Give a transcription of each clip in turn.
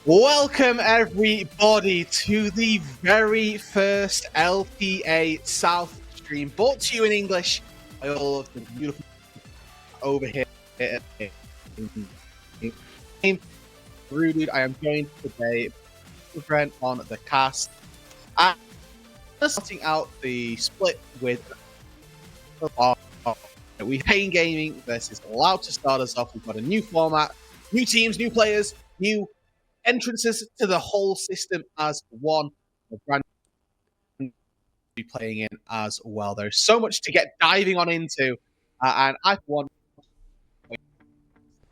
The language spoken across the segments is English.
Welcome everybody to the very first LTA South stream, brought to you in English by all of the beautiful over here. I'm Roodood. I am joined today by SuperBren on the cast. And starting out the split with we Pain Gaming versus Allowed to start us off. We've got a new format, new teams, new players, new entrances to the whole system as one. Brand be playing in as well. There's so much to get diving on into, and I want.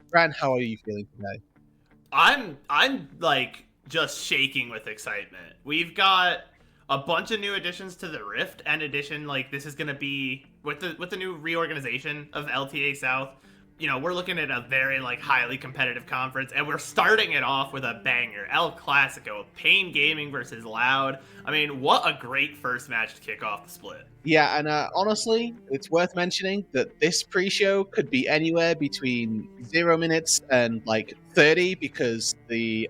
Brand, how are you feeling today? I'm like just shaking with excitement. We've got a bunch of new additions to the Rift, and addition like this is gonna be with the new reorganization of LTA South. You know, we're looking at a very like highly competitive conference, and we're starting it off with a banger, El Clasico, Pain Gaming versus Loud. I mean, what a great first match to kick off the split. Yeah, and honestly, it's worth mentioning that this pre-show could be anywhere between 0 minutes and like 30, because the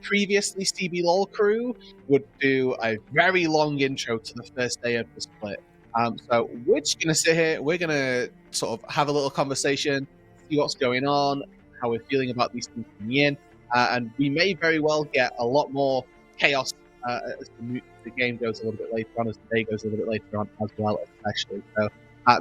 previously CBLOL crew would do a very long intro to the first day of the split. So we're just going to sit here, we're going to sort of have a little conversation, see what's going on, how we're feeling about these things coming in, and we may very well get a lot more chaos as the game goes a little bit later on, as the day goes a little bit later on as well, especially. So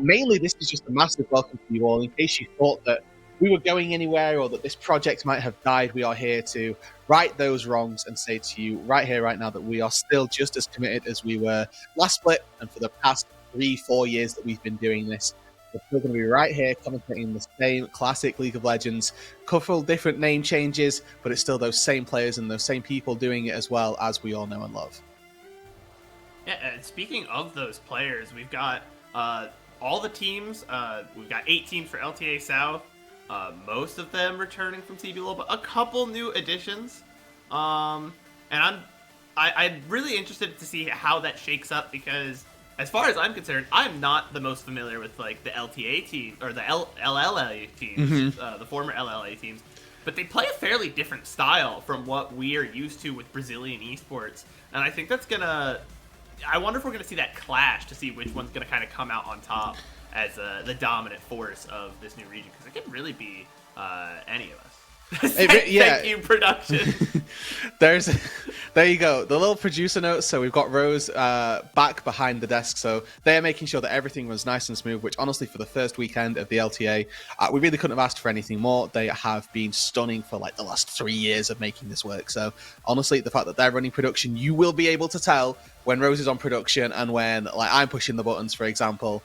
mainly this is just a massive welcome to you all. In case you thought that we were going anywhere or that this project might have died, we are here to right those wrongs and say to you right here, right now, that we are still just as committed as we were last split and for the past 3-4 years that we've been doing this. We're still going to be right here commentating the same classic League of Legends, couple different name changes, but it's still those same players and those same people doing it as well, as we all know and love. Yeah, and speaking of those players, we've got all the teams. We've got 8 teams for LTA South. Most of them returning from CBLOL, but a couple new additions. And I'm really interested to see how that shakes up, because as far as I'm concerned, I'm not the most familiar with like the LTA team or the LLA teams, the former LLA teams, but they play a fairly different style from what we are used to with Brazilian esports, and I think that's gonna. I wonder if we're gonna see that clash to see which one's gonna kind of come out on top as the dominant force of this new region, because it could really be any of us. Thank you, production. There you go, the little producer notes. So we've got Rose back behind the desk, so they're making sure that everything runs nice and smooth, which honestly for the first weekend of the LTA, we really couldn't have asked for anything more. They have been stunning for like the last 3 years of making this work. So honestly, the fact that they're running production, you will be able to tell when Rose is on production and when like I'm pushing the buttons, for example,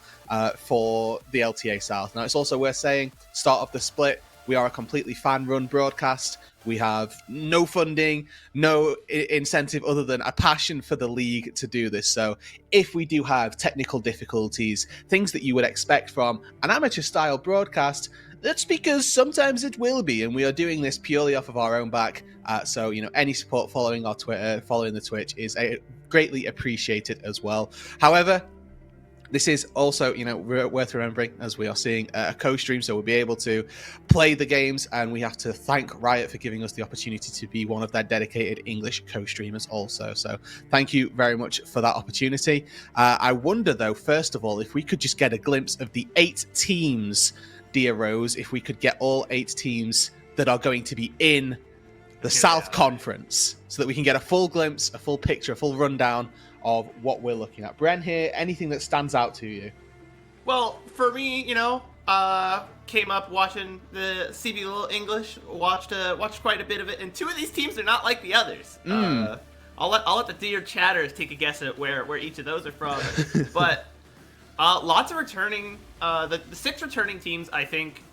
for the LTA South. Now it's also worth saying, start of the split, we are a completely fan-run broadcast. We have no funding, no incentive other than a passion for the league to do this. So if we do have technical difficulties, things that you would expect from an amateur-style broadcast, that's because sometimes it will be, and we are doing this purely off of our own back. So, you know, any support following our Twitter, following the Twitch is greatly appreciated as well. However, this is also, you know, worth remembering, as we are seeing a co-stream, so we'll be able to play the games, and we have to thank Riot for giving us the opportunity to be one of their dedicated English co-streamers also. So thank you very much for that opportunity. I wonder, though, first of all, if we could just get a glimpse of the 8 teams, dear Rose, if we could get all 8 teams that are going to be in the South Conference, so that we can get a full glimpse, a full picture, a full rundown of what we're looking at. Bren here, anything that stands out to you? Well, for me, you know, came up watching the CBLOL English, watched quite a bit of it, and 2 of these teams are not like the others. I'll let the dear chatters take a guess at where each of those are from, but lots of returning. The 6 returning teams, I think,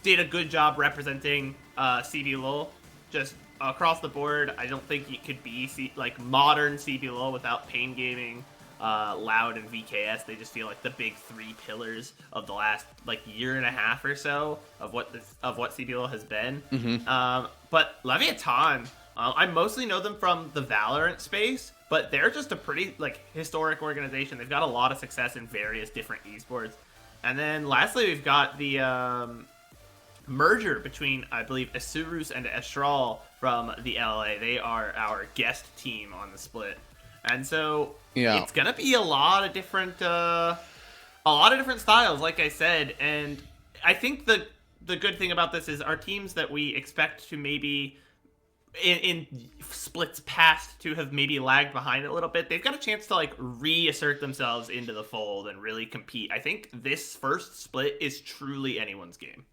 did a good job representing CBLOL. Just across the board, I don't think it could be like modern CBLOL without Pain Gaming, Loud, and VKS. They just feel like the big 3 pillars of the last like year and a half or so of what CBLOL has been. But Leviathan, I mostly know them from the Valorant space, but they're just a pretty like historic organization. They've got a lot of success in various different esports. And then lastly, we've got the merger between, I believe, Asurus and Estral from the LA. They are our guest team on the split. And so it's going to be a lot of different styles, like I said. And I think the good thing about this is our teams that we expect to maybe in splits past to have maybe lagged behind a little bit, they've got a chance to like reassert themselves into the fold and really compete. I think this first split is truly anyone's game.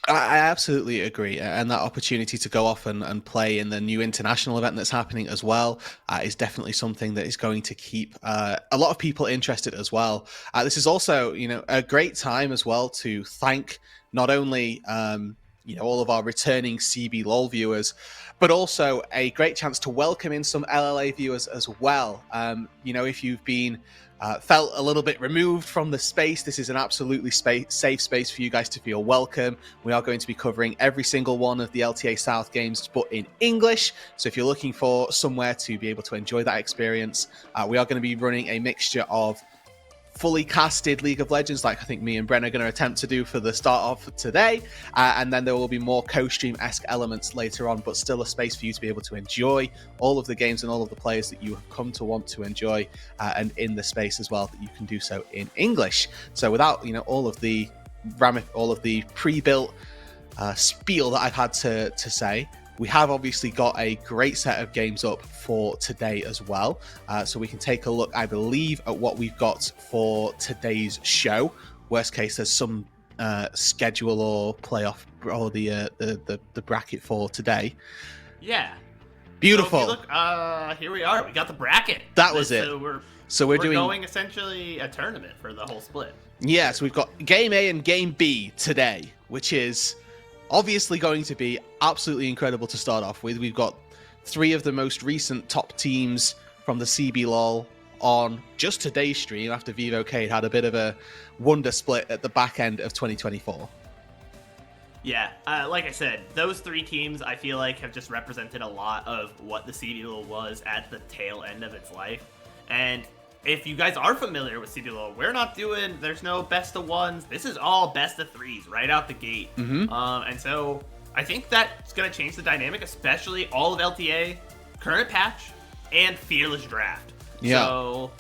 I absolutely agree, and that opportunity to go off and play in the new international event that's happening as well is definitely something that is going to keep a lot of people interested as well. This is also, a great time as well to thank not only all of our returning CB LOL viewers, but also a great chance to welcome in some LLA viewers as well. If you've been felt a little bit removed from the space, this is an absolutely safe space for you guys to feel welcome. We are going to be covering every single one of the LTA South games, but in English. So if you're looking for somewhere to be able to enjoy that experience, we are going to be running a mixture of fully casted League of Legends, like I think me and Bren are going to attempt to do for the start of today, and then there will be more co-stream-esque elements later on, but still a space for you to be able to enjoy all of the games and all of the players that you have come to want to enjoy, and in the space as well that you can do so in English. So without all of the pre-built spiel that I've had to say, we have obviously got a great set of games up for today as well. So we can take a look, I believe, at what we've got for today's show. Worst case, there's some schedule or playoff or the bracket for today. Yeah. Beautiful. So if you look, here we are. We got the bracket. That was it. So we're doing going essentially a tournament for the whole split. Yeah, so we've got Game A and Game B today, which is obviously going to be absolutely incredible to start off with. We've got three of the most recent top teams from the CB LOL on just today's stream after Vivo Cade had a bit of a wonder split at the back end of 2024. Yeah, like I said, those three teams I feel like have just represented a lot of what the CB LOL was at the tail end of its life. And if you guys are familiar with CB LOL, there's no best of ones. This is all best of threes right out the gate. Mm-hmm. And so I think that's going to change the dynamic, especially all of LTA, current patch, and Fearless Draft. Yeah. So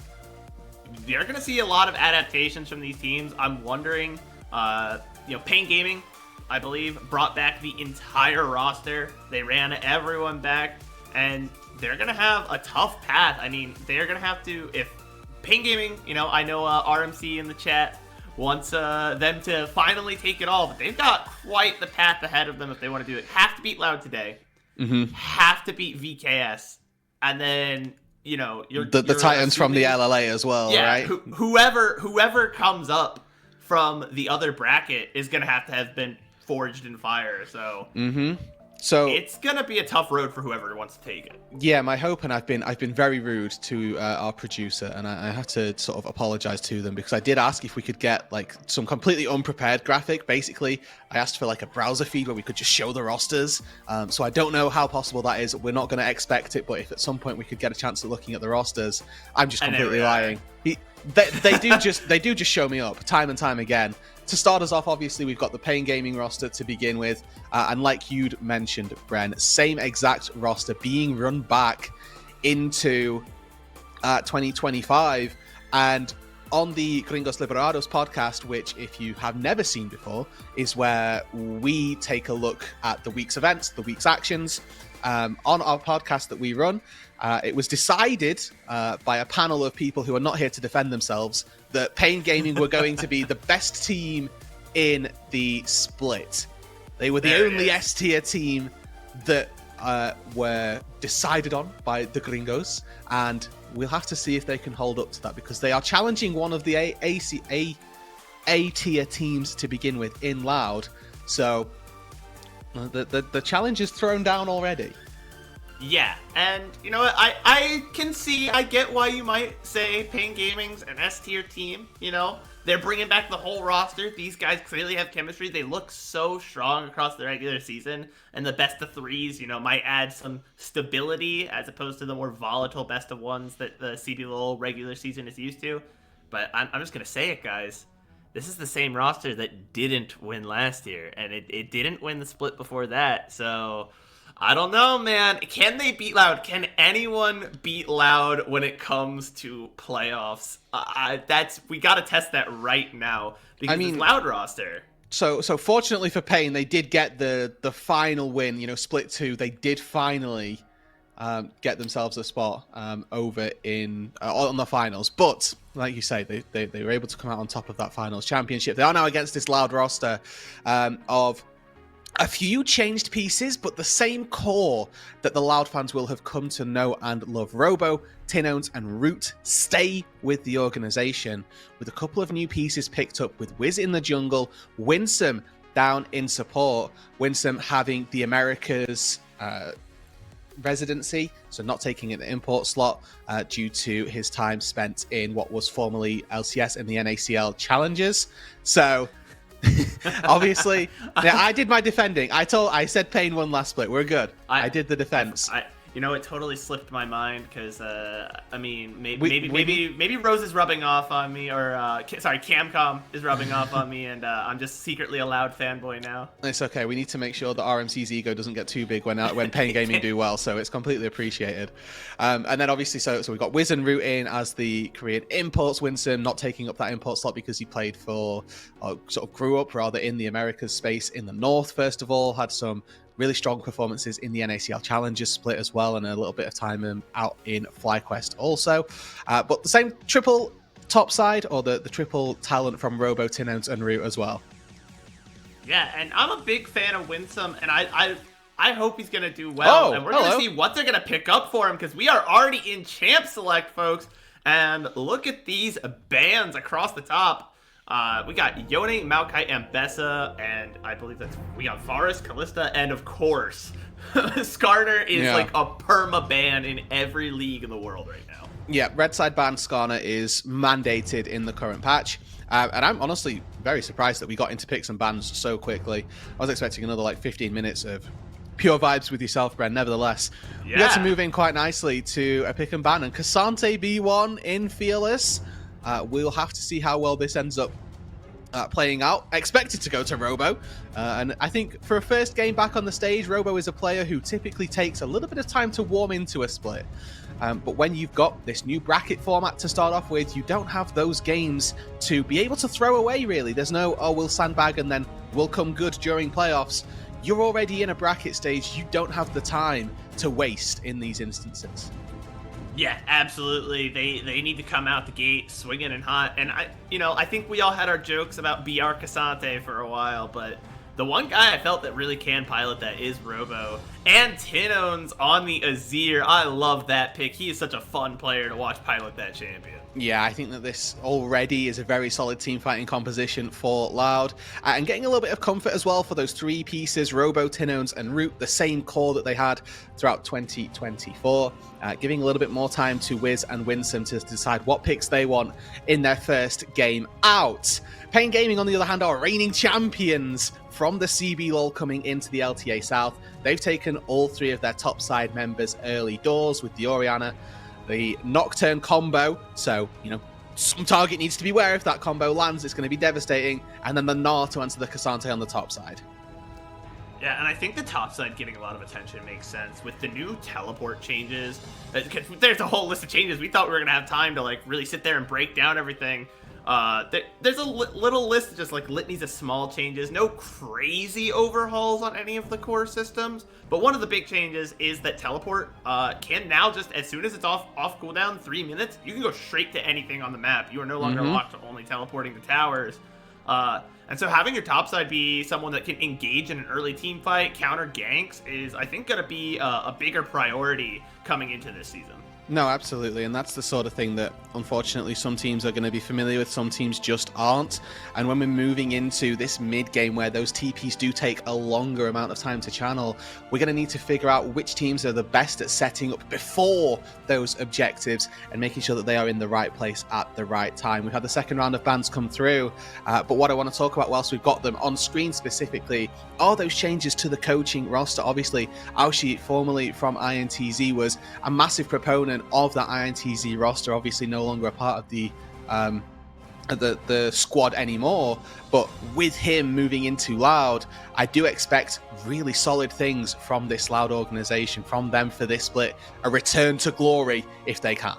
you're going to see a lot of adaptations from these teams. I'm wondering, Pain Gaming, I believe, brought back the entire roster. They ran everyone back, and they're going to have a tough path. I mean, they're going to have to, if Pain Gaming, I know RMC in the chat wants them to finally take it all, but they've got quite the path ahead of them if they want to do it. Have to beat Loud today. Mm-hmm. Have to beat VKS. And then, you're the Titans from the LLA as well, right? Whoever comes up from the other bracket is going to have been forged in fire. So So it's gonna be a tough road for whoever wants to take it. Yeah, my hope, and I've been very rude to our producer, and I have to sort of apologize to them because I did ask if we could get like some completely unprepared graphic. Basically, I asked for like a browser feed where we could just show the rosters. So I don't know how possible that is. We're not going to expect it, but if at some point we could get a chance at looking at the rosters, I'm just completely lying. They do just show me up time and time again. To start us off, obviously, we've got the Pain Gaming roster to begin with. And like you'd mentioned, Bren, same exact roster being run back into 2025. And on the Gringos Liberados podcast, which if you have never seen before, is where we take a look at the week's events, the week's actions. On our podcast that we run, it was decided by a panel of people who are not here to defend themselves that Pain Gaming were going to be the best team in the split. They were the only S-tier team that were decided on by the Gringos, and we'll have to see if they can hold up to that because they are challenging one of the A-tier teams to begin with in Loud. So the challenge is thrown down already. Yeah, and you know what? I get why you might say Pain Gaming's an S-tier team. They're bringing back the whole roster. These guys clearly have chemistry. They look so strong across the regular season, and the best of threes, might add some stability as opposed to the more volatile best of ones that the CB LOL regular season is used to. But I'm just gonna say it, guys. this is the same roster that didn't win last year, and it didn't win the split before that. So I don't know, man. Can they beat Loud? Can anyone beat Loud when it comes to playoffs? We got to test that right now because it's Loud roster. So fortunately for Pain, they did get the final win. You know, split 2. They did finally get themselves a spot over on the finals. But like you say, they were able to come out on top of that finals championship. They are now against this Loud roster of a few changed pieces, but the same core that the Loud fans will have come to know and love. Robo, Tinones, and Root stay with the organization, with a couple of new pieces picked up with Wiz in the jungle, Winsome down in support, Winsome having the Americas residency, so not taking an import slot due to his time spent in what was formerly LCS and the NACL challenges. So obviously, yeah, I did my defending. I said Pain won last split. We're good. I did the defense. You know, it totally slipped my mind because I mean, maybe Rose is rubbing off on me, or Camcom is rubbing off on me, and I'm just secretly a Loud fanboy now. It's okay. We need to make sure that RMC's ego doesn't get too big when Pain Gaming do well, so it's completely appreciated. And then obviously, so we got Wiz and Root in as the Korean imports. Winston not taking up that import slot because he played for, sort of grew up rather in the Americas space in the North. First of all, had some really strong performances in the NACL Challengers split as well, and a little bit of time out in FlyQuest also. But the same triple top side, or the triple talent from Robo, Tinones, and Root as well. Yeah, and I'm a big fan of Winsome, and I hope he's going to do well. And we're going to see what they're going to pick up for him, because we are already in Champ Select, folks. And look at these bans across the top. We got Yone, Maokai, and Bessa, and I believe we got Forest, Callista, and of course, Skarner is like a perma ban in every league in the world right now. Yeah, red side ban Skarner is mandated in the current patch. And I'm honestly very surprised that we got into picks and bans so quickly. I was expecting another like 15 minutes of pure vibes with yourself, Bren. Nevertheless, we got to move in quite nicely to a pick and ban, and Cassante B1 in Fearless. We'll have to see how well this ends up playing out. Expected to go to Robo, and I think for a first game back on the stage, Robo is a player who typically takes a little bit of time to warm into a split. But when you've got this new bracket format to start off with, you don't have those games to be able to throw away, really. There's no, we'll sandbag and then we'll come good during playoffs. You're already in a bracket stage. You don't have the time to waste in these instances. Yeah, absolutely. They need to come out the gate swinging and hot. And I think we all had our jokes about BR Cassante for a while, but the one guy I felt that really can pilot that is Robo. And Tinones on the Azir. I love that pick. He is such a fun player to watch pilot that champion. Yeah, I think that this already is a very solid team fighting composition for Loud. And getting a little bit of comfort as well for those three pieces, Robo, Tinones, and Root, the same core that they had throughout 2024. Giving a little bit more time to Wiz and Winsome to decide what picks they want in their first game out. Pain Gaming, on the other hand, are reigning champions from the CBLOL coming into the LTA South. They've taken all three of their top side members early doors with the Orianna, the Nocturne combo, so, some target needs to beware if that combo lands, it's going to be devastating, and then the Gnar to answer the Cassante on the top side. Yeah, and I think the top side getting a lot of attention makes sense with the new teleport changes. There's a whole list of changes. We thought we were going to have time to really sit there and break down everything. There's a little list of just litanies of small changes, no crazy overhauls on any of the core systems, but one of the big changes is that teleport can now, just as soon as it's off cooldown 3 minutes, you can go straight to anything on the map. You are no longer locked to only teleporting to towers. And so having your topside be someone that can engage in an early team fight, counter ganks, is, I think, going to be a bigger priority coming into this season. No, absolutely, and that's the sort of thing that, unfortunately, some teams are going to be familiar with, some teams just aren't. And when we're moving into this mid-game where those TPs do take a longer amount of time to channel, we're going to need to figure out which teams are the best at setting up before those objectives and making sure that they are in the right place at the right time. We've had the second round of bans come through, but what I want to talk about whilst we've got them on screen specifically are those changes to the coaching roster. Obviously, Aoshi, formerly from INTZ, was a massive proponent of that INTZ roster, obviously no longer a part of the the squad anymore, but with him moving into Loud, I do expect really solid things from this Loud organization, from them for this split, a return to glory if they can.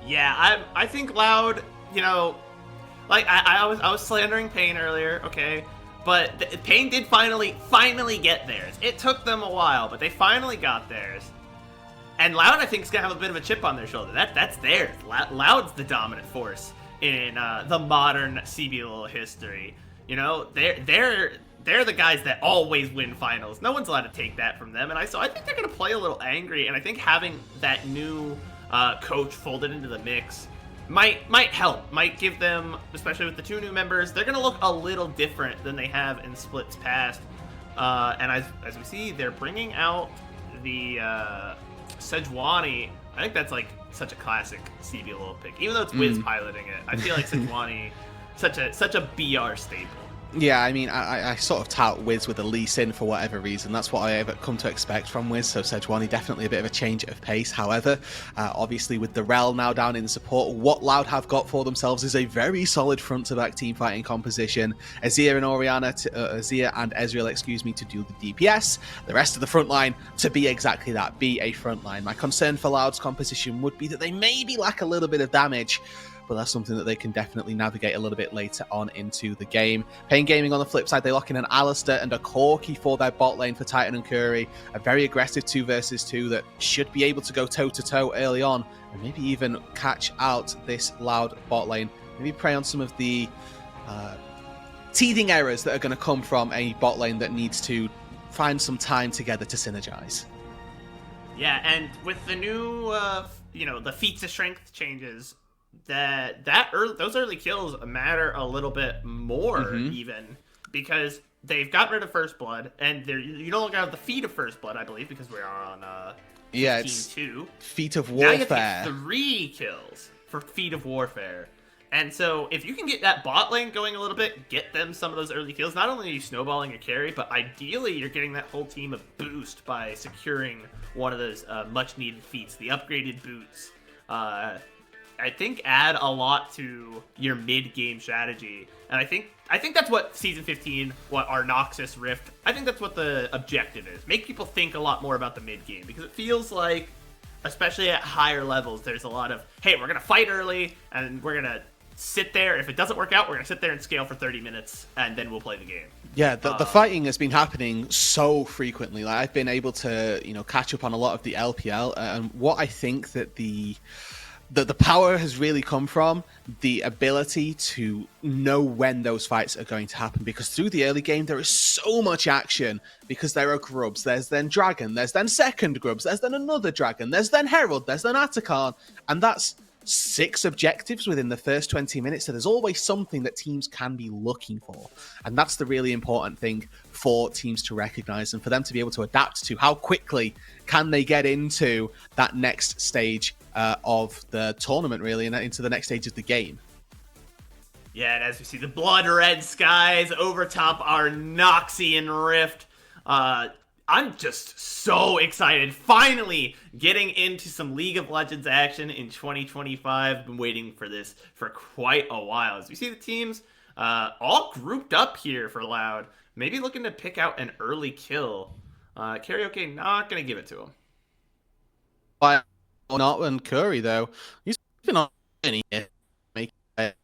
Yeah, I think Loud, you know, like I was slandering Pain earlier, okay, but Pain did finally get theirs. It took them a while, but they finally got theirs. And Loud, I think, is gonna have a bit of a chip on their shoulder. That's theirs. Loud's the dominant force in the modern CBLOL history. You know, they're the guys that always win finals. No one's allowed to take that from them. And I think they're gonna play a little angry. And I think having that new coach folded into the mix might help. Might give them, especially with the 2 new members, they're gonna look a little different than they have in splits past. And as we see, they're bringing out the Sejuani. I think that's like such a classic CBLOL pick, even though it's Wiz piloting it. I feel like Sejuani, such a BR staple. Yeah, I mean, I sort of tout Wiz with a Lee Sin for whatever reason. That's what I have come to expect from Wiz, so Sejuani definitely a bit of a change of pace. However, obviously with the Rel now down in support, what Loud have got for themselves is a very solid front-to-back team fighting composition. Azir and Azir and Ezreal, excuse me, to do the DPS. The rest of the front line to be exactly that, be a front line. My concern for Loud's composition would be that they maybe lack a little bit of damage, but that's something that they can definitely navigate a little bit later on into the game. Pain Gaming on the flip side, they lock in an Alistair and a Corki for their bot lane for Titan and Curry. A very aggressive 2 versus 2 that should be able to go toe-to-toe early on and maybe even catch out this Loud bot lane. Maybe prey on some of the teething errors that are going to come from a bot lane that needs to find some time together to synergize. Yeah, and with the new, the feats of strength changes, those early kills matter a little bit more even, because they've got rid of First Blood, and you no longer have the feat of First Blood, I believe, because we are on 15-2. It's Feat of Warfare. Now you have to get 3 kills for Feat of Warfare. And so if you can get that bot lane going a little bit, get them some of those early kills, not only are you snowballing your carry, but ideally you're getting that whole team a boost by securing one of those much needed feats, the upgraded boots. I think add a lot to your mid-game strategy. And I think that's what Season 15, what our Noxus Rift, I think that's what the objective is. Make people think a lot more about the mid-game, because it feels like, especially at higher levels, there's a lot of, hey, we're going to fight early, and we're going to sit there. If it doesn't work out, we're going to sit there and scale for 30 minutes, and then we'll play the game. Yeah, the fighting has been happening so frequently. Like, I've been able to, catch up on a lot of the LPL, and what I think that the power has really come from the ability to know when those fights are going to happen, because through the early game there is so much action, because there are grubs, there's then dragon, there's then second grubs, there's then another dragon, there's then herald, there's then Atacon, and that's 6 objectives within the first 20 minutes, so there's always something that teams can be looking for, and that's the really important thing for teams to recognize and for them to be able to adapt to. How quickly can they get into that next stage of the tournament, really, and into the next stage of the game? Yeah, and as we see the blood red skies overtop our Noxian Rift, I'm just so excited. Finally getting into some League of Legends action in 2025. Been waiting for this for quite a while. As we see the teams all grouped up here for Loud, maybe looking to pick out an early kill. Karaoke not going to give it to him. Why not when Curry, though? He's been on make it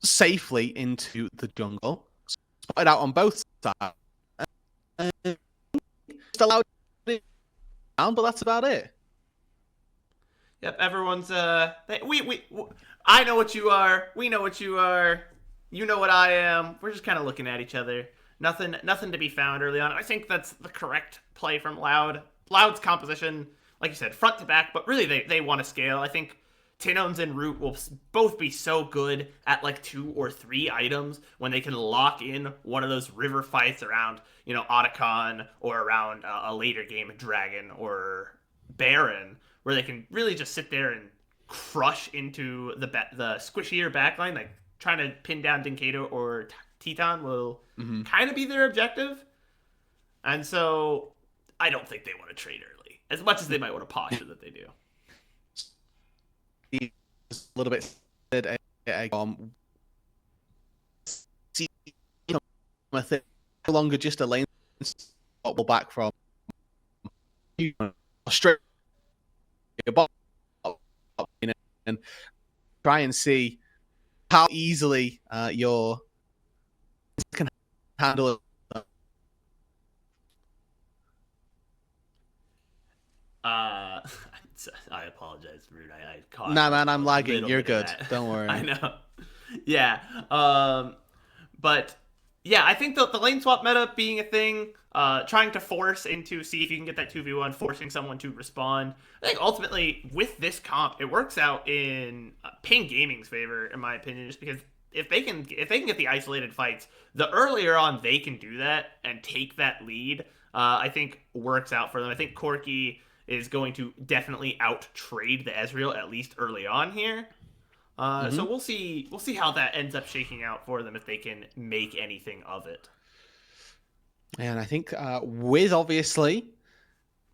safely into the jungle. Spotted out on both sides. Just allowed it down, but that's about it. Yep, everyone's I know what you are. We know what you are. You know what I am. We're just kind of looking at each other. Nothing to be found early on. I think that's the correct play from Loud. Loud's composition, like you said, front to back, but really they want to scale. I think Tinones and Root will both be so good at like 2 or 3 items when they can lock in one of those river fights around, Otacon, or around a later game, Dragon or Baron, where they can really just sit there and crush into the squishier backline, like trying to pin down Dinkato or Teton will kind of be their objective. And so I don't think they want to trade early, as much as they might want to posture that they do. A little bit See, I think no longer just a lane back from Australia, and try and see how easily your can handle it. I apologize, Rude. I caught. Nah, man, I'm lagging. Little You're bit of good. that. Don't worry. I know. Yeah. But yeah, I think the lane swap meta being a thing, trying to force into see if you can get that 2v1, forcing someone to respond. I think ultimately with this comp, it works out in Ping Gaming's favor, in my opinion, just because if they can get the isolated fights, the earlier on they can do that and take that lead, I think works out for them. I think Corki is going to definitely out trade the Ezreal at least early on here. So we'll see how that ends up shaking out for them if they can make anything of it. And I think with obviously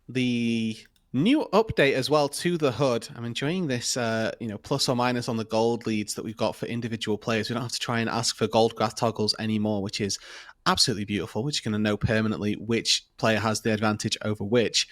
the new update as well to the HUD, I'm enjoying this plus or minus on the gold leads that we've got for individual players. We don't have to try and ask for gold graph toggles anymore, which is absolutely beautiful. We're just going to know permanently which player has the advantage over which.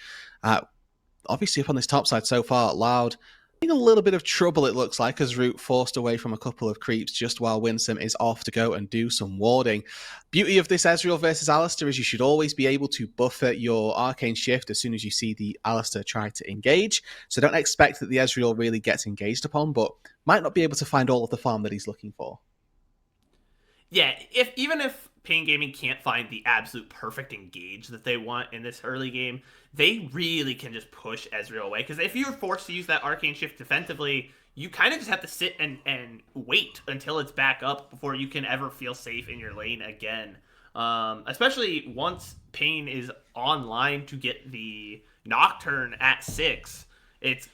Obviously up on this top side so far, Loud in a little bit of trouble, it looks like, as Root forced away from a couple of creeps just while Winsome is off to go and do some warding. Beauty of this Ezreal versus Alistar is you should always be able to buffer your Arcane Shift as soon as you see the Alistar try to engage. So don't expect that the Ezreal really gets engaged upon, but might not be able to find all of the farm that he's looking for. Yeah, even if Pain Gaming can't find the absolute perfect engage that they want in this early game, they really can just push Ezreal away. Because if you're forced to use that Arcane Shift defensively, you kind of just have to sit and wait until it's back up before you can ever feel safe in your lane again. Especially once Pain is online to get the Nocturne at 6.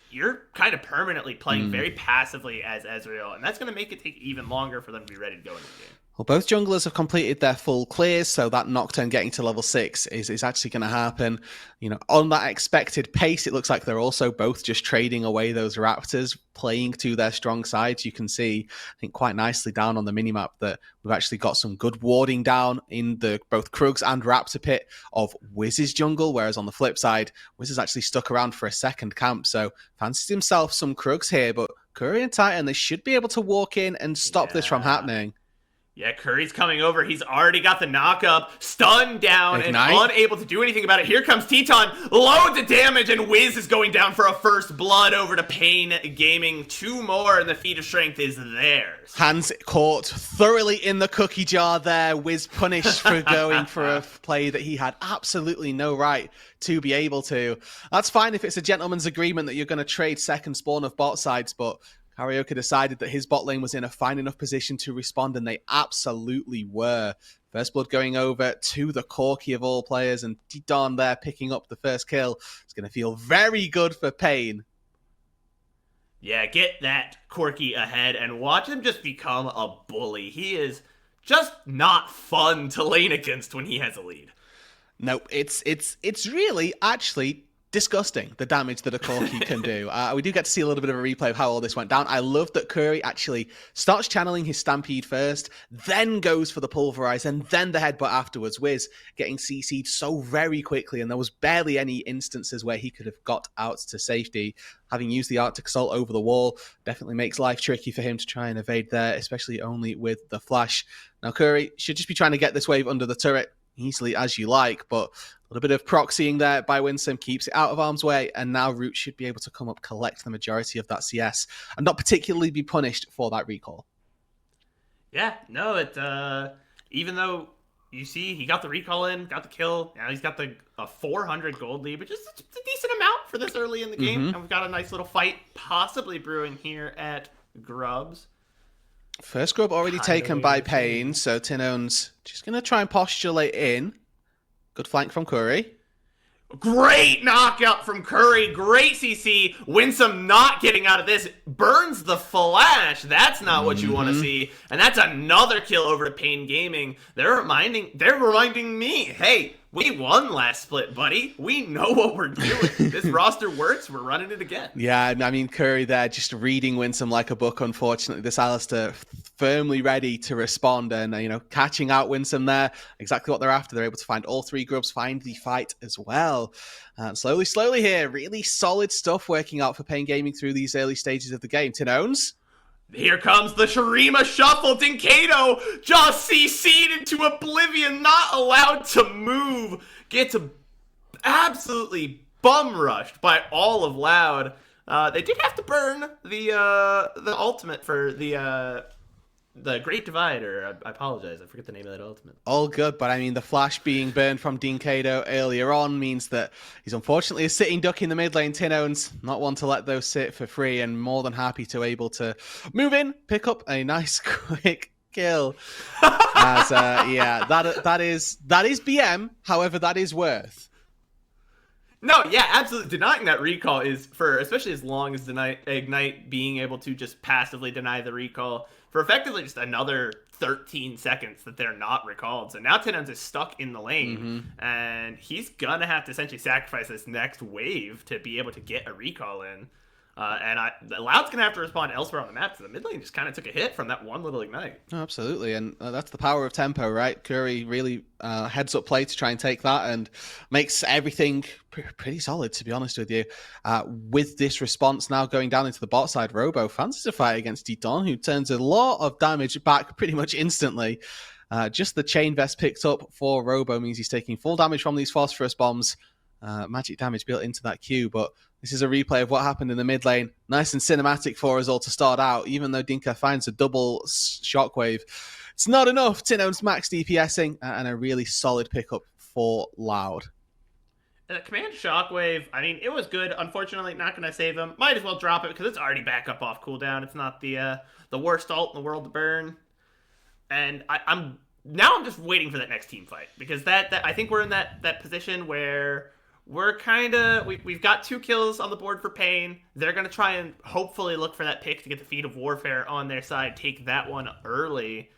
You're kind of permanently playing very passively as Ezreal, and that's going to make it take even longer for them to be ready to go into the game. Well, both junglers have completed their full clears, so that Nocturne getting to level 6 is actually going to happen. On that expected pace, it looks like they're also both just trading away those Raptors, playing to their strong sides. You can see, I think, quite nicely down on the minimap that we've actually got some good warding down in the both Krugs and Raptor pit of Wiz's jungle, whereas on the flip side, Wiz has actually stuck around for a second camp, so fancies himself some Krugs here, but Curry and Titan, they should be able to walk in and stop this from happening. Yeah, Curry's coming over. He's already got the knock-up, stunned down, Ignite. And unable to do anything about it. Here comes Teton, loads of damage, and Wiz is going down for a first blood over to Pain Gaming. 2 more, and the feat of strength is theirs. Hands caught thoroughly in the cookie jar there. Wiz punished for going for a play that he had absolutely no right to be able to. That's fine if it's a gentleman's agreement that you're going to trade second spawn of bot sides, but Karaoke decided that his bot lane was in a fine enough position to respond, and they absolutely were. First blood going over to the Corki of all players, and Titan there picking up the first kill. It's going to feel very good for Pain. Yeah, get that Corki ahead and watch him just become a bully. He is just not fun to lane against when he has a lead. No, it's really actually disgusting, the damage that a Corki can do. We do get to see a little bit of a replay of how all this went down. I love that Curry actually starts channeling his Stampede first, then goes for the Pulverize, and then the headbutt afterwards. Wiz getting CC'd so very quickly, and there was barely any instances where he could have got out to safety. Having used the Arctic Assault over the wall definitely makes life tricky for him to try and evade there, especially only with the flash. Now Curry should just be trying to get this wave under the turret easily as you like, but a little bit of proxying there by Winsome keeps it out of harm's way, and now Root should be able to come up, collect the majority of that CS, and not particularly be punished for that recall. Yeah, no, even though you see he got the recall in, got the kill, now he's got a 400 gold lead, which is a decent amount for this early in the game, and we've got a nice little fight possibly brewing here at Grubs. First grub already taken by Pain, so Tinone's just going to try and postulate in. Good flank from Curry. Great knockout from Curry. Great CC. Winsome not getting out of this. Burns the flash. That's not what you want to see. And that's another kill over to Pain Gaming. They're reminding me, hey, we won last split, buddy. We know what we're doing. This roster works. We're running it again. Yeah, I mean, Curry there just reading Winsome like a book, unfortunately. This Alistair firmly ready to respond and, catching out Winsome there. Exactly what they're after. They're able to find all 3 grubs, find the fight as well. Slowly here, really solid stuff working out for Pain Gaming through these early stages of the game. Tinones? Here comes the Shurima Shuffle. Dinkado just CC'd into oblivion, not allowed to move. Gets absolutely bum rushed by all of Loud. They did have to burn the ultimate for the Great Divide, or I apologize, I forget the name of that ultimate. All good, but I mean, the flash being burned from Dinkado earlier on means that he's unfortunately a sitting duck in the mid lane. Tinones, not one to let those sit for free, and more than happy to able to move in, pick up a nice quick kill. As that is BM, however, that is worth. No, yeah, absolutely. Denying that recall is for, especially as long as Ignite being able to just passively deny the recall for effectively just another 13 seconds that they're not recalled. So now Tinones is stuck in the lane, and he's gonna have to essentially sacrifice this next wave to be able to get a recall in. Loud's gonna have to respond elsewhere on the map. So the mid lane just kind of took a hit from that one little Ignite. Oh, absolutely, and that's the power of tempo, right? Curry really heads up play to try and take that and makes everything pretty solid, to be honest with you. With this response now going down into the bot side, Robo fancies a fight against Didon, who turns a lot of damage back pretty much instantly. Just the chain vest picked up for Robo means he's taking full damage from these phosphorus bombs. Magic damage built into that Q, but this is a replay of what happened in the mid lane. Nice and cinematic for us all to start out, even though Dinka finds a double shockwave. It's not enough. Tinones max DPSing and a really solid pickup for Loud. Command Shockwave, I mean, it was good. Unfortunately, not going to save him. Might as well drop it because it's already back up off cooldown. It's not the worst ult in the world to burn. And I'm just waiting for that next team fight, because that I think we're in that position where we're we've got 2 kills on the board for Pain. They're going to try and hopefully look for that pick to get the Feet of Warfare on their side, take that one early.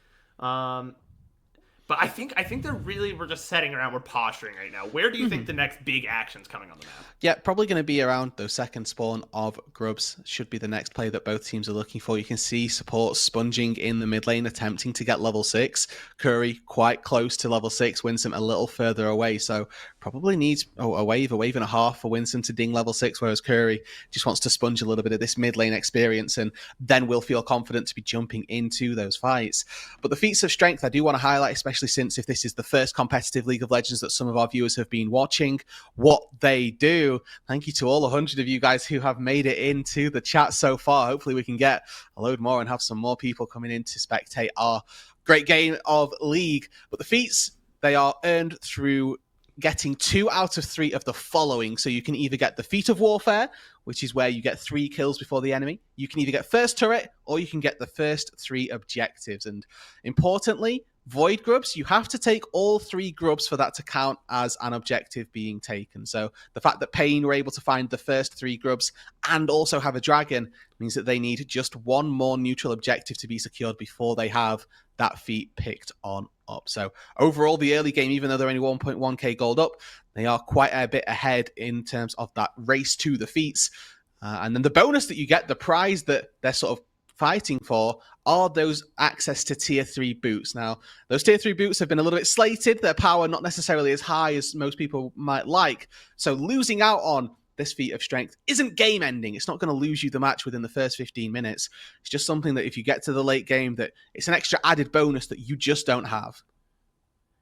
But I think we're just setting around, we're posturing right now. Where do you think the next big action's coming on the map? Yeah, probably going to be around those second spawn of grubs. Should be the next play that both teams are looking for. You can see support sponging in the mid lane, attempting to get level 6. Curry quite close to level 6. Winsome a little further away. So probably needs a wave and a half for Winsome to ding level 6, whereas Curry just wants to sponge a little bit of this mid lane experience, and then will feel confident to be jumping into those fights. But the feats of strength I do want to highlight, especially since if this is the first competitive League of Legends that some of our viewers have been watching, what they do. Thank you to all 100 of you guys who have made it into the chat so far. Hopefully we can get a load more and have some more people coming in to spectate our great game of League. But the feats, they are earned through getting 2 out of 3 of the following. So you can either get the Feat of Warfare, which is where you get 3 kills before the enemy. You can either get first turret, or you can get the first 3 objectives. And importantly, Void grubs, you have to take all 3 grubs for that to count as an objective being taken. So the fact that Pain were able to find the first 3 grubs and also have a dragon means that they need just 1 more neutral objective to be secured before they have that feat picked on up. So overall, the early game, even though they're only 1.1k gold up, they are quite a bit ahead in terms of that race to the feats. And then the bonus that you get, the prize that they're sort of fighting for, are those access to tier 3 boots. Now, those tier 3 boots have been a little bit slated, their power not necessarily as high as most people might like, so losing out on this feat of strength isn't game ending. It's not going to lose you the match within the first 15 minutes. It's just something that if you get to the late game, that it's an extra added bonus that you just don't have.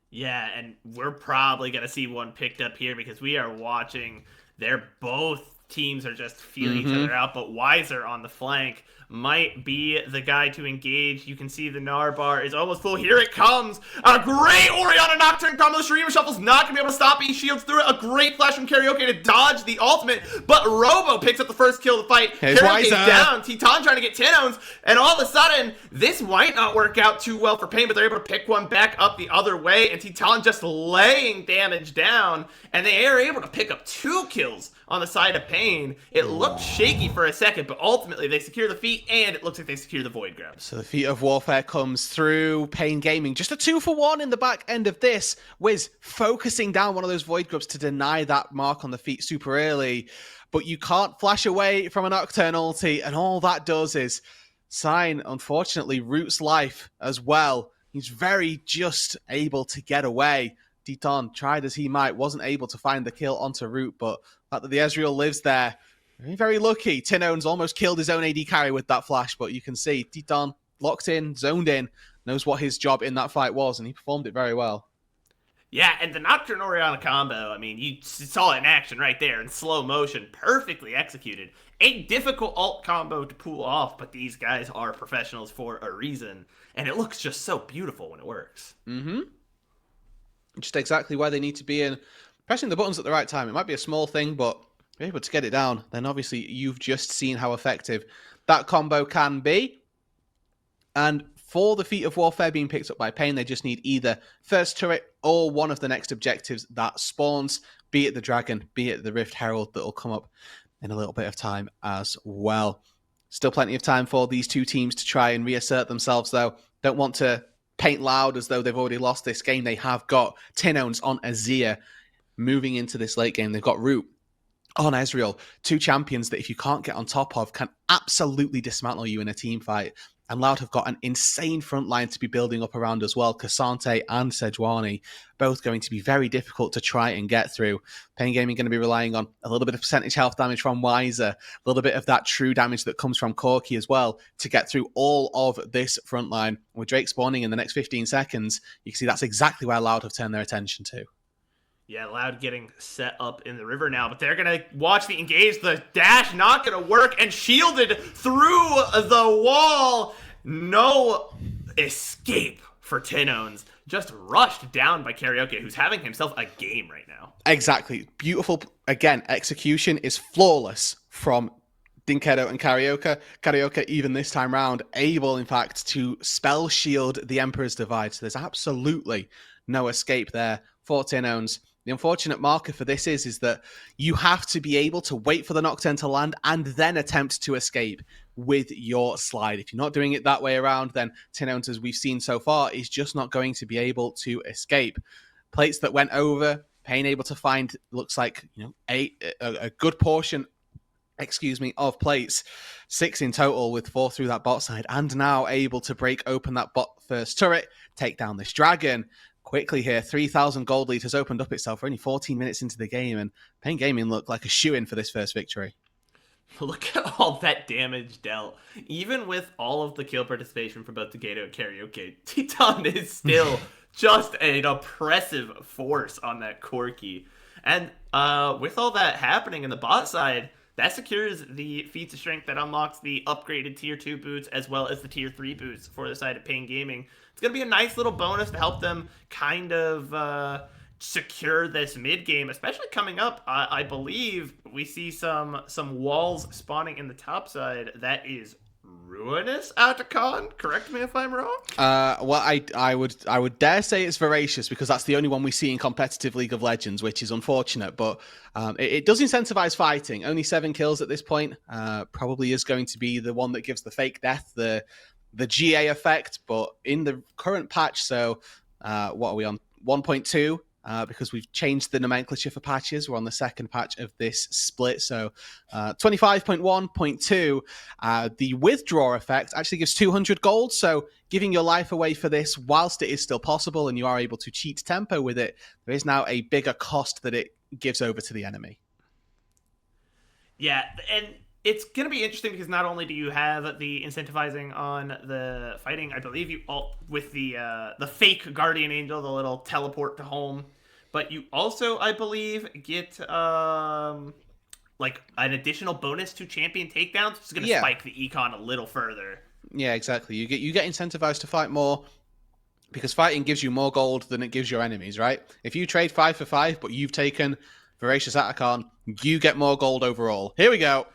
Yeah, and we're probably going to see one picked up here because we are watching. They're both teams are just feeling each other out, but Wiser on the flank might be the guy to engage. You can see the Gnar bar is almost full. Here it comes. A great Orianna Nocturne combo. The Streamer Shuffle's not going to be able to stop it. He shields through it. A great flash from Karaoke to dodge the ultimate. But Robo picks up the first kill of the fight. Karaoke's down. Titan trying to get Tinones. And all of a sudden, this might not work out too well for Pain, but they're able to pick one back up the other way. And Titan just laying damage down. And they are able to pick up 2 kills on the side of Pain. It looked shaky for a second, but ultimately they secure the feat, and it looks like they secure the Void Grab. So the feat of Warfare comes through. Pain Gaming, just a 2-for-1 in the back end of this. Wiz focusing down one of those Void Grubs to deny that mark on the feat super early, but you can't flash away from a Nocturne ulti, and all that does is sign, unfortunately, Root's life as well. He's very just able to get away. Titan, tried as he might, wasn't able to find the kill onto Root, but the fact that the Ezreal lives there, very, very lucky. Tinone's almost killed his own AD carry with that flash, but you can see Titan locked in, zoned in, knows what his job in that fight was, and he performed it very well. Yeah, and the Nocturne Orianna combo, I mean, you saw it in action right there in slow motion, perfectly executed. A difficult ult combo to pull off, but these guys are professionals for a reason, and it looks just so beautiful when it works. Mm-hmm. Just exactly where they need to be in. Pressing the buttons at the right time. It might be a small thing, but if you're able to get it down, then obviously you've just seen how effective that combo can be. And for the feat of Warfare being picked up by Pain, they just need either first turret or one of the next objectives that spawns, be it the Dragon, be it the Rift Herald that will come up in a little bit of time as well. Still plenty of time for these two teams to try and reassert themselves, though. Don't want to paint loud as though they've already lost this game. They have got Tinones on Azir moving into this late game. They've got Root on Ezreal, 2 champions that if you can't get on top of can absolutely dismantle you in a team fight. And Loud have got an insane front line to be building up around as well. Cassante and Sejuani, both going to be very difficult to try and get through. Pain Gaming going to be relying on a little bit of percentage health damage from Wiser, a little bit of that true damage that comes from Corki as well to get through all of this front line. With Drake spawning in the next 15 seconds, you can see that's exactly where Loud have turned their attention to. Yeah, Loud getting set up in the river now, but they're going to watch the engage. The dash not going to work, and shielded through the wall. No escape for Tinones. Just rushed down by Karaoke, who's having himself a game right now. Exactly. Beautiful. Again, execution is flawless from Dinkedo and Karaoke. Karaoke, even this time round, able, in fact, to spell shield the Emperor's Divide. So there's absolutely no escape there for Tinones. The unfortunate marker for this is that you have to be able to wait for the Nocturne to land and then attempt to escape with your slide. If you're not doing it that way around, then Tinones, as we've seen so far, is just not going to be able to escape. Plates that went over, Pain able to find, looks like, a good portion, of plates. 6 in total with 4 through that bot side, and now able to break open that bot first turret, take down this Dragon. Quickly here, 3,000 gold lead has opened up itself. We're only 14 minutes into the game, and Pain Gaming look like a shoo-in for this first victory. Look at all that damage dealt. Even with all of the kill participation from both Dinkedo and Karaoke, Titan is still just an oppressive force on that Corki. And with all that happening in the bot side, that secures the feats of strength that unlocks the upgraded tier 2 boots as well as the tier 3 boots for the side of Pain Gaming. It's going to be a nice little bonus to help them kind of secure this mid game, especially coming up. I believe we see some walls spawning in the top side. That is ruinous out to con. Correct me if I'm wrong. Well, I would dare say it's voracious because that's the only one we see in competitive League of Legends, which is unfortunate. But it does incentivize fighting. Only 7 kills at this point. Probably is going to be the one that gives the fake death, the GA effect. But in the current patch, so what are we on? 1.2. Because we've changed the nomenclature for patches. We're on the second patch of this split. So 25.1.2, the withdraw effect actually gives 200 gold. So giving your life away for this, whilst it is still possible and you are able to cheat tempo with it, there is now a bigger cost that it gives over to the enemy. Yeah, and it's going to be interesting because not only do you have the incentivizing on the fighting, I believe you all with the fake Guardian Angel, the little teleport to home, but you also, I believe, get like an additional bonus to champion takedowns, it's going to Yeah. spike the econ a little further. Yeah, exactly. You get incentivized to fight more because fighting gives you more gold than it gives your enemies, right? If you trade 5 for 5, but you've taken Voracious Atacon, you get more gold overall. Here we go.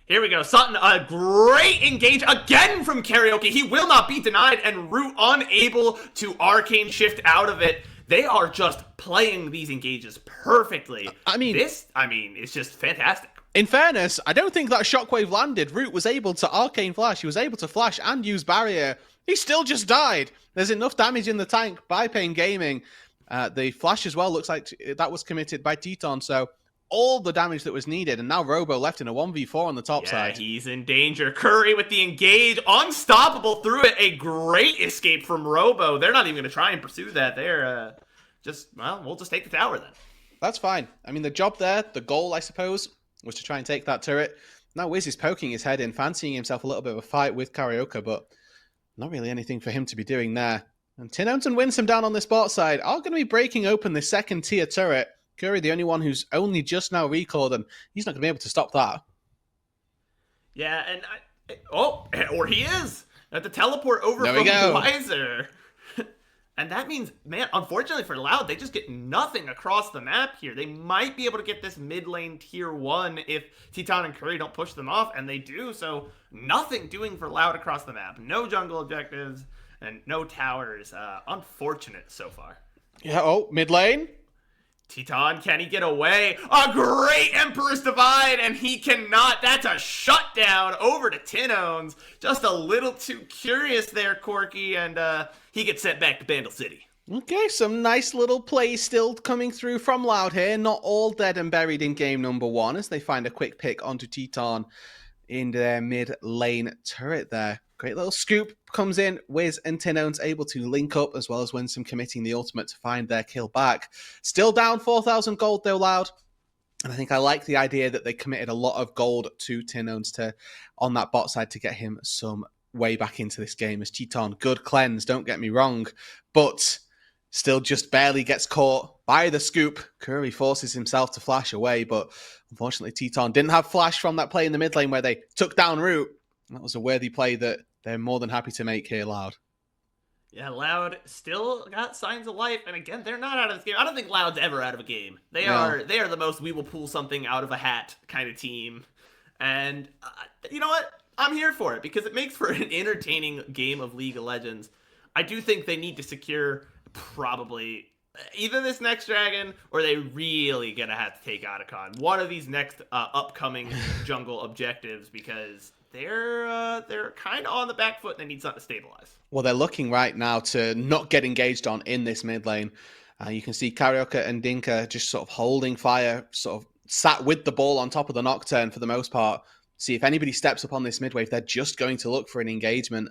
Here we go. Sutton, a great engage again from Karaoke. He will not be denied, and Root unable to arcane shift out of it. They are just playing these engages perfectly. I mean, it's just fantastic. In fairness, I don't think that shockwave landed. Root was able to arcane flash. He was able to flash and use barrier. He still just died. There's enough damage in the tank by Pain Gaming. The flash as well looks like that was committed by Teton, so all the damage that was needed, and now Robo left in a 1v4 on the top side. He's in danger. Curry with the engage, unstoppable through it. A great escape from Robo. They're not even going to try and pursue that. They're we'll just take the tower then. That's fine. I mean, the job there, the goal, I suppose, was to try and take that turret. Now Wiz is poking his head in, fancying himself a little bit of a fight with Karaoke, but not really anything for him to be doing there. And Tinones and Winsome down on this bot side are going to be breaking open the second tier turret. Curry, the only one who's only just now recalled, and he's not going to be able to stop that. Yeah, and or he is at the teleport over there from Weiser. And that means, man, unfortunately for Loud, they just get nothing across the map here. They might be able to get this mid lane tier 1 if Teton and Curry don't push them off, and they do, so nothing doing for Loud across the map. No jungle objectives and no towers. Unfortunate so far. Yeah, mid lane. Teton, can he get away? A great Emperor's Divide, and he cannot. That's a shutdown over to Tinones. Just a little too curious there, Corky, and he gets sent back to Bandle City. Okay, some nice little plays still coming through from Loud here. Not all dead and buried in game number 1 as they find a quick pick onto Teton in their mid lane turret there. Great little scoop comes in. Wiz and Tinones able to link up, as well as Winsome committing the ultimate to find their kill back. Still down 4,000 gold though, Loud. And I think I like the idea that they committed a lot of gold to Tinones on that bot side to get him some way back into this game. As Teton, good cleanse, don't get me wrong, but still just barely gets caught by the scoop. Curry forces himself to flash away, but unfortunately Teton didn't have flash from that play in the mid lane where they took down Root. That was a worthy play that they're more than happy to make here, Loud. Yeah, Loud still got signs of life, and again, they're not out of this game. I don't think Loud's ever out of a game. They are the most we will pull something out of a hat kind of team. And you know what? I'm here for it because it makes for an entertaining game of League of Legends. I do think they need to secure probably either this next dragon or they really gonna have to take Otacon. One of these next upcoming jungle objectives because they're kind of on the back foot and they need something to stabilize. Well, they're looking right now to not get engaged on in this mid lane. You can see Karaoke and Dinka just sort of holding fire, sort of sat with the ball on top of the Nocturne for the most part. See if anybody steps up on this mid wave, they're just going to look for an engagement.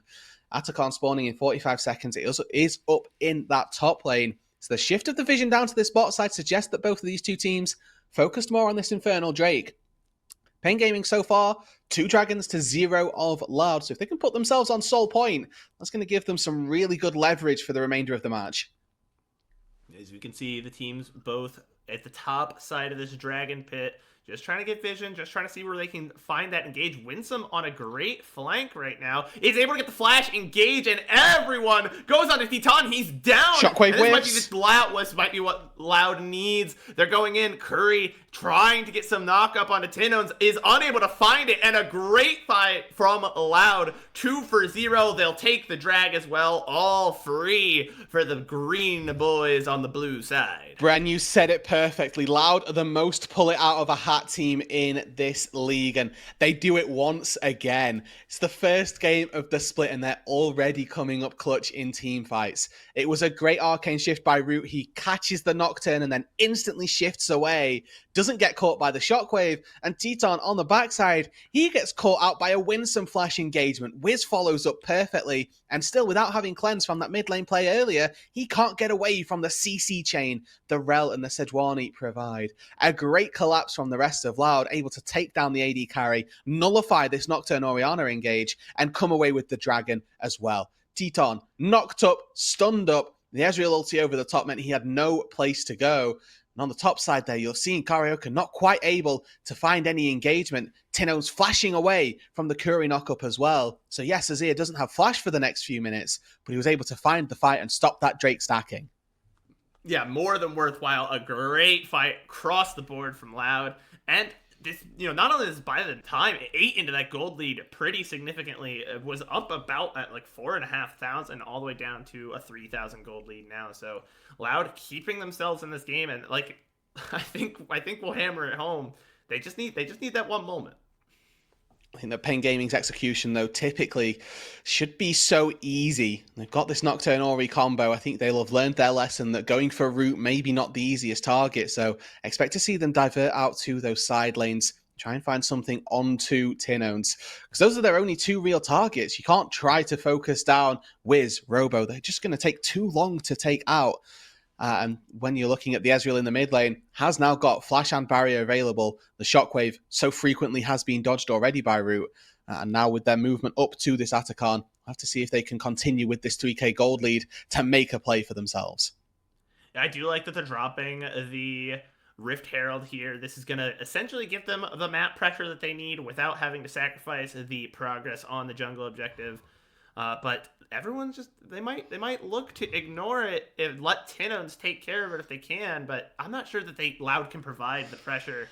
Atacon spawning in 45 seconds. It also is up in that top lane. So the shift of the vision down to this bot side suggests that both of these two teams focused more on this Infernal Drake. Pain Gaming so far, 2 dragons to 0 of Loud. So if they can put themselves on Soul Point, that's going to give them some really good leverage for the remainder of the match. As we can see, the teams both at the top side of this dragon pit, just trying to get vision, just trying to see where they can find that engage. Winsome on a great flank right now. Is able to get the flash, engage, and everyone goes on to Teton. He's down. Shockwave whips. This might be what Loud needs. They're going in. Curry trying to get some knock up onto Tinones, is unable to find it, and a great fight from Loud. 2 for 0. They'll take the drag as well. All free for the green boys on the blue side. Bren, you said it perfectly. Loud are the most pull it out of a hat team in this league, and they do it once again. It's the first game of the split, and they're already coming up clutch in team fights. It was a great arcane shift by Root. He catches the Nocturne and then instantly shifts away. Doesn't get caught by the shockwave, and Teton on the backside, he gets caught out by a Winsome flash engagement. Wiz follows up perfectly, and still without having cleanse from that mid lane play earlier, he can't get away from the CC chain the Rel and the Sejuani provide. A great collapse from the rest of Loud, able to take down the AD carry, nullify this Nocturne Orianna engage, and come away with the dragon as well. Teton knocked up, stunned up, the Ezreal ulti over the top meant he had no place to go. And on the top side there, you're seeing Karaoke not quite able to find any engagement. Tino's flashing away from the Curry knockup as well. So yes, Azir doesn't have flash for the next few minutes, but he was able to find the fight and stop that Drake stacking. Yeah, more than worthwhile. A great fight across the board from Loud. And this, not only is by the time it ate into that gold lead pretty significantly, it was up about at like 4,500 all the way down to a 3,000 gold lead now. So Loud keeping themselves in this game, and like I think we'll hammer it home. They just need that one moment. I think that Pain Gaming's execution, though, typically should be so easy. They've got this Nocturne Ori combo. I think they'll have learned their lesson that going for a root maybe not the easiest target. So expect to see them divert out to those side lanes, try and find something onto Tinones. Because those are their only two real targets. You can't try to focus down Wiz, Robo. They're just going to take too long to take out. And when you're looking at the Ezreal in the mid lane, has now got Flash and Barrier available. The Shockwave so frequently has been dodged already by Root. And now with their movement up to this Atakan, we'll have to see if they can continue with this 3k gold lead to make a play for themselves. I do like that they're dropping the Rift Herald here. This is going to essentially give them the map pressure that they need without having to sacrifice the progress on the jungle objective. But everyone's just, they might look to ignore it and let Tinones take care of it if they can, but I'm not sure that Loud can provide the pressure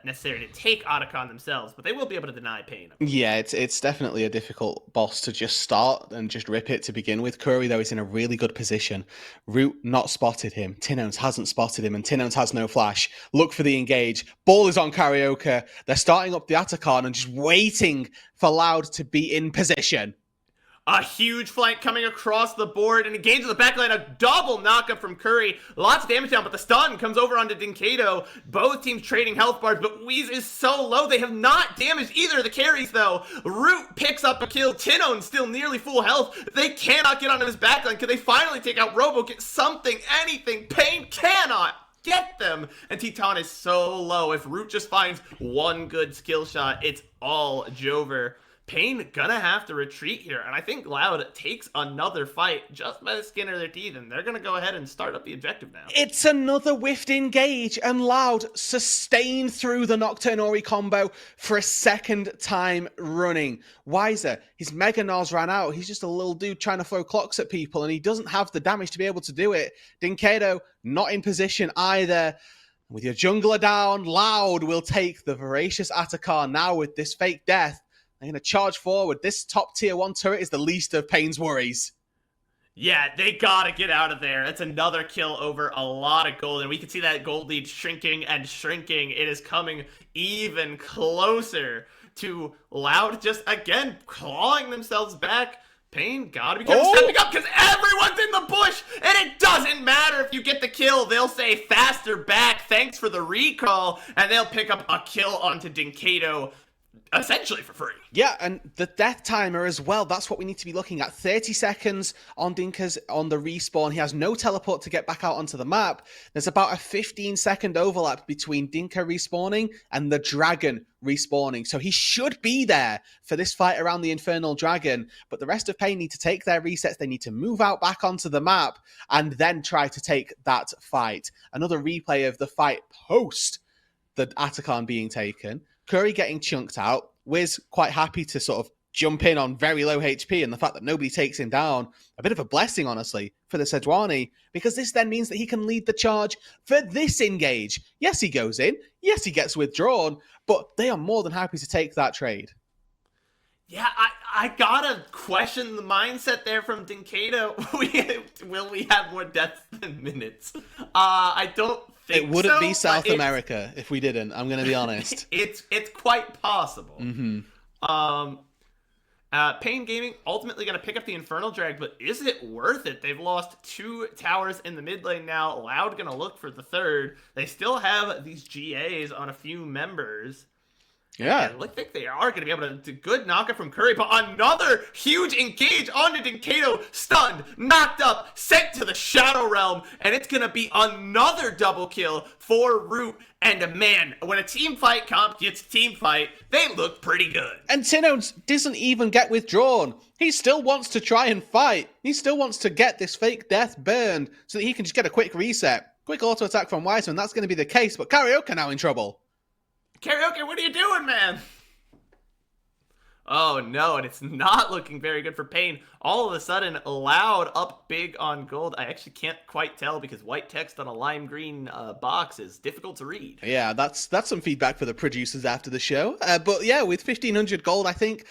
necessary to take Otacon themselves, but they will be able to deny Pain. Yeah, it's definitely a difficult boss to just start and just rip it to begin with. Curry, though, is in a really good position. Root not spotted him. Tinones hasn't spotted him, and Tinones has no flash. Look for the engage. Ball is on Karaoke. They're starting up the Atakan and just waiting for Loud to be in position. A huge flank coming across the board and engage in the backline. A double knockup from Curry. Lots of damage down, but the stun comes over onto Dinkato. Both teams trading health bars, but Wheeze is so low. They have not damaged either of the carries, though. Root picks up a kill. Tinone's still nearly full health. They cannot get onto his backline. Could they finally take out Robo? Get something, anything. Pain cannot get them. And Titan is so low. If Root just finds one good skill shot, it's all Jover. Pain gonna have to retreat here, and I think Loud takes another fight just by the skin of their teeth, and they're gonna go ahead and start up the objective now. It's another whiffed engage, and Loud sustained through the Nocturne Ori combo for a second time running. Wiser, his Mega Nars ran out. He's just a little dude trying to throw clocks at people, and he doesn't have the damage to be able to do it. Dinkato not in position either. With your jungler down, Loud will take the voracious Atakan now with this fake death. They're going to charge forward. This top tier 1 turret is the least of Pain's worries. Yeah, they gotta get out of there. That's another kill over a lot of gold, and we can see that gold lead shrinking and shrinking. It is coming even closer to Loud just, again, clawing themselves back. Pain gotta be stepping up because everyone's in the bush, and it doesn't matter if you get the kill. They'll say faster back, thanks for the recall, and they'll pick up a kill onto Dinkato. Essentially for free. Yeah, and the death timer as well. That's what we need to be looking at. 30 seconds on Dinka's on the respawn. He has no teleport to get back out onto the map. There's about a 15-second overlap between Dinka respawning and the dragon respawning. So he should be there for this fight around the Infernal Dragon. But the rest of Pain need to take their resets. They need to move out back onto the map and then try to take that fight. Another replay of the fight post the Atakan being taken. Curry getting chunked out. Wiz quite happy to sort of jump in on very low HP, and the fact that nobody takes him down, a bit of a blessing, honestly, for the Sejuani, because this then means that he can lead the charge for this engage. Yes, he goes in. Yes, he gets withdrawn, but they are more than happy to take that trade. Yeah, I gotta question the mindset there from Dinkato. Will we have more deaths than minutes? I don't think it wouldn't so, be South America if we didn't. I'm going to be honest. It's quite possible. Mm-hmm. Pain Gaming ultimately going to pick up the Infernal Drag, but is it worth it? They've lost 2 towers in the mid lane now. Loud going to look for the third. They still have these GAs on a few members. Yeah. And I think they are going to be able to do good knockup from Curry, but another huge engage onto Dinkato, stunned, knocked up, sent to the Shadow Realm, and it's going to be another double kill for Root. And man, when a team fight comp gets team fight, they look pretty good. And Tinones doesn't even get withdrawn. He still wants to try and fight. He still wants to get this fake death burned so that he can just get a quick reset. Quick auto attack from Wiseman. That's going to be the case, but Karaoke now in trouble. Karaoke, what are you doing, man? Oh no, and it's not looking very good for Pain. All of a sudden, Loud up big on gold. I actually can't quite tell because white text on a lime green box is difficult to read. Yeah, that's some feedback for the producers after the show. But yeah, with 1,500 gold, I think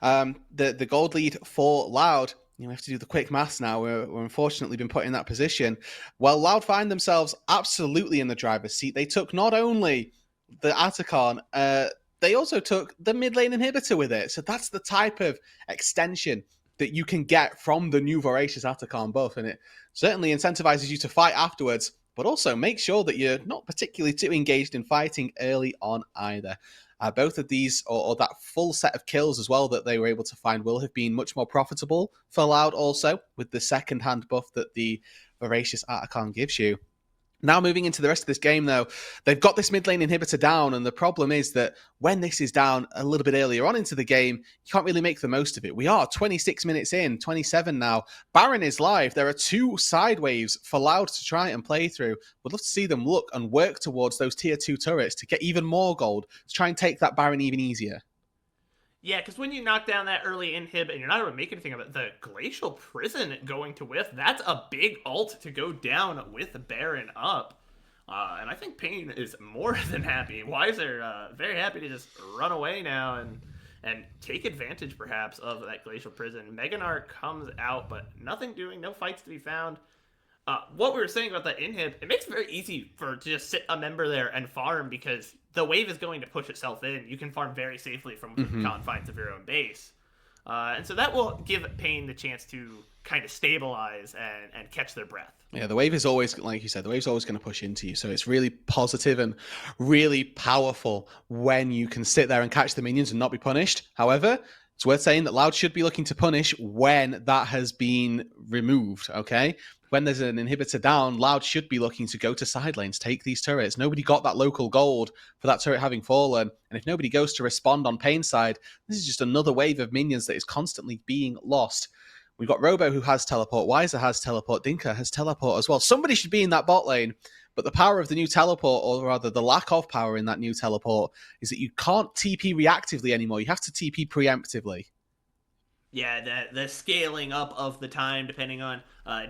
the gold lead for Loud, we have to do the quick maths now. We're unfortunately been put in that position. Well, Loud find themselves absolutely in the driver's seat. They took not only the Atacon, they also took the mid lane inhibitor with it. So that's the type of extension that you can get from the new Voracious Atacon buff. And it certainly incentivizes you to fight afterwards, but also make sure that you're not particularly too engaged in fighting early on either. Both of these, or that full set of kills as well that they were able to find, will have been much more profitable for Loud also, with the second-hand buff that the Voracious Atacon gives you. Now moving into the rest of this game, though, they've got this mid lane inhibitor down, and the problem is that when this is down a little bit earlier on into the game, you can't really make the most of it. We are 26 minutes in, 27 now. Baron is live. There are 2 side waves for Loud to try and play through. We'd love to see them look and work towards those tier 2 turrets to get even more gold, to try and take that Baron even easier. Yeah, because when you knock down that early inhib and you're not able to make anything of it, the Glacial Prison going to whiff, that's a big ult to go down with Baron up. And I think Pain is more than happy. Wiser, very happy to just run away now and take advantage, perhaps, of that Glacial Prison. Meganar comes out, but nothing doing, no fights to be found. What we were saying about that inhib, it makes it very easy to just sit a member there and farm because the wave is going to push itself in. You can farm very safely from the confines of your own base. And so that will give Pain the chance to kind of stabilize and catch their breath. Yeah, the wave is always, like you said, the wave's always going to push into you. So it's really positive and really powerful when you can sit there and catch the minions and not be punished. However, it's worth saying that Loud should be looking to punish when that has been removed, okay? When there's an inhibitor down, Loud should be looking to go to side lanes, take these turrets. Nobody got that local gold for that turret having fallen. And if nobody goes to respond on Pain's side, this is just another wave of minions that is constantly being lost. We've got Robo who has teleport, Wiser has teleport, Dinka has teleport as well. Somebody should be in that bot lane. But the power of the new teleport, or rather the lack of power in that new teleport, is that you can't TP reactively anymore. You have to TP preemptively. Yeah, the scaling up of the time, depending on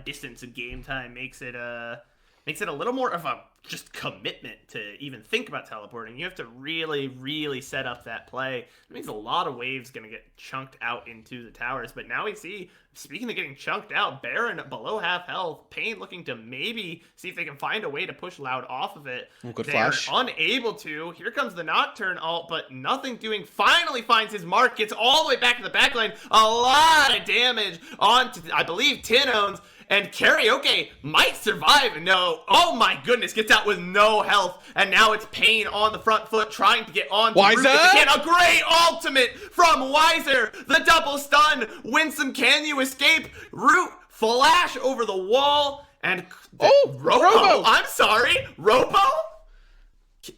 distance and game time, makes it a little more of a just commitment to even think about teleporting. You have to really, really set up that play. It means a lot of waves going to get chunked out into the towers. But now we see, speaking of getting chunked out, Baron below half health, Pain looking to maybe see if they can find a way to push Loud off of it. Good They're flash. unable to. Here comes the Nocturne ult, but nothing doing. Finally finds his mark, gets all the way back to the backline. A lot of damage onto, I believe, Tinones. And Karaoke might survive. No, oh my goodness, gets out with no health. And now it's Pain on the front foot trying to get on to Wiser! A great ultimate from Wiser. The double stun. Winsome, can you escape? Root, flash over the wall. And Robo! I'm sorry, Robo?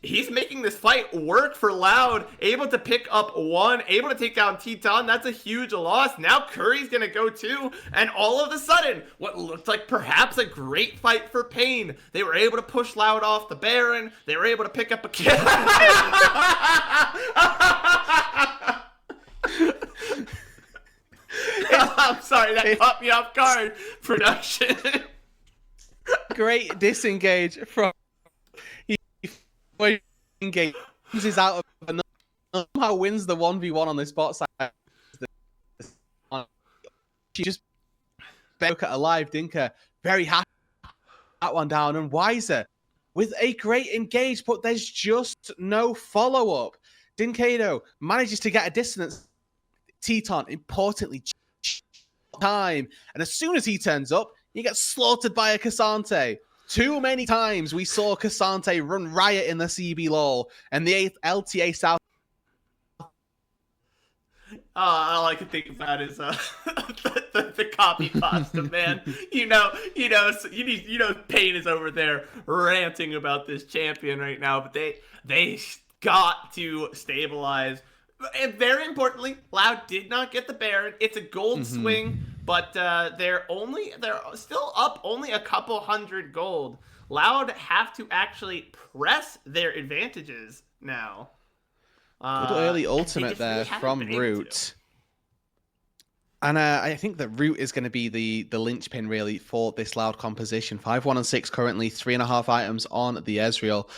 He's making this fight work for Loud, able to pick up one, able to take down Teton. That's a huge loss. Now Curry's going to go too. And all of a sudden, what looked like perhaps a great fight for Pain. They were able to push Loud off the Baron. They were able to pick up a kill. I'm sorry, that caught me off guard. Production. Great disengage from... Engages out of somehow wins the 1v1 on this bot side. She just look at alive Dinka, very happy that one down, and Wiser with a great engage, but there's just no follow-up. Dinkado manages to get a distance. Teton, importantly, time, and as soon as he turns up, he gets slaughtered by a Cassante. Too many times we saw Cassante run riot in the CB LOL, and the LTA South. All I can think about is the copy pasta, man. You know, Pain is over there ranting about this champion right now, but they got to stabilize. And very importantly, Loud did not get the Baron. It's a gold swing, but they're still up only a couple hundred gold. Loud have to actually press their advantages now. Good early ultimate there from Root. And I think that Root is going to be the linchpin, really, for this Loud composition. 5-1 and 6 currently, 3.5 items on the Ezreal.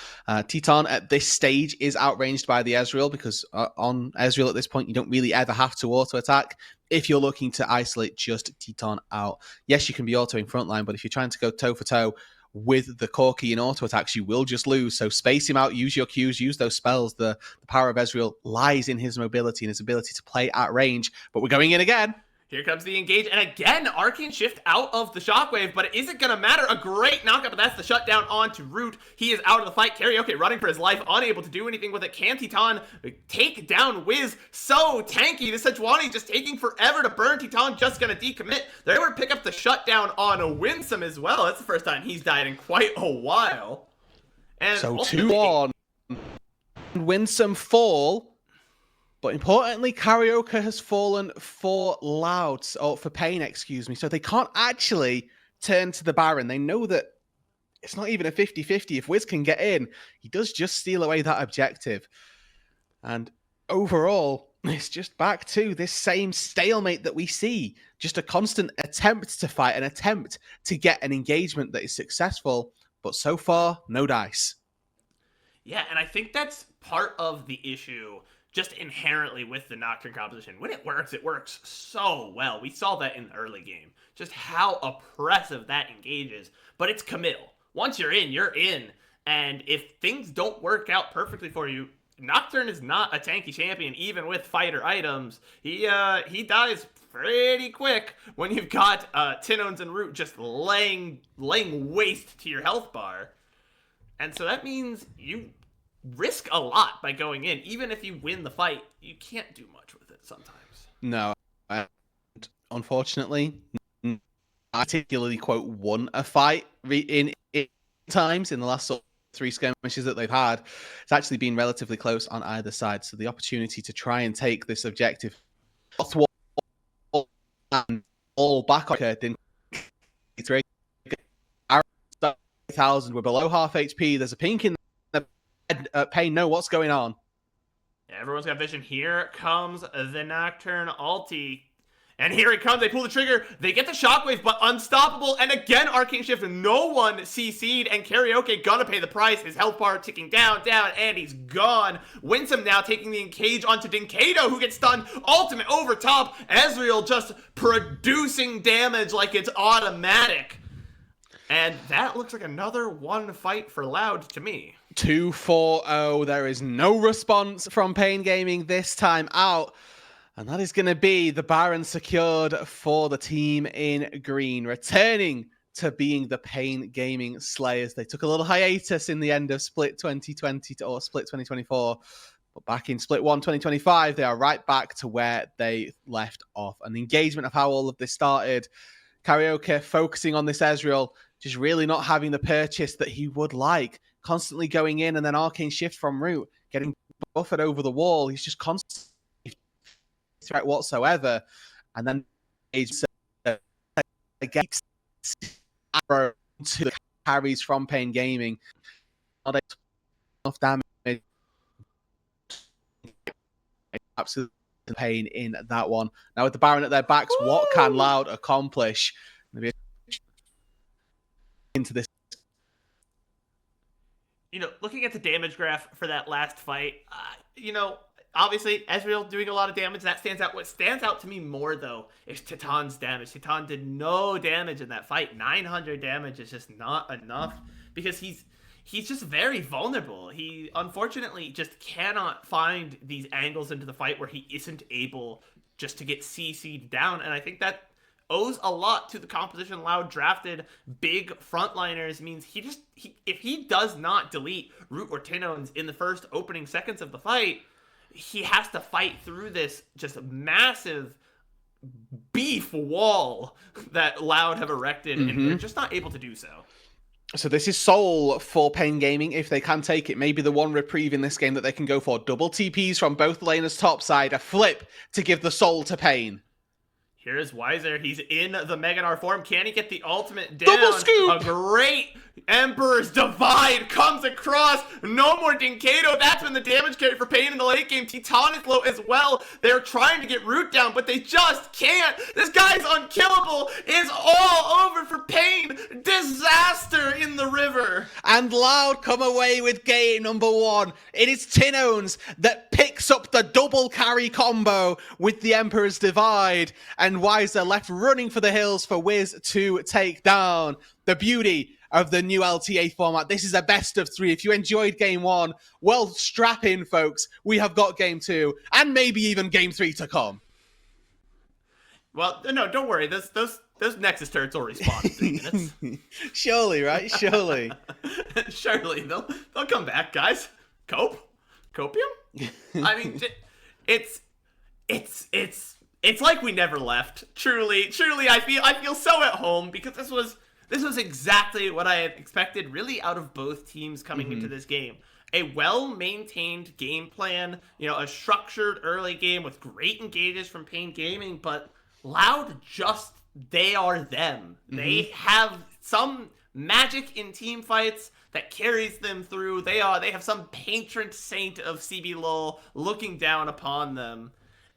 Teton at this stage is outranged by the Ezreal because on Ezreal at this point, you don't really ever have to auto-attack if you're looking to isolate just Teton out. Yes, you can be autoing frontline, but if you're trying to go toe-for-toe with the Corki in auto-attacks, you will just lose. So space him out, use your Qs, use those spells. The power of Ezreal lies in his mobility and his ability to play at range. But we're going in again. Here comes the engage, and again, Arcane Shift out of the Shockwave, but it isn't going to matter. A great knockup, but that's the shutdown onto Root. He is out of the fight. Karaoke running for his life, unable to do anything with it. Can Teton take down Wiz? So tanky. The Sejuani just taking forever to burn. Teton just going to decommit. They're able to pick up the shutdown on Winsome as well. That's the first time he's died in quite a while. And so 2-1. Winsome fall. But importantly, Karaoke has fallen for Loud, or for Pain, excuse me. So they can't actually turn to the Baron. They know that it's not even a 50-50. If Wiz can get in, he does just steal away that objective. And overall, it's just back to this same stalemate that we see. Just a constant attempt to fight, an attempt to get an engagement that is successful. But so far, no dice. Yeah, and I think that's part of the issue just inherently with the Nocturne composition. When it works so well. We saw that in the early game. Just how oppressive that engages. But it's committal. Once you're in, you're in. And if things don't work out perfectly for you, Nocturne is not a tanky champion, even with fighter items. He dies pretty quick when you've got Tinones and Root just laying waste to your health bar. And so that means you risk a lot by going in. Even if you win the fight, you can't do much with it sometimes. No. Unfortunately, I particularly, quote, won a fight in times in the last sort of 3 skirmishes that they've had. It's actually been relatively close on either side. So the opportunity to try and take this objective all back on didn't 1,000. We're below half HP. There's a pink in Pain, know what's going on. Yeah, everyone's got vision. Here comes the Nocturne ulti. And here it comes. They pull the trigger. They get the Shockwave, but unstoppable. And again, Arcane Shift. No one CC'd. And Karaoke gonna pay the price. His health bar ticking down, and he's gone. Winsome now taking the engage onto Dinkado, who gets stunned. Ultimate over top. Ezreal just producing damage like it's automatic. And that looks like another one fight for Loud to me. 2-4-0. There is no response from Pain Gaming this time out. And that is going to be the Baron secured for the team in green, returning to being the Pain Gaming Slayers. They took a little hiatus in the end of Split 2020 or Split 2024. But back in Split 1 2025, they are right back to where they left off. An engagement of how all of this started. Karaoke focusing on this Ezreal, just really not having the purchase that he would like. Constantly going in, and then Arcane Shift from Root, getting buffered over the wall. He's just constantly threat whatsoever. And then against arrow to the carries from Pain Gaming. Not enough damage. Absolute pain in that one. Now with the Baron at their backs, what can Loud accomplish? Maybe into this. You know, looking at the damage graph for that last fight, obviously Ezreal doing a lot of damage. That stands out. What stands out to me more, though, is Teton's damage. Teton did no damage in that fight. 900 damage is just not enough because he's just very vulnerable. He, unfortunately, just cannot find these angles into the fight where he isn't able just to get CC'd down. And I think that owes a lot to the composition Loud drafted big frontliners. Means if he does not delete Root or Tinones in the first opening seconds of the fight, he has to fight through this just massive beef wall that Loud have erected, and they're just not able to do so. So this is Soul for Pain Gaming. If they can take it, maybe the one reprieve in this game that they can go for. Double TPs from both laners top side. A flip to give the Soul to Pain. Here's Weiser. He's in the Meganar form. Can he get the ultimate down? Double scoop! A great Emperor's Divide comes across. No more Dinkato. That's been the damage carry for Pain in the late game. Titan is low as well. They're trying to get Root down, but they just can't. This guy's unkillable. It's all over for Pain. Disaster in the river. And Loud come away with game number 1. It is Tinones that picks up the double carry combo with the Emperor's Divide. And Weiser left running for the hills for Wiz to take down. The beauty of the new LTA format. This is a best of 3. If you enjoyed game 1, well, strap in, folks. We have got game 2 and maybe even game 3 to come. Well, no, don't worry. Those Nexus turrets will respawn in 3 minutes. Surely, right? Surely. Surely. They'll come back, guys. Copium? I mean, it's like we never left. Truly, I feel so at home because this was exactly what I had expected, really, out of both teams coming into this game. A well-maintained game plan, a structured early game with great engages from Pain Gaming, but Loud they are them. They have some magic in team fights that carries them through. They have some patron saint of CB LoL looking down upon them.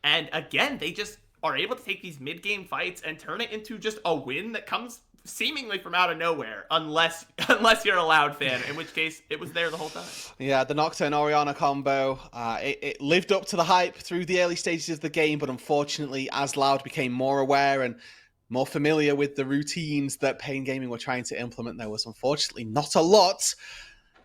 And again, they just are able to take these mid-game fights and turn it into just a win that comes seemingly from out of nowhere, unless you're a Loud fan, in which case it was there the whole time. Yeah, the Nocturne Orianna combo, it lived up to the hype through the early stages of the game, but unfortunately, as Loud became more aware and more familiar with the routines that Pain Gaming were trying to implement, there was unfortunately not a lot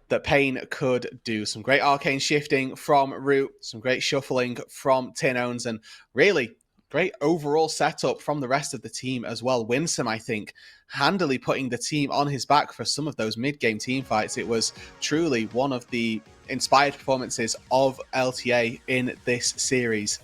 that Pain could do. Some great arcane shifting from Root, some great shuffling from Tinones, and really great overall setup from the rest of the team as well. Winsome, I think, handily putting the team on his back for some of those mid-game team fights. It was truly one of the inspired performances of LTA in this series.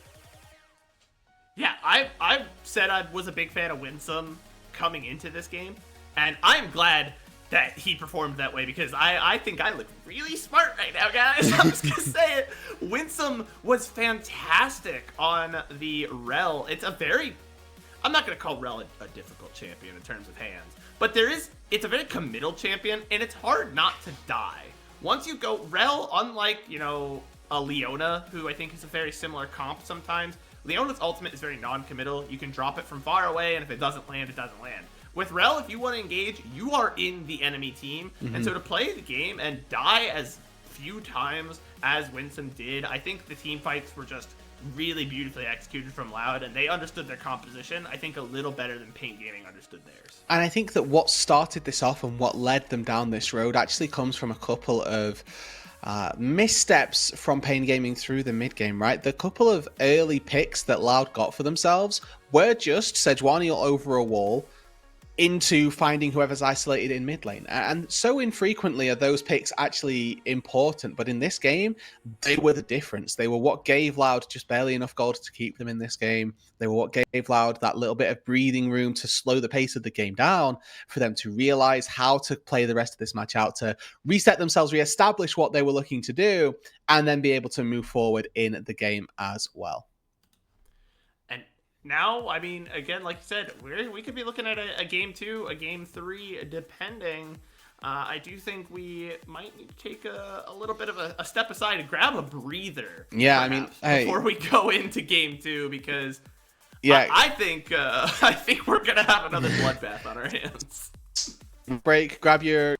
Yeah, I've said I was a big fan of Winsome coming into this game, and I'm glad that he performed that way because I think I look really smart right now, guys. I'm just gonna say it. Winsome was fantastic on the Rel. It's I'm not gonna call Rel a difficult champion in terms of hands, but it's a very committal champion, and it's hard not to die. Once you go Rel, unlike, a Leona, who I think is a very similar comp sometimes, Leona's ultimate is very non-committal. You can drop it from far away, and if it doesn't land, it doesn't land. With Rel, if you want to engage, you are in the enemy team. And so to play the game and die as few times as Winsome did, I think the team fights were just really beautifully executed from Loud, and they understood their composition, I think, a little better than Pain Gaming understood theirs. And I think that what started this off and what led them down this road actually comes from a couple of missteps from Pain Gaming through the mid-game, right? The couple of early picks that Loud got for themselves were just Sejuani over a wall into finding whoever's isolated in mid lane. And so infrequently are those picks actually important, but in this game, they were the difference. They were what gave Loud just barely enough gold to keep them in this game. They were what gave Loud that little bit of breathing room to slow the pace of the game down, for them to realize how to play the rest of this match out, to reset themselves, reestablish what they were looking to do, and then be able to move forward in the game as well. Now, I mean, again, like you said, we could be looking at a game 2, a game 3, depending. I do think we might need to take a little bit of a step aside and grab a breather. Yeah, I mean, before we go into game 2, because yeah, I think we're gonna have another bloodbath on our hands. Break, grab your.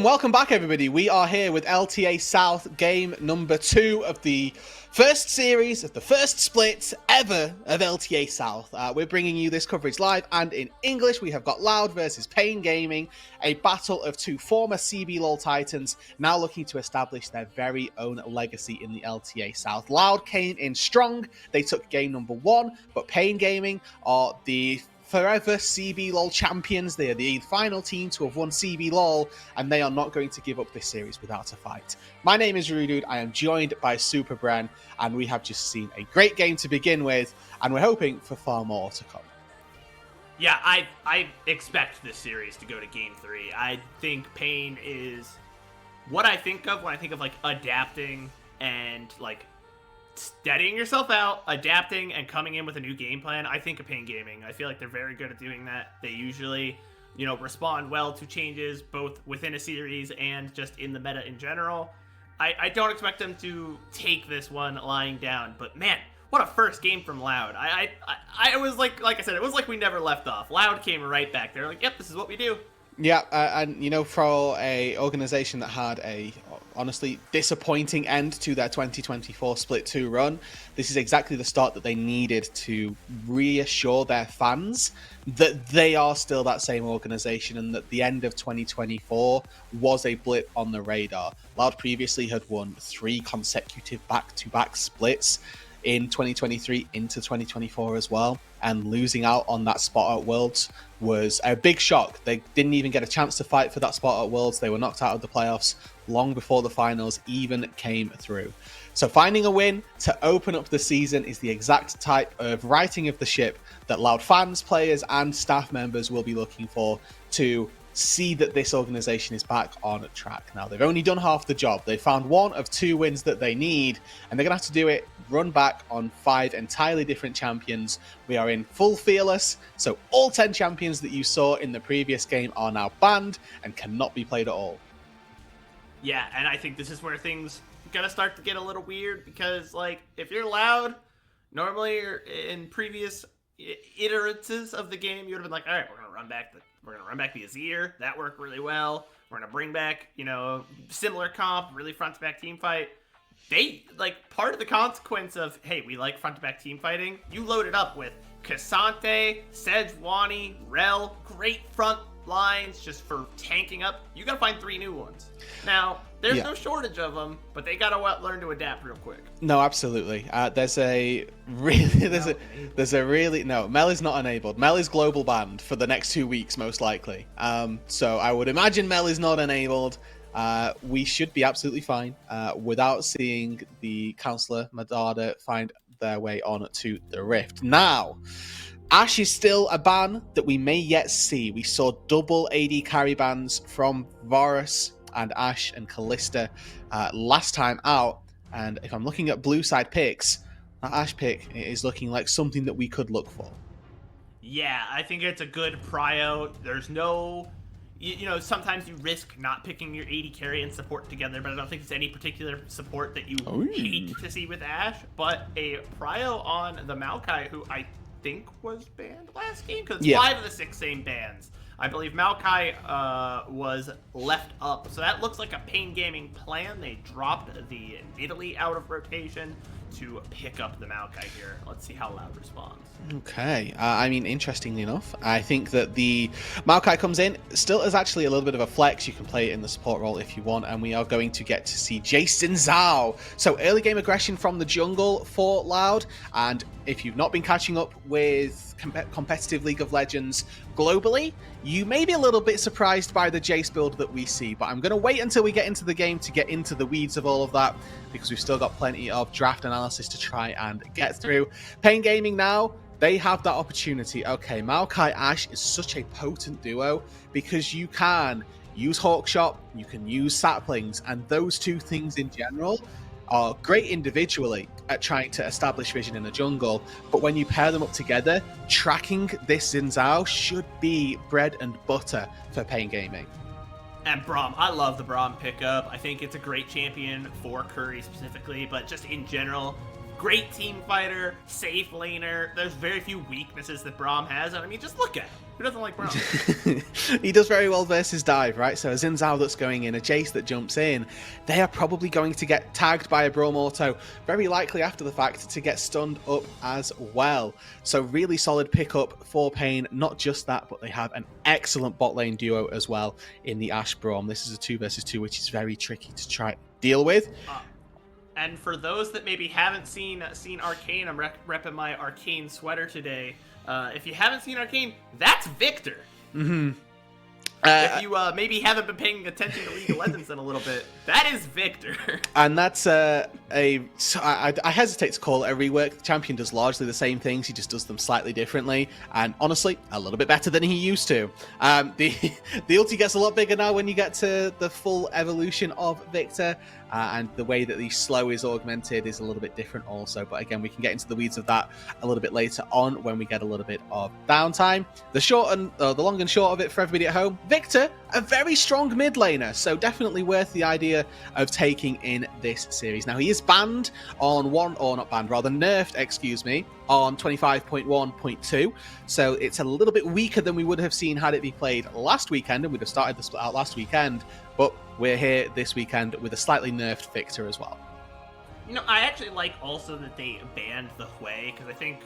welcome back, everybody. We are here with LTA South, game number 2 of the first series of the first split ever of LTA South. We're bringing you this coverage live and in English. We have got Loud versus Pain Gaming, a battle of 2 former CB LOL titans now looking to establish their very own legacy in the LTA South. Loud came in strong. They took game number 1, but Pain Gaming are the forever CB LOL champions. They are the final team to have won CB LOL, and they are not going to give up this series without a fight. My name is Roodood. I am joined by SuperBren, and we have just seen a great game to begin with, and we're hoping for far more to come. Yeah, I expect this series to go to game 3. I think Pain is what I think of when I think of like adapting and like steadying yourself out, adapting, and coming in with a new game plan. I think of Pain Gaming. I feel like they're very good at doing that. They usually, respond well to changes both within a series and just in the meta in general. I don't expect them to take this one lying down, but man, what a first game from Loud. I was like I said, it was like we never left off. Loud came right back. They're like, yep, this is what we do. Yeah, and for a organization that had a honestly disappointing end to their 2024 Split 2 run, this is exactly the start that they needed to reassure their fans that they are still that same organization and that the end of 2024 was a blip on the radar. Loud previously had won 3 consecutive back-to-back splits in 2023 into 2024 as well, and losing out on that spot at Worlds was a big shock. They didn't even get a chance to fight for that spot at Worlds. They were knocked out of the playoffs long before the finals even came through. So finding a win to open up the season is the exact type of righting of the ship that Loud fans, players, and staff members will be looking for to see that this organization is back on track. Now, they've only done half the job. They found 1 of 2 wins that they need, and they're going to have to do it run back on 5 entirely different champions. We are in full Fearless, so all 10 champions that you saw in the previous game are now banned and cannot be played at all. Yeah, and I think this is where things gonna start to get a little weird, because like if you're Loud, normally in previous iterances of the game, you would have been like, all right, we're gonna run back the Azir. That worked really well. We're gonna bring back, similar comp, really front to back team fight. They like part of the consequence of, hey, we like front to back team fighting. You load it up with Cassante, Sejuani, Rel, great front lines just for tanking up. You gotta find 3 new ones. Now, there's no shortage of them, but they gotta learn to adapt real quick. No, absolutely. Mel is not enabled. Mel is global banned for the next 2 weeks, most likely. So I would imagine Mel is not enabled. We should be absolutely fine without seeing the Counselor Madada find their way on to the Rift. Now, Ashe is still a ban that we may yet see. We saw double AD carry bans from Varus and Ashe and Kalista last time out. And if I'm looking at blue side picks, that Ashe pick is looking like something that we could look for. Yeah, I think it's a good prio. There's no... sometimes you risk not picking your AD carry and support together, but I don't think it's any particular support that you hate to see with Ashe. But a prio on the Maokai, who I think was banned last game, because 5 of the 6 same bans. I believe Maokai was left up, so that looks like a Pain Gaming plan. They dropped the Italy out of rotation to pick up the Maokai here. Let's see how Loud responds. Okay, interestingly enough, I think that the Maokai comes in, still is actually a little bit of a flex. You can play it in the support role if you want, and we are going to get to see Jason Zhao. So early game aggression from the jungle for Loud, and if you've not been catching up with competitive League of Legends globally, you may be a little bit surprised by the Jace build that we see, but I'm going to wait until we get into the game to get into the weeds of all of that, because we've still got plenty of draft analysis to try and get through. Pain Gaming now, they have that opportunity. Okay, Maokai Ashe is such a potent duo because you can use Hawkshot, you can use Saplings, and those 2 things in general are great individually at trying to establish vision in the jungle, but when you pair them up together, tracking this Xin Zhao should be bread and butter for Pain Gaming. And Braum, I love the Braum pickup. I think it's a great champion for Curry specifically, but just in general, great team fighter, safe laner. There's very few weaknesses that Braum has. And I mean, just look at him. Who doesn't like Braum? He does very well versus dive, right? So a Xin Zhao that's going in, a Jace that jumps in, they are probably going to get tagged by a Braum Auto, very likely after the fact to get stunned up as well. So really solid pickup for Pain. Not just that, but they have an excellent bot lane duo as well in the Ashe Braum. This is a 2 versus 2, which is very tricky to try deal with. And for those that maybe haven't seen Arcane, I'm repping my Arcane sweater today. If you haven't seen Arcane, that's Victor. Mm-hmm. If you maybe haven't been paying attention to League of Legends in a little bit, that is Victor. And that's I hesitate to call it a rework. The champion does largely the same things, he just does them slightly differently, and honestly, a little bit better than he used to. The ulti gets a lot bigger now when you get to the full evolution of Victor, and the way that the slow is augmented is a little bit different also. But again, we can get into the weeds of that a little bit later on when we get a little bit of downtime. The long and short of it for everybody at home, Victor, a very strong mid laner, so definitely worth the idea of taking in this series. Now, he is banned on nerfed, excuse me, on 25.1.2, so it's a little bit weaker than we would have seen had it be played last weekend, and we'd have started the split out last weekend, but we're here this weekend with a slightly nerfed Victor as well. You know, I actually like also that they banned the Hui, because I think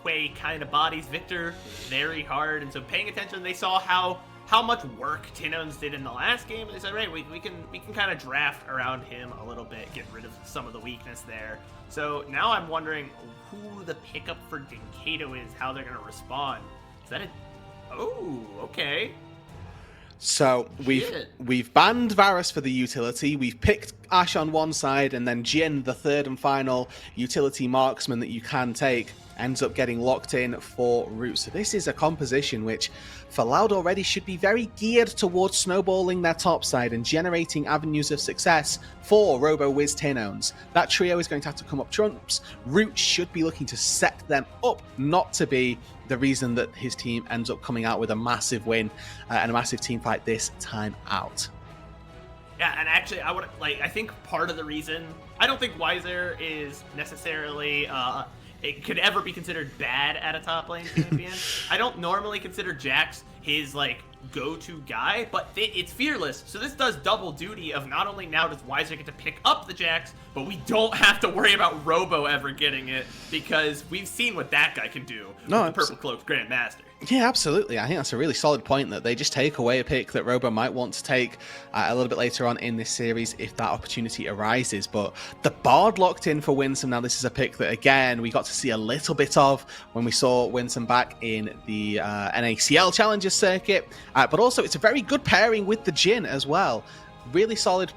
Hui kind of bodies Victor very hard, and so paying attention, they saw how much work Tinones did in the last game, and they said, right, we can kind of draft around him a little bit, get rid of some of the weakness there. So now I'm wondering who the pickup for Dinkato is, how they're going to respond. Is that oh, okay. So we've banned Varus for the utility, we've picked Ashe on one side, and then Jhin, the third and final utility marksman that you can take, ends up getting locked in for Root. So this is a composition which, for Loud already, should be very geared towards snowballing their top side and generating avenues of success for Robo, Wiz, Tinones. That trio is going to have to come up trumps. Root should be looking to set them up, not to be the reason that his team ends up coming out with a massive win and a massive team fight this time out. Yeah, and actually, I think part of the reason, I don't think Weiser is necessarily, it could ever be considered bad at a top lane champion. I don't normally consider Jax his, go-to guy, but it's Fearless, so this does double duty of not only now does Weiser get to pick up the Jax, but we don't have to worry about Robo ever getting it, because we've seen what that guy can do with the Purple Cloaked Grandmaster. Yeah, absolutely. I think that's a really solid point, that they just take away a pick that Robo might want to take a little bit later on in this series if that opportunity arises. But the Bard locked in for Winsome. Now, this is a pick that, again, we got to see a little bit of when we saw Winsome back in the NACL Challengers circuit. But also, it's a very good pairing with the Jhin as well. Really solid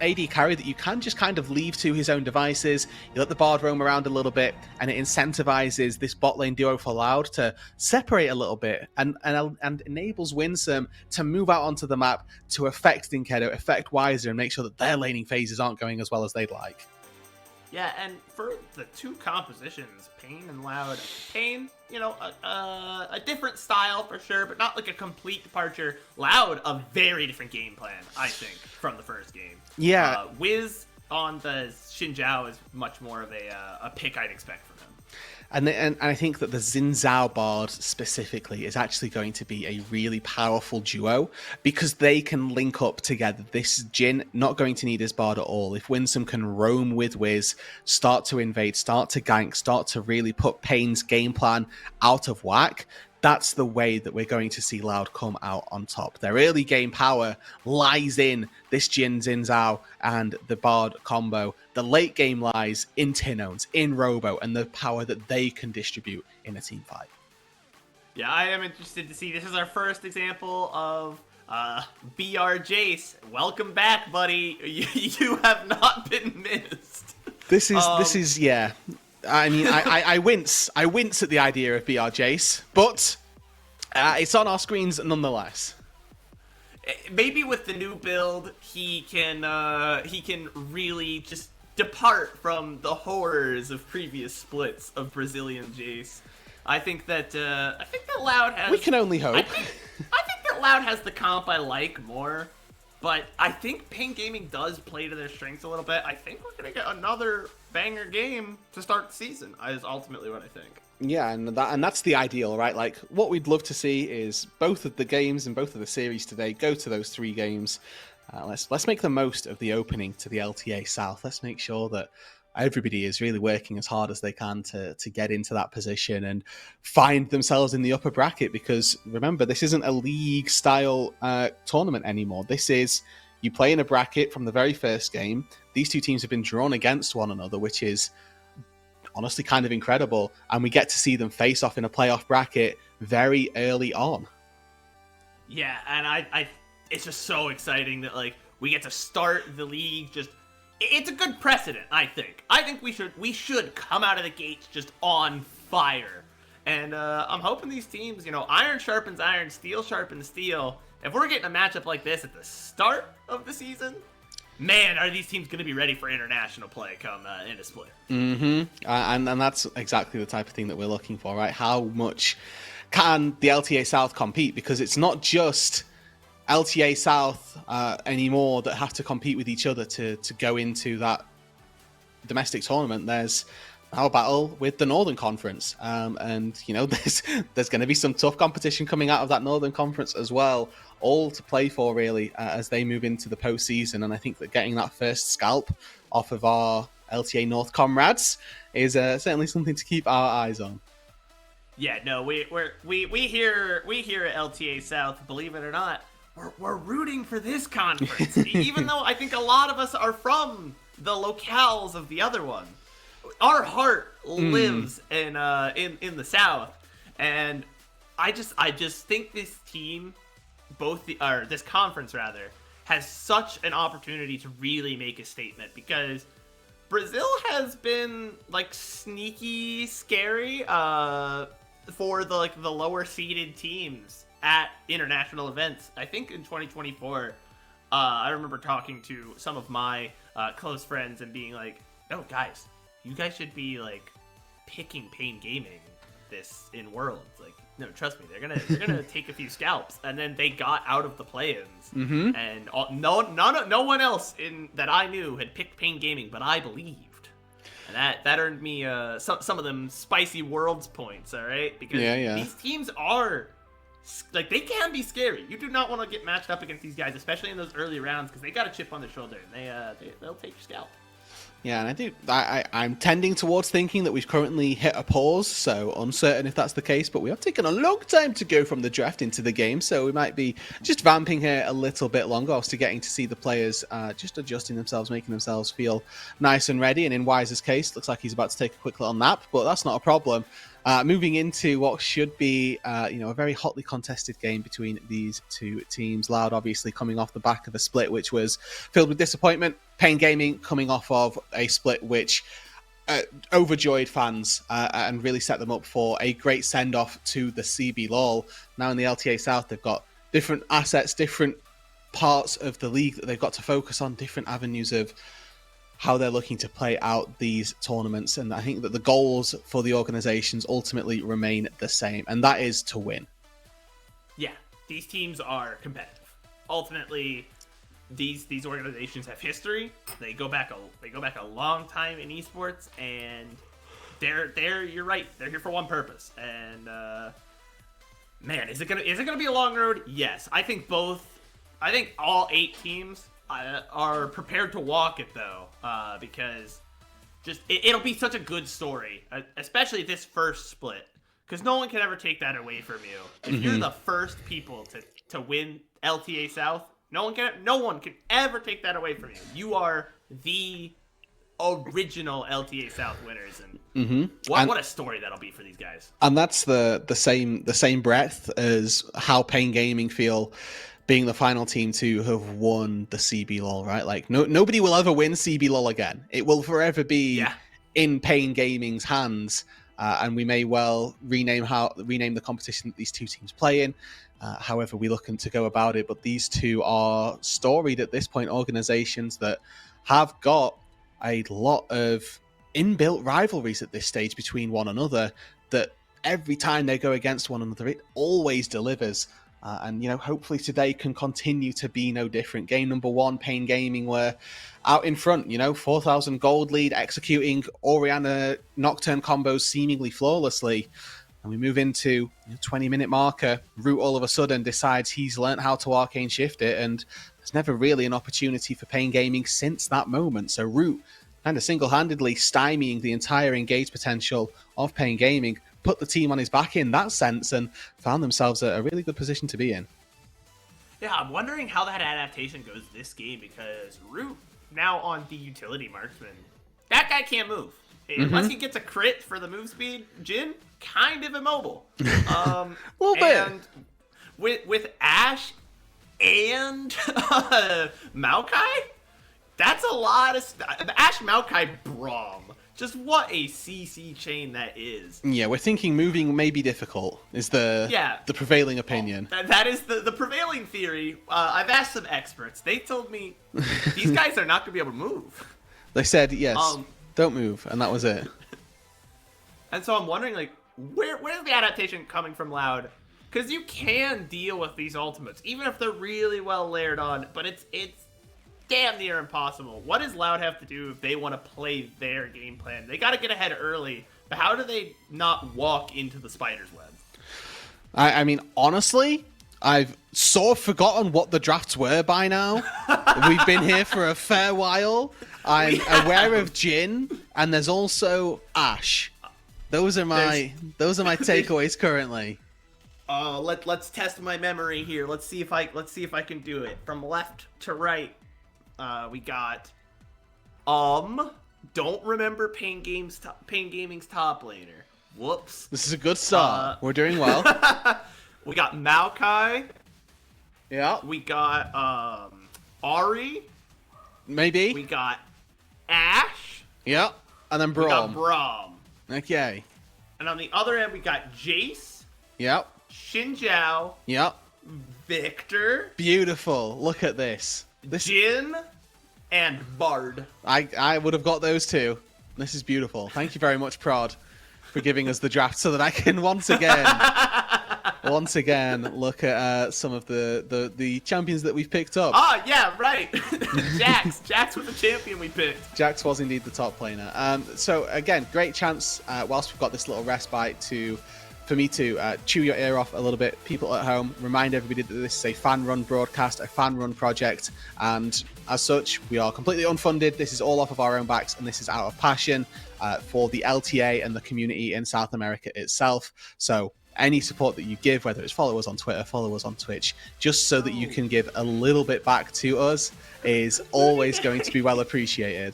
AD carry that you can just kind of leave to his own devices. You let the Bard roam around a little bit, and it incentivizes this bot lane duo for Loud to separate a little bit and enables Winsome to move out onto the map to affect Dinkato, affect Weiser, and make sure that their laning phases aren't going as well as they'd like. Yeah, and for the two compositions, Pain and Loud, Pain, a different style for sure, but not like a complete departure. Loud, a very different game plan, I think, from the first game. Yeah. Wiz on the Xin Zhao is much more of a pick I'd expect from him. And I think that the Xin Zhao Bard specifically is actually going to be a really powerful duo because they can link up together. This Jhin not going to need his Bard at all. If Winsome can roam with Wiz, start to invade, start to gank, start to really put Pain's game plan out of whack, that's the way that we're going to see Loud come out on top. Their early game power lies in this Jhin, Xin Zhao, and the Bard combo. The late game lies in Tinones, in Robo, and the power that they can distribute in a team fight. Yeah, I am interested to see. This is our first example of BR Jace. Welcome back, buddy. You have not been missed. This is yeah. I mean, I wince at the idea of BR Jace, but it's on our screens nonetheless. Maybe with the new build, he can really just depart from the horrors of previous splits of Brazilian Jace. I think that Loud has. We can only hope. I think that Loud has the comp I like more. But I think Pain Gaming does play to their strengths a little bit. I think we're going to get another banger game to start the season, is ultimately what I think. Yeah, and that's the ideal, right? Like, what we'd love to see is both of the games and both of the series today go to those 3 games. Let's make the most of the opening to the LTA South. Let's make sure that everybody is really working as hard as they can to get into that position and find themselves in the upper bracket, because remember, this isn't a league style tournament anymore. This is, you play in a bracket from the very first game. These 2 teams have been drawn against one another, which is honestly kind of incredible, and we get to see them face off in a playoff bracket very early on. Yeah, and it's just so exciting that like we get to start the league. Just, it's a good precedent, I think. I think we should come out of the gates just on fire. And I'm hoping these teams, iron sharpens iron, steel sharpens steel. If we're getting a matchup like this at the start of the season, man, are these teams going to be ready for international play come end of split? And that's exactly the type of thing that we're looking for, right? How much can the LTA South compete? Because it's not just LTA South anymore that have to compete with each other to go into that domestic tournament. There's our battle with the Northern Conference, and there's going to be some tough competition coming out of that Northern Conference as well, all to play for really as they move into the postseason. And I think that getting that first scalp off of our LTA North comrades is certainly something to keep our eyes on. Yeah, no, we here at LTA South, believe it or not, we're rooting for this conference, even though I think a lot of us are from the locales of the other one. Our heart lives in the South, and I just think this team, this conference rather, has such an opportunity to really make a statement, because Brazil has been like sneaky scary for the lower seeded teams at international events. I think in 2024, I remember talking to some of my close friends and being like, "No, guys, you guys should be like picking Pain Gaming this in Worlds. Like, no, trust me, they're gonna take a few scalps." And then they got out of the play-ins, and no one else that I knew had picked Pain Gaming, but I believed, and that earned me some of them spicy Worlds points. All right, because these teams are like, they can be scary. You do not want to get matched up against these guys, especially in those early rounds, because they got a chip on their shoulder and they'll take your scalp. Yeah, and I'm tending towards thinking that we've currently hit a pause, so uncertain if that's the case, but we have taken a long time to go from the draft into the game, so we might be just vamping here a little bit longer, obviously getting to see the players just adjusting themselves, making themselves feel nice and ready, and in Wise's case, looks like he's about to take a quick little nap, but that's not a problem. Moving into what should be a very hotly contested game between these 2 teams. Loud obviously coming off the back of a split which was filled with disappointment. Pain Gaming coming off of a split which overjoyed fans and really set them up for a great send-off to the CB LOL. Now in the LTA South, they've got different assets, different parts of the league that they've got to focus on, different avenues of how they're looking to play out these tournaments. And I think that the goals for the organizations ultimately remain the same, and that is to win. Yeah, these teams are competitive. Ultimately, these organizations have history. They go back a long time in esports, and you're right. They're here for one purpose. And man, is it gonna be a long road? Yes. I think all 8 teams are prepared to walk it, though, because just it'll be such a good story, especially this first split, because no one can ever take that away from you. If you're the first people to win LTA South, no one can ever take that away from you. You are the original LTA South winners, and what a story that'll be for these guys. And that's the same breadth as how Pain Gaming feel being the final team to have won the CB LOL, right? Like, nobody will ever win CB LOL again. It will forever be in Pain Gaming's hands, and we may well rename the competition that these 2 teams play in, however we looking to go about it. But these 2 are storied at this point organizations that have got a lot of inbuilt rivalries at this stage between one another, that every time they go against one another, it always delivers. And, hopefully today can continue to be no different. Game number 1, Pain Gaming were out in front, 4,000 gold lead, executing Oriana Nocturne combos seemingly flawlessly. And we move into 20-minute marker. Root all of a sudden decides he's learnt how to arcane shift it, and there's never really an opportunity for Pain Gaming since that moment. So Root kind of single-handedly stymieing the entire engage potential of Pain Gaming, put the team on his back in that sense, and found themselves a really good position to be in. Yeah, I'm wondering how that adaptation goes this game, because Root, now on the utility marksman, that guy can't move. Unless he gets a crit for the move speed, Jin, kind of immobile. A little bit. And with Ashe and Maokai, that's a lot of... Ashe, Maokai, Braum. Just what a CC chain that is. Yeah, we're thinking moving may be difficult, is the prevailing opinion. That is the prevailing theory. I've asked some experts. They told me these guys are not going to be able to move. They said, yes, don't move, and that was it. And so I'm wondering, like, where's the adaptation coming from Loud? Because you can deal with these ultimates, even if they're really well layered on, but it's damn near impossible. What does Loud have to do if they want to play their game plan? They got to get ahead early, but how do they not walk into the spider's web? I mean, honestly, I've sort of forgotten what the drafts were by now. We've been here for a fair while. I'm aware of Jin, and there's also Ashe. Those are my takeaways currently. Let's test my memory here. Let's see if I can do it from left to right. We got don't remember Pain Gaming's top laner. Whoops. This is a good start. We're doing well. We got Maokai. Yeah. We got Ari. Maybe. We got Ashe. Yeah. And then Braum. We got Braum. Okay. And on the other end we got Jace. Yep. Xin Zhao. Yep. Victor. Beautiful. Look at this. Jin and Bard. I would have got those two. This is beautiful. Thank you very much, Prod, for giving us the draft so that I can once again look at some of the champions that we've picked up. Ah, yeah, right. Jax was the champion we picked. Jax was indeed the top laner. So again, great chance whilst we've got this little respite for me to chew your ear off a little bit. People at home, remind everybody that this is a fan-run broadcast, a fan-run project, and as such, we are completely unfunded. This is all off of our own backs, and this is out of passion for the LTA and the community in South America itself. So any support that you give, whether it's follow us on Twitter, follow us on Twitch, just so that you can give a little bit back to us, is always going to be well appreciated.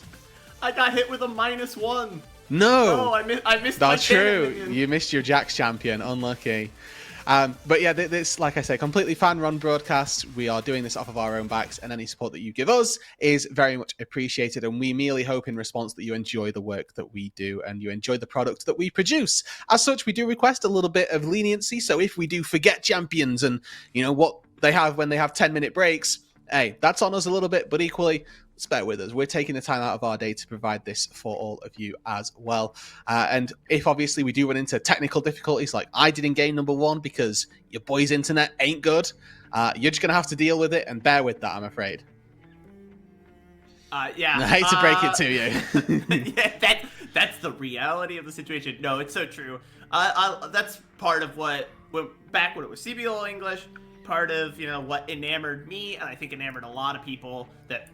I got hit with a -1. No! Oh, I missed That's my true. champion. You missed your Jax champion. Unlucky. But yeah, this, like I say, completely fan-run broadcast. We are doing this off of our own backs, and any support that you give us is very much appreciated. And we merely hope in response that you enjoy the work that we do and you enjoy the product that we produce. As such, we do request a little bit of leniency. So if we do forget champions and, what they have when they have 10-minute breaks, hey, that's on us a little bit, but equally, bear with us. We're taking the time out of our day to provide this for all of you as well. And if obviously we do run into technical difficulties like I did in game number 1 because your boy's internet ain't good, you're just going to have to deal with it and bear with that, I'm afraid. Yeah. I hate to break it to you. Yeah, that's the reality of the situation. No, it's so true. That's part of back when it was CBL English, part of, what enamored me, and I think enamored a lot of people that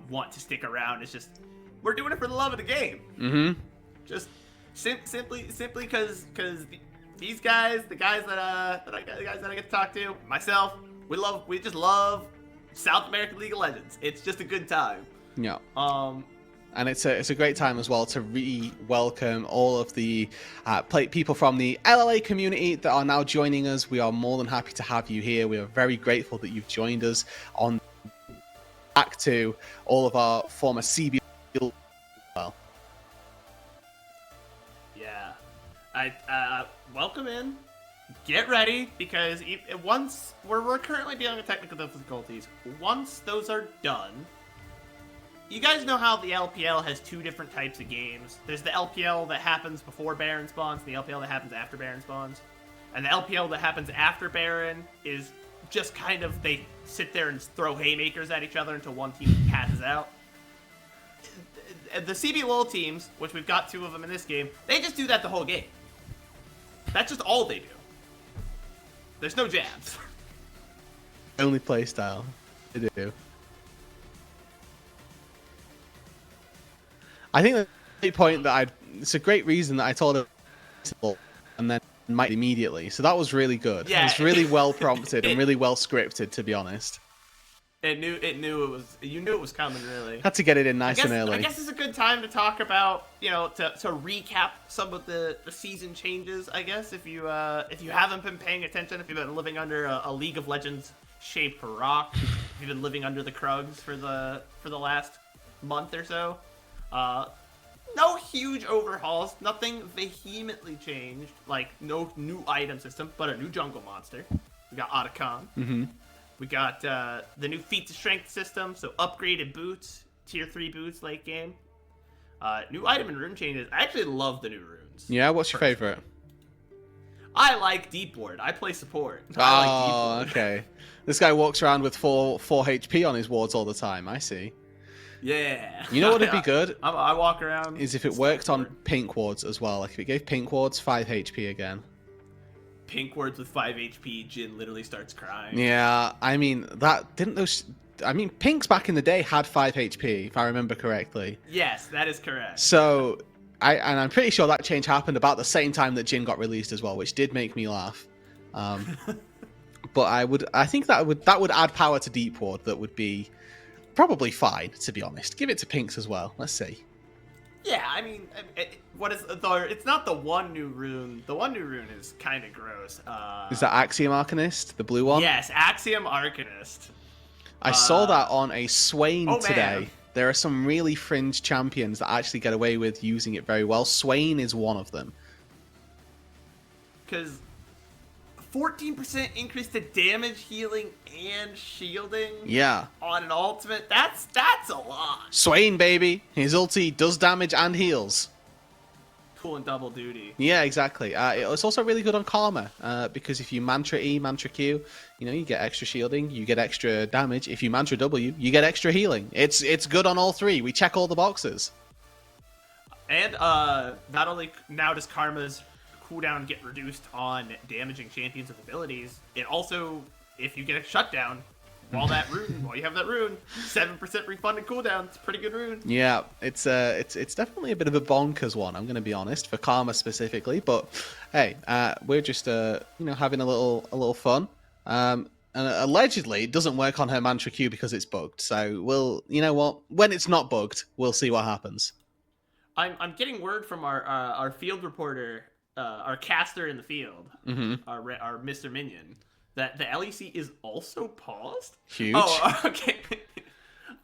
want to stick around. It's just, we're doing it for the love of the game. Mm-hmm. Just simply because these guys, the guys that I get to talk to, myself, we just love South American League of Legends. It's just a good time. Yeah. And it's a great time as well to re-welcome all of the people from the LLA community that are now joining us. We are more than happy to have you here. We are very grateful that you've joined us on back to all of our former CB. Well, yeah, I welcome in. Get ready, because once we're currently dealing with technical difficulties. Once those are done, you guys know how the LPL has 2 different types of games. There's the LPL that happens before Baron spawns, and the LPL that happens after Baron spawns. And the LPL that happens after Baron is just kind of they sit there and throw haymakers at each other until one team passes out. The CB LOL teams, which we've got 2 of them in this game, they just do that the whole game. That's just all they do. There's no jabs. Only play style. They do. I think the great point that it's a great reason that I told him and then might immediately. So that was really good. Yeah. It was really well prompted and really well scripted, to be honest. You knew it was coming, really. Had to get it in nice and early. I guess it's a good time to talk about, to recap some of the season changes, I guess, if you haven't been paying attention, if you've been living under a League of Legends shaped rock, if you've been living under the Krugs for the last month or so. No huge overhauls, nothing vehemently changed, like no new item system, but a new jungle monster. We got Otacon. Mm-hmm. We got the new feat to strength system, so upgraded boots, tier 3 boots late game. New item and rune changes. I actually love the new runes. Yeah, what's your favorite? I like Deep Ward. I play support. Oh, okay. This guy walks around with 4 HP on his wards all the time. I see. Yeah. You know what would be good? I walk around. Is if it worked on pink wards as well. Like if it gave pink wards 5 HP again. Pink wards with 5 HP, Jin literally starts crying. Yeah, I mean pinks back in the day had 5 HP, if I remember correctly. Yes, that is correct. So, I'm pretty sure that change happened about the same time that Jin got released as well, which did make me laugh. But I think that would add power to Deep Ward that would be probably fine, to be honest. Give it to pinks as well. Let's see. Yeah, I mean, it's not the one new rune. The one new rune is kind of gross. Is that Axiom Arcanist, the blue one? Yes, Axiom Arcanist. I saw that on a Swain today. Man. There are some really fringe champions that actually get away with using it very well. Swain is one of them. Because 14% increase to damage, healing, and shielding. Yeah. On an ultimate, that's a lot. Swain, baby. His ulti does damage and heals. Cool and double duty. Yeah, exactly. It's also really good on Karma, because if you Mantra E, Mantra Q, you get extra shielding, you get extra damage. If you Mantra W, you get extra healing. It's good on all 3. We check all the boxes. And not only now does Karma's cooldown get reduced on damaging champions with abilities, it also, if you get a shutdown while you have that rune, 7% refunded cooldown. It's a pretty good rune. Yeah, it's definitely a bit of a bonkers one, I'm going to be honest, for Karma specifically, but hey, we're just having a little fun. And allegedly it doesn't work on her Mantra Q because it's bugged. So when it's not bugged, we'll see what happens. I'm getting word from our field reporter, our caster in the field, our Mr. Minion, that the LEC is also paused. Huge. Oh, okay.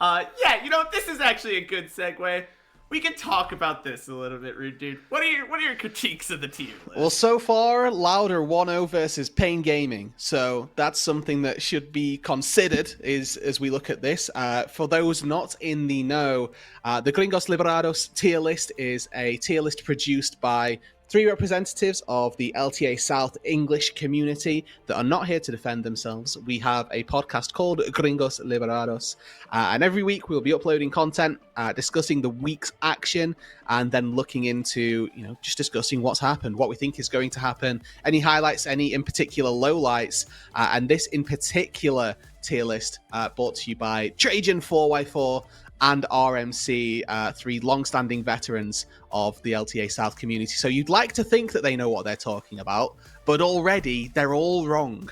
Yeah, this is actually a good segue. We can talk about this a little bit, Roodood. What are your critiques of the tier list? Well, so far, Louder 1-0 versus Pain Gaming. So that's something that should be considered as we look at this. For those not in the know, the Gringos Liberados tier list is a tier list produced by 3 representatives of the LTA South English community that are not here to defend themselves. We have a podcast called Gringos Liberados, and every week we'll be uploading content, discussing the week's action, and then looking into, just discussing what's happened, what we think is going to happen, any highlights, any in particular lowlights, and this in particular tier list brought to you by Trajan 4x4 and RMC, 3 long-standing veterans of the LTA South community. So you'd like to think that they know what they're talking about, but already they're all wrong.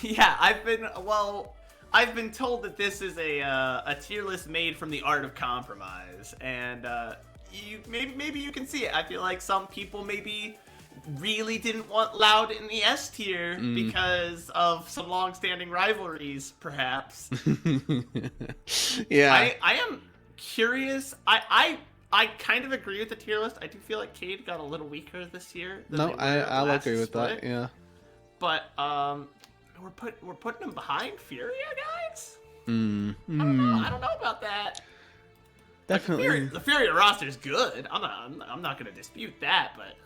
Yeah, I've been told that this is a tier list made from the art of compromise, and maybe you can see it. I feel like some people maybe really didn't want Loud in the S tier because of some long-standing rivalries, perhaps. Yeah. I am curious. I kind of agree with the tier list. I do feel like Cade got a little weaker this year. No, I'll agree with that. Yeah. But we're putting him behind Furia, guys. I don't know about that. Definitely. Like, the Furia roster is good. I'm not gonna dispute that, but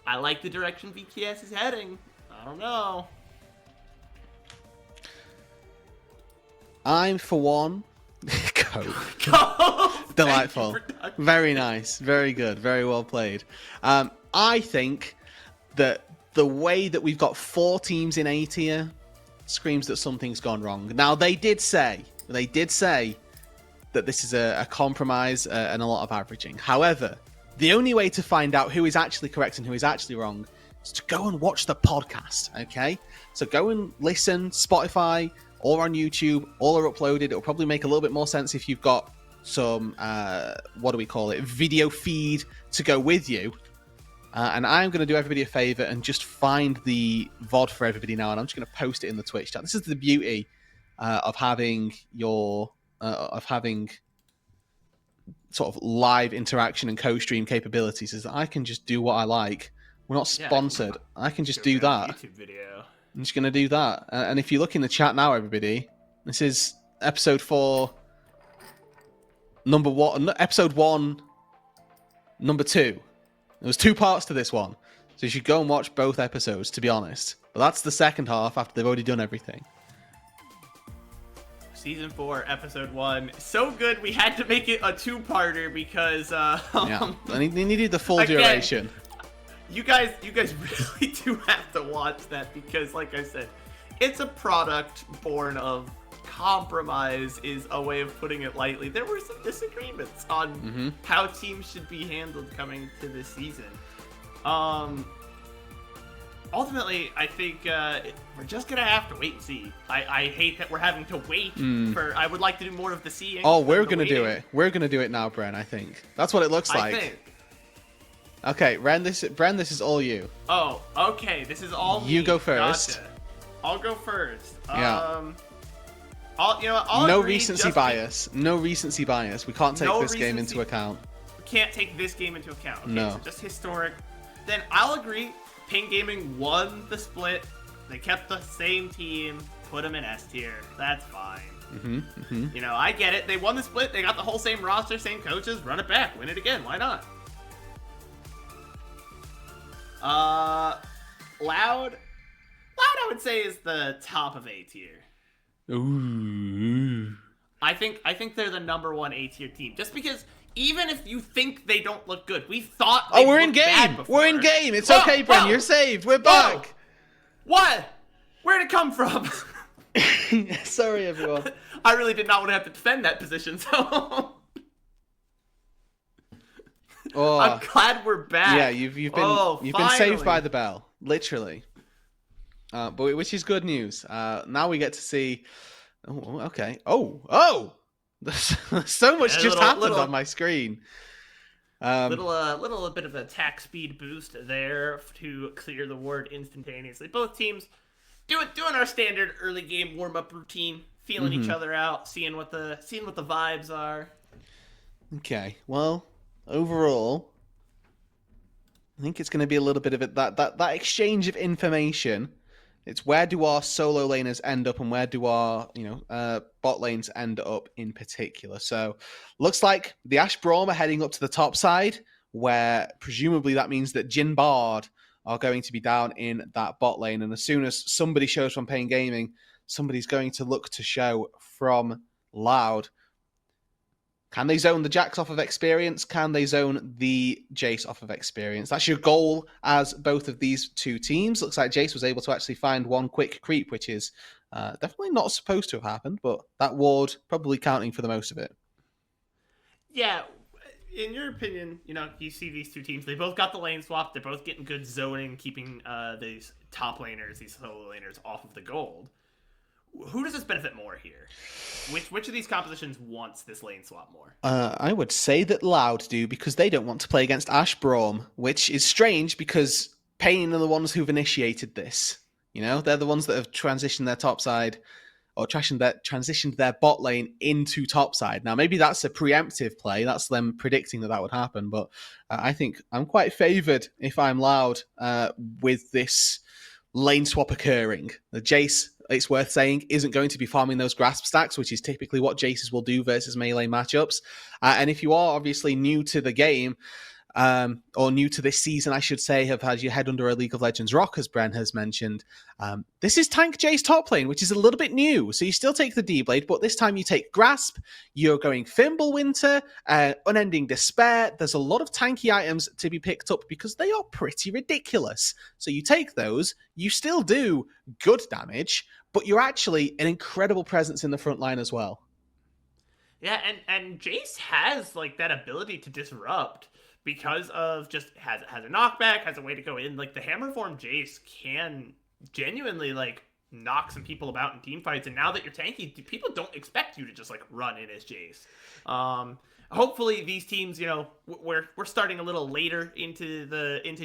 I like the direction VKS is heading. I don't know. I'm for one. Go. Go. Delightful. Very nice. Very good. Very well played. I think that the way that we've got 4 teams in A tier screams that something's gone wrong. Now, they did say that this is a compromise and a lot of averaging. However, the only way to find out who is actually correct and who is actually wrong is to go and watch the podcast, okay? So go and listen, Spotify, or on YouTube, all are uploaded. It'll probably make a little bit more sense if you've got some, video feed to go with you. And I'm going to do everybody a favor and just find the VOD for everybody now, and I'm just going to post it in the Twitch chat. This is the beauty of having sort of live interaction and co-stream capabilities, is that I can just do what I like. We're not sponsored. I can just do that. YouTube video. I'm just going to do that. And if you look in the chat now, everybody, this is episode 4, number 1, episode 1, number 2. There was 2 parts to this one. So you should go and watch both episodes, to be honest. But that's the second half after they've already done everything. Season 4, episode 1. So good, we had to make it a 2-parter because and he needed the full duration. You guys really do have to watch that because, like I said, it's a product born of compromise, is a way of putting it lightly. There were some disagreements on how teams should be handled coming to this season. Ultimately, I think we're just gonna have to wait and see. I hate that we're having to wait for. I would like to do more of the seeing. Oh, we're gonna do it. We're gonna do it now, Bren. I think that's what it looks like. I think. Okay, Bren, this is all you. Oh, okay. This is all you me. Go first. Gotcha. I'll go first. Yeah. I'll no agree, recency bias. No recency bias. We can't take this game into account. We can't take this game into account. Okay, no. So just historic. Then I'll agree. Ping Gaming won the split. They kept the same team. Put them in S tier. That's fine. You know, I get it. They won the split. They got the whole same roster, same coaches. Run it back. Win it again. Why not? Loud, I would say, is the top of A tier. Ooh. I think they're the number 1 A tier team. Just because even if you think they don't look good, we thought they we're in looked bad game. before. We're in game. It's okay, Bren. You're saved. We're back. What? Where'd it come from? Sorry, everyone. I really did not want to have to defend that position, so I'm glad we're back. Yeah, you've been saved by the bell, literally. But which is good news. Now we get to see. Oh, okay. Oh! There's so much just happened on my screen. Little bit of a attack speed boost there to clear the ward instantaneously. Both teams doing our standard early game warm up routine, feeling each other out, seeing what the vibes are. Okay. Well, overall, I think it's going to be a little bit of it that exchange of information. It's where do our solo laners end up and where do our bot lanes end up in particular. So looks like the Ash Braum are heading up to the top side, where presumably that means that Jin Bard are going to be down in that bot lane. And as soon as somebody shows from Pain Gaming, somebody's going to look to show from Loud. Can they zone the Jax off of experience? Can they zone the Jace off of experience? That's your goal as both of these two teams. Looks like Jace was able to actually find one quick creep, which is definitely not supposed to have happened, but that ward probably counting for the most of it. Yeah, in your opinion, you see these two teams, they both got the lane swap. They're both getting good zoning, keeping these top laners, these solo laners off of the gold. Who does this benefit more here? Which of these compositions wants this lane swap more? I would say that Loud do, because they don't want to play against Ash Braum, which is strange because Pain are the ones who've initiated this. They're the ones that have transitioned their top side or transitioned their bot lane into top side. Now, maybe that's a preemptive play. That's them predicting that would happen. But I think I'm quite favored if I'm Loud with this lane swap occurring. The Jace, it's worth saying, isn't going to be farming those grasp stacks, which is typically what Jaces will do versus melee matchups. And if you are obviously new to the game, or new to this season, I should say, have had your head under a League of Legends rock, as Bren has mentioned. This is Tank Jay's top lane, which is a little bit new. So you still take the D-Blade, but this time you take Grasp, you're going Fimbulwinter, Unending Despair. There's a lot of tanky items to be picked up because they are pretty ridiculous. So you take those, you still do good damage, but you're actually an incredible presence in the front line as well. Yeah, and Jace has like that ability to disrupt because of just has a knockback, has a way to go in. Like the hammer form Jace can genuinely like knock some people about in team fights. And now that you're tanky, people don't expect you to just like run in as Jace. Hopefully these teams, you know, we're starting a little later into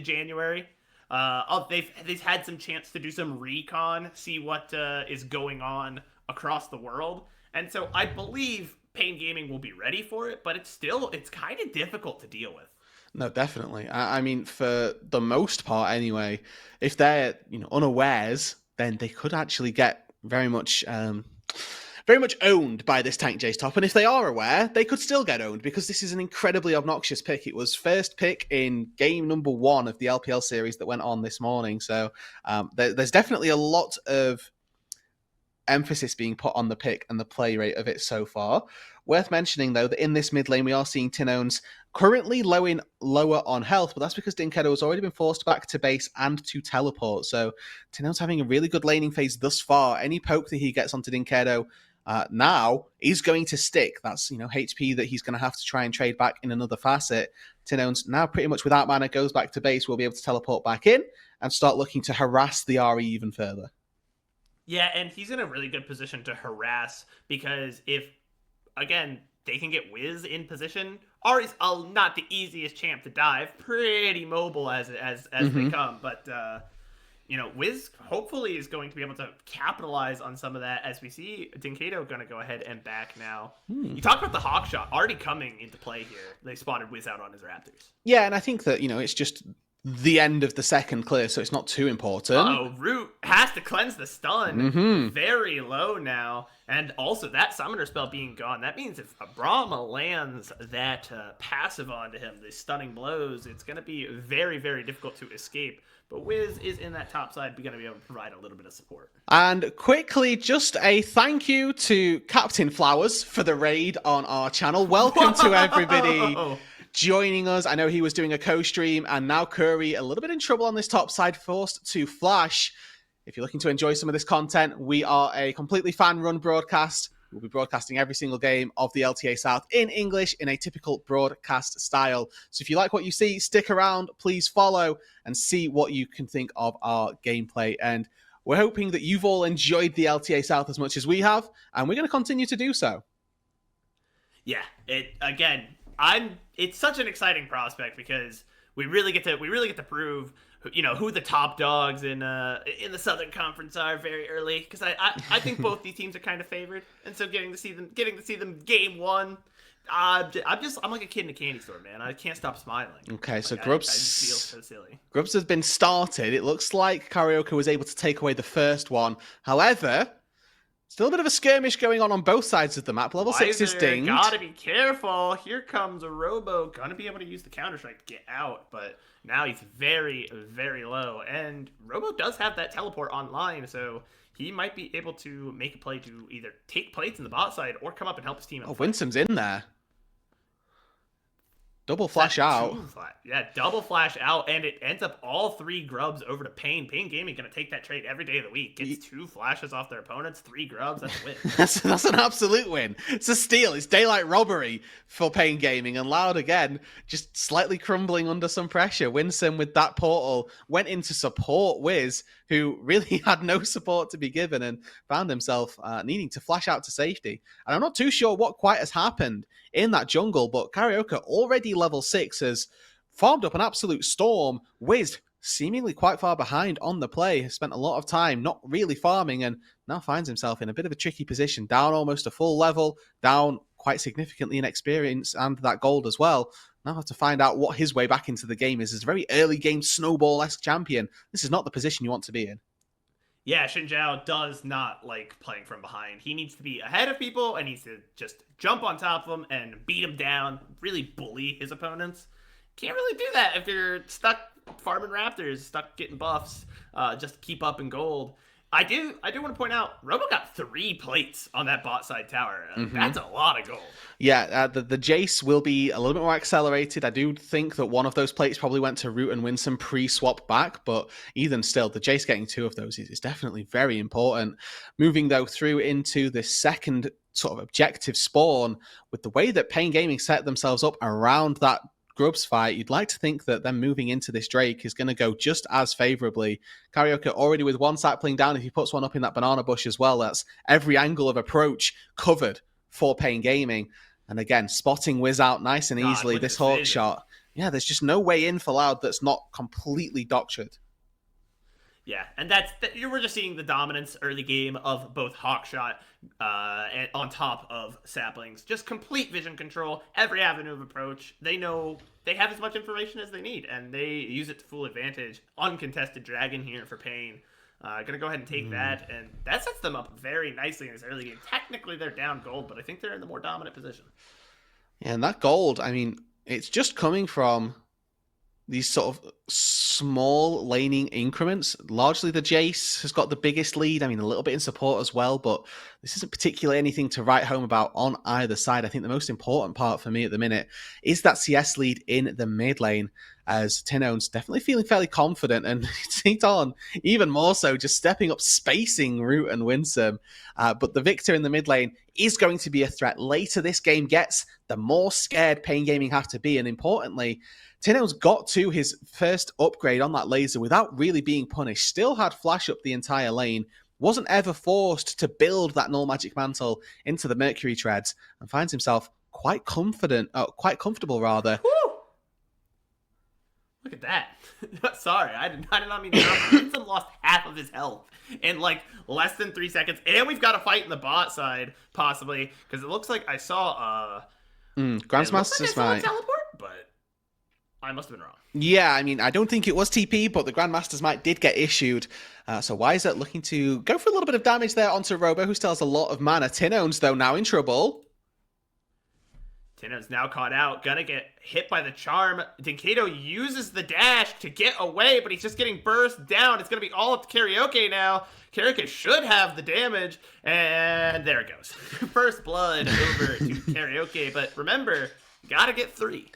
January. They've had some chance to do some recon, see what is going on across the world, and so I believe Pain Gaming will be ready for it, but it's kind of difficult to deal with. No, definitely. I mean, for the most part, anyway, if they're unawares, then they could actually get very much owned by this Tank Jace top. And if they are aware, they could still get owned because this is an incredibly obnoxious pick. It was first pick in game number 1 of the LPL series that went on this morning. So there's definitely a lot of emphasis being put on the pick and the play rate of it so far. Worth mentioning, though, that in this mid lane, we are seeing Tinones currently lower on health, but that's because Dinkedo has already been forced back to base and to teleport. So Tinones having a really good laning phase thus far. Any poke that he gets onto Dinkedo now is going to stick. That's HP that he's going to have to try and trade back in another facet. Tinones now pretty much without mana goes back to base. Will be able to teleport back in and start looking to harass the RE even further. Yeah, and he's in a really good position to harass because if, again, they can get Wiz in position, Ari's not the easiest champ to dive, pretty mobile as they come, but Wiz hopefully is going to be able to capitalize on some of that as we see Dinkedo going to go ahead and back now. You talked about the Hawk shot already coming into play here. They spotted Wiz out on his Raptors. Yeah, and I think that, it's just the end of the second clear, so it's not too important. Oh, Root has to cleanse the stun. Very low now. And also that summoner spell being gone, that means if Brahma lands that passive onto him, the stunning blows, it's going to be very, very difficult to escape. But Wiz is in that top side, going to be able to provide a little bit of support. And quickly, just a thank you to Captain Flowers for the raid on our channel. Welcome to everybody joining us. I know he was doing a co-stream, and now Curry a little bit in trouble on this top side, forced to flash. If you're looking to enjoy some of this content, we are a completely fan-run broadcast. We'll be broadcasting every single game of the LTA South in English in a typical broadcast style. So if you like what you see, stick around, please follow and see what you can think of our gameplay. And we're hoping that you've all enjoyed the LTA South as much as we have, and we're going to continue to do so. Yeah, it's such an exciting prospect because we really get to prove who the top dogs in the Southern Conference are very early, because I think both these teams are kind of favored, and so getting to see them game 1, I'm like a kid in a candy store, man. I can't stop smiling. Okay, so Grubs I just feel so silly. Grubs has been started. It looks like Karaoke was able to take away the first one. However, still a bit of a skirmish going on both sides of the map. Level 6 is dinged. Gotta be careful. Here comes a Robo. Gonna be able to use the Counter-Strike to get out, but now he's very, very low. And Robo does have that teleport online, so he might be able to make a play to either take plates in the bot side or come up and help his team. Oh, Winsome's in there. Double flash out. Yeah, double flash out, and it ends up all 3 grubs over to Pain. Pain Gaming going to take that trade every day of the week. Gets 2 flashes off their opponents, 3 grubs. That's a win. that's an absolute win. It's a steal. It's daylight robbery for Pain Gaming. And Loud, again, just slightly crumbling under some pressure. Winsome with that portal went in to support Wiz, who really had no support to be given and found himself needing to flash out to safety. And I'm not too sure what quite has happened in that jungle, but Karaoke, already level 6, has farmed up an absolute storm. Wiz seemingly quite far behind on the play, has spent a lot of time not really farming, and now finds himself in a bit of a tricky position, down almost a full level, down quite significantly in experience and that gold as well. Now have to find out what his way back into the game is. As a very early game snowball-esque champion, this is not the position you want to be in. Yeah, Xinjiao does not like playing from behind. He needs to be ahead of people and needs to just jump on top of them and beat them down, really bully his opponents. can't really do that if you're stuck farming raptors, stuck getting buffs, just to keep up in gold. I do want to point out, Robo got 3 plates on that bot side tower. That's a lot of gold. Yeah, the Jace will be a little bit more accelerated. I do think that one of those plates probably went to Root and Winsome pre-swap back, but even still, the Jace getting 2 of those is definitely very important. Moving, though, through into the second sort of objective spawn, with the way that Pain Gaming set themselves up around that Grubs fight, you'd like to think that them moving into this Drake is going to go just as favorably. Karaoke already with one sapling down. If he puts one up in that banana bush as well, that's every angle of approach covered for Pain Gaming. And again, spotting Wiz out nice and easily. This Hawk shot. Yeah, there's just no way in for Loud that's not completely doctored. Yeah, and you were just seeing the dominance early game of both Hawkshot and on top of Saplings. Just complete vision control, every avenue of approach. They know they have as much information as they need, and they use it to full advantage. Uncontested Dragon here for Pain. Gonna go ahead and take that, and that sets them up very nicely in this early game. Technically, they're down gold, but I think they're in the more dominant position. Yeah, and that gold, I mean, it's just coming from these sort of small laning increments. Largely the Jace has got the biggest lead. I mean, a little bit in support as well, but this isn't particularly anything to write home about on either side. I think the most important part for me at the minute is that CS lead in the mid lane, as Tinone's definitely feeling fairly confident, and Titon even more so, just stepping up, spacing Root and Winsome. But the Victor in the mid lane is going to be a threat. Later this game gets, the more scared Pain Gaming have to be, and importantly, Tino's got to his first upgrade on that laser without really being punished. Still had flash up the entire lane. Wasn't ever forced to build that null magic mantle into the Mercury treads, and finds himself quite comfortable rather. Woo! Look at that. Sorry, I did not mean to. Winsome lost half of his health in like less than 3 seconds, and we've got to fight in the bot side possibly, because it looks like I saw Grandmaster's Smite teleport, but I must have been wrong. Yeah, I mean, I don't think it was TP, but the Grandmaster's Might did get issued. So Wiser looking to go for a little bit of damage there onto Robo, who still has a lot of mana. Tinone's, though, now in trouble. Tino's now caught out, gonna get hit by the charm. Dinkato uses the dash to get away, but he's just getting burst down. It's gonna be all up to Karaoke now. Karaoke should have the damage, and there it goes. First blood over to Karaoke, but remember, gotta get 3.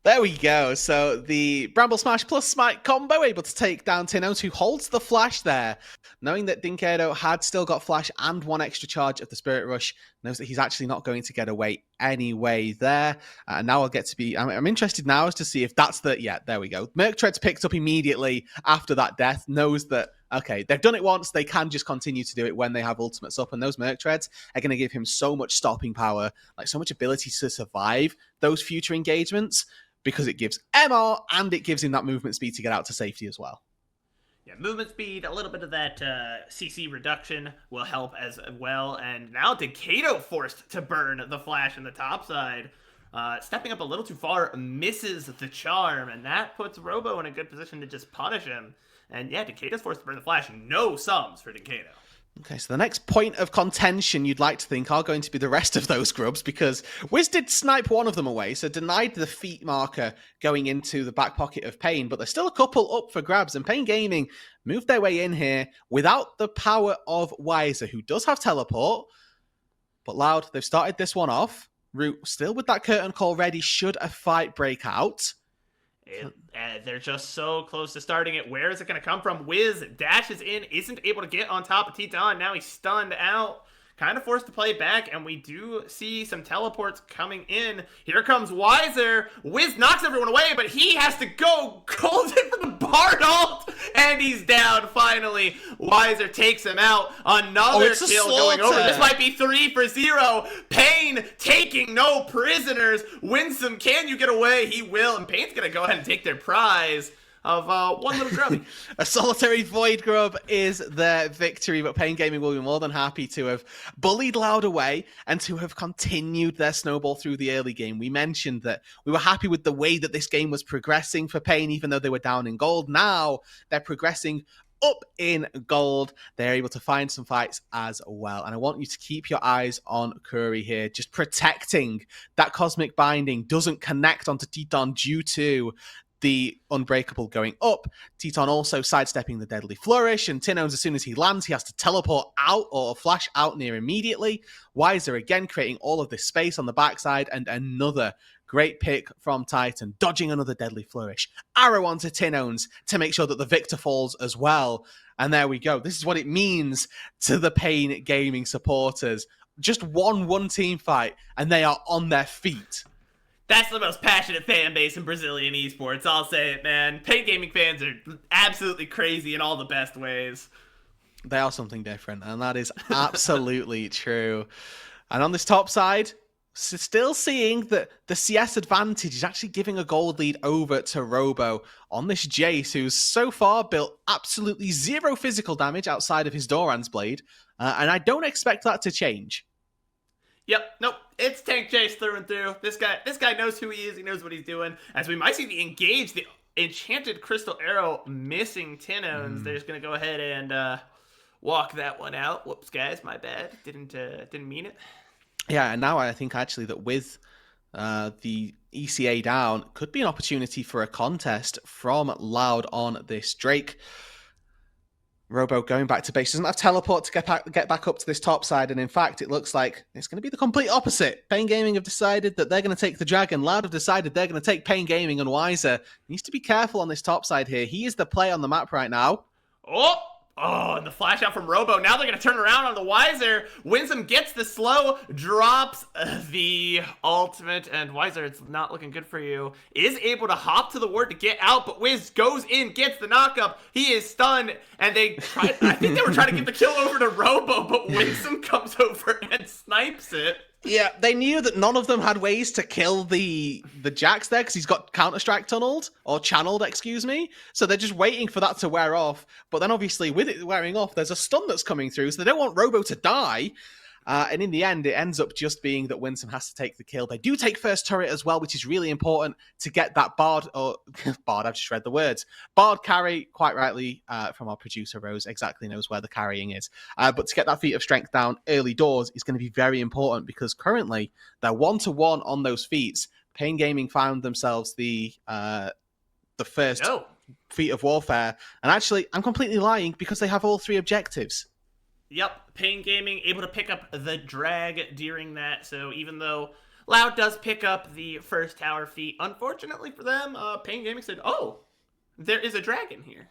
There we go. So the Bramble Smash plus Smite combo able to take down Tinones, who holds the flash there. Knowing that Dinkato had still got flash and 1 extra charge of the Spirit Rush, knows that he's actually not going to get away anyway there. And now I'll get to be... I'm interested now as to see if that's the... Yeah, there we go. Merc Treads picked up immediately after that death, knows that, okay, they've done it once, they can just continue to do it when they have ultimates up, and those Merc Treads are going to give him so much stopping power, like so much ability to survive those future engagements, because it gives MR and it gives him that movement speed to get out to safety as well. Yeah, movement speed, a little bit of that CC reduction will help as well. And now Dinkato forced to burn the flash in the top side. Stepping up a little too far, misses the charm, and that puts Robo in a good position to just punish him. And yeah, Dinkato's forced to burn the flash. No sums for Dinkato. Okay, so the next point of contention you'd like to think are going to be the rest of those grubs, because Wiz did snipe one of them away, so denied the feet marker going into the back pocket of Pain, but there's still a couple up for grabs, and Pain Gaming moved their way in here without the power of Wiser, who does have teleport, but Loud, they've started this one off. Root still with that curtain call ready should a fight break out. They're just so close to starting it. Where is it going to come from? Wiz dashes in, isn't able to get on top of Titan. Now he's stunned out. Kind of forced to play back, and we do see some teleports coming in. Here comes Wiser. Wiz knocks everyone away, but he has to go golden for the Bard ult, and he's down finally. Wiser takes him out. Another kill going over. This might be 3 for 0. Pain taking no prisoners. Winsome, can you get away? He will, and Pain's going to go ahead and take their prize of one little grubby. A solitary Void Grub is their victory, but Pain Gaming will be more than happy to have bullied Loud away and to have continued their snowball through the early game. We mentioned that we were happy with the way that this game was progressing for Pain, even though they were down in gold. Now they're progressing up in gold. They're able to find some fights as well. And I want you to keep your eyes on Curry here, just protecting that Cosmic Binding doesn't connect onto Teton due to the Unbreakable going up. Teton also sidestepping the Deadly Flourish, and Tinones, as soon as he lands, he has to teleport out or flash out near immediately. Weiser again creating all of this space on the backside, and another great pick from Titan, dodging another Deadly Flourish. Arrow onto Tinones to make sure that the victor falls as well. And there we go. This is what it means to the Pain Gaming supporters. Just one team fight, and they are on their feet. That's the most passionate fan base in Brazilian esports. I'll say it, man. Pain Gaming fans are absolutely crazy in all the best ways. They are something different, and that is absolutely true. And on this top side, still seeing that the CS advantage is actually giving a gold lead over to Robo on this Jace, who's so far built absolutely zero physical damage outside of his Doran's Blade, and I don't expect that to change. Yep, nope, it's Tank Jace through and through. This guy knows who he is, he knows what he's doing. As we might see the engage, the Enchanted Crystal Arrow missing Tinones. They're just going to go ahead and walk that one out. Whoops, guys, my bad. Didn't mean it. Yeah, and now I think actually that with the ECA down, could be an opportunity for a contest from Loud on this Drake. Robo going back to base, doesn't have teleport to get back up to this top side, and in fact, it looks like it's going to be the complete opposite. Pain Gaming have decided that they're going to take the Dragon. Loud have decided they're going to take Pain Gaming, and Weiser needs to be careful on this top side here. He is the play on the map right now. Oh, and the flash out from Robo. Now they're going to turn around on the Weiser. Winsome gets the slow, drops the ultimate, and Weiser, it's not looking good for you. Is able to hop to the ward to get out, but Wiz goes in, gets the knockup. He is stunned, and I think they were trying to get the kill over to Robo, but Winsome comes over and snipes it. Yeah, they knew that none of them had ways to kill the Jax there because he's got Counter-Strike tunneled, or channeled, excuse me. So they're just waiting for that to wear off. But then obviously with it wearing off, there's a stun that's coming through, so they don't want Robo to die. And in the end, it ends up just being that Winsome has to take the kill. They do take first turret as well, which is really important to get that Bard, or Bard, I've just read the words. Bard carry, quite rightly, from our producer, Rose, exactly knows where the carrying is. But to get that feat of strength down early doors is going to be very important because currently they're 1-1 on those feats. Pain Gaming found themselves the first feat of warfare. And actually, I'm completely lying because they have all 3 objectives. Yep, Pain Gaming able to pick up the drag during that, so even though Loud does pick up the first tower feat, unfortunately for them, Pain Gaming said, oh, there is a dragon here.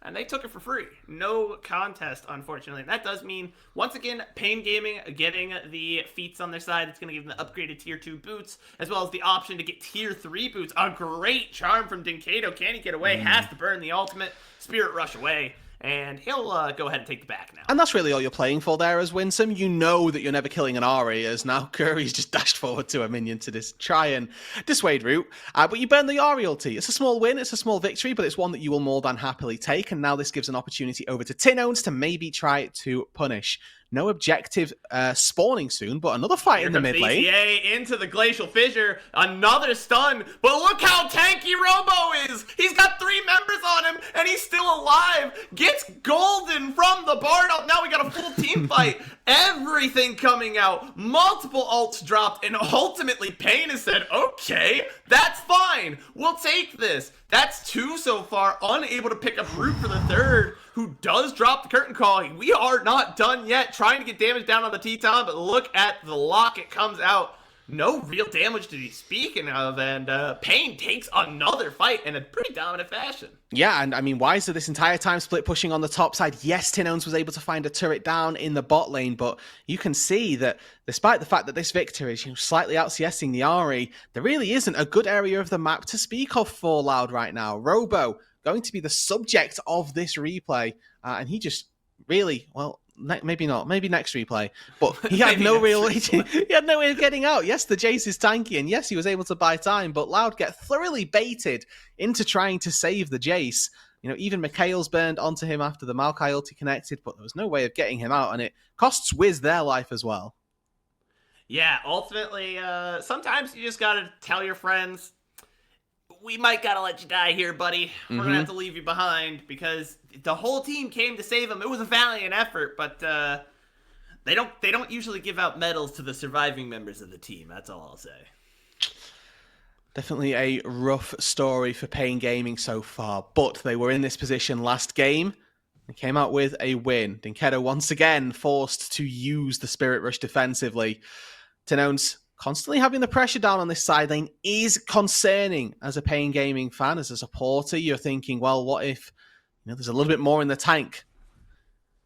And they took it for free. No contest, unfortunately. And that does mean, once again, Pain Gaming getting the feats on their side. It's going to give them the upgraded Tier 2 boots, as well as the option to get Tier 3 boots. A great charm from Dinkado. Can he get away? Has to burn the ultimate. Spirit Rush away. And he'll go ahead and take the back now. And that's really all you're playing for there as Winsome. You know that you're never killing an Ahri, as now Curry's just dashed forward to a minion to try and dissuade route. But you burn the Ahri ulti. It's a small win, it's a small victory, but it's one that you will more than happily take. And now this gives an opportunity over to Tinones to maybe try to punish. No objective spawning soon, but another fight in the mid lane. ETA into the Glacial Fissure. Another stun. But look how tanky Robo is. He's got 3 members on him, and he's still alive. Gets golden from the Bard up. Now we got a full team fight. Everything coming out. Multiple ults dropped, and ultimately Pain has said, okay, that's fine. We'll take this. That's 2 so far. Unable to pick up Root for the 3rd, who does drop the curtain call. We are not done yet. Trying to get damage down on the Teton, but look at the lock. It comes out. No real damage to be speaking of, and Pain takes another fight in a pretty dominant fashion. Yeah, and I mean, Weiser this entire time split pushing on the top side. Yes, Tinones was able to find a turret down in the bot lane, but you can see that despite the fact that this victory is slightly out-CSing the Ahri, there really isn't a good area of the map to speak of for Loud right now. Robo going to be the subject of this replay, and he just really, well, maybe not. Maybe next replay. But he had no real way. He had no way of getting out. Yes, the Jace is tanky, and yes, he was able to buy time. But Loud get thoroughly baited into trying to save the Jace. You know, even Mikhail's burned onto him after the Maokai ulti connected, but there was no way of getting him out, and it costs Wiz their life as well. Yeah, ultimately, sometimes you just gotta tell your friends, we might gotta let you die here, buddy. We're gonna Mm-hmm. have to leave you behind because the whole team came to save him. It was a valiant effort, but they don't usually give out medals to the surviving members of the team. That's all I'll say. Definitely a rough story for Pain Gaming so far, but they were in this position last game and came out with a win. Dinkedo once again forced to use the Spirit Rush defensively. Tenone's constantly having the pressure down on this side lane is concerning as a Pain Gaming fan. As a supporter, you're thinking, well, what if there's a little bit more in the tank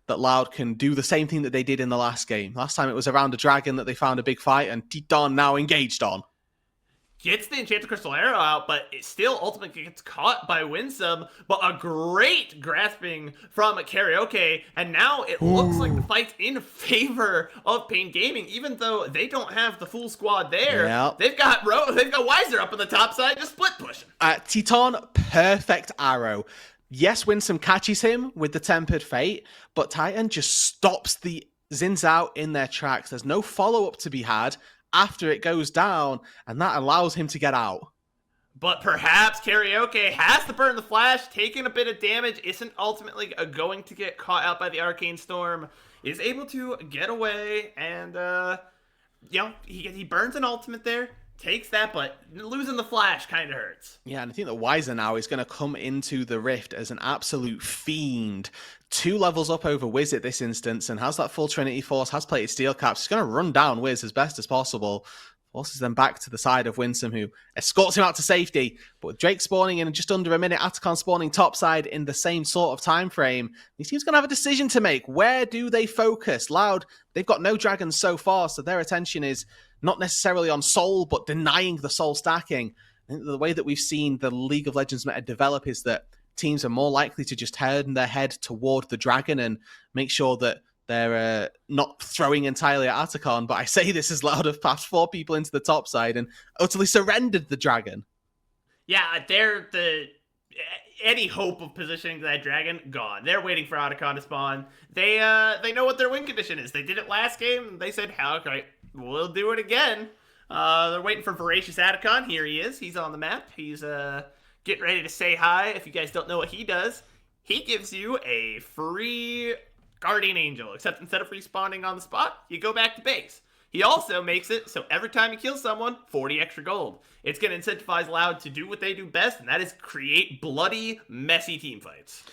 that Loud can do the same thing that they did in the last game. Last time it was around a dragon that they found a big fight and Titan now engaged on. Gets the Enchanted Crystal Arrow out, but it still ultimately gets caught by Winsome. But a great grasping from Karaoke, and now it looks like the fight's in favor of Pain Gaming, even though they don't have the full squad there. Yep. They've got Weiser up on the top side, just split pushing. Titan, perfect arrow. Yes, Winsome catches him with the Tempered Fate, but Titan just stops the Xin Zhao in their tracks. There's no follow-up to be had after it goes down, and that allows him to get out. But perhaps Karaoke has to burn the flash, taking a bit of damage, isn't ultimately going to get caught out by the Arcane Storm, is able to get away, and, he burns an ultimate there, takes that, but losing the flash kind of hurts. Yeah, and I think that Weiser now is going to come into the Rift as an absolute fiend. 2 levels up over Wiz at this instance, and has that full Trinity Force, has plated Steel Caps. He's going to run down Wiz as best as possible. Forces them back to the side of Winsome, who escorts him out to safety. But with Drake spawning in just under a minute, Atacon spawning topside in the same sort of time frame, these teams going to have a decision to make. Where do they focus? Loud, they've got no dragons so far, so their attention is not necessarily on soul, but denying the soul stacking. I think the way that we've seen the League of Legends meta develop is that teams are more likely to just turn their head toward the dragon and make sure that they're not throwing entirely at Atacon. But I say this as Loud have passed 4 people into the top side and utterly surrendered the dragon. Yeah, any hope of positioning that dragon, gone. They're waiting for Atacon to spawn. They know what their win condition is. They did it last game, and they said, okay, we'll do it again. They're waiting for Voracious Atacon. Here he is. He's on the map. He's getting ready to say hi. If you guys don't know what he does, he gives you a free Guardian Angel, except instead of respawning on the spot, you go back to base. He also makes it so every time you kill someone, 40 extra gold. It's going to incentivize Loud to do what they do best, and that is create bloody, messy team fights.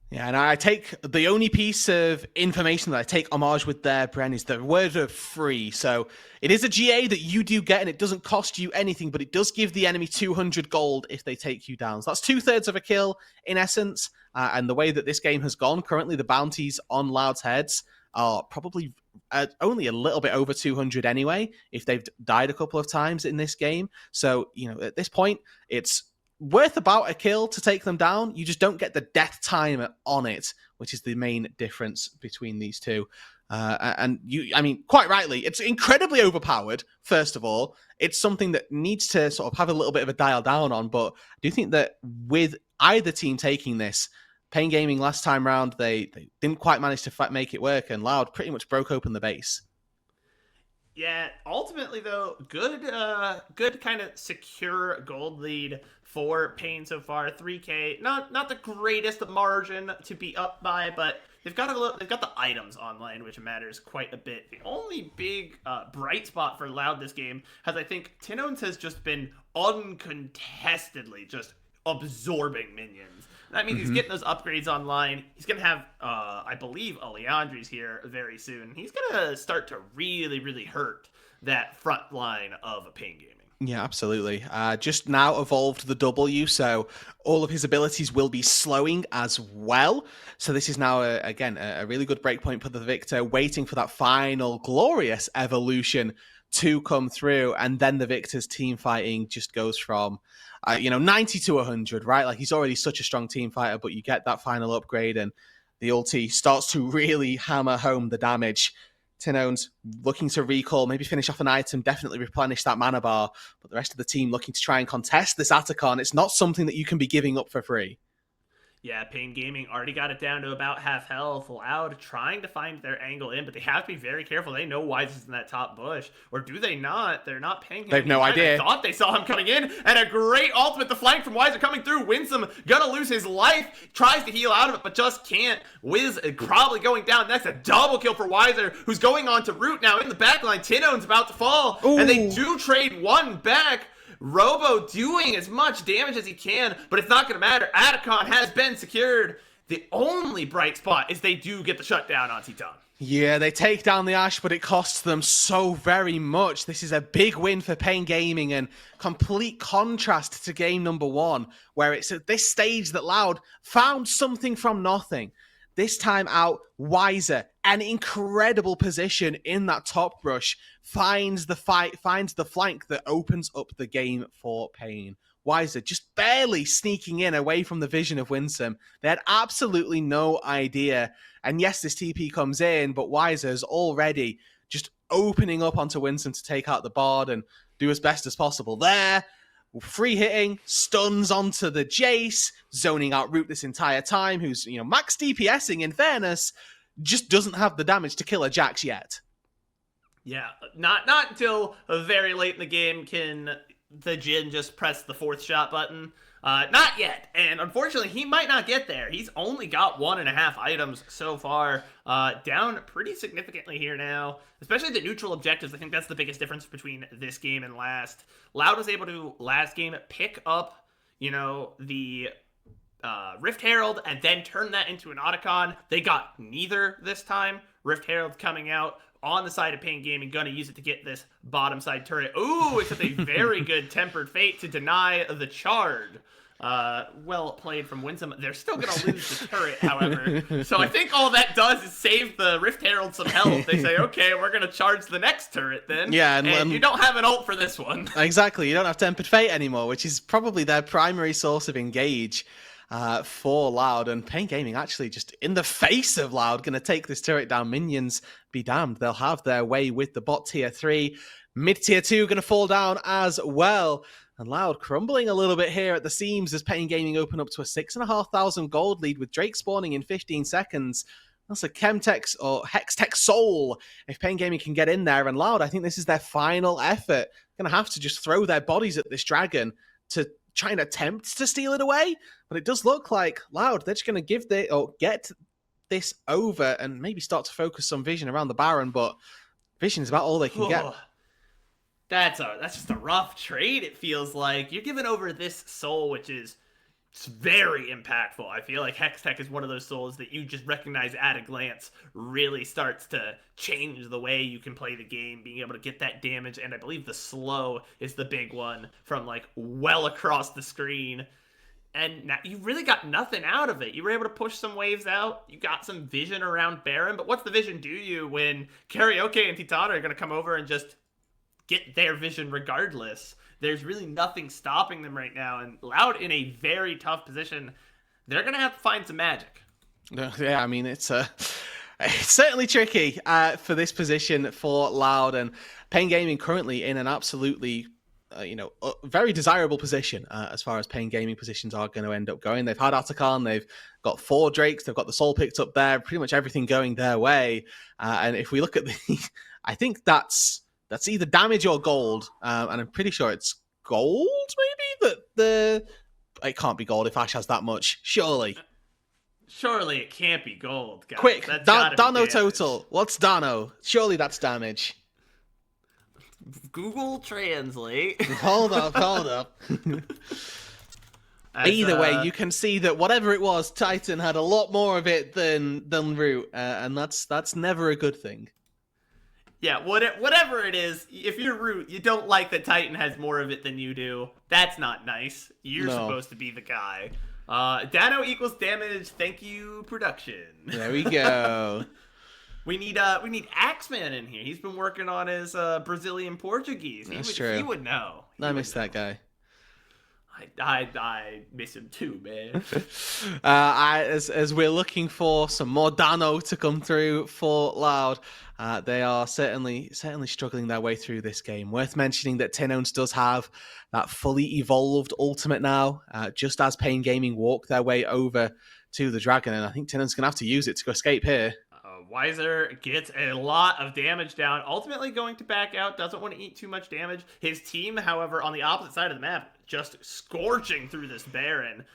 Yeah, and I take the only piece of information that I take homage with there, Bren, is the word of free. So it is a GA that you do get, and it doesn't cost you anything, but it does give the enemy 200 gold if they take you down. So that's 2/3 of a kill in essence. And the way that this game has gone, currently the bounties on Loud's heads are probably only a little bit over 200 anyway, if they've died a couple of times in this game. So, at this point, it's worth about a kill to take them down. You just don't get the death time on it, which is the main difference between these two. Quite rightly, it's incredibly overpowered, first of all. It's something that needs to sort of have a little bit of a dial down on, but I do think that with either team taking this, Pain Gaming last time round, they didn't quite manage to make it work, and Loud pretty much broke open the base. Yeah, ultimately though, good kind of secure gold lead for Pain so far. 3K, not the greatest margin to be up by, but they've got the items online, which matters quite a bit. The only big bright spot for Loud this game has, I think, Tinones has just been uncontestedly just absorbing minions. That means he's getting those upgrades online. He's going to have, I believe, Leandri's here very soon. He's going to start to really, really hurt that front line of Pain Gaming. Yeah, absolutely. Just now evolved the W, so all of his abilities will be slowing as well. So this is now, a really good breakpoint for the Victor, waiting for that final glorious evolution to come through. And then the Victor's team fighting just goes from 90 to 100, right? Like, he's already such a strong team fighter, but you get that final upgrade and the ulti starts to really hammer home the damage. Tinones looking to recall, maybe finish off an item, definitely replenish that mana bar, but the rest of the team looking to try and contest this Atacon. It's not something that you can be giving up for free. Yeah, Pain Gaming already got it down to about half health. Loud trying to find their angle in, but they have to be very careful. They know Wise is in that top bush. Or do they not? They're not paying him. They have no idea. I thought they saw him coming in, and a great ultimate. The flank from Wiser coming through. Winsome gonna lose his life. Tries to heal out of it, but just can't. Wiz probably going down next. A double kill for Wiser, who's going on to Root now in the backline. Tinone's about to fall, and they do trade one back. Robo doing as much damage as he can, but it's not going to matter. Atacon has been secured. The only bright spot is they do get the shutdown on Titan. Yeah, they take down the Ash, but it costs them so very much. This is a big win for Pain Gaming, and complete contrast to game number 1, where it's at this stage that Loud found something from nothing. This time out, Wiser, an incredible position in that top brush, finds the flank that opens up the game for Pain. Wiser just barely sneaking in away from the vision of Winsome. They had absolutely no idea. And yes, this TP comes in, but Wiser's already just opening up onto Winsome to take out the Bard and do as best as possible there. Free hitting, stuns onto the Jace, zoning out Root this entire time, who's, max DPSing in fairness, just doesn't have the damage to kill a Jax yet. Yeah, not until very late in the game can the Jhin just press the 4th shot button. Not yet, and unfortunately he might not get there. He's only got 1.5 items so far, down pretty significantly here now, especially the neutral objectives. I think that's the biggest difference between this game and last. Loud was able to, last game, pick up, the Rift Herald and then turn that into an Otacon. They got neither this time. Rift Herald coming out on the side of Pain Gaming, gonna use it to get this bottom side turret. Ooh, it's a very good Tempered Fate to deny the Chard. Well played from Winsome. They're still gonna lose the turret, however. So I think all that does is save the Rift Herald some health. They say, okay, we're gonna charge the next turret then. Yeah, and you don't have an ult for this one. Exactly, you don't have Tempered Fate anymore, which is probably their primary source of engage. For Loud, and Pain Gaming actually just in the face of Loud going to take this turret down. Minions be damned, they'll have their way with the bot tier 3. Mid tier 2 going to fall down as well, and Loud crumbling a little bit here at the seams as Pain Gaming open up to a 6,500 gold lead with Drake spawning in 15 seconds. That's a Chemtex or Hextech Soul if Pain Gaming can get in there. And Loud, I think this is their final effort. Going to have to just throw their bodies at this dragon to try and attempt to steal it away, but it does look like Loud, they're just going to get this over and maybe start to focus some vision around the Baron, but vision is about all they can get. That's just a rough trade, it feels like. You're giving over this soul, which is very impactful. I feel like Hextech is one of those souls that you just recognize at a glance really starts to change the way you can play the game, being able to get that damage, and I believe the slow is the big one from well across the screen. And now you really got nothing out of it. You were able to push some waves out. You got some vision around Baron, but what's the vision do you when Karaoke and Titana are going to come over and just get their vision regardless? There's really nothing stopping them right now, and Loud in a very tough position. They're going to have to find some magic. Yeah, I mean, it's certainly tricky for this position for Loud, and Pain Gaming currently in an absolutely very desirable position as far as Pain Gaming positions are going to end up going. They've had Atacon, they've got 4 Drakes, they've got the Soul picked up there, pretty much everything going their way. And if we look at I think that's either damage or gold, and I'm pretty sure it's gold, maybe? It can't be gold if Ash has that much, surely. Surely it can't be gold, guys. Quick, Dano be total. What's Dano? Surely that's damage. Google Translate. Hold up. Either way, you can see that whatever it was, Titan had a lot more of it than Root, and that's never a good thing. Yeah, whatever it is, if you're Root, you don't like that Titan has more of it than you do. That's not nice. You're supposed to be the guy. Dano equals damage. Thank you, production. There we go. We need Axeman in here. He's been working on his Brazilian Portuguese. That's true. He would know. I miss that guy. I miss him too, man. As we're looking for some more Dano to come through for Loud, they are certainly struggling their way through this game. Worth mentioning that Tinones does have that fully evolved ultimate now, just as Pain Gaming walk their way over to the Dragon, and I think Tinone's going to have to use it to escape here. Weiser gets a lot of damage down, ultimately going to back out, doesn't want to eat too much damage. His team, however, on the opposite side of the map, just scorching through this Baron.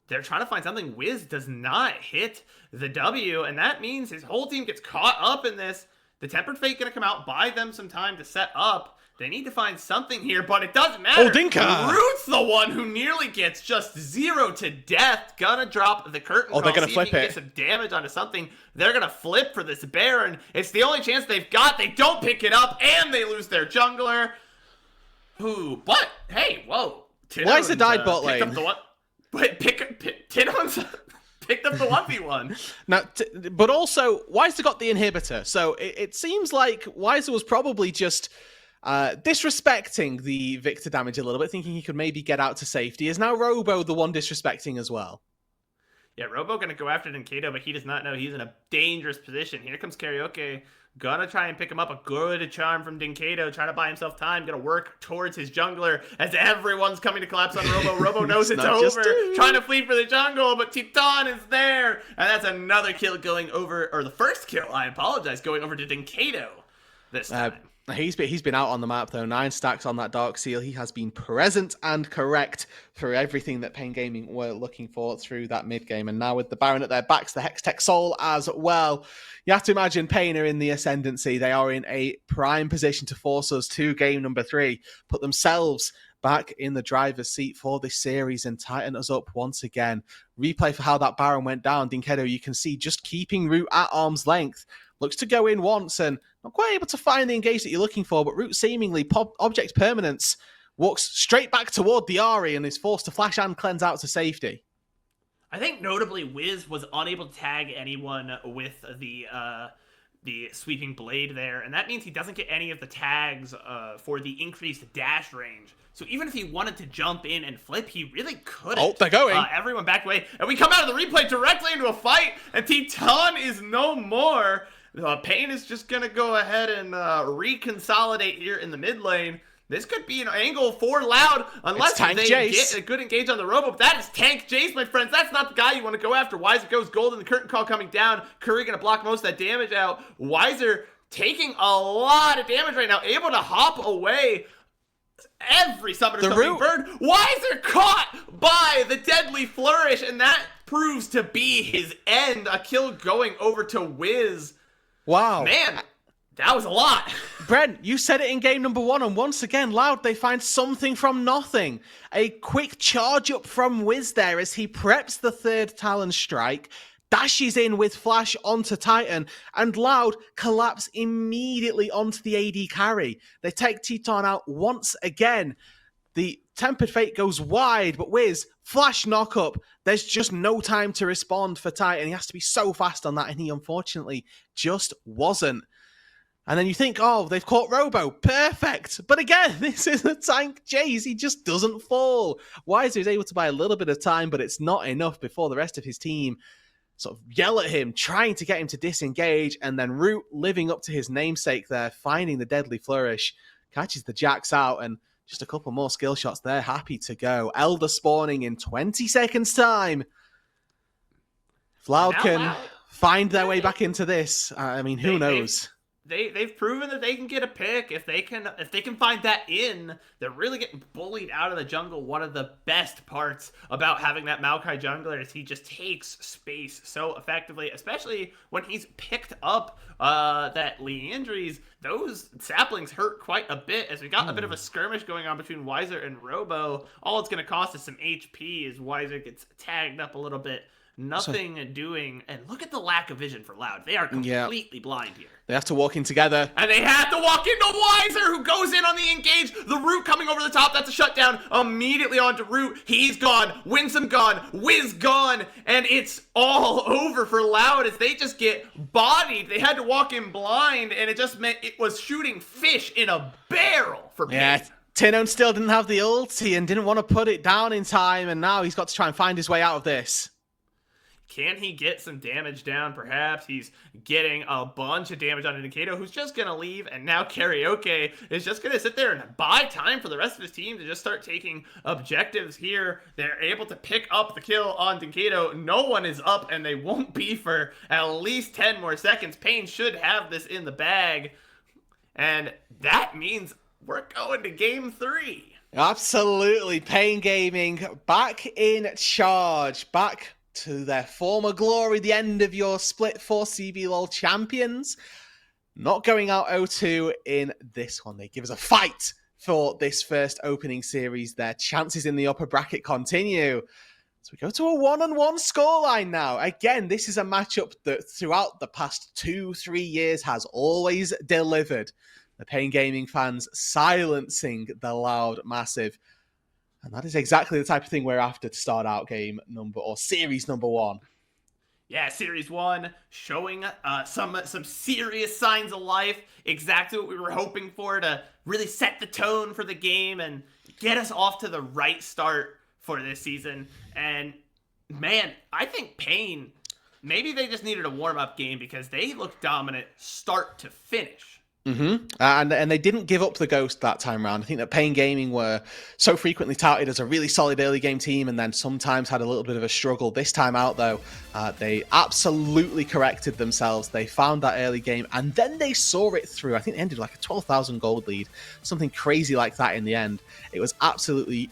They're trying to find something. Wiz does not hit the W, and that means his whole team gets caught up in this. The Tempered Fate going to come out, buy them some time to set up. They need to find something here, but it doesn't matter. Oh, Dinka! Root's the one who nearly gets just 0 to death. Gonna drop the curtain call. They're gonna flip it. Get some damage onto something. They're gonna flip for this Baron. It's the only chance they've got. They don't pick it up, and they lose their jungler. Who? But hey, whoa! Why is the died bot lane? Tinones picked up the 1v1. Now, but also, Weiser got the inhibitor, so it seems like Weiser was probably just disrespecting the Victor damage a little bit, thinking he could maybe get out to safety. Is now Robo the one disrespecting as well? Yeah, Robo gonna go after Dinkato, but he does not know he's in a dangerous position. Here comes Karaoke. Gonna try and pick him up. A good charm from Dinkato, trying to buy himself time. Gonna work towards his jungler as everyone's coming to collapse on Robo. Robo knows it's over. Trying to flee for the jungle, but Titan is there. And that's another kill going over, or the first kill, I apologize, going over to Dinkato this time. He's been out on the map, though. 9 stacks on that Dark Seal. He has been present and correct for everything that Pain Gaming were looking for through that mid-game. And now with the Baron at their backs, the Hextech Soul as well. You have to imagine Pain are in the ascendancy. They are in a prime position to force us to game number 3, put themselves back in the driver's seat for this series and tighten us up once again. Replay for how that Baron went down. Dinkedo, you can see just keeping Root at arm's length. Looks to go in once and not quite able to find the engage that you're looking for, but Root seemingly object permanence walks straight back toward the Ahri and is forced to flash and cleanse out to safety. I think notably Wiz was unable to tag anyone with the sweeping blade there, and that means he doesn't get any of the tags for the increased dash range. So even if he wanted to jump in and flip, he really couldn't. Oh, they're going. Everyone back away, and we come out of the replay directly into a fight, and Titan is no more. Pain is just going to go ahead and reconsolidate here in the mid lane. This could be an angle for Loud, unless they get a good engage on the Robo. But that is Tank Jace, my friends. That's not the guy you want to go after. Weiser goes golden, the curtain call coming down. Curry going to block most of that damage out. Weiser taking a lot of damage right now, able to hop away. Every summoner's coming bird. Weiser caught by the deadly flourish, and that proves to be his end. A kill going over to Wiz. Wow. Man, that was a lot. Brent, you said it in game number 1, and once again, Loud, they find something from nothing. A quick charge up from Wiz there as he preps the 3rd Talon Strike, dashes in with Flash onto Titan, and Loud collapse immediately onto the AD carry. They take Titan out once again. The Tempered Fate goes wide, but Wiz, Flash knock-up. There's just no time to respond for Titan. He has to be so fast on that, and he unfortunately just wasn't. And then you think, oh, they've caught Robo. Perfect. But again, this is a Tank Jace. He just doesn't fall. Weiser is able to buy a little bit of time, but it's not enough before the rest of his team sort of yell at him, trying to get him to disengage, and then Root, living up to his namesake there, finding the deadly flourish, catches the Jax out, and just a couple more skill shots there, happy to go. Elder spawning in 20 seconds time. If Loud can find their way back into this, I mean, who knows? They've proven that they can get a pick. If they can find that in, they're really getting bullied out of the jungle. One of the best parts about having that Maokai jungler is he just takes space so effectively, especially when he's picked up that Leandries. Those saplings hurt quite a bit as we got a bit of a skirmish going on between Weiser and Robo. All it's going to cost is some HP as Weiser gets tagged up a little bit. Nothing doing, and look at the lack of vision for Loud. They are completely blind here. They have to walk in together. And they have to walk into Weiser, who goes in on the engage. The Root coming over the top, that's a shutdown. Immediately onto Root. He's gone. Winsome gone. Wiz gone. And it's all over for Loud as they just get bodied. They had to walk in blind, and it just meant it was shooting fish in a barrel for Pain. Yeah, Tinone still didn't have the ulti and didn't want to put it down in time, and now he's got to try and find his way out of this. Can he get some damage down? Perhaps he's getting a bunch of damage on Nikaido, who's just going to leave, and now Karaoke is just going to sit there and buy time for the rest of his team to just start taking objectives here. They're able to pick up the kill on Nikaido. No one is up, and they won't be for at least 10 more seconds. Pain should have this in the bag, and that means we're going to game 3. Absolutely. Pain Gaming back in charge, back to their former glory, the end of your split for CBLOL champions. Not going out 0-2 in this one. They give us a fight for this first opening series. Their chances in the upper bracket continue. So we go to a 1-1 scoreline now. Again, this is a matchup that throughout the past 2-3 years has always delivered. The Pain Gaming fans silencing the Loud Massive. And that is exactly the type of thing we're after to start out series number 1. Yeah, series 1 showing some serious signs of life. Exactly what we were hoping for to really set the tone for the game and get us off to the right start for this season. And man, I think Pain, maybe they just needed a warm-up game because they looked dominant start to finish. And they didn't give up the ghost that time around. I think that Pain Gaming were so frequently touted as a really solid early game team and then sometimes had a little bit of a struggle. This time out, though, they absolutely corrected themselves. They found that early game and then they saw it through. I think they ended like a 12,000 gold lead, something crazy like that in the end. It was absolutely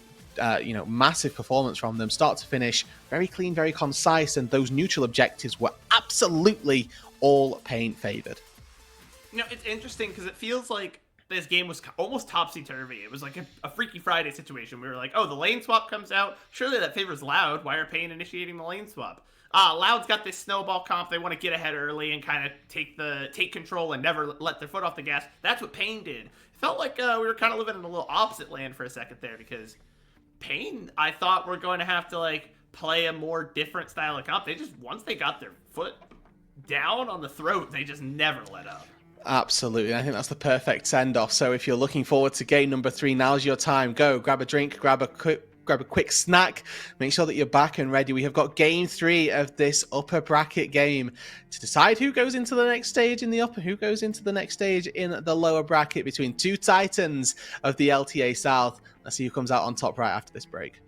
massive performance from them, start to finish, very clean, very concise, and those neutral objectives were absolutely all Pain favored. You know, it's interesting because it feels like this game was almost topsy-turvy. It was like a Freaky Friday situation. We were like, oh, the lane swap comes out. Surely that favors Loud. Why are Pain initiating the lane swap? Loud's got this snowball comp. They want to get ahead early and kind of take control and never let their foot off the gas. That's what Pain did. It felt like we were kind of living in a little opposite land for a second there because Pain, I thought, were going to have to like play a more different style of comp. They just, once they got their foot down on the throat, they just never let up. Absolutely. I think that's the perfect send-off. So if you're looking forward to game number 3, now's your time. Go, grab a drink, grab a quick snack. Make sure that you're back and ready. We have got game 3 of this upper bracket game to decide who goes into the next stage in the upper, who goes into the next stage in the lower bracket between 2 titans of the LTA South. Let's see who comes out on top right after this break.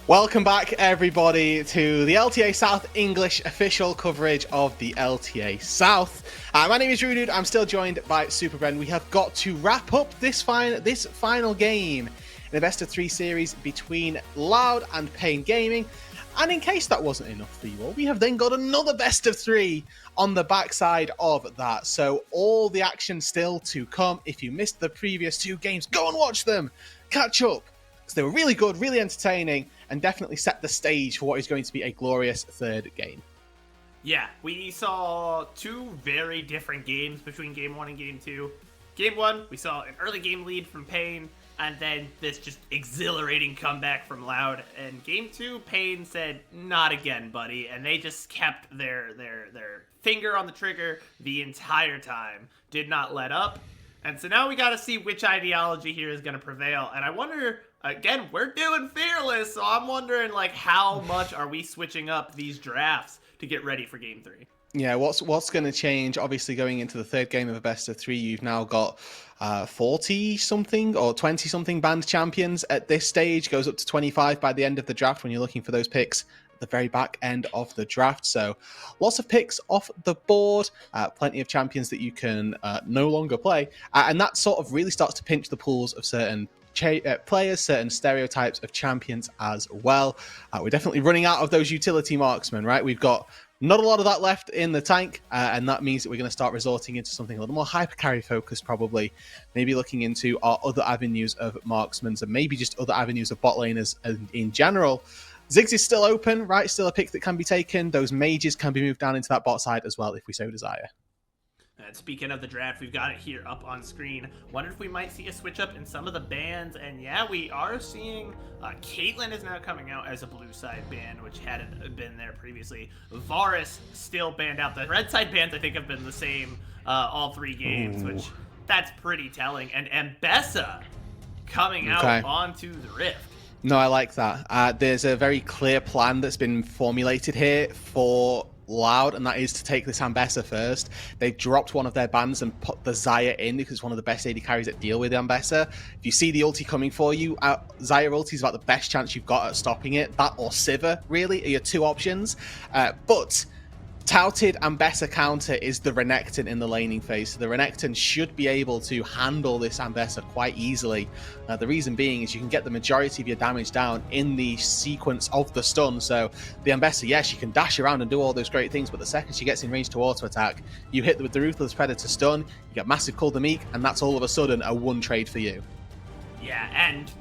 Welcome back, everybody, to the LTA South English official coverage of the LTA South. My name is Roodood. I'm still joined by SuperBren. We have got to wrap up this final game in the best of 3 series between Loud and Pain Gaming. And in case that wasn't enough for you all, we have then got another best of 3 on the backside of that. So all the action still to come. If you missed the previous 2 games, go and watch them. Catch up. Because they were really good, really entertaining, and definitely set the stage for what is going to be a glorious 3rd game. Yeah, we saw 2 very different games between Game 1 and Game 2. Game 1, we saw an early game lead from Pain, and then this just exhilarating comeback from Loud. And Game 2, Pain said, not again, buddy, and they just kept their finger on the trigger the entire time. Did not let up. And so now we got to see which ideology here is going to prevail. And I wonder, again, we're doing Fearless, so I'm wondering, like, how much are we switching up these drafts to get ready for Game 3? Yeah, what's going to change? Obviously, going into the 3rd game of a best of 3, you've now got 40-something or 20-something banned champions at this stage. Goes up to 25 by the end of the draft when you're looking for those picks the very back end of the draft. So lots of picks off the board, plenty of champions that you can no longer play, and that sort of really starts to pinch the pools of certain players, certain stereotypes of champions as well. We're definitely running out of those utility marksmen, right? We've got not a lot of that left in the tank, and that means that we're going to start resorting into something a little more hyper carry focused, probably. Maybe looking into our other avenues of marksmen, and maybe just other avenues of bot laners in general. Ziggs is still open, right? Still a pick that can be taken. Those mages can be moved down into that bot side as well if we so desire. And speaking of the draft, we've got it here up on screen. Wonder if we might see a switch up in some of the bans. And yeah, we are seeing Caitlyn is now coming out as a blue side ban, which hadn't been there previously. Varus still banned out. The red side bans, I think, have been the same all 3 games, which that's pretty telling. And Mbessa coming out onto the Rift. No, I like that. There's a very clear plan that's been formulated here for Loud, and that is to take this Ambessa first. They've dropped one of their bans and put the Xayah in because it's one of the best AD carries that deal with the Ambessa. If you see the ulti coming for you, Xayah ulti is about the best chance you've got at stopping it. That or Sivir, really, are your 2 options. But touted Ambessa counter is the Renekton in the laning phase. So the Renekton should be able to handle this Ambessa quite easily. The reason being is you can get the majority of your damage down in the sequence of the stun. So the Ambessa, yes, she can dash around and do all those great things, but the second she gets in range to auto attack, you hit with the Ruthless Predator stun, you get massive Call the Meek, and that's all of a sudden a 1 trade for you. Yeah, and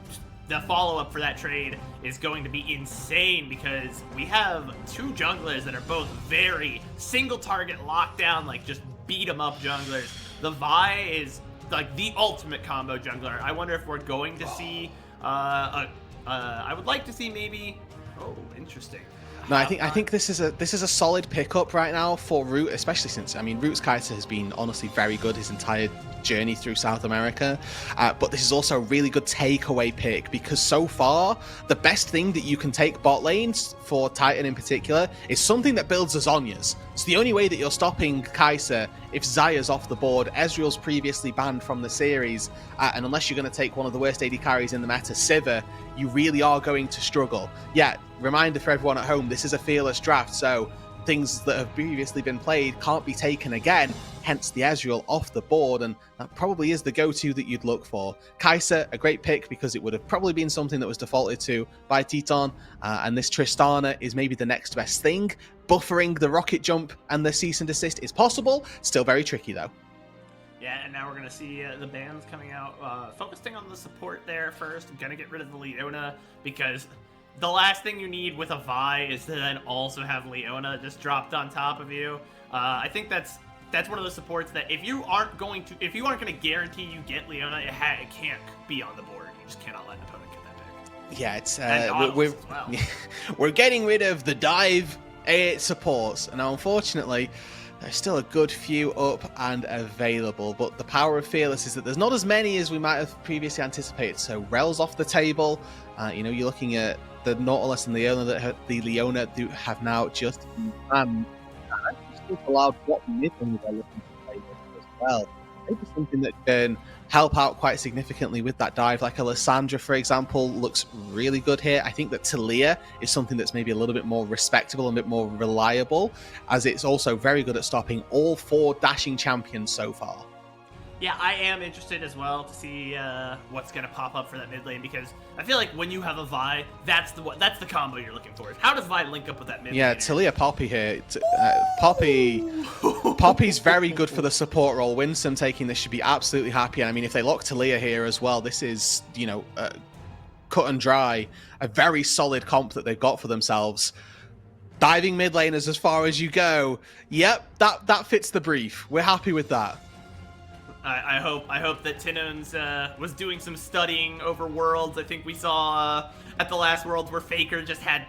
the follow-up for that trade is going to be insane because we have 2 junglers that are both very single target lockdown, like just beat 'em up junglers. The Vi is like the ultimate combo jungler. I wonder if we're going to see I would like to see maybe, oh, interesting. No, I think this is a solid pickup right now for Root, especially since, I mean, Root's Kaiser has been honestly very good his entire journey through South America, but this is also a really good takeaway pick because so far the best thing that you can take bot lanes for Titan in particular is something that builds the Zhonya's. It's the only way that you're stopping Kaiser if Xayah's off the board. Ezreal's previously banned from the series, and unless you're going to take one of the worst AD carries in the meta, Sivir, you really are going to struggle. Yeah, reminder for everyone at home, this is a fearless draft, so things that have previously been played can't be taken again, hence the Ezreal off the board, and that probably is the go-to that you'd look for. Kai'Sa, a great pick because it would have probably been something that was defaulted to by Teton, and this Tristana is maybe the next best thing. Buffering the rocket jump and the cease and desist is possible, still very tricky though. Yeah, and now we're going to see the bans coming out, focusing on the support there first. I'm going to get rid of the Leona because the last thing you need with a Vi is to then also have Leona just dropped on top of you. I think that's one of those supports that if you aren't going to guarantee you get Leona, it can't be on the board. You just cannot let an opponent get that pick. Yeah, it's we're getting rid of the dive supports, and unfortunately there's still a good few up and available, but the power of Fearless is that there's not as many as we might have previously anticipated. So Rel's off the table. You're looking at the Nautilus and Leona the Leona do have now just still allowed what mid they're looking to play with as well. maybe something that can help out quite significantly with that dive. Like Alessandra, for example, looks really good here. I think that Talia is something that's maybe a little bit more respectable and a bit more reliable, as it's also very good at stopping all 4 dashing champions so far. Yeah, I am interested as well to see what's gonna pop up for that mid lane, because I feel like when you have a Vi, that's the combo you're looking for. How does Vi link up with that mid lane? Yeah, Talia Poppy here. Poppy's very good for the support role. Winsome taking this should be absolutely happy. And I mean, if they lock Talia here as well, this is, you know, cut and dry, a very solid comp that they've got for themselves. Diving mid laners as far as you go. Yep, that fits the brief. We're happy with that. I hope that Tinones was doing some studying over Worlds. I think we saw at the last Worlds where Faker just had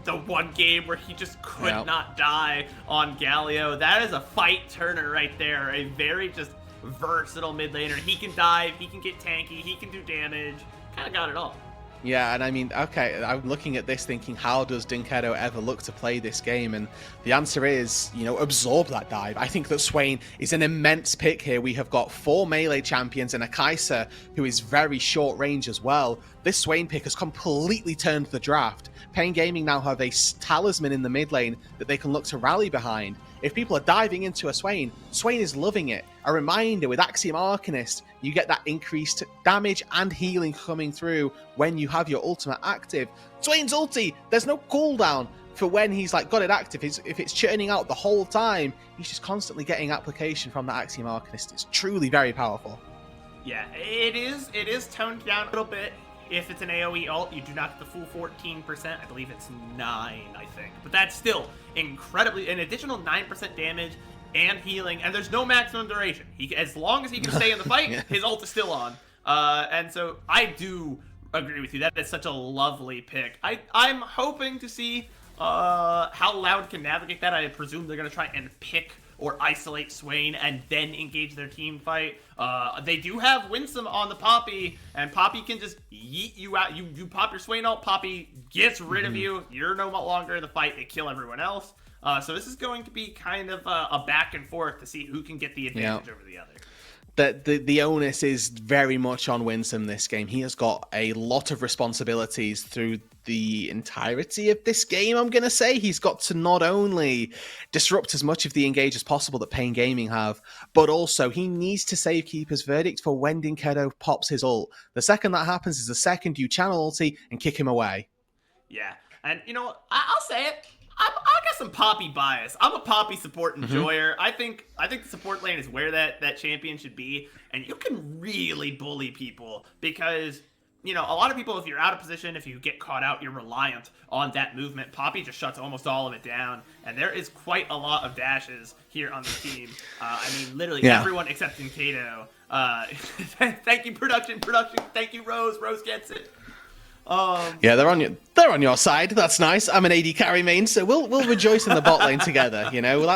the one game where he just could not die on Galio. That is a fight turner right there. A very just versatile mid laner. He can dive, he can get tanky, he can do damage. Kind of got it all. Yeah, and I mean, okay, I'm looking at this thinking, how does Dinkedo ever look to play this game? And the answer is, you know, absorb that dive. I think that Swain is an immense pick here. We have got 4 melee champions and a Kai'Sa who is very short range as well. This Swain pick has completely turned the draft. Pain Gaming now have a talisman in the mid lane that they can look to rally behind. If people are diving into a Swain, Swain is loving it. A reminder, with Axiom Arcanist, you get that increased damage and healing coming through when you have your ultimate active. Swain's ulti, there's no cooldown for when he's like got it active. If it's churning out the whole time, he's just constantly getting application from the Axiom Arcanist. It's truly very powerful. Yeah, it is toned down a little bit. If it's an AoE ult, you do not get the full 14%. I believe it's 9, I think. But that's still incredibly, an additional 9% damage and healing, and there's no maximum duration. As long as he can stay in the fight, his ult is still on. And so I do agree with you. That is such a lovely pick. I'm hoping to see how Loud can navigate that. I presume they're going to try and pick or isolate Swain and then engage their team fight. They do have Winsome on the Poppy, and Poppy can just yeet you out. You pop your Swain ult, Poppy gets rid of you. You're no longer in the fight. They kill everyone else. So this is going to be kind of a back and forth to see who can get the advantage over the other. The onus is very much on Winsome this game. He has got a lot of responsibilities through the entirety of this game, I'm going to say. He's got to not only disrupt as much of the engage as possible that Pain Gaming have, but also he needs to save Keeper's Verdict for when Dinkedo pops his ult. The second that happens is the second you channel ulti and kick him away. Yeah, and you know, I'll say it. I got some Poppy bias. I'm a Poppy support enjoyer. I think the support lane is where that champion should be, and you can really bully people because, you know, a lot of people, if you're out of position, if you get caught out, you're reliant on that movement. Poppy just shuts almost all of it down, and there is quite a lot of dashes here on the team. I mean, literally everyone except Dinkedo. Thank you, production. Thank you, Rose. Rose gets it. Yeah, they're on your side. That's nice. I'm an AD carry main, so we'll rejoice in the bot lane together. You know, we're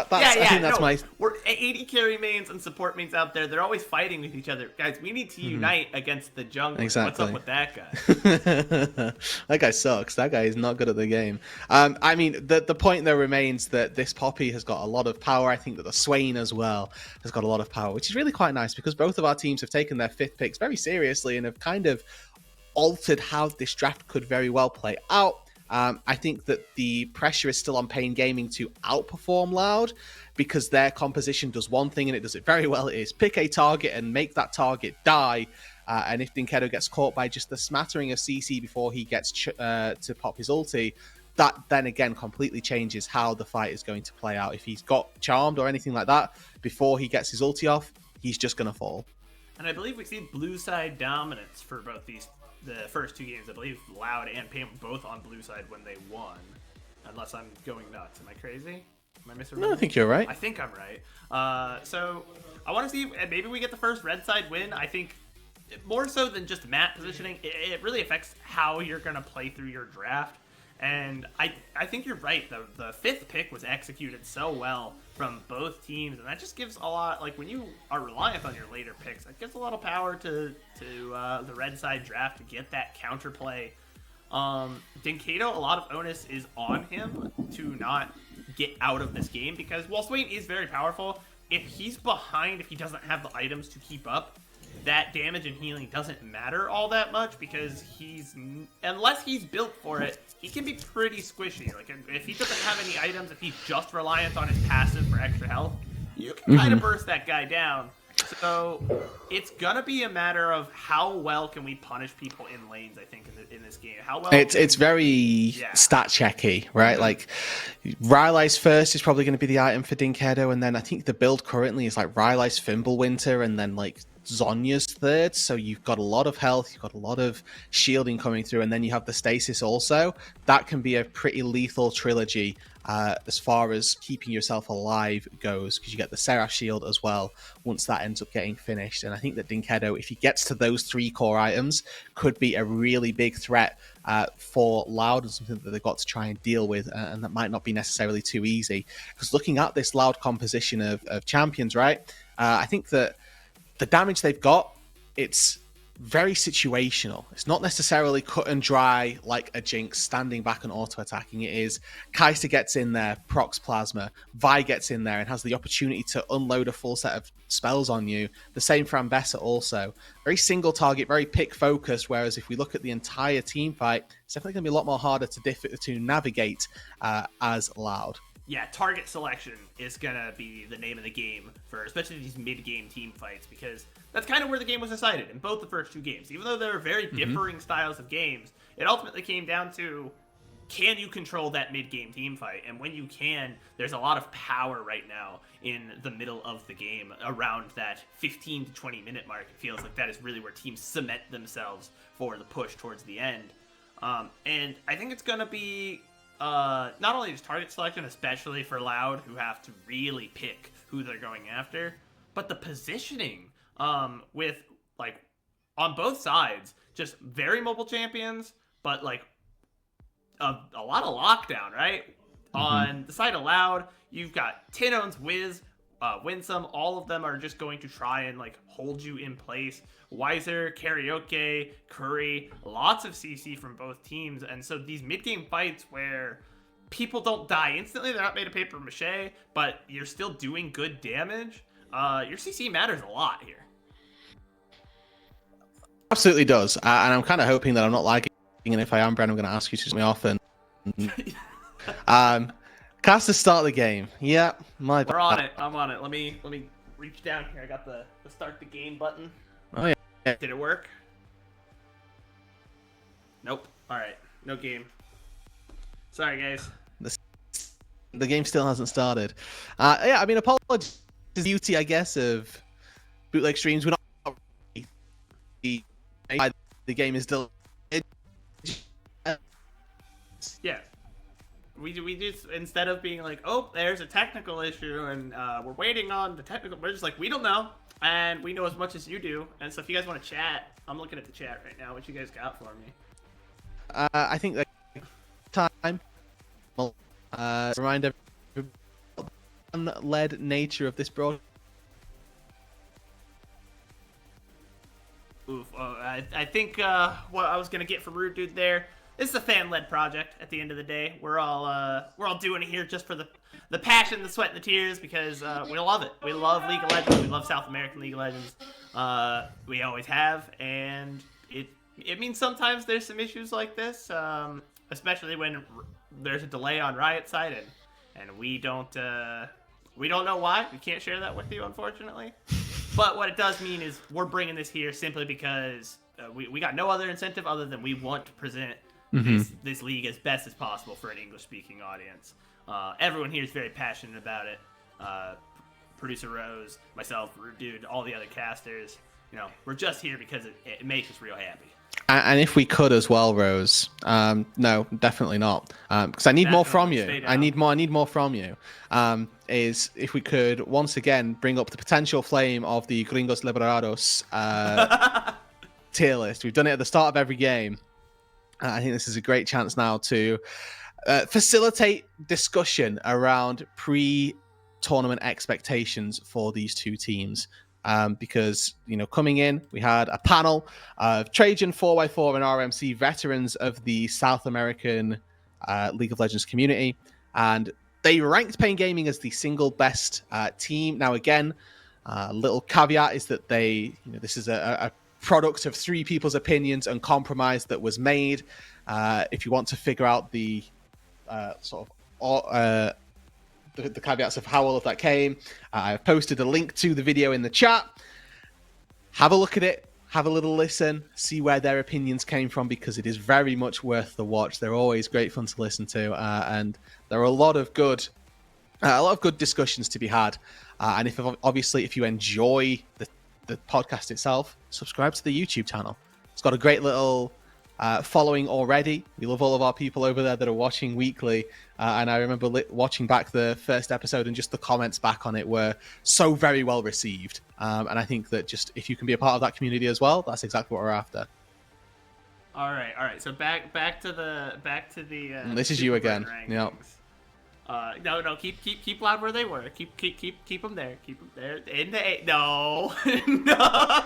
AD carry mains and support mains out there. They're always fighting with each other, guys. We need to unite against the jungle. Exactly. What's up with that guy? That guy sucks. That guy is not good at the game. I mean, the point though remains that this Poppy has got a lot of power. I think that the Swain as well has got a lot of power, which is really quite nice because both of our teams have taken their 5th picks very seriously and have kind of altered how this draft could very well play out. I think that the pressure is still on Pain Gaming to outperform Loud because their composition does one thing and it does it very well. It is pick a target and make that target die. And if Dinkedo gets caught by just the smattering of CC before he gets to pop his ulti, that then again completely changes how the fight is going to play out. If he's got charmed or anything like that before he gets his ulti off, he's just going to fall. And I believe we see blue side dominance for both the first 2 games. I believe Loud and Pain were both on blue side when they won. Unless I'm going nuts. Am I crazy? Am I misremembering? No, I think you're right. I think I'm right. So I want to see maybe we get the first red side win. I think more so than just map positioning, it really affects how you're going to play through your draft. And I think you're right. The 5th pick was executed so well from both teams, and that just gives a lot, like when you are reliant on your later picks, it gives a lot of power to the red side draft to get that counterplay. Dinkedo, a lot of onus is on him to not get out of this game because while Swain is very powerful, if he's behind, if he doesn't have the items to keep up, that damage and healing doesn't matter all that much because unless he's built for it, he can be pretty squishy. Like if he doesn't have any items, if he's just reliant on his passive for extra health, you can kind of burst that guy down. So it's gonna be a matter of how well can we punish people in lanes. I think in this game, how well it's very stat checky, right? Like Rylai's first is probably going to be the item for Dinkedo, and then I think the build currently is like Rylai's Fimbulwinter, and then like Zonya's third. So you've got a lot of health, you've got a lot of shielding coming through, and then you have the stasis also. That can be a pretty lethal trilogy as far as keeping yourself alive goes, because you get the Seraph shield as well once that ends up getting finished. And I think that Dinkedo, if he gets to those 3 core items, could be a really big threat for Loud, and something that they've got to try and deal with, and that might not be necessarily too easy. Because looking at this Loud composition of champions, right, I think that the damage they've got, it's very situational. It's not necessarily cut and dry like a Jinx standing back and auto-attacking. It is Kai'Sa gets in there, procs Plasma, Vi gets in there and has the opportunity to unload a full set of spells on you. The same for Ambessa also. Very single target, very pick focused, whereas if we look at the entire team fight, it's definitely going to be a lot more harder to navigate as Loud. Yeah, target selection is going to be the name of the game for especially these mid-game team fights, because that's kind of where the game was decided in both the first 2 games. Even though there are very differing styles of games, it ultimately came down to, can you control that mid-game team fight? And when you can, there's a lot of power right now in the middle of the game around that 15 to 20 minute mark. It feels like that is really where teams cement themselves for the push towards the end. And I think it's going to be not only just target selection, especially for Loud, who have to really pick who they're going after, but the positioning with, like, on both sides, just very mobile champions, but, like, a lot of lockdown, right? On the side of Loud, you've got Tinones, Wiz, Winsome, all of them are just going to try and, like, hold you in place. Weiser, Karaoke, Curry, lots of CC from both teams. And so these mid-game fights where people don't die instantly, they're not made of paper mache, but you're still doing good damage, your CC matters a lot here. Absolutely does. And I'm kind of hoping that I'm not lagging, and if I am, Bren, I'm going to ask you to switch me off. And cast the start of the game. Yeah, my bad. We're on it. I'm on it. Let me reach down here. I got the start the game button. Oh yeah. Did it work? Nope. All right. No game. Sorry, guys. The game still hasn't started. Yeah, I mean, apologies to the beauty, I guess, of bootleg streams. We're not the game is still. Yeah. We just, instead of being like, oh, there's a technical issue and we're waiting on the technical, we're just like, we don't know, and we know as much as you do. And so if you guys want to chat, I'm looking at the chat right now. What you guys got for me? I think that time. Remind everybody of the led nature of this broadcast. Oof. I think what I was gonna get from Roodood there. It's a fan-led project. At the end of the day, we're all doing it here just for the passion, the sweat, and the tears, because we love it. We love League of Legends. We love South American League of Legends. We always have, and it means sometimes there's some issues like this, especially when there's a delay on Riot's side, and we don't know why. We can't share that with you, unfortunately. But what it does mean is we're bringing this here simply because we got no other incentive other than we want to present this league as best as possible for an English-speaking audience. Everyone here is very passionate about it. Producer Rose, myself, Roodood, all the other casters. You know, we're just here because it makes us real happy. And if we could as well, Rose. No, definitely not. Because I need more from you. I need more from you. Is if we could once again bring up the potential flame of the Gringos Liberados tier list. We've done it at the start of every game. I think this is a great chance now to facilitate discussion around pre-tournament expectations for these two teams. Because, you know, coming in, we had a panel of Trajan, 4x4, and RMC veterans of the South American League of Legends community. And They ranked Pain Gaming as the single best team. Now, again, little caveat is that this is a product of three people's opinions and compromise that was made. If you want to figure out the the caveats of how all of that came, I've posted a link to the video in the chat. Have a look at it. Have a little listen, see where their opinions came from, because it is very much worth the watch. They're always great fun to listen to, and there are a lot of good discussions to be had. And if you enjoy the podcast itself, subscribe to the YouTube channel. It's got a great little following already. We love all of our people over there that are watching weekly. And I remember watching back the first episode, and just the comments back on it were so very well received. And I think that just if you can be a part of that community as well, that's exactly what we're after. All right. So back to the. This is you again. Yeah. No. Keep loud where they were. Keep them there. Keep them there. In the no. No.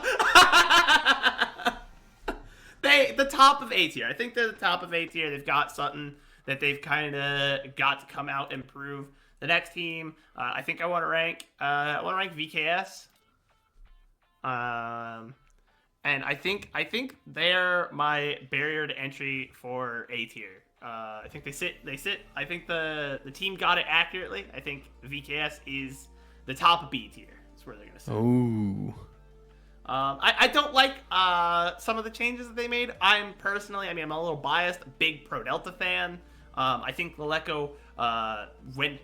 The top of A tier. I think they're the top of A tier. They've got something that they've kind of got to come out and prove. The next team, I think I want to rank. I want to rank VKS. And I think they're my barrier to entry for A tier. I think they sit. I think the team got it accurately. I think VKS is the top of B tier. That's where they're gonna sit. Ooh. I don't like some of the changes that they made. I'm a little biased. Big Pro Delta fan. I think Leleco went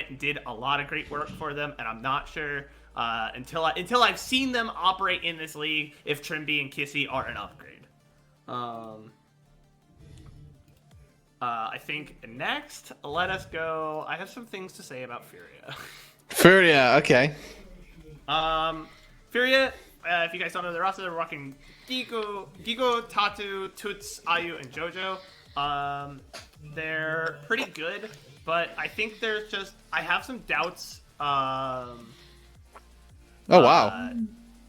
and did a lot of great work for them, and I'm not sure until I've seen them operate in this league if Trimby and Kissy are an upgrade. I think next, let us go. I have some things to say about Furia. Furia, okay. Furia. If you guys don't know the roster, they're rocking Gigo, Tatu, Toots, Ayu, and JoJo. They're pretty good, but I think I have some doubts. Oh wow.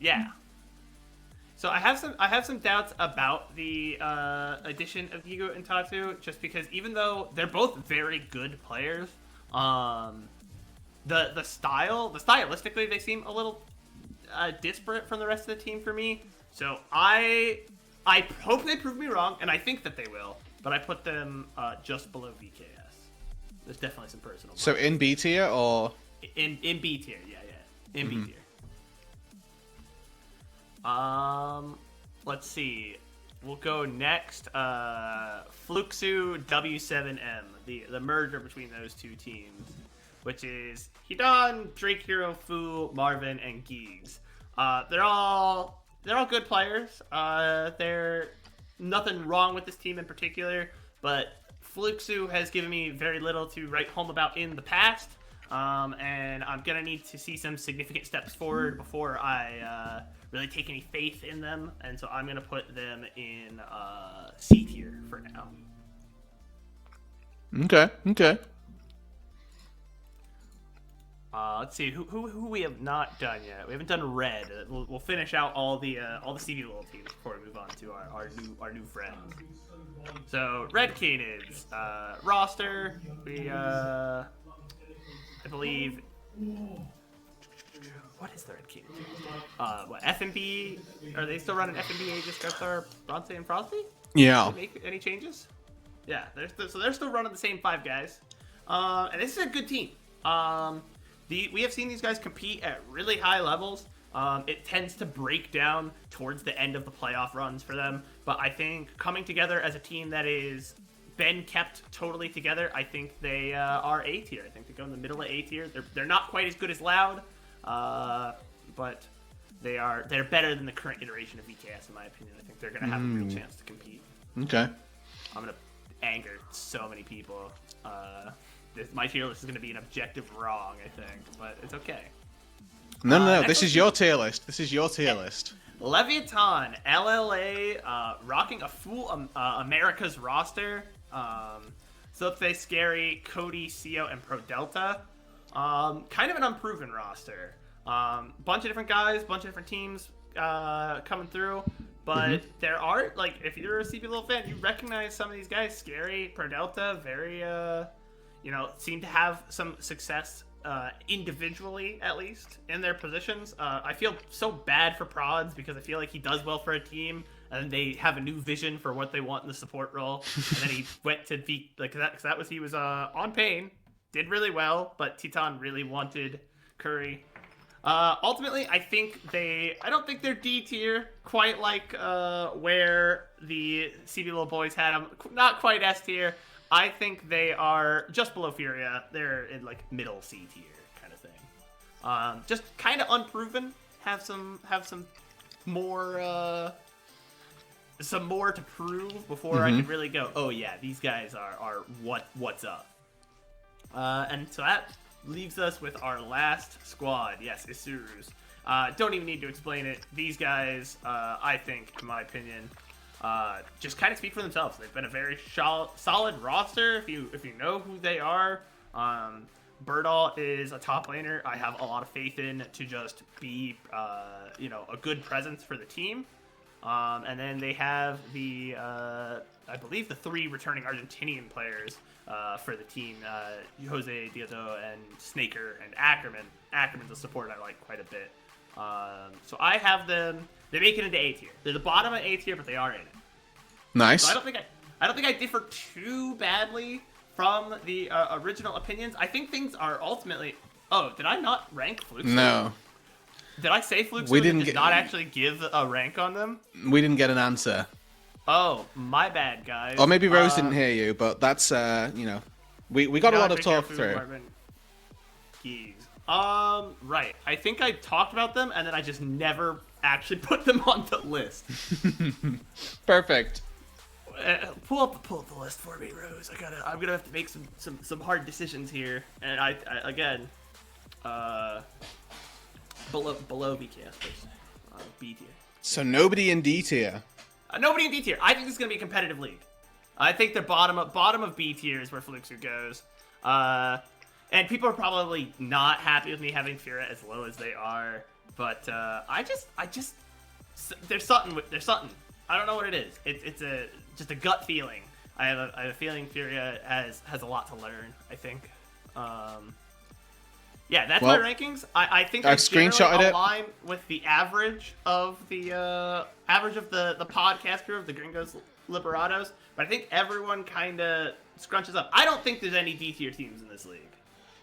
Yeah. So I have some doubts about the addition of Gigo and Tatu, just because even though they're both very good players, stylistically they seem a little disparate from the rest of the team for me. So I hope they prove me wrong, and I think that they will, but I put them just below VKS. There's definitely some personal. So in B tier or in B tier, yeah. In B tier. Let's see. We'll go next. Fluxu W7M, the merger between those two teams, which is Hidan, Drake Hero, Fu, Marvin, and Geegs. They're all good players. They're nothing wrong with this team in particular, but Fluxu has given me very little to write home about in the past, and I'm gonna need to see some significant steps forward before I really take any faith in them, and so I'm gonna put them in C tier for now. Okay. Let's see who we have not done yet. We haven't done Red. We'll finish out all the CV little teams before we move on to our new friends. So Red Canids roster. We I believe. What is the Red Canids? What FMB? Are they still running FMB, Aegis, Gunstar, Bronte, and Frosty? Yeah. Did they make any changes? Yeah, they're still running the same 5 guys. And this is a good team. We have seen these guys compete at really high levels. It tends to break down towards the end of the playoff runs for them. But I think coming together as a team that is been kept totally together, I think they are A tier. I think they go in the middle of A tier. They're not quite as good as Loud, but they're better than the current iteration of VKS in my opinion. I think they're gonna have a real chance to compete. Okay. I'm gonna anger so many people. My tier list is going to be an objective wrong, I think, but it's okay. No. This is your tier list. Leviathan, LLA, rocking a full America's roster. Silphe, Scary, Cody, CO, and Pro Delta. Kind of an unproven roster. Bunch of different guys, bunch of different teams coming through. But there are, like, if you're a CP Little fan, you recognize some of these guys. Scary, Pro Delta, very... seem to have some success individually, at least, in their positions. I feel so bad for Prods because I feel like he does well for a team, and they have a new vision for what they want in the support role. And then he went to be like he was on Pain, did really well, but Titan really wanted Curry. Ultimately, I don't think they're D tier, quite like where the CB Little Boys had them. Not quite S tier. I think they are just below Furia. They're in like middle C tier kind of thing. Just kind of unproven. Have some more to prove before I could really go, oh yeah, these guys are what's up. And so that leaves us with our last squad. Yes, Isuru's. Don't even need to explain it. These guys, I think, in my opinion, just kind of speak for themselves. They've been a very solid roster. If you know who they are, Birdall is a top laner. I have a lot of faith in to just be, a good presence for the team. And then they have I believe the 3 returning Argentinian players for the team, Jose Dioto and Snaker and Ackerman. Ackerman's a support I like quite a bit. So I have them. They make it into A tier. They're the bottom of A tier, but they are in it. Nice. So I don't think I differ too badly from the original opinions. I think things are ultimately. Oh, did I not rank Fluke? No. Did I say Fluke? We didn't not actually give a rank on them. We didn't get an answer. Oh, my bad, guys. Or maybe Rose didn't hear you, but that's we got a lot of talk through. Right. I think I talked about them, and then I just never actually put them on the list. Perfect. Pull up the list for me, Rose. I'm gonna have to make some hard decisions here, and I again, below BKS, B tier. So nobody in D tier. Nobody in D tier. I think this is gonna be a competitive league. I think the bottom of B tier is where Fluxu goes. And people are probably not happy with me having Fira as low as they are, but I just there's something. I don't know what it is. It's just a gut feeling. I have a feeling Furia has a lot to learn. I think. Yeah, that's my rankings. I think I screenshotted align with the average of the podcast crew of the Gringos Liberados, but I think everyone kind of scrunches up. I don't think there's any D tier teams in this league.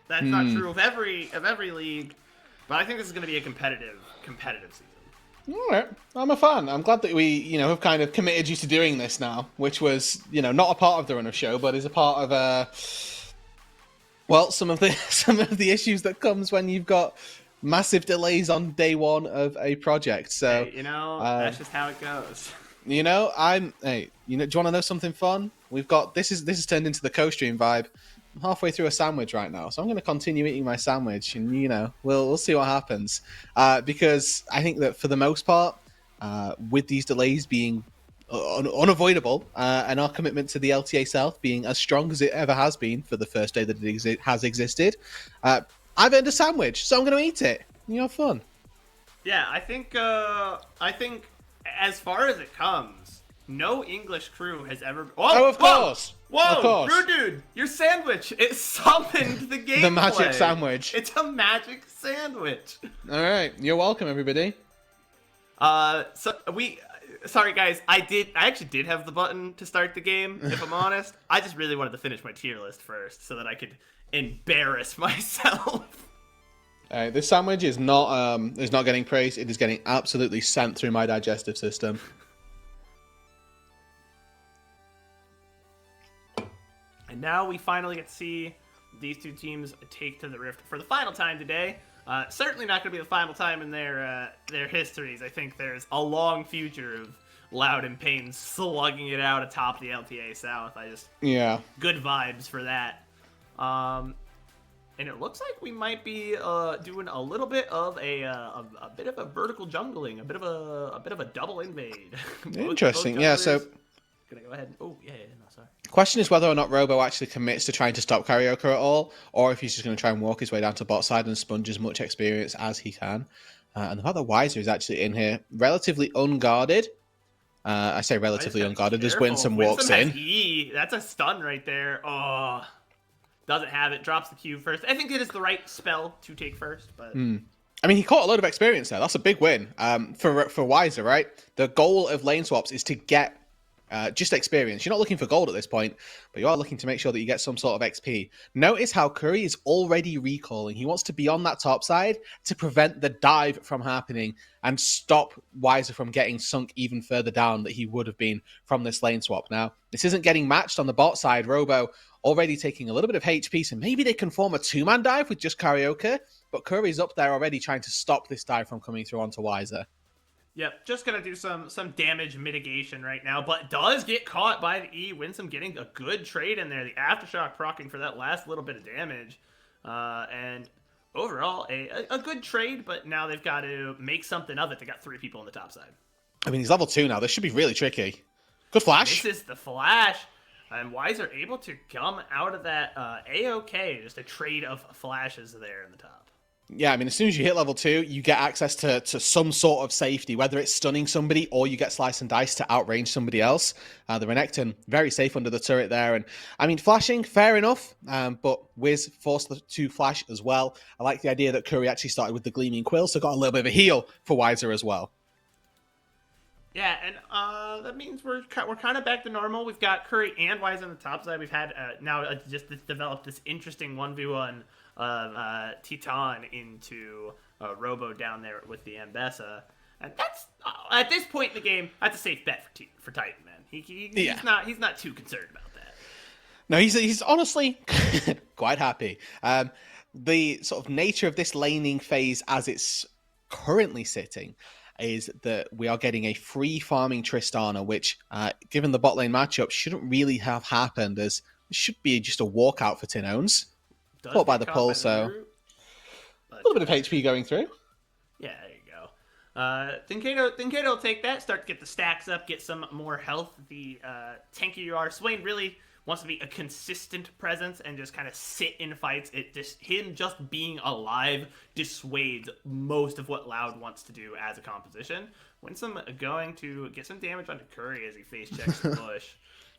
That's not true of every league, but I think this is going to be a competitive season. All right, I'm a fan. I'm glad that we, have kind of committed you to doing this now, which was, not a part of the run of show, but is a part of, some of the issues that comes when you've got massive delays on day one of a project. So, hey, that's just how it goes. Do you want to know something fun? We've got this is turned into the co-stream vibe. I'm halfway through a sandwich right now, so I'm going to continue eating my sandwich, and we'll see what happens. Because I think that for the most part, with these delays being unavoidable, and our commitment to the LTA South being as strong as it ever has been for the first day that it has existed, I've earned a sandwich, so I'm going to eat it. Have fun. Yeah, I think as far as it comes, no English crew has ever. Oh, of course. Whoa, Roodood, your sandwich! It summoned the gameplay. The magic sandwich. It's a magic sandwich. All right, you're welcome, everybody. Sorry guys, I actually did have the button to start the game. If I'm honest, I just really wanted to finish my tier list first so that I could embarrass myself. This sandwich is not getting praised. It is getting absolutely sent through my digestive system. And now we finally get to see these two teams take to the Rift for the final time today. Certainly not going to be the final time in their histories. I think there's a long future of Loud and Pain slugging it out atop the LTA South. Good vibes for that. And it looks like we might be doing a little bit of a bit of a vertical jungling, a bit of a double invade. Interesting. Yeah. So. Gonna go ahead. Oh yeah. No, sorry. Question is whether or not Robo actually commits to trying to stop Karaoke at all, or if he's just going to try and walk his way down to bot side and sponge as much experience as he can. And the fact that Weiser is actually in here, relatively unguarded. I say relatively unguarded as Winsome walks in. That's a stun right there. Oh, doesn't have it, drops the Q first. I think it is the right spell to take first, but... I mean, he caught a lot of experience there. That's a big win for Wiser, right? The goal of lane swaps is to get just experience. You're not looking for gold at this point, but you are looking to make sure that you get some sort of XP. Notice how Curry is already recalling. He wants to be on that top side to prevent the dive from happening and stop Wiser from getting sunk even further down that he would have been from this lane swap. Now, this isn't getting matched on the bot side. Robo already taking a little bit of HP, so maybe they can form a two-man dive with just Karaoke, but Curry's up there already trying to stop this dive from coming through onto Wiser. Yep, just going to do some damage mitigation right now, but does get caught by the E. Winsome getting a good trade in there. The Aftershock proccing for that last little bit of damage. And overall, a good trade, but now they've got to make something of it. They got 3 people on the top side. I mean, he's level 2 now. This should be really tricky. Good flash. This is the flash. And Wiser able to come out of that A-OK. Just a trade of flashes there in the top. Yeah, I mean, as soon as you hit level 2, you get access to some sort of safety, whether it's stunning somebody or you get slice and dice to outrange somebody else. The Renekton, very safe under the turret there. And, I mean, flashing, fair enough, but Wiz forced to flash as well. I like the idea that Curry actually started with the Gleaming Quill, so got a little bit of a heal for Wiser as well. Yeah, and that means we're kind of back to normal. We've got Curry and Wise on the top side. We've had now just developed this interesting 1v1 of Titan into Robo down there with the Ambessa. And that's, at this point in the game, that's a safe bet for Titan, man. He's not too concerned about that. No, he's honestly quite happy. The sort of nature of this laning phase as it's currently sitting is that we are getting a free farming Tristana, which, given the bot lane matchup, shouldn't really have happened, as it should be just a walkout for Tinones. Caught by the pull, so a little bit of HP going through. Yeah, there you go. Tinkato will take that, start to get the stacks up, get some more health. The tankier you are, Swain really wants to be a consistent presence and just kind of sit in fights. Him just being alive dissuades most of what Loud wants to do as a composition. Winsome going to get some damage onto Curry as he face checks the bush.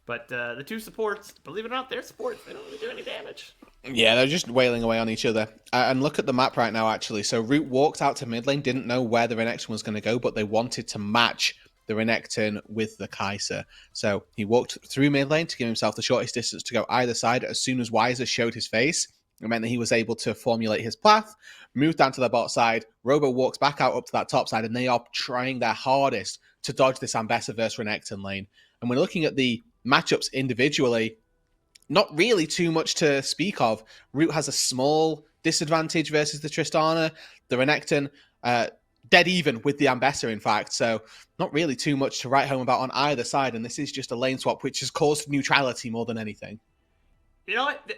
But the 2 supports, believe it or not, they're supports. They don't really do any damage. Yeah, they're just wailing away on each other. And look at the map right now, actually. So Root walked out to mid lane, didn't know where the Renekton was going to go, but they wanted to match the Renekton with the Kai'Sa. So he walked through mid lane to give himself the shortest distance to go either side. As soon as Wiser showed his face, it meant that he was able to formulate his path, move down to the bot side. Robo walks back out up to that top side, and they are trying their hardest to dodge this Ambessa versus Renekton lane. And we're looking at the matchups individually, not really too much to speak of. Root has a small disadvantage versus the Tristana. The Renekton, dead even with the Ambessa, in fact. So not really too much to write home about on either side. And this is just a lane swap, which has caused neutrality more than anything. You know what?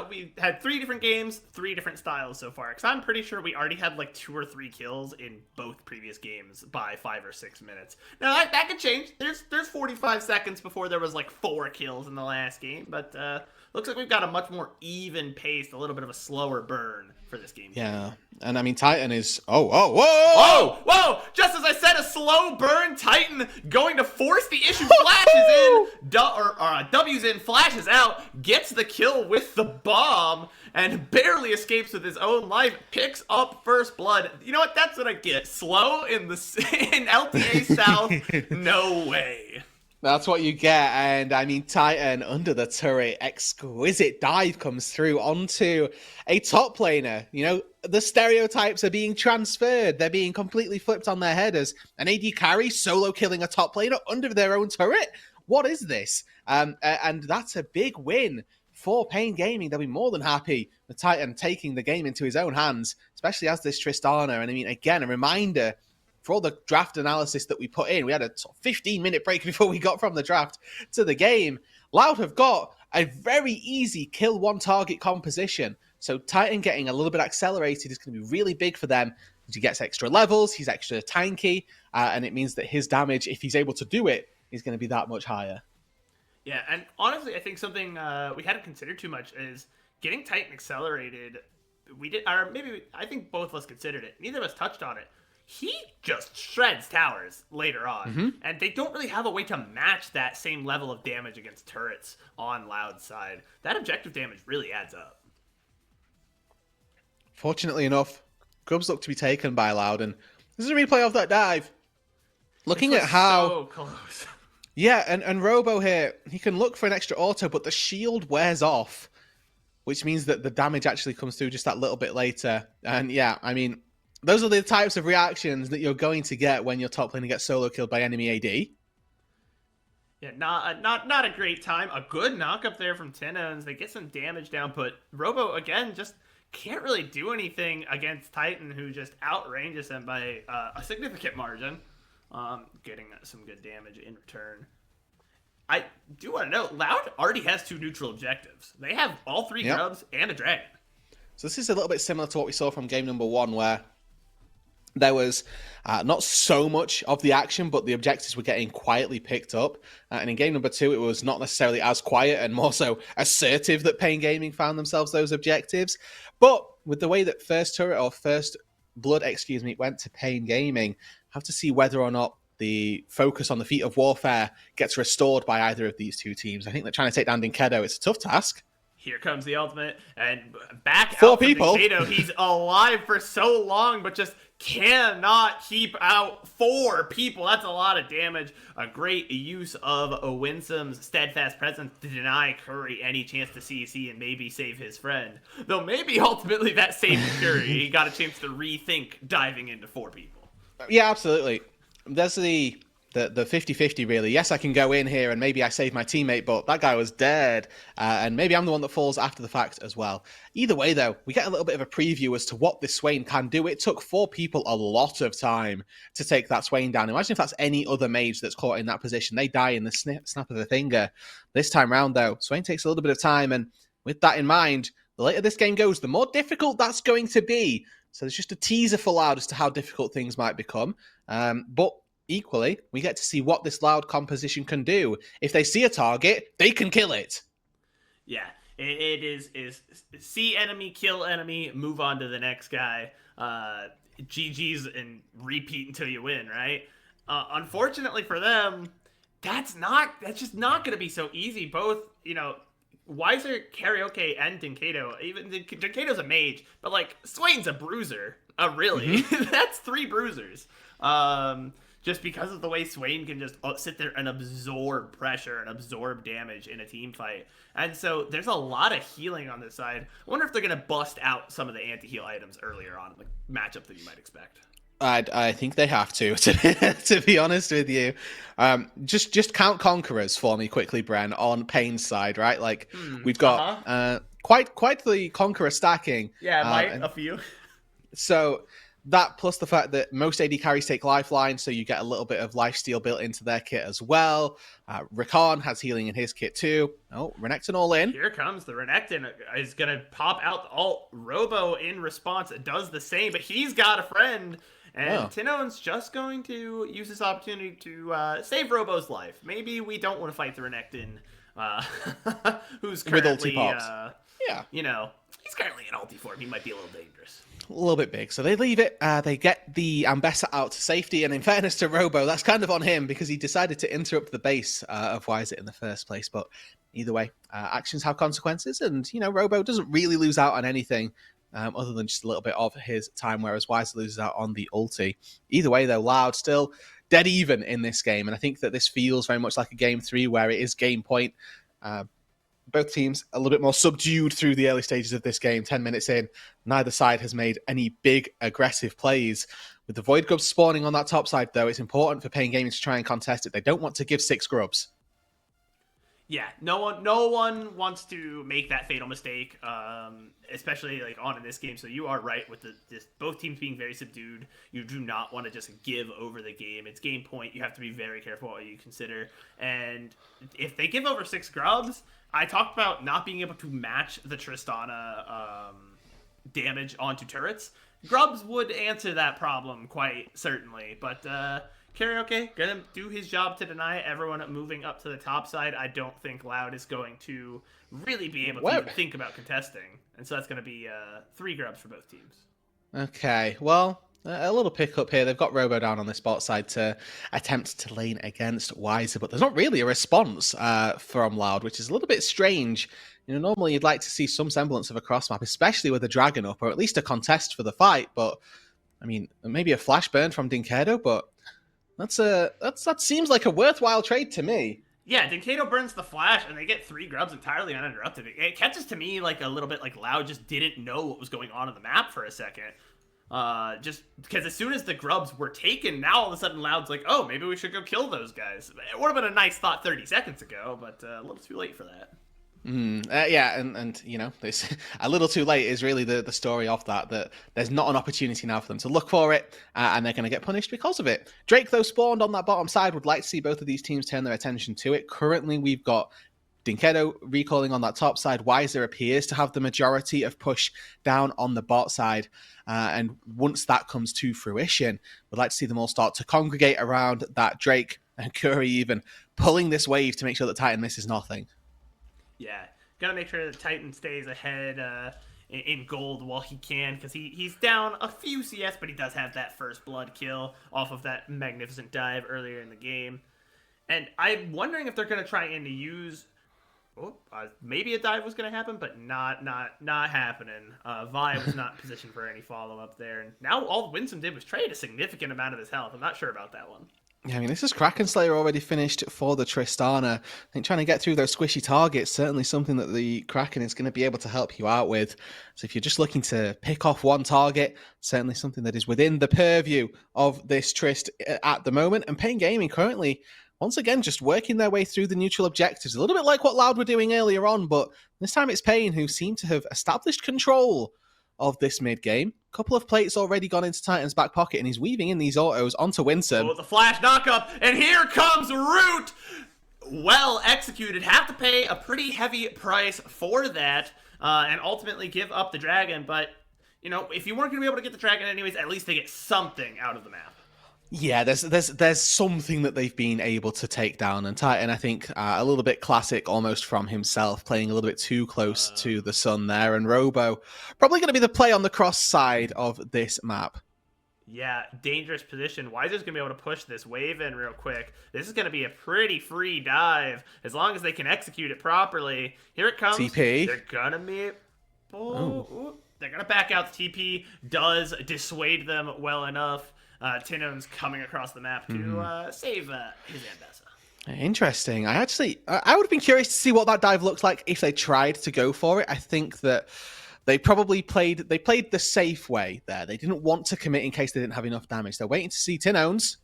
We had 3 different games, 3 different styles so far. Because I'm pretty sure we already had like 2 or 3 kills in both previous games by 5 or 6 minutes. Now that could change. There's 45 seconds before there was like 4 kills in the last game. But looks like we've got a much more even pace, a little bit of a slower burn for this game. Yeah, and I mean Titan is whoa! Just as I said, a slow burn. Titan going to force the issue. Flashes in, W's in, flashes out, gets the kill with the bomb, and barely escapes with his own life. Picks up first blood. You know what? That's what I get. Slow in LTA South. No way. That's what you get, and I mean, Titan under the turret, exquisite dive comes through onto a top laner. You know, the stereotypes are being transferred. They're being completely flipped on their head as an AD carry solo killing a top laner under their own turret. What is this? And that's a big win for Pain Gaming. They'll be more than happy with Titan taking the game into his own hands, especially as this Tristana. And I mean, again, a reminder, for all the draft analysis that we put in, we had a 15-minute break before we got from the draft to the game. Loud have got a very easy kill 1 target composition. So Titan getting a little bit accelerated is going to be really big for them. He gets extra levels, he's extra tanky, and it means that his damage, if he's able to do it, is going to be that much higher. Yeah, and honestly, I think something we hadn't considered too much is getting Titan accelerated. We did, or maybe I think both of us considered it. Neither of us touched on it. he just shreds towers later on. And they don't really have a way to match that same level of damage against turrets on Loud's side. That objective damage really adds up. Fortunately enough, Grubs look to be taken by Loud, and this is a replay of that dive. Looking at how... so close. Yeah, and Robo here, he can look for an extra auto, but the shield wears off, which means that the damage actually comes through just that little bit later. And yeah, I mean, those are the types of reactions that you're going to get when your top laner gets solo killed by enemy AD. Yeah, not a great time. A good knock up there from Tinones. They get some damage down, but Robo, again, just can't really do anything against Titan, who just outranges him by a significant margin. Getting some good damage in return. I do want to note, Loud already has 2 neutral objectives. They have all 3 grubs and a dragon. So this is a little bit similar to what we saw from game number 1, where there was not so much of the action, but the objectives were getting quietly picked up. And in game number 2, it was not necessarily as quiet and more so assertive that Pain Gaming found themselves those objectives. But with the way that First Blood, went to Pain Gaming, have to see whether or not the focus on the feat of warfare gets restored by either of these 2 teams. I think they're trying to take down Dinkedo. It's a tough task. Here comes the ultimate, and back 4 out people. Dinkedo. He's alive for so long, but just cannot keep out 4 people. That's a lot of damage. A great use of a Winsome's steadfast presence to deny Curry any chance to CC and maybe save his friend. Though maybe ultimately that saved Curry. He got a chance to rethink diving into 4 people. Yeah, absolutely. There's the 50-50, really. Yes, I can go in here and maybe I save my teammate, but that guy was dead. And maybe I'm the one that falls after the fact as well. Either way, though, we get a little bit of a preview as to what this Swain can do. It took 4 people a lot of time to take that Swain down. Imagine if that's any other mage that's caught in that position. They die in the snap of a finger. This time round, though, Swain takes a little bit of time. And with that in mind, the later this game goes, the more difficult that's going to be. So there's just a teaser for Loud as to how difficult things might become. But equally, we get to see what this Loud composition can do. If they see a target, they can kill it. Yeah, it is see enemy, kill enemy, move on to the next guy. GG's and repeat until you win, right? Unfortunately for them, that's just not going to be so easy. Both, Weiser, Karaoke, and Dinkedo. Even Dinkedo's a mage, but Swain's a bruiser. Really? That's 3 bruisers. Just because of the way Swain can just sit there and absorb pressure and absorb damage in a team fight. And so there's a lot of healing on this side. I wonder if they're going to bust out some of the anti-heal items earlier on in the matchup that you might expect. I think they have to be honest with you. Just count conquerors for me quickly, Bren, on Pain's side, right? We've got quite the conqueror stacking. Yeah, a few. So that plus the fact that most AD carries take lifeline, so you get a little bit of lifesteal built into their kit as well. Rakan has healing in his kit too. Oh, Renekton all in. Here comes the Renekton. Is going to pop out the ult. Robo in response does the same, but he's got a friend. And Tinone's just going to use this opportunity to save Robo's life. Maybe we don't want to fight the Renekton, who's currently, with ulti pops. He's currently in ulti form. He might be a little dangerous. A little bit big. So they leave it. They get the Ambessa out to safety. And in fairness to Robo, that's kind of on him because he decided to interrupt the base of Wiser in the first place. But either way, actions have consequences. And, Robo doesn't really lose out on anything. Other than just a little bit of his time, whereas Weiser loses out on the ulti. Either way, though, Loud still dead even in this game, and I think that this feels very much like a game 3 where it is game point. Both teams a little bit more subdued through the early stages of this game. 10 minutes in, neither side has made any big aggressive plays. With the Void Grubs spawning on that top side, though, it's important for Pain Gaming to try and contest it. They don't want to give 6 grubs. Yeah, no one wants to make that fatal mistake, especially on in this game. So you are right with both teams being very subdued. You do not want to just give over the game. It's game point. You have to be very careful what you consider. And if they give over 6 grubs, I talked about not being able to match the Tristana damage onto turrets. Grubs would answer that problem quite certainly, but Karaoke gonna do his job to deny everyone moving up to the top side. I don't think Loud is going to really be able to even think about contesting, and so that's gonna be 3 grubs for both teams. Okay, well, A little pick up here. They've got Robo down on this bot side to attempt to lane against Wiser, but there's not really a response from Loud, which is a little bit strange. Normally you'd like to see some semblance of a cross map, especially with a dragon up, or at least a contest for the fight. But I mean, maybe a flash burn from Dinkedo, but that seems like a worthwhile trade to me. Yeah, Dinkedo burns the flash, and they get 3 grubs entirely uninterrupted. It catches to me like a little bit like Loud just didn't know what was going on in the map for a second. Just because as soon as the grubs were taken, now all of a sudden Loud's like, oh, maybe we should go kill those guys. It would have been a nice thought 30 seconds ago, but a little too late for that. Yeah, and this a little too late is really the story of that there's not an opportunity now for them to look for it, and they're going to get punished because of it. Drake, though, spawned on that bottom side, would like to see both of these teams turn their attention to it. Currently, we've got Dinkedo recalling on that top side. Wiser appears to have the majority of push down on the bot side, and once that comes to fruition, we'd like to see them all start to congregate around that Drake, and Curry even pulling this wave to make sure that Titan misses nothing. Yeah, gotta make sure that Titan stays ahead in gold while he can, because he's down a few CS, but he does have that first blood kill off of that magnificent dive earlier in the game. And I'm wondering if they're gonna try and use maybe a dive was gonna happen, but not happening. Vi was not positioned for any follow up there, and now all Winsome did was trade a significant amount of his health. I'm not sure about that one. Yeah, I mean, this is Kraken Slayer already finished for the Tristana. I think trying to get through those squishy targets, certainly something that the Kraken is going to be able to help you out with. So if you're just looking to pick off one target, certainly something that is within the purview of this Trist at the moment. And Pain Gaming currently, once again, just working their way through the neutral objectives. A little bit like what Loud were doing earlier on, but this time it's Pain who seem to have established control of this mid-game. Couple of plates already gone into Titan's back pocket, and he's weaving in these autos onto Winsome. Oh, the flash knockup, and here comes Root! Well executed. Have to pay a pretty heavy price for that, and ultimately give up the dragon, but, if you weren't going to be able to get the dragon anyways, at least they get something out of the map. Yeah, there's something that they've been able to take down, and Titan, I think, a little bit classic almost from himself, playing a little bit too close to the sun there, and Robo probably going to be the play on the cross side of this map. Yeah, dangerous position. Wiser's going to be able to push this wave in real quick. This is going to be a pretty free dive, as long as they can execute it properly. Here it comes. TP. They're going to be... They're going to back out. The TP does dissuade them well enough. Tinone's coming across the map to save his Ambessa. Interesting. I would have been curious to see what that dive looks like if they tried to go for it. I think that they probably played the safe way there. They didn't want to commit in case they didn't have enough damage. They're waiting to see Tinone's.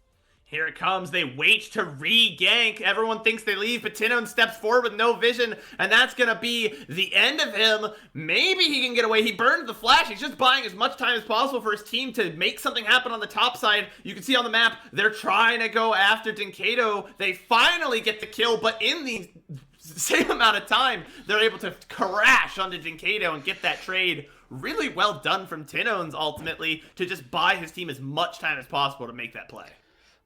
Here it comes. They wait to re-gank. Everyone thinks they leave, but Tinone steps forward with no vision, and that's going to be the end of him. Maybe he can get away. He burned the flash. He's just buying as much time as possible for his team to make something happen on the top side. You can see on the map, they're trying to go after Dinkedo. They finally get the kill, but in the same amount of time, they're able to crash onto Dinkedo and get that trade. Really well done from Tinone's ultimately to just buy his team as much time as possible to make that play.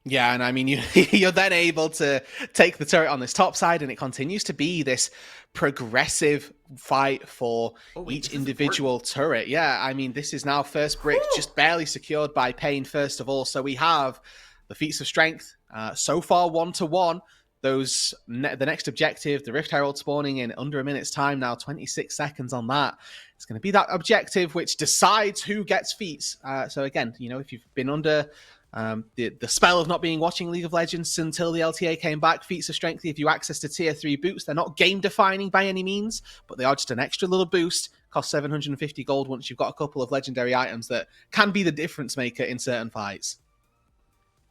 Yeah, and I mean, you're then able to take the turret on this top side, and it continues to be this progressive fight for each individual turret. Yeah, I mean, this is now first brick just barely secured by Pain, first of all. So we have the feats of strength, so far 1-1. The next objective, the Rift Herald spawning in under a minute's time now, 26 seconds on that. It's going to be that objective which decides who gets feats. So again, if you've been under... the spell of not being watching League of Legends until the LTA came back, feats of strength give you access to tier 3 boots. They're not game defining by any means, but they are just an extra little boost. Cost 750 gold once you've got a couple of legendary items that can be the difference maker in certain fights.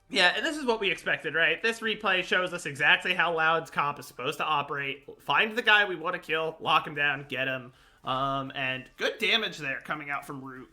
Yeah, and this is what we expected, right? This replay shows us exactly how Loud's comp is supposed to operate. Find the guy we want to kill, lock him down, get him. And good damage there coming out from Root.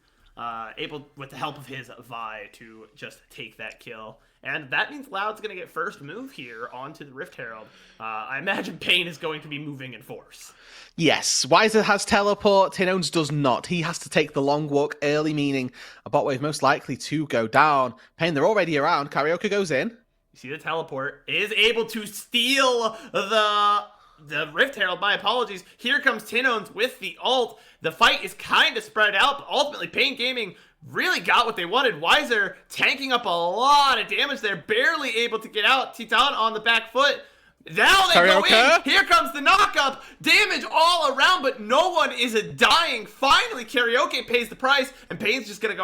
Able, with the help of his Vi, to just take that kill. And that means Loud's going to get first move here onto the Rift Herald. I imagine Pain is going to be moving in force. Yes, Wiser has teleport, Tinone's does not. He has to take the long walk early, meaning a bot wave most likely to go down. Pain, they're already around. Karaoke goes in. You see the teleport. Is able to steal the Rift Herald, my apologies. Here comes Tinone's with the ult. The fight is kind of spread out, but ultimately Pain Gaming really got what they wanted. Weiser tanking up a lot of damage there, barely able to get out. Titan on the back foot. Now they go in. Here comes the knockup. Damage all around, but no one is dying. Finally, Karaoke pays the price, and Payne's just going to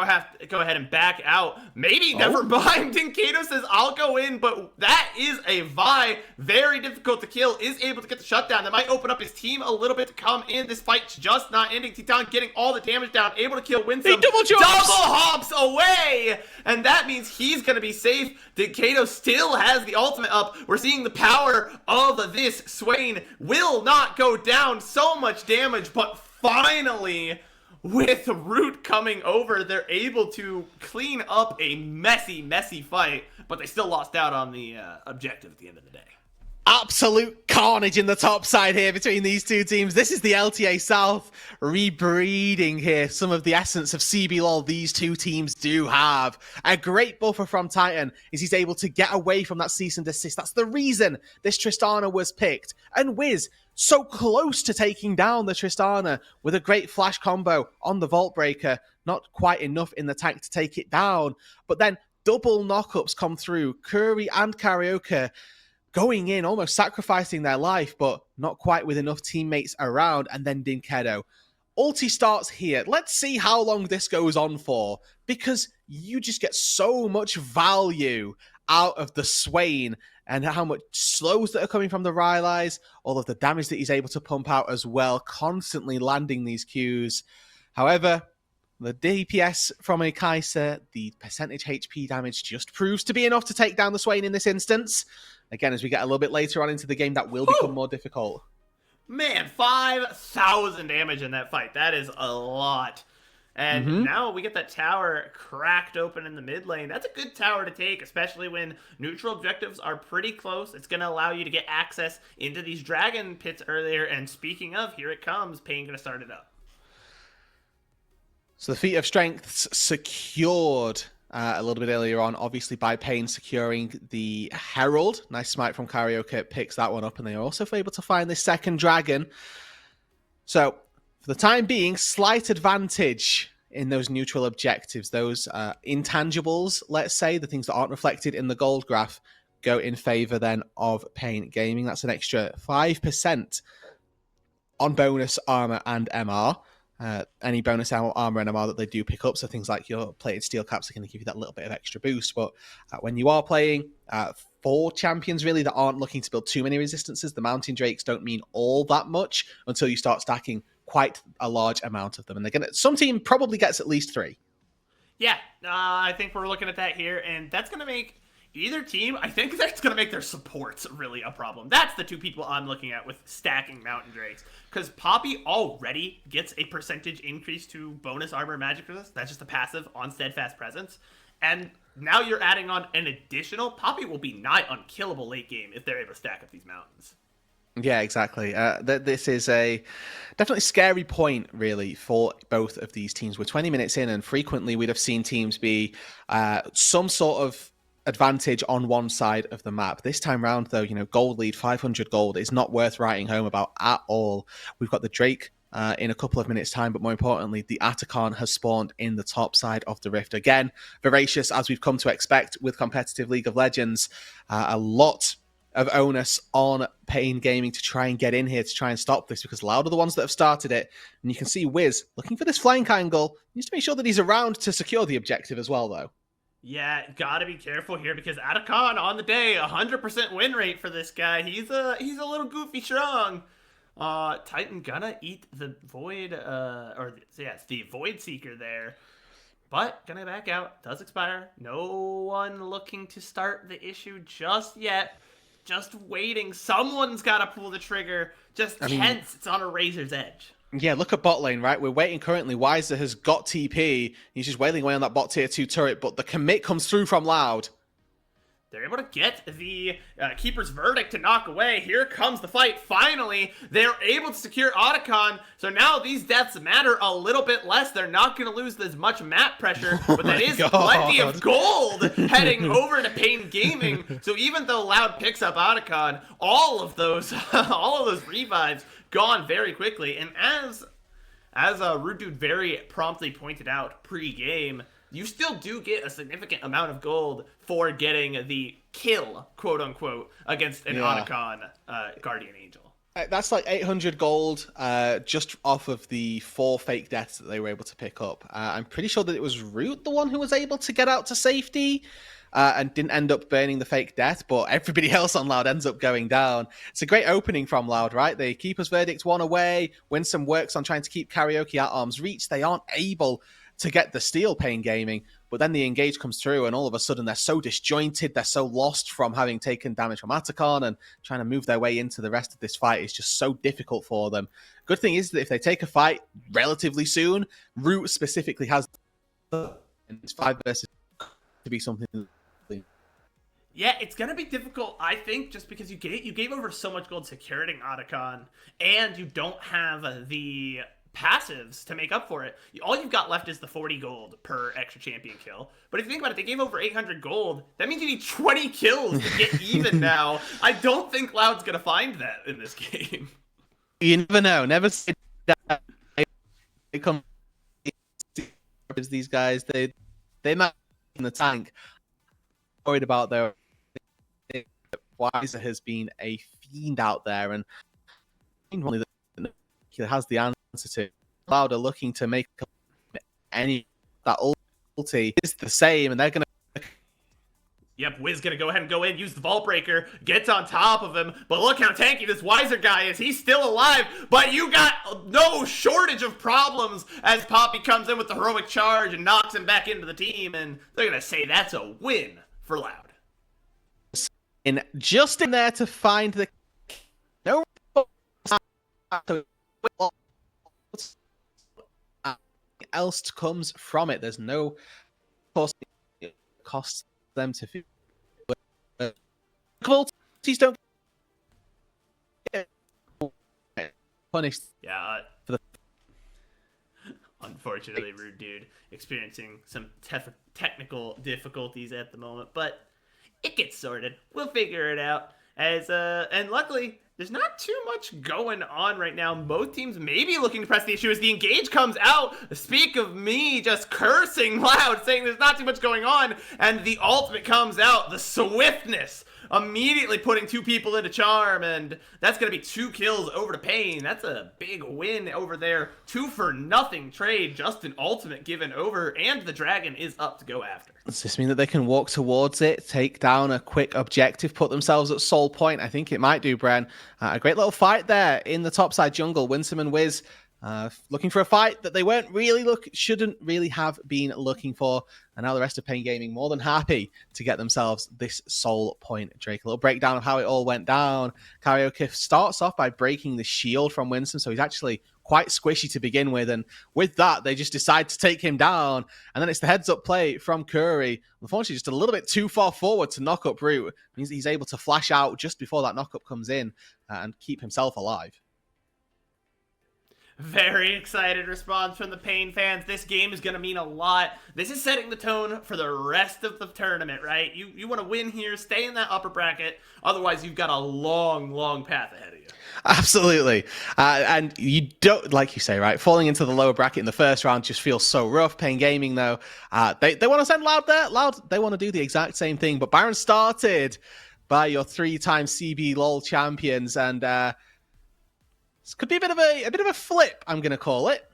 go ahead and back out. Maybe, never mind. Kato says, I'll go in, but that is a Vi. Very difficult to kill. Is able to get the shutdown. That might open up his team a little bit to come in. This fight's just not ending. Titan getting all the damage down. Able to kill Winsome. He double hops away. And that means he's going to be safe. Kato still has the ultimate up. We're seeing the power of this Swain will not go down. So much damage, but finally, with Root coming over, they're able to clean up a messy fight, but they still lost out on the objective at the end of the day. Absolute carnage in the top side here between these two teams. This is the LTA South rebreeding here. Some of the essence of CBLOL these two teams do have. A great buffer from Titan is he's able to get away from that cease and desist. That's the reason this Tristana was picked. And Wiz, so close to taking down the Tristana with a great flash combo on the Vault Breaker. Not quite enough in the tank to take it down. But then double knockups come through. Curry and Karaoke going in, almost sacrificing their life, but not quite with enough teammates around, and then Dinkedo. Ulti starts here. Let's see how long this goes on for, because you just get so much value out of the Swain, and how much slows that are coming from the Rylai's, all of the damage that he's able to pump out as well, constantly landing these Qs. However, the DPS from a Kai'Sa, the percentage HP damage just proves to be enough to take down the Swain in this instance. Again, as we get a little bit later on into the game, that will become more difficult. Man, 5,000 damage in that fight. That is a lot. And now we get that tower cracked open in the mid lane. That's a good tower to take, especially when neutral objectives are pretty close. It's going to allow you to get access into these dragon pits earlier. And speaking of, here it comes. Payne going to start it up. So the feat of strengths secured a little bit earlier on, obviously by Payne securing the Herald. Nice smite from Karaoke, picks that one up, and they are also able to find this second dragon. So for the time being, slight advantage in those neutral objectives. Those intangibles, let's say, the things that aren't reflected in the gold graph, go in favor then of Payne Gaming. That's an extra 5% on bonus armor and MR. Any bonus armor and MR that they do pick up, so things like your plated steel caps are going to give you that little bit of extra boost. But when you are playing for champions really that aren't looking to build too many resistances, the Mountain Drakes don't mean all that much until you start stacking quite a large amount of them, and they're gonna. Some team probably gets at least 3. Yeah, I think we're looking at that here, and that's going to make either team, I think that's going to make their supports really a problem. That's the two people I'm looking at with stacking Mountain Drakes. Because Poppy already gets a percentage increase to bonus armor magic resist. That's just a passive on Steadfast Presence. And now you're adding on an additional. Poppy will be nigh unkillable late game if they're able to stack up these mountains. Yeah, exactly. This is a definitely scary point, really, for both of these teams. We're 20 minutes in, and frequently we'd have seen teams be some sort of advantage on one side of the map. This time round, though, gold lead, 500 gold is not worth writing home about at all. We've got the Drake in a couple of minutes' time, but more importantly, the Atakan has spawned in the top side of the Rift. Again, voracious, as we've come to expect with competitive League of Legends. A lot of onus on Payne Gaming to try and get in here, to try and stop this, because Loud are the ones that have started it. And you can see Wiz looking for this flank angle. He needs to make sure that he's around to secure the objective as well, though. Yeah, gotta be careful here, because Atakan on the day, 100% win rate for this guy. He's a little goofy strong. Titan gonna eat the Void, it's the Void Seeker there. But gonna back out, does expire. No one looking to start the issue just yet. Just waiting. Someone's gotta pull the trigger. Tense, it's on a razor's edge. Yeah, look at bot lane, right? We're waiting currently. Weiser has got TP. He's just wailing away on that bot tier 2 turret, but the commit comes through from Loud. They're able to get the Keeper's Verdict to knock away. Here comes the fight. Finally, they're able to secure Otacon. So now these deaths matter a little bit less. They're not going to lose as much map pressure, but that is plenty of gold heading over to Payne Gaming. So even though Loud picks up Otacon, all of those revives gone very quickly. And as Roodood very promptly pointed out pre-game, you still do get a significant amount of gold for getting the kill, quote-unquote, against an Otacon Guardian Angel. That's like 800 gold just off of the 4 fake deaths that they were able to pick up. I'm pretty sure that it was Root, the one who was able to get out to safety and didn't end up burning the fake death, but everybody else on Loud ends up going down. It's a great opening from Loud, right? They keep us Verdict 1 away. Winsome works on trying to keep Karaoke at arm's reach. They aren't able to get the steal Pain Gaming, but then the engage comes through and all of a sudden they're so disjointed, they're so lost from having taken damage from Atacon, and trying to move their way into the rest of this fight is just so difficult for them. Good thing is that if they take a fight relatively soon, Root specifically has it's 5 versus to be something. Yeah, it's going to be difficult, I think, just because you gave over so much gold securing Otacon, and you don't have the passives to make up for it. All you've got left is the 40 gold per extra champion kill. But if you think about it, they gave over 800 gold. That means you need 20 kills to get even now. I don't think Loud's going to find that in this game. You never know. Never say that. They come these guys. They might be in the tank. Worried about their Wiser has been a fiend out there, and only that has the answer to. Loud are looking to make any that ulti is the same, and they're gonna. Yep, Wiz gonna go ahead and go in, use the Vault Breaker, gets on top of him, but look how tanky this Wiser guy is. He's still alive, but you got no shortage of problems as Poppy comes in with the heroic charge and knocks him back into the team, and they're gonna say that's a win for Loud. And just in there to find the no else comes from it. There's no cost them to difficulties don't get punished. Yeah. Unfortunately, Roodood experiencing some technical difficulties at the moment, but it gets sorted. We'll figure it out. And luckily, there's not too much going on right now. Both teams may be looking to press the issue as the engage comes out. Speak of me just cursing Loud, saying there's not too much going on, and the ultimate comes out. The swiftness immediately putting 2 people into charm, and that's going to be 2 kills over to Pain. That's a big win over there. 2 for nothing trade, just an ultimate given over, and the dragon is up to go after. Does this mean that they can walk towards it, take down a quick objective, put themselves at soul point? I think it might do, Bren. A great little fight there in the topside jungle. Winsome and Wiz looking for a fight that they shouldn't really have been looking for. And now the rest of Pain Gaming more than happy to get themselves this soul point. Drake, a little breakdown of how it all went down. Karaoke starts off by breaking the shield from Winsome, so he's actually quite squishy to begin with, and with that they just decide to take him down, and then it's the heads up play from Curry. Unfortunately, just a little bit too far forward to knock up Root. It means that he's able to flash out just before that knock up comes in and keep himself alive. Very excited response from the Pain fans. This game is going to mean a lot. This is setting the tone for the rest of the tournament, right? You want to win here, stay in that upper bracket. Otherwise, you've got a long, long path ahead of you. Absolutely. And you don't, like you say, right? Falling into the lower bracket in the first round just feels so rough. Pain Gaming, though, they want to send Loud there. Loud, they want to do the exact same thing. But Baron started by your 3-time CB LOL champions, and this could be a bit of a flip, I'm going to call it.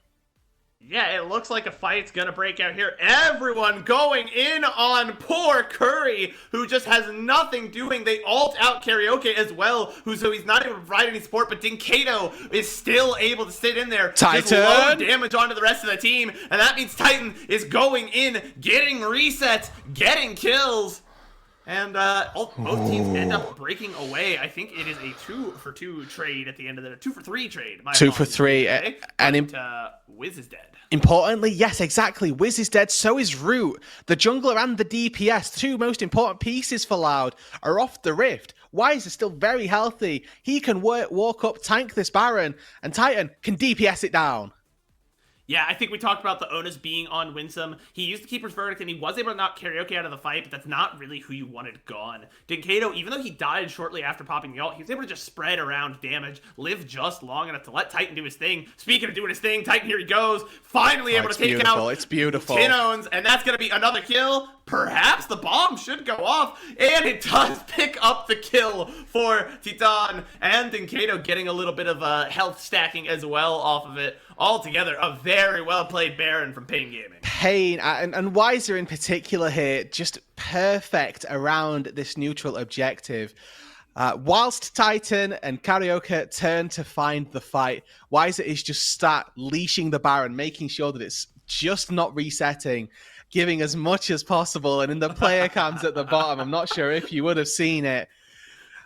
Yeah, it looks like a fight's going to break out here. Everyone going in on poor Curry, who just has nothing doing. They ult out Karaoke as well, so he's not even providing any support, but Dinkato is still able to sit in there. Titan! Just load damage onto the rest of the team, and that means Titan is going in, getting resets, getting kills. And both teams end up breaking away. I think it is a 2-for-2 trade at the end of the 2-for-3 trade. 2-for-3, and Wiz is dead. Importantly, yes, exactly. Wiz is dead, so is Root. The jungler and the DPS, 2 most important pieces for Loud, are off the rift. Wise is still very healthy. He can walk up, tank this Baron, and Titan can DPS it down. Yeah, I think we talked about the onus being on Winsome. He used the Keeper's Verdict, and he was able to knock Karaoke out of the fight, but that's not really who you wanted gone. Dinkado, even though he died shortly after popping the ult, he was able to just spread around damage, live just long enough to let Titan do his thing. Speaking of doing his thing, Titan, here he goes, finally able to take out It's beautiful. Tinones, and that's going to be another kill. Perhaps the bomb should go off, and it does pick up the kill for Titan, and Dinkado getting a little bit of health stacking as well off of it. Altogether, a very well-played Baron from Pain Gaming. Pain, and Weiser in particular here, just perfect around this neutral objective. Whilst Titan and Karaoke turn to find the fight, Weiser is just start leashing the Baron, making sure that it's just not resetting, giving as much as possible. And in the player cams at the bottom, I'm not sure if you would have seen it,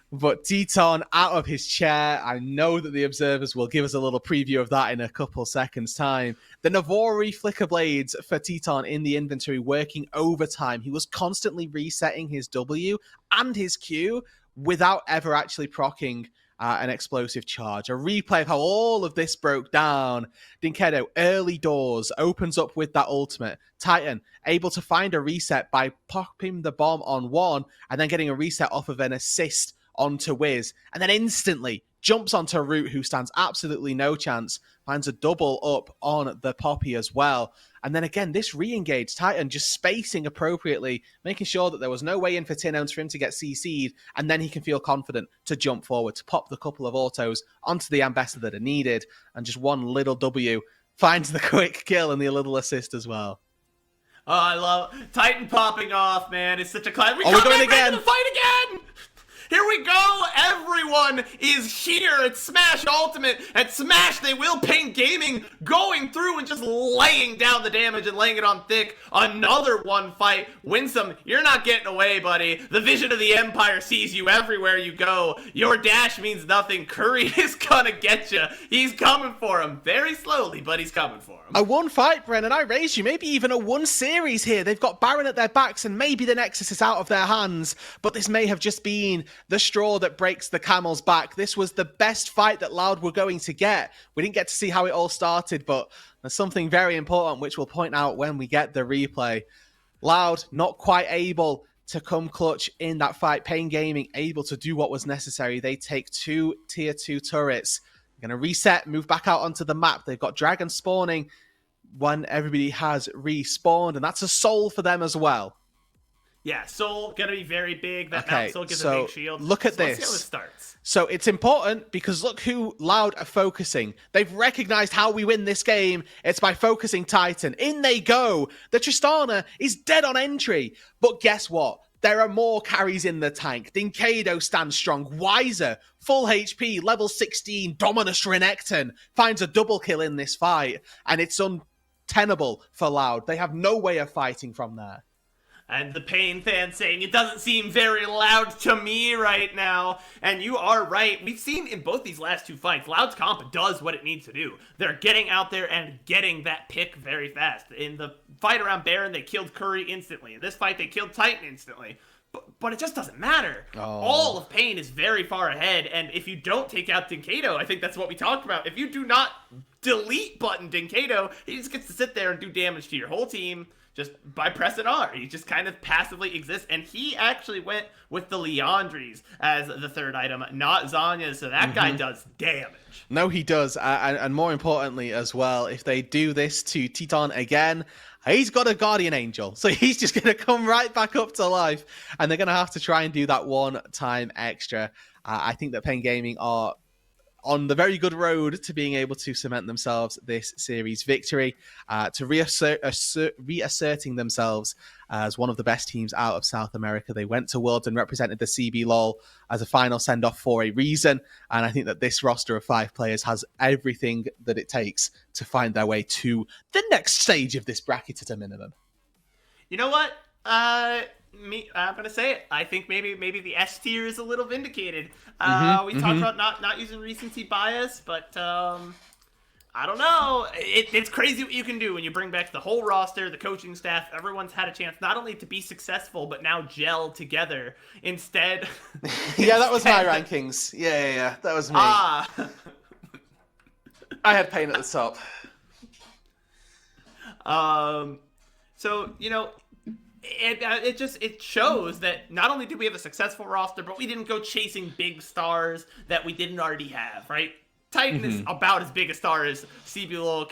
but Teton out of his chair. I know that the observers will give us a little preview of that in a couple seconds' time. The Navori Flicker Blades for Teton in the inventory working overtime. He was constantly resetting his W and his Q without ever actually proccing an explosive charge. A replay of how all of this broke down. Dinkado, early doors, opens up with that ultimate. Titan, able to find a reset by popping the bomb on one and then getting a reset off of an assist onto Wiz, and then instantly jumps onto Root, who stands absolutely no chance, finds a double up on the Poppy as well. And then again, this re-engage, Titan just spacing appropriately, making sure that there was no way in for Tinones for him to get CC'd, and then he can feel confident to jump forward, to pop the couple of autos onto the ambassador that are needed, and just one little W finds the quick kill and the little assist as well. Oh, I love Titan popping off, man. It's such a class. We're going again. To the fight again. Here we go! Everyone is here at Smash Ultimate. At Smash, they will Pain Gaming going through and just laying down the damage and laying it on thick. Another one fight. Winsome, you're not getting away, buddy. The vision of the Empire sees you everywhere you go. Your dash means nothing. Curry is gonna get you. He's coming for him. Very slowly, but he's coming for him. A one fight, Bren, and I raise you. Maybe even a one series here. They've got Baron at their backs, and maybe the Nexus is out of their hands. But this may have just been the straw that breaks the camel's back. This was the best fight that Loud were going to get. We didn't get to see how it all started, but there's something very important which we'll point out when we get the replay. Loud not quite able to come clutch in that fight. Pain Gaming able to do what was necessary. They take 2 tier 2 turrets. They're going to reset, move back out onto the map. They've got Dragon spawning when everybody has respawned, and that's a soul for them as well. Yeah, Soul gonna be very big. That Mount Soul gives a big shield. Look at this. Let's see how this starts. So it's important because look who Loud are focusing. They've recognized how we win this game. It's by focusing Titan. In they go. The Tristana is dead on entry. But guess what? There are more carries in the tank. Dinkado stands strong. Weiser, full HP, level 16, Dominus Renekton finds a double kill in this fight. And it's untenable for Loud. They have no way of fighting from there. And the Pain fan saying, it doesn't seem very Loud to me right now. And you are right. We've seen in both these last two fights, Loud's comp does what it needs to do. They're getting out there and getting that pick very fast. In the fight around Baron, they killed Curry instantly. In this fight, they killed Titan instantly. But it just doesn't matter. Oh. All of Pain is very far ahead. And if you don't take out Dinkado, I think that's what we talked about. If you do not delete button Dinkado, he just gets to sit there and do damage to your whole team. Just by pressing R. He just kind of passively exists. And he actually went with the Leandries as the third item, not Zanya's. So that guy does damage. No, he does. And more importantly as well, if they do this to Teton again, he's got a Guardian Angel. So he's just going to come right back up to life. And they're going to have to try and do that one time extra. I think that Pain Gaming are on the very good road to being able to cement themselves this series victory, to reasserting themselves as one of the best teams out of South America. They went to Worlds and represented the CB LOL as a final send-off for a reason, and I think that this roster of 5 players has everything that it takes to find their way to the next stage of this bracket at a minimum. You know what? I'm gonna say it. I think maybe the S tier is a little vindicated. We talked about not using recency bias, but I don't know. It's crazy what you can do when you bring back the whole roster, the coaching staff. Everyone's had a chance not only to be successful, but now gel together. Instead, yeah, that was my rankings. Yeah, that was me. I had Pain at the top. So, it shows that not only did we have a successful roster, but we didn't go chasing big stars that we didn't already have, right? Titan is about as big a star as CBLOL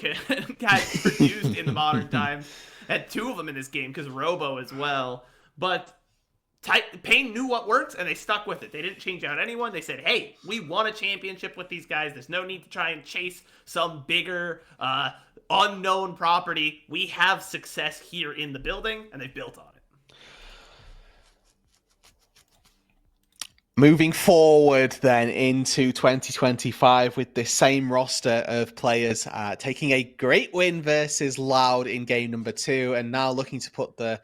has produced in the modern times. Had 2 of them in this game because Robo as well. But Pain knew what worked, and they stuck with it. They didn't change out anyone. They said, hey, we won a championship with these guys. There's no need to try and chase some bigger, unknown property. We have success here in the building, and they built on it. Moving forward then into 2025 with this same roster of players, taking a great win versus Loud in game number 2, and now looking to put the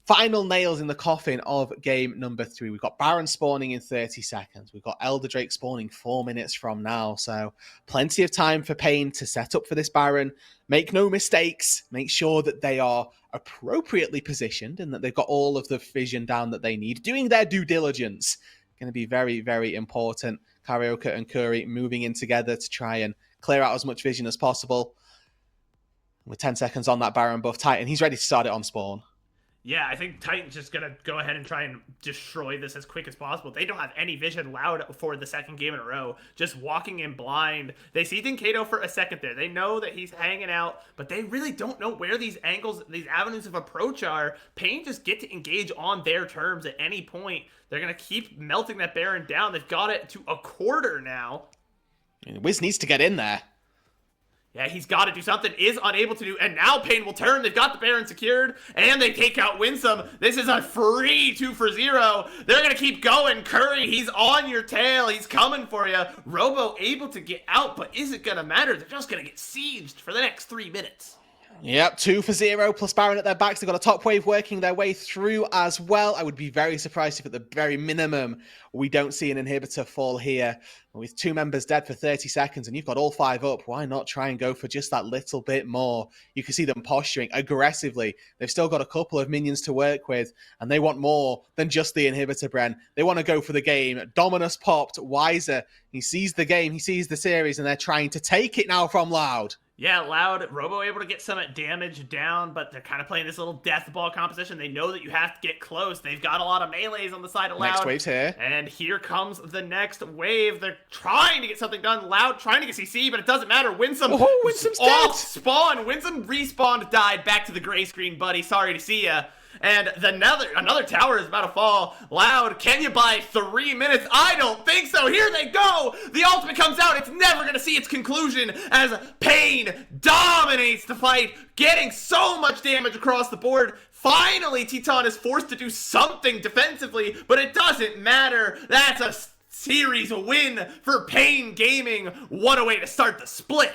final nails in the coffin of game number 3. We've got Baron spawning in 30 seconds. We've got Elder Drake spawning 4 minutes from now. So plenty of time for Pain to set up for this Baron. Make no mistakes. Make sure that they are appropriately positioned and that they've got all of the vision down that they need. Doing their due diligence. Going to be very, very important. Karioka and Curry moving in together to try and clear out as much vision as possible. With 10 seconds on that Baron buff, Titan, he's ready to start it on spawn. Yeah, I think Titan's just going to go ahead and try and destroy this as quick as possible. They don't have any vision. Loud for the 2nd game in a row, just walking in blind. They see Dinkato for a second there. They know that he's hanging out, but they really don't know where these angles, these avenues of approach are. Pain just get to engage on their terms at any point. They're going to keep melting that Baron down. They've got it to a quarter now. Wiz needs to get in there. Yeah, he's got to do something, is unable to do, and now Pain will turn. They've got the Baron secured, and they take out Winsome. This is a free 2 for 0. They're going to keep going. Curry, he's on your tail. He's coming for you. Robo able to get out, but is it going to matter? They're just going to get sieged for the next 3 minutes. Yep, 2 for 0 plus Baron at their backs. They've got a top wave working their way through as well. I would be very surprised if at the very minimum we don't see an inhibitor fall here. With 2 members dead for 30 seconds and you've got all 5 up, why not try and go for just that little bit more? You can see them posturing aggressively. They've still got a couple of minions to work with and they want more than just the inhibitor, Bren. They want to go for the game. Dominus popped. Wiser, he sees the game, he sees the series, and they're trying to take it now from Loud. Yeah, Loud, Robo able to get some damage down, but they're kind of playing this little death ball composition. They know that you have to get close. They've got a lot of melees on the side of Loud. Next wave's here. And here comes the next wave. They're trying to get something done. Loud trying to get CC, but it doesn't matter. Winsome Winsome's dead. Spawn. Winsome respawned, died. Back to the gray screen, buddy. Sorry to see ya. And another tower is about to fall. Loud, can you buy 3 minutes? I don't think so. Here they go. The ultimate comes out. It's never going to see its conclusion as Pain dominates the fight, getting so much damage across the board. Finally, Teton is forced to do something defensively, but it doesn't matter. That's a series win for Pain Gaming. What a way to start the split.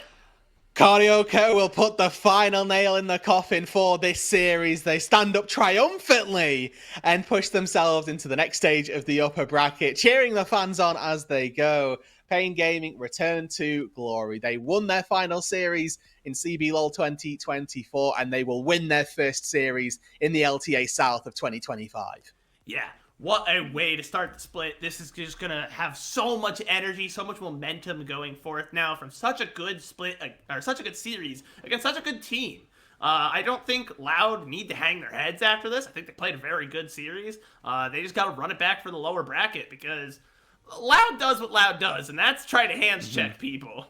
Karioka will put the final nail in the coffin for this series. They stand up triumphantly and push themselves into the next stage of the upper bracket, cheering the fans on as they go. Pain Gaming return to glory. They won their final series in CBLOL 2024, and they will win their first series in the LTA South of 2025. Yeah. What a way to start the split. This is just going to have so much energy, so much momentum going forth now from such a good split, or such a good series against such a good team. I don't think Loud need to hang their heads after this. I think they played a very good series. They just got to run it back for the lower bracket because Loud does what Loud does, and that's try to hands check people.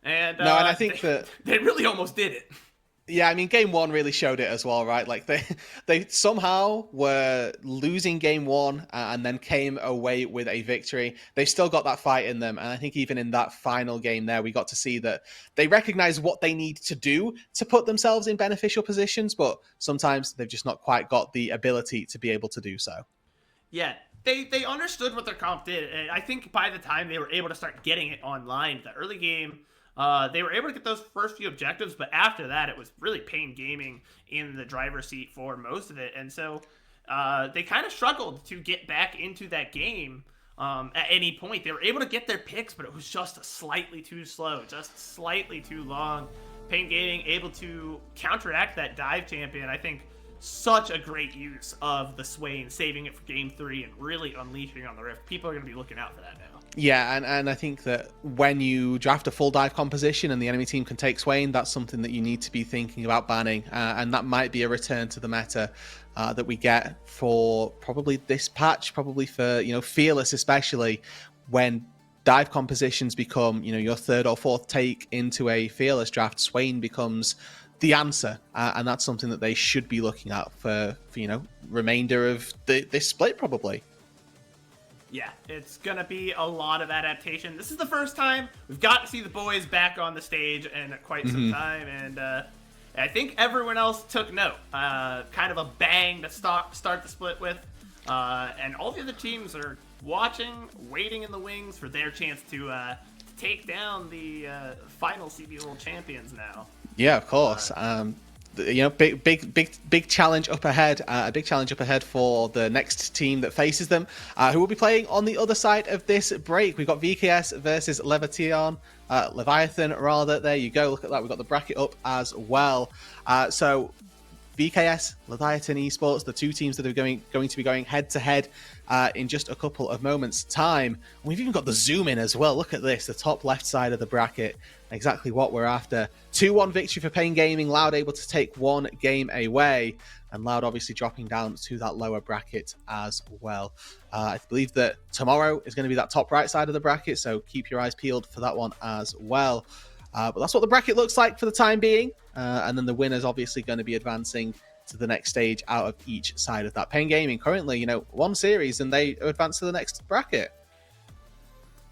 And I think that they really almost did it. Yeah, I mean, game 1 really showed it as well, right? Like they somehow were losing game 1 and then came away with a victory. They've still got that fight in them. And I think even in that final game there, we got to see that they recognize what they need to do to put themselves in beneficial positions, but sometimes they've just not quite got the ability to be able to do so. Yeah, they understood what their comp did. And I think by the time they were able to start getting it online, the early game, they were able to get those first few objectives, but after that, it was really Pain Gaming in the driver's seat for most of it. And so they kind of struggled to get back into that game at any point. They were able to get their picks, but it was just slightly too slow, just slightly too long. Pain Gaming able to counteract that dive champion. I think such a great use of the Swain, saving it for game 3 and really unleashing on the Rift. People are going to be looking out for that now. Yeah, and I think that when you draft a full dive composition and the enemy team can take Swain, that's something that you need to be thinking about banning, and that might be a return to the meta that we get for probably this patch, probably for Fearless, especially when dive compositions become your third or fourth take into a Fearless draft. Swain becomes the answer, and that's something that they should be looking at for remainder of this split probably. Yeah, it's going to be a lot of adaptation. This is the first time we've got to see the boys back on the stage in quite some time, and I think everyone else took note. Kind of a bang to start the split with, and all the other teams are watching, waiting in the wings for their chance to take down the final CB World Champions now. Yeah, of course. Big challenge up ahead. A big challenge up ahead for the next team that faces them, who will be playing on the other side of this break. We've got VKS versus Leviathan. Rather. There you go. Look at that. We've got the bracket up as well. So VKS, Leviathan Esports, the two teams that are going to be going head to head in just a couple of moments' time. We've even got the zoom in as well. Look at this, the top left side of the bracket. Exactly what we're after. 2-1 victory for Pain Gaming. Loud able to take one game away, and Loud obviously dropping down to that lower bracket as well. I believe that tomorrow is going to be that top right side of the bracket, so keep your eyes peeled for that one as well. But that's what the bracket looks like for the time being. And then the winner's obviously going to be advancing to the next stage out of each side of that. Pain Gaming currently, one series, and they advance to the next bracket.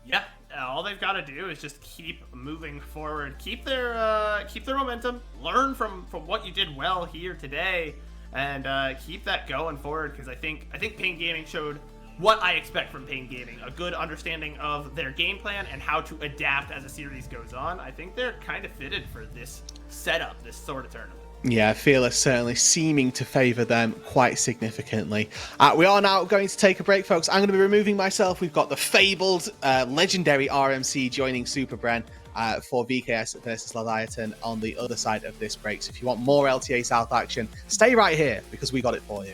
Yeah, all they've got to do is just keep moving forward, keep their momentum, learn from what you did well here today, and keep that going forward. Because I think Pain Gaming showed what I expect from Pain Gaming, a good understanding of their game plan and how to adapt as a series goes on. I think they're kind of fitted for this setup, this sort of tournament. Yeah, Fearless certainly seeming to favour them quite significantly. We are now going to take a break, folks. I'm going to be removing myself. We've got the fabled, legendary RMC joining SuperBren for VKS versus Leviathan on the other side of this break. So if you want more LTA South action, stay right here because we got it for you.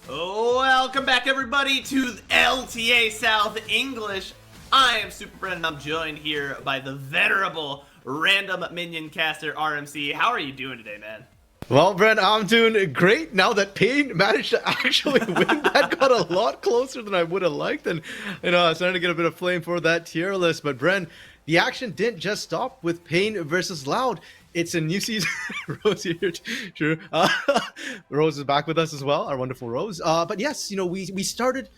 Welcome back, everybody, to LTA South English. I am SuperBren, and I'm joined here by the venerable RandomMinionCaster RMC. How are you doing today, man? Well, Bren, I'm doing great now that Payne managed to actually win. That got a lot closer than I would have liked, and I was starting to get a bit of flame for that tier list. But Bren, the action didn't just stop with Payne versus Loud. It's a new season. Rose here, sure. Rose is back with us as well, our wonderful Rose. But yes, we started.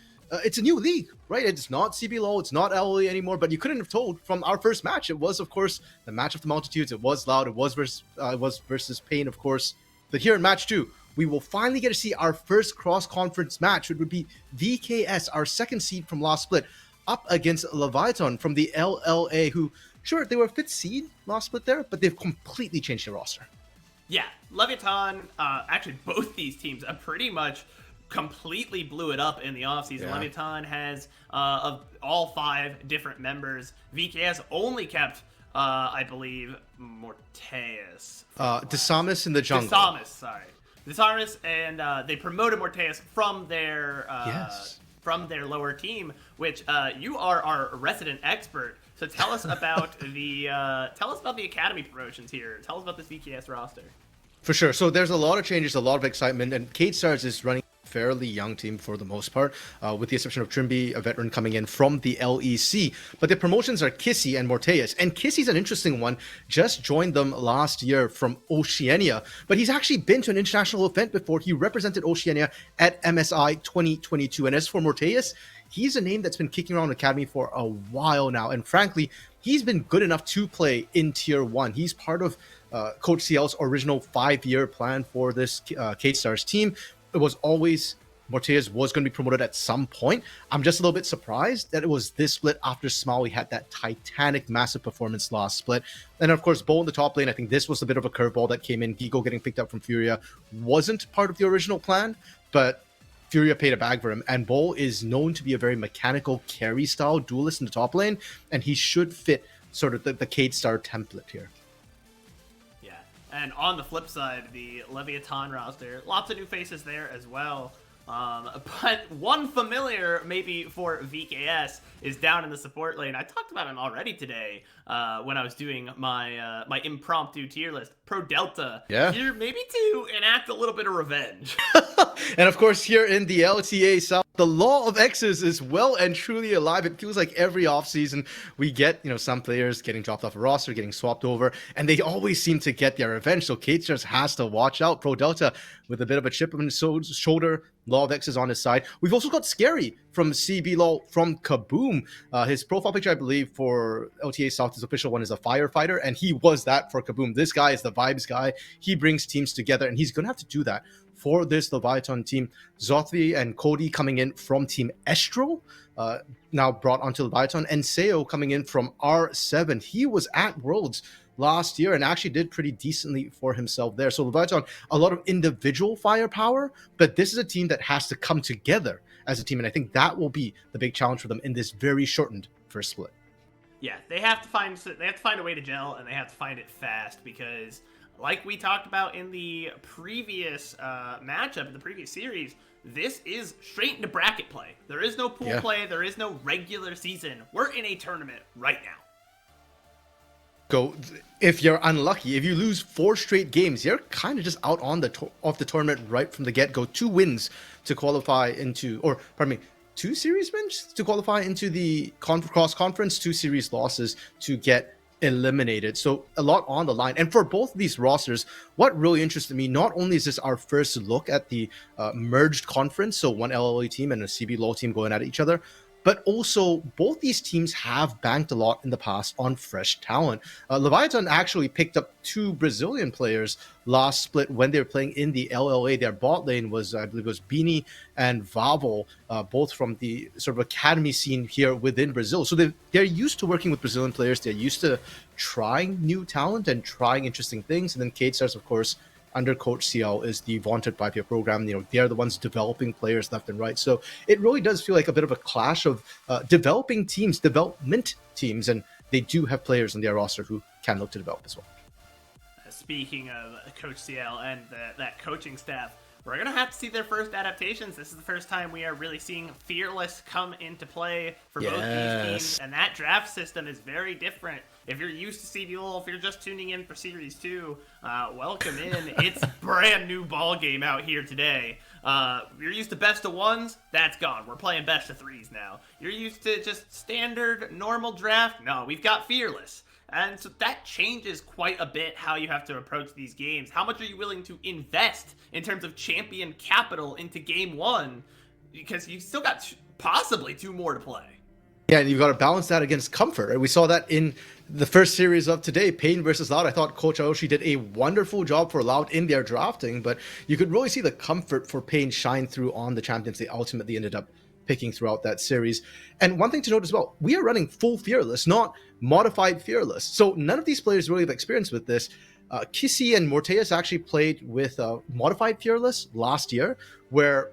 It's a new league, right? It's not CBLOL, it's not LLA anymore. But you couldn't have told from our first match. It was, of course, the match of the multitudes. It was Loud. It was versus Payne, of course. But here in match 2, we will finally get to see our first cross-conference match. It would be VKS, our second seed from last split, up against Leviathan from the LLA, who, sure, they were 5th seed last split there, but they've completely changed their roster. Yeah, Leviathan, actually both these teams pretty much completely blew it up in the offseason. Yeah. Leviathan has of all 5 different members. VKS only kept, I believe, Morteus. Desamis in the jungle. Desamis, and they promoted Morteus from their from their lower team, which you are our resident expert. So tell us about the academy promotions here. Tell us about this VKS roster. For sure. So there's a lot of changes, a lot of excitement, and K-Stars is running a fairly young team for the most part, with the exception of Trimby, a veteran coming in from the LEC. But the promotions are Kissy and Morteus. And Kissy's an interesting one. Just joined them last year from Oceania, but he's actually been to an international event before. He represented Oceania at MSI 2022. And as for Morteus, he's a name that's been kicking around Academy for a while now. And frankly, he's been good enough to play in Tier 1. He's part of Coach CL's original 5-year plan for this K-Stars team. It was always Morteus was going to be promoted at some point. I'm just a little bit surprised that it was this split after Smiley had that titanic, massive performance last split. And of course, Bo in the top lane, I think this was a bit of a curveball that came in. Gigo getting picked up from Furia wasn't part of the original plan, but Furia paid a bag for him, and Bo is known to be a very mechanical carry-style duelist in the top lane, and he should fit sort of the K-Star template here. Yeah, and on the flip side, the Leviathan roster, lots of new faces there as well. But one familiar maybe for VKS is down in the support lane. I talked about him already today when I was doing my my impromptu tier list. Pro Delta, here maybe to enact a little bit of revenge. And of course, here in the LTA South, the law of X's is well and truly alive. It feels like every offseason we get, some players getting dropped off a roster, getting swapped over, and they always seem to get their revenge. So K-Stars has to watch out. Pro Delta with a bit of a chip on his shoulder. Law of X is on his side. We've also got Scary from CBLOL from Kaboom. His profile picture, I believe, for LTA South, his official one, is a firefighter, and he was that for Kaboom. This guy is the vibes guy. He brings teams together, and he's going to have to do that for this Leviathan team. Zothvi and Cody coming in from Team Estro, now brought onto Leviathan, and Seo coming in from R7. He was at Worlds last year and actually did pretty decently for himself there. So Leviathan, a lot of individual firepower, but this is a team that has to come together as a team, and I think that will be the big challenge for them in this very shortened first split. Yeah, they have to find a way to gel, and they have to find it fast, because like we talked about in the previous matchup, in the previous series, this is straight into bracket play. There is no pool play. There is no regular season. We're in a tournament right now. If you're unlucky, if you lose 4 straight games, you're kind of just out on the tournament right from the get-go. 2 wins to qualify into, or pardon me, 2 series wins to qualify into the cross-conference, 2 series losses to get eliminated. So a lot on the line. And for both of these rosters, what really interested me, not only is this our first look at the merged conference, so one LLA team and a CBLOL team going at each other, but also both these teams have banked a lot in the past on fresh talent. Leviathan actually picked up 2 Brazilian players last split when they were playing in the LLA. Their bot lane was, I believe it was Beanie and Vavo, both from the sort of academy scene here within Brazil. So they're used to working with Brazilian players. They're used to trying new talent and trying interesting things. And then K-Stars, of course, under Coach CL, is the vaunted 5-year program. They're the ones developing players left and right. So it really does feel like a bit of a clash of development teams, and they do have players on their roster who can look to develop as well. Speaking of Coach CL and that coaching staff, we're going to have to see their first adaptations. This is the first time we are really seeing Fearless come into play for both these teams, and that draft system is very different. If you're used to CBLOL, if you're just tuning in for Series 2, welcome in. It's brand new ball game out here today. You're used to best of ones, that's gone. We're playing best of threes now. You're used to just standard, normal draft? No, we've got Fearless. And so that changes quite a bit how you have to approach these games. How much are you willing to invest in terms of champion capital into game one? Because you still got possibly 2 more to play. Yeah, and you've got to balance that against comfort. Right? We saw that in the first series of today, Pain versus Loud. I thought Coach Aoshi did a wonderful job for Loud in their drafting, but you could really see the comfort for Pain shine through on the champions they ultimately ended up picking throughout that series. And one thing to note as well, we are running full Fearless, not modified Fearless. So none of these players really have experience with this. Kissy and Morteus actually played with modified Fearless last year, where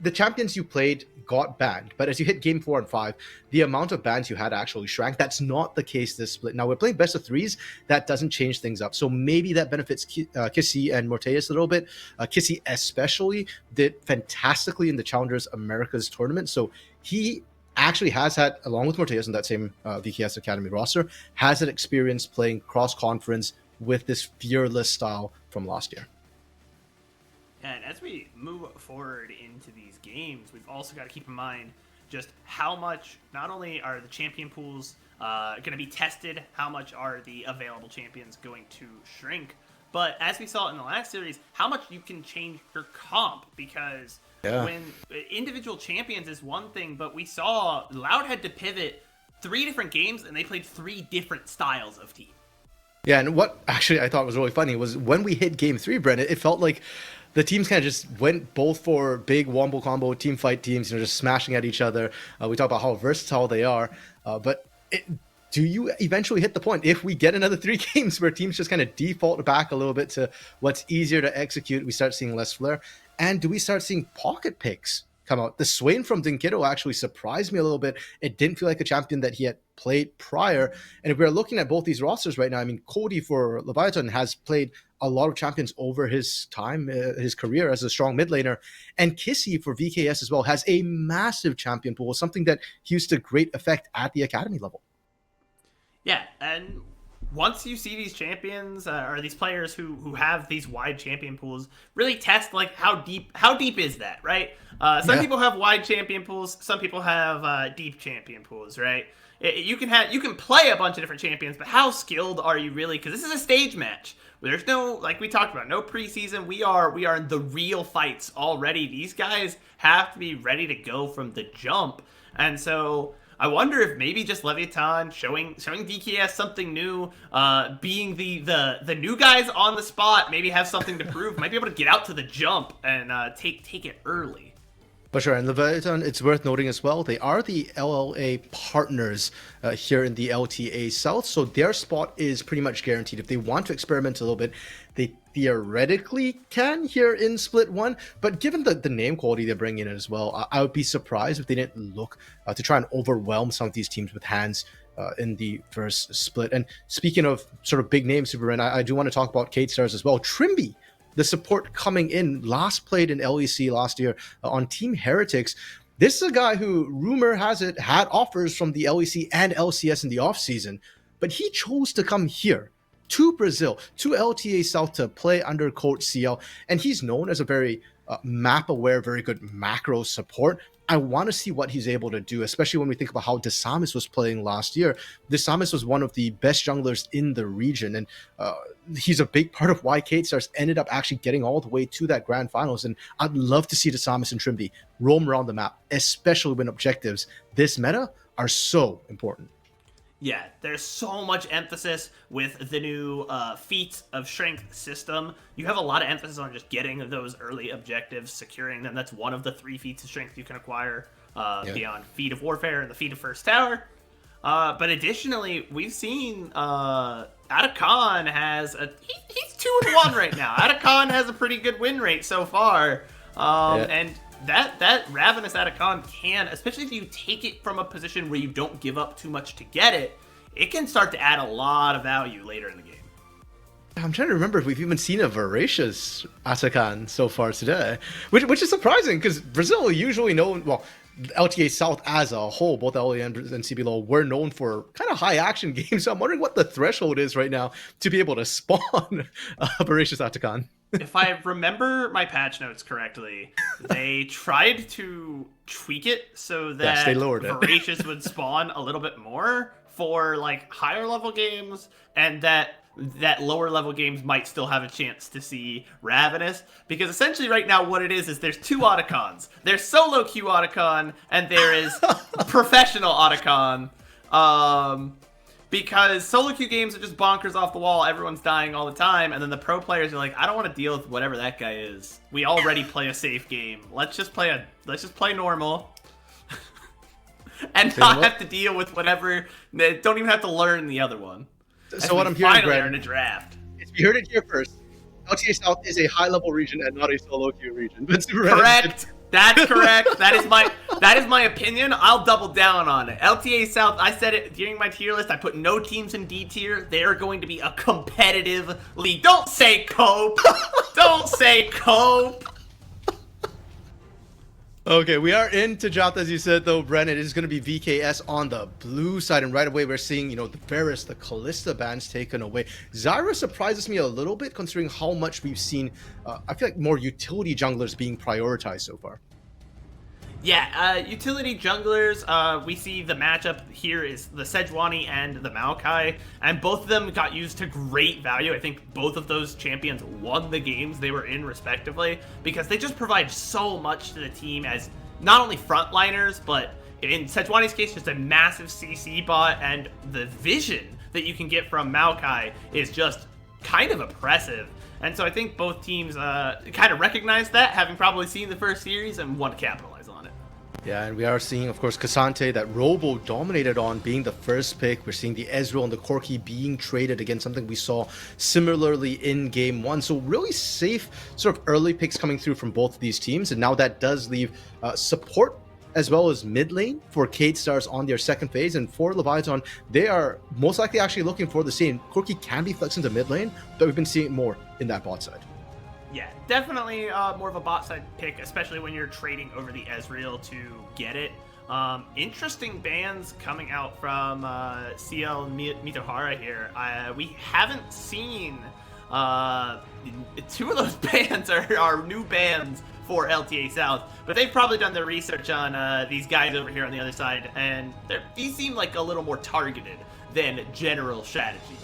the champions you played got banned, but as you hit game 4 and 5, the amount of bans you had actually shrank. That's not the case this split. Now we're playing best of threes. That doesn't change things up. So maybe that benefits Kissy and Morteus a little bit. Kissy especially did fantastically in the Challengers Americas tournament. So he actually has had, along with Morteus in that same VKS Academy roster, has had experience playing cross-conference with this Fearless style from last year. And as we move forward into these games, we've also got to keep in mind just how much, not only are the champion pools going to be tested, how much are the available champions going to shrink, but as we saw in the last series, how much you can change your comp, because when individual champions is one thing, but we saw Loud had to pivot 3 different games, and they played 3 different styles of team. Yeah, and what actually I thought was really funny was when we hit game 3, Brent, it felt like the teams kind of just went both for big wombo combo team fight teams, just smashing at each other. We talk about how versatile they are, but do you eventually hit the point if we get another 3 games where teams just kind of default back a little bit to what's easier to execute? We start seeing less flair, and do we start seeing pocket picks come out? The Swain from Dinkido actually surprised me a little bit. It didn't feel like a champion that he had played prior. And if we're looking at both these rosters right now, I mean, Cody for Leviathan has played a lot of champions over his time, his career as a strong mid laner. And Kissy for VKS as well has a massive champion pool, something that he used to great effect at the academy level. Yeah, and once you see these champions or these players who have these wide champion pools, really test like how deep is that, right? Some people have wide champion pools, some people have deep champion pools, right? You can play a bunch of different champions, but how skilled are you really? Because this is a stage match. There's no, like we talked about, no preseason. We are in the real fights already. These guys have to be ready to go from the jump, and so I wonder if maybe just Leviathan showing DKS something new, being the new guys on the spot, maybe have something to prove, might be able to get out to the jump and take it early. For sure, and Leviathan, it's worth noting as well, they are the LLA partners here in the LTA South, so their spot is pretty much guaranteed. If they want to experiment a little bit, they theoretically can here in Split 1, but given the name quality they're bringing in as well, I would be surprised if they didn't look to try and overwhelm some of these teams with hands in the first split. And speaking of sort of big names, SuperBren, I do want to talk about Kate Stars as well. Trimby, the support coming in, last played in LEC last year on Team Heretics. This is a guy who, rumor has it, had offers from the LEC and LCS in the offseason, but he chose to come here to Brazil, to LTA South to play under Coach CL, and he's known as a very map-aware, very good macro support. I want to see what he's able to do, especially when we think about how Desamis was playing last year. Desamis was one of the best junglers in the region, and he's a big part of why Kate Stars ended up actually getting all the way to that grand finals. And I'd love to see Desamis and Trimby roam around the map, especially when objectives this meta are so important. Yeah, there's so much emphasis with the new feats of strength system. You have a lot of emphasis on just getting those early objectives, securing them. That's one of the 3 feats of strength you can acquire beyond Feat of Warfare and the Feat of First Tower. But additionally, we've seen Atacon has he's 2-1 right now. Atacon has a pretty good win rate so far, and that Ravenous Atacon can, especially if you take it from a position where you don't give up too much to get it, it can start to add a lot of value later in the game. I'm trying to remember if we've even seen a voracious Atakan so far today, which is surprising because Brazil usually known, well, LTA South as a whole, both LA and CBLOL were known for kind of high action games. So I'm wondering what the threshold is right now to be able to spawn a voracious Atakan. If I remember my patch notes correctly, they tried to tweak it so that Yes, they lowered it. Voracious would spawn a little bit more for like higher level games, and that lower level games might still have a chance to see Ravenous, because essentially right now what it is there's two Otacons. There's solo queue Otacon and there is professional Otacon. Because solo queue games are just bonkers off the wall, everyone's dying all the time, and then the pro players are like, I don't want to deal with whatever that guy is. We already play a safe game. Let's just play normal. And not have to deal with whatever. Don't even have to learn the other one. So what I'm hearing, finally Brad, are in a draft. you heard it here first. LTA South is a high-level region and not a solo queue region. But Correct. That's correct. That is my opinion. I'll double down on it. LTA South, I said it during my tier list. I put no teams in D tier. They are going to be a competitive league. Don't say cope. Don't say cope. Okay, we are into draft, as you said, though, Bren. It is going to be VKS on the blue side, and right away we're seeing, the Varus, the Kalista bans taken away. Zyra surprises me a little bit, considering how much we've seen, I feel like, more utility junglers being prioritized so far. Yeah, utility junglers, we see the matchup here is the Sejuani and the Maokai, and both of them got used to great value. I think both of those champions won the games they were in respectively, because they just provide so much to the team as not only frontliners, but in Sejuani's case, just a massive CC bot, and the vision that you can get from Maokai is just kind of oppressive. And so I think both teams kind of recognize that, having probably seen the first series, and want to capitalize on it. Yeah, and we are seeing, of course, Cassante, that Robo dominated on being the first pick. We're seeing the Ezreal and the Corki being traded, again, something we saw similarly in Game 1. So really safe sort of early picks coming through from both of these teams. And now that does leave support as well as mid lane for Cade Stars on their second phase. And for Leviathan, they are most likely actually looking for the same. Corki can be flexed into mid lane, but we've been seeing it more in that bot side. Yeah, definitely more of a bot side pick, especially when you're trading over the Ezreal to get it. Interesting bans coming out from CL Mitohara here. We haven't seen two of those bans are new bans for LTA South, but they've probably done their research on these guys over here on the other side, and these seem like a little more targeted than general strategy.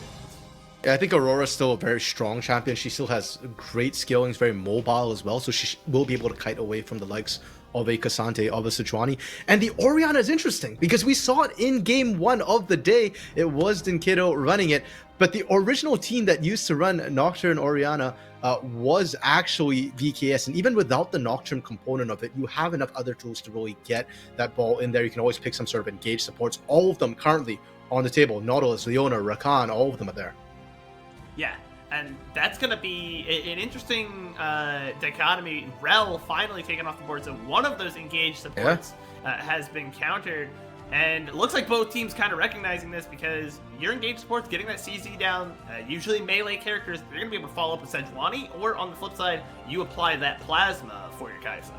Yeah, I think Aurora's still a very strong champion. She still has great skillings, very mobile as well, so she will be able to kite away from the likes of a Cassante, of a Sejuani. And the Orianna is interesting, because we saw it in Game 1 of the day. It was Dinkido running it, but the original team that used to run Nocturne Orianna was actually VKS, and even without the Nocturne component of it, you have enough other tools to really get that ball in there. You can always pick some sort of engaged supports. All of them currently on the table. Nautilus, Leona, Rakan, all of them are there. Yeah, and that's going to be an interesting dichotomy. Rel finally taken off the board, so one of those engaged supports has been countered. And it looks like both teams kind of recognizing this, because your engaged supports getting that CZ down, usually melee characters, they're going to be able to follow up with Sejuani, or on the flip side, you apply that plasma for your Kai'Sa.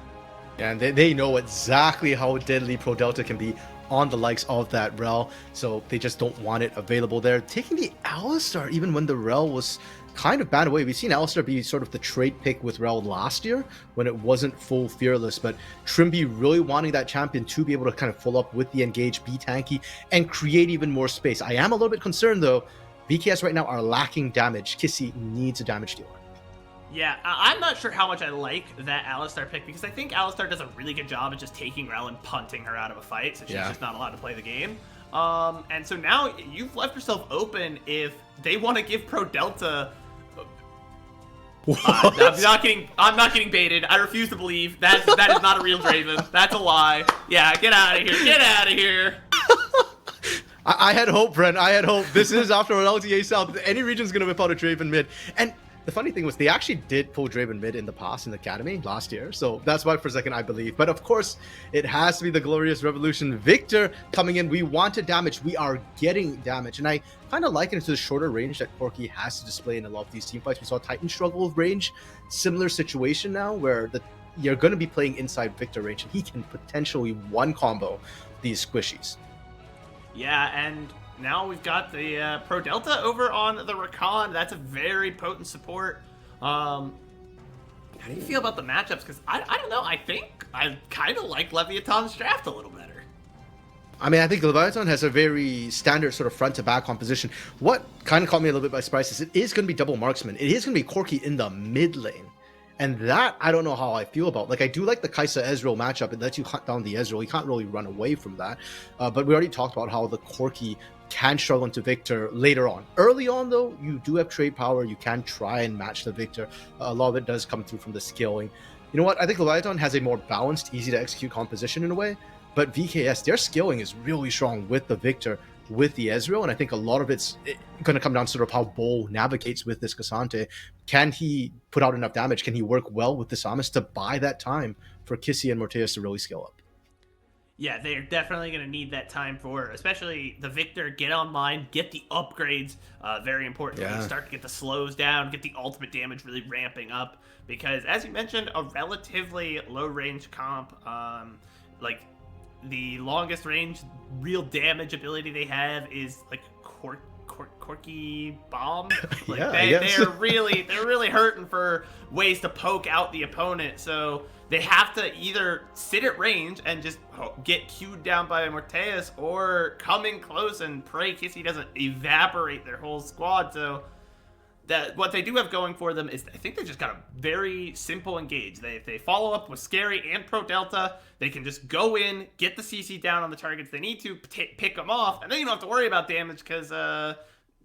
Yeah, and they know exactly how deadly Pro Delta can be on the likes of that Rel, so they just don't want it available there. Taking the Alistar, even when the Rel was kind of banned away. We've seen Alistar be sort of the trade pick with Rel last year when it wasn't full Fearless, but Trimby really wanting that champion to be able to kind of full up with the engage, be tanky, and create even more space. I am a little bit concerned though, VKS right now are lacking damage. Kissy needs a damage dealer. Yeah, I'm not sure how much I like that Alistar pick, because I think Alistar does a really good job of just taking Rel and punting her out of a fight, so she's just not allowed to play the game. And so now you've left yourself open if they want to give Pro Delta... I'm not getting baited. I refuse to believe that is not a real Draven. That's a lie. Yeah, get out of here. Get out of here. I had hope, Brent. I had hope. This is after an LTA South. Any region's going to whip out a Draven mid. And The funny thing was they actually did pull Draven mid in the past in the academy last year, so that's why for a second I believe. But of course, it has to be the Glorious Revolution. Victor coming in. We wanted damage. We are getting damage, and I kind of liken it to the shorter range that Corki has to display in a lot of these team fights. We saw Titan struggle with range. Similar situation now where you're going to be playing inside Victor range, and he can potentially one combo these squishies. Yeah, and now we've got the Pro Delta over on the Rakan. That's a very potent support. How do you feel about the matchups? Because I don't know. I think I kind of like Leviathan's draft a little better. I mean, I think Leviathan has a very standard sort of front-to-back composition. What kind of caught me a little bit by surprise is it is going to be double marksman. It is going to be Corki in the mid lane. And that, I don't know how I feel about. Like, I do like the Kai'Sa-Ezreal matchup. It lets you hunt down the Ezreal. You can't really run away from that. But we already talked about how the Corki can struggle into Victor later on. Early on, though, you do have trade power. You can try and match the Victor. A lot of it does come through from the skilling. You know what? I think Leviathan has a more balanced, easy-to-execute composition in a way. But VKS, their skilling is really strong with the Victor, with the Ezreal, and I think a lot of it's going to come down to sort of how Bull navigates with this Cassante. Can he put out enough damage? Can he work well with the Samus to buy that time for Kissy and Morteus to really scale up? Yeah, they're definitely going to need that time for, especially the Victor, get online, get the upgrades. Very important. Yeah. Start to get the slows down, get the ultimate damage really ramping up. Because, as you mentioned, a relatively low-range comp, like, the longest range real damage ability they have is like Corki Bomb. Like yeah, they're really hurting for ways to poke out the opponent. So they have to either sit at range and just get queued down by Morteus, or come in close and pray Kissy doesn't evaporate their whole squad. So that what they do have going for them is I think they just got a very simple engage. If they follow up with Scary and Pro Delta, they can just go in, get the CC down on the targets they need to, pick them off, and then you don't have to worry about damage because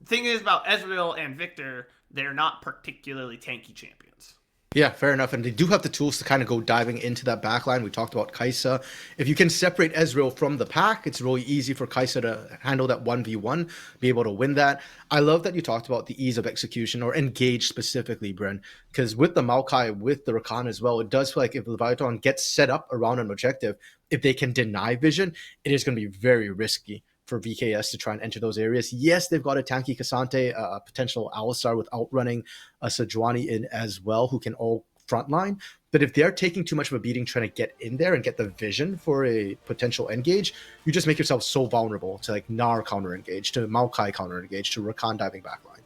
thing is about Ezreal and Victor, they're not particularly tanky champions. Yeah, fair enough. And they do have the tools to kind of go diving into that backline. We talked about Kai'Sa. If you can separate Ezreal from the pack, it's really easy for Kai'Sa to handle that 1v1, be able to win that. I love that you talked about the ease of execution, or engage specifically, Bren, because with the Maokai, with the Rakan as well, it does feel like if Leviathan gets set up around an objective, if they can deny vision, it is going to be very risky for VKS to try and enter those areas. Yes, they've got a tanky Cassante, a potential Alistar with outrunning, a Sejuani in as well, who can all frontline. But if they're taking too much of a beating trying to get in there and get the vision for a potential engage, you just make yourself so vulnerable to like Gnar counter engage, to Maokai counter engage, to Rakan diving backline.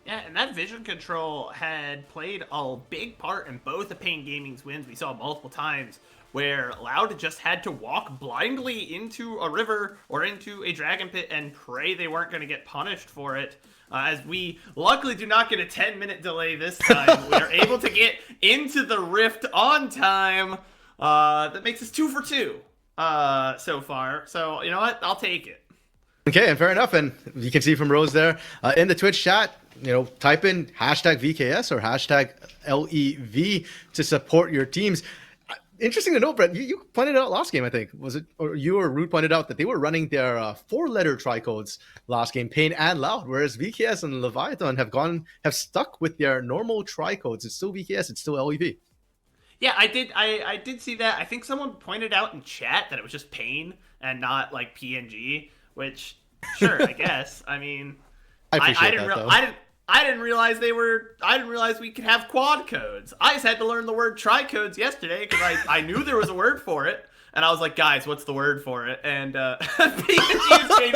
Yeah, and that vision control had played a big part in both of Pain Gaming's wins. We saw multiple times where Loud just had to walk blindly into a river or into a dragon pit and pray they weren't going to get punished for it. As we luckily do not get a 10-minute delay this time. We are able to get into the rift on time. That makes us 2 for 2 so far. So, you know what? I'll take it. Okay, and fair enough. And you can see from Rose there in the Twitch chat, you know, type in hashtag VKS or hashtag LEV to support your teams. Interesting to note, Brett, you pointed out last game, I think. Was it, or you or Root pointed out that they were running their 4-letter tricodes last game, Pain and Loud, whereas VKS and Leviathan have stuck with their normal tricodes. It's still VKS, it's still LEV. Yeah, I did see that. I think someone pointed out in chat that it was just Pain and not like PNG, which, sure, I guess. I mean, I didn't realize we could have quad codes. I just had to learn the word tricodes yesterday because I knew there was a word for it. And I was like, guys, what's the word for it? And PNG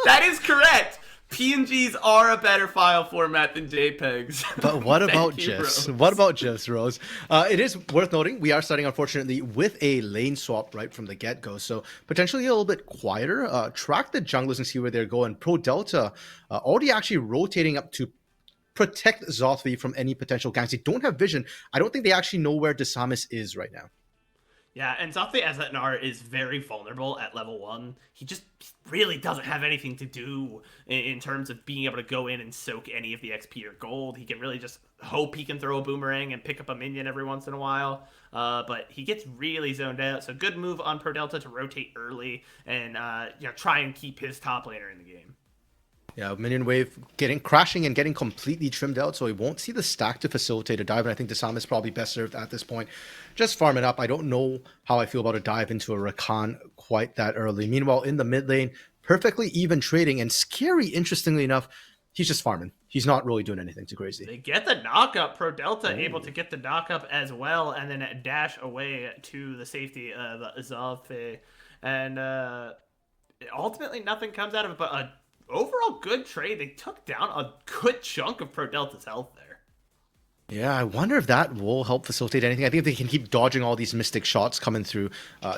that is correct. PNGs are a better file format than JPEGs. But what about GIFs? What about GIFs, Rose? It is worth noting we are starting, unfortunately, with a lane swap right from the get-go. So potentially a little bit quieter. Track the junglers and see where they're going. Pro Delta already actually rotating up to protect Zothvi from any potential ganks. They don't have vision. I don't think they actually know where Desamis is right now. Yeah, and Zothvi as that Gnar is very vulnerable at level 1. He just really doesn't have anything to do in terms of being able to go in and soak any of the XP or gold. He can really just hope he can throw a boomerang and pick up a minion every once in a while. But he gets really zoned out. So good move on Pro Delta to rotate early and try and keep his top laner in the game. Yeah, Minion Wave crashing and getting completely trimmed out, so we won't see the stack to facilitate a dive, and I think Desam is probably best served at this point. Just farm it up. I don't know how I feel about a dive into a Rakan quite that early. Meanwhile, in the mid lane, perfectly even trading, and Scary, interestingly enough, he's just farming. He's not really doing anything too crazy. They get the knock-up. Pro Delta able to get the knock-up as well, and then dash away to the safety of Zalfe. And ultimately, nothing comes out of it, but a overall good trade. They took down a good chunk of Pro Delta's health there. Yeah, I wonder if that will help facilitate anything. I think if they can keep dodging all these mystic shots coming through,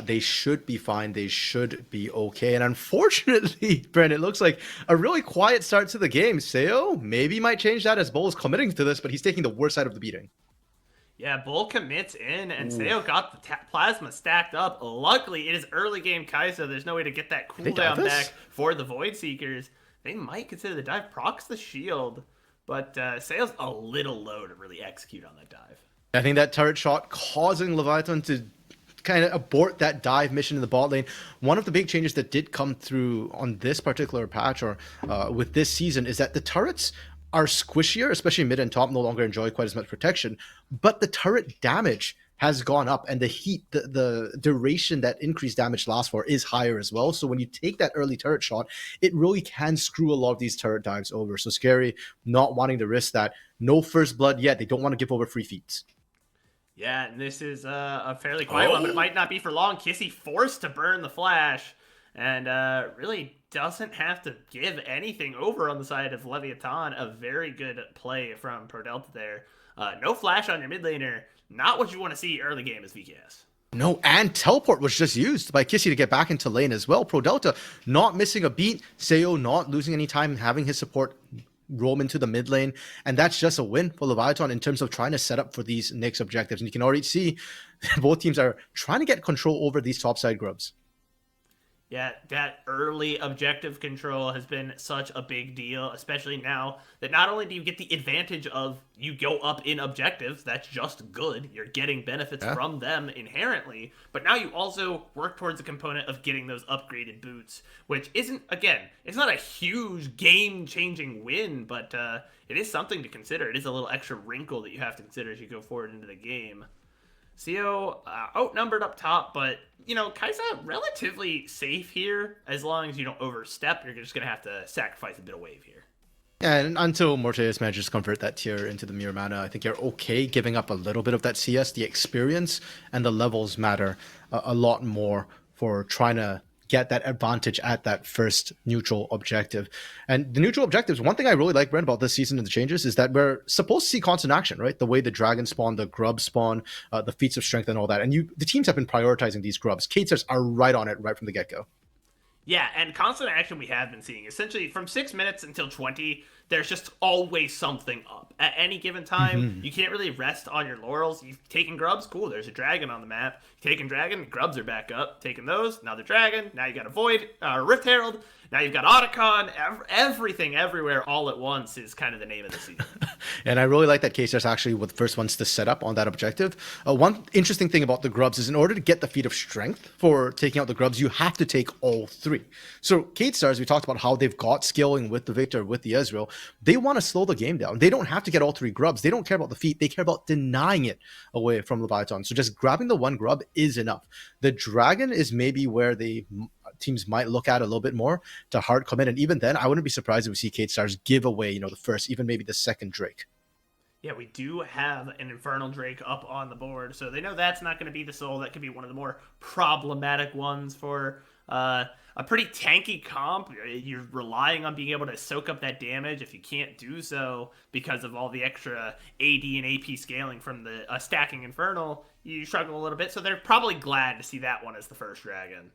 they should be fine. They should be okay. And unfortunately, Bren, it looks like a really quiet start to the game. Seo maybe might change that as Bull is committing to this, but he's taking the worst side of the beating. Yeah, Bull commits in, and Seo got the plasma stacked up. Luckily, it is early game Kai'Sa. There's no way to get that cooldown back for the Void Seekers. They might consider the dive. Procs the shield, but Seo's a little low to really execute on that dive. I think that turret shot causing Leviathan to kind of abort that dive mission in the bot lane. One of the big changes that did come through on this particular patch or with this season is that the turrets are squishier, especially mid and top, no longer enjoy quite as much protection, but the turret damage has gone up, and the heat, the duration that increased damage lasts for is higher as well. So when you take that early turret shot, it really can screw a lot of these turret dives over. So Scary not wanting to risk that. No first blood yet. They don't want to give over free feats. Yeah, and this is a fairly quiet one, but it might not be for long. Kissy forced to burn the flash, and really doesn't have to give anything over on the side of Leviathan. A very good play from Pro Delta there. No flash on your mid laner. Not what you want to see early game as VKS. No, and teleport was just used by Kissy to get back into lane as well. Pro Delta not missing a beat. Seo not losing any time, having his support roam into the mid lane. And that's just a win for Leviathan in terms of trying to set up for these next objectives. And you can already see both teams are trying to get control over these topside grubs. Yeah, that early objective control has been such a big deal, especially now that not only do you get the advantage of you go up in objectives, that's just good, you're getting benefits from them inherently, but now you also work towards the component of getting those upgraded boots, which isn't, again, it's not a huge game-changing win, but it is something to consider. It is a little extra wrinkle that you have to consider as you go forward into the game. Seo outnumbered up top, but, you know, Kai'Sa relatively safe here. As long as you don't overstep, you're just going to have to sacrifice a bit of wave here. Yeah, and until Morteus manages to convert that tier into the mirror mana, I think you're okay giving up a little bit of that CS. The experience and the levels matter a lot more for trying to get that advantage at that first neutral objective. And the neutral objectives, one thing I really like, Brent, about this season and the changes is that we're supposed to see constant action, right? The way the dragon spawn, the grub spawn, the feats of strength and all that. And the teams have been prioritizing these grubs. Katers are right on it right from the get-go. Yeah, and constant action we have been seeing. Essentially, from 6 minutes until 20, there's just always something up. At any given time, you can't really rest on your laurels. You've taken grubs, cool, there's a dragon on the map. You've taken dragon, grubs are back up. Taking those, another dragon. Now you got a Void, Rift Herald. Now you've got Otacon. Everything, everywhere, all at once is kind of the name of the season. And I really like that Kai'Sa's actually were the first ones to set up on that objective. One interesting thing about the grubs is in order to get the feat of strength for taking out the grubs, you have to take all three. So Kai'Sa, as we talked about how they've got scaling with the Victor, with the Ezreal, they want to slow the game down. They don't have to get all three grubs. They don't care about the feat. They care about denying it away from Leviathan. So just grabbing the one grub is enough. The dragon is maybe where the teams might look at a little bit more to hard commit. And even then, I wouldn't be surprised if we see Kai'Sa's give away, the first, even maybe the second Drake. Yeah, we do have an Infernal Drake up on the board, so they know that's not going to be the soul. That could be one of the more problematic ones for a pretty tanky comp. You're relying on being able to soak up that damage. If you can't do so because of all the extra AD and AP scaling from the stacking Infernal, you struggle a little bit. So they're probably glad to see that one as the first dragon.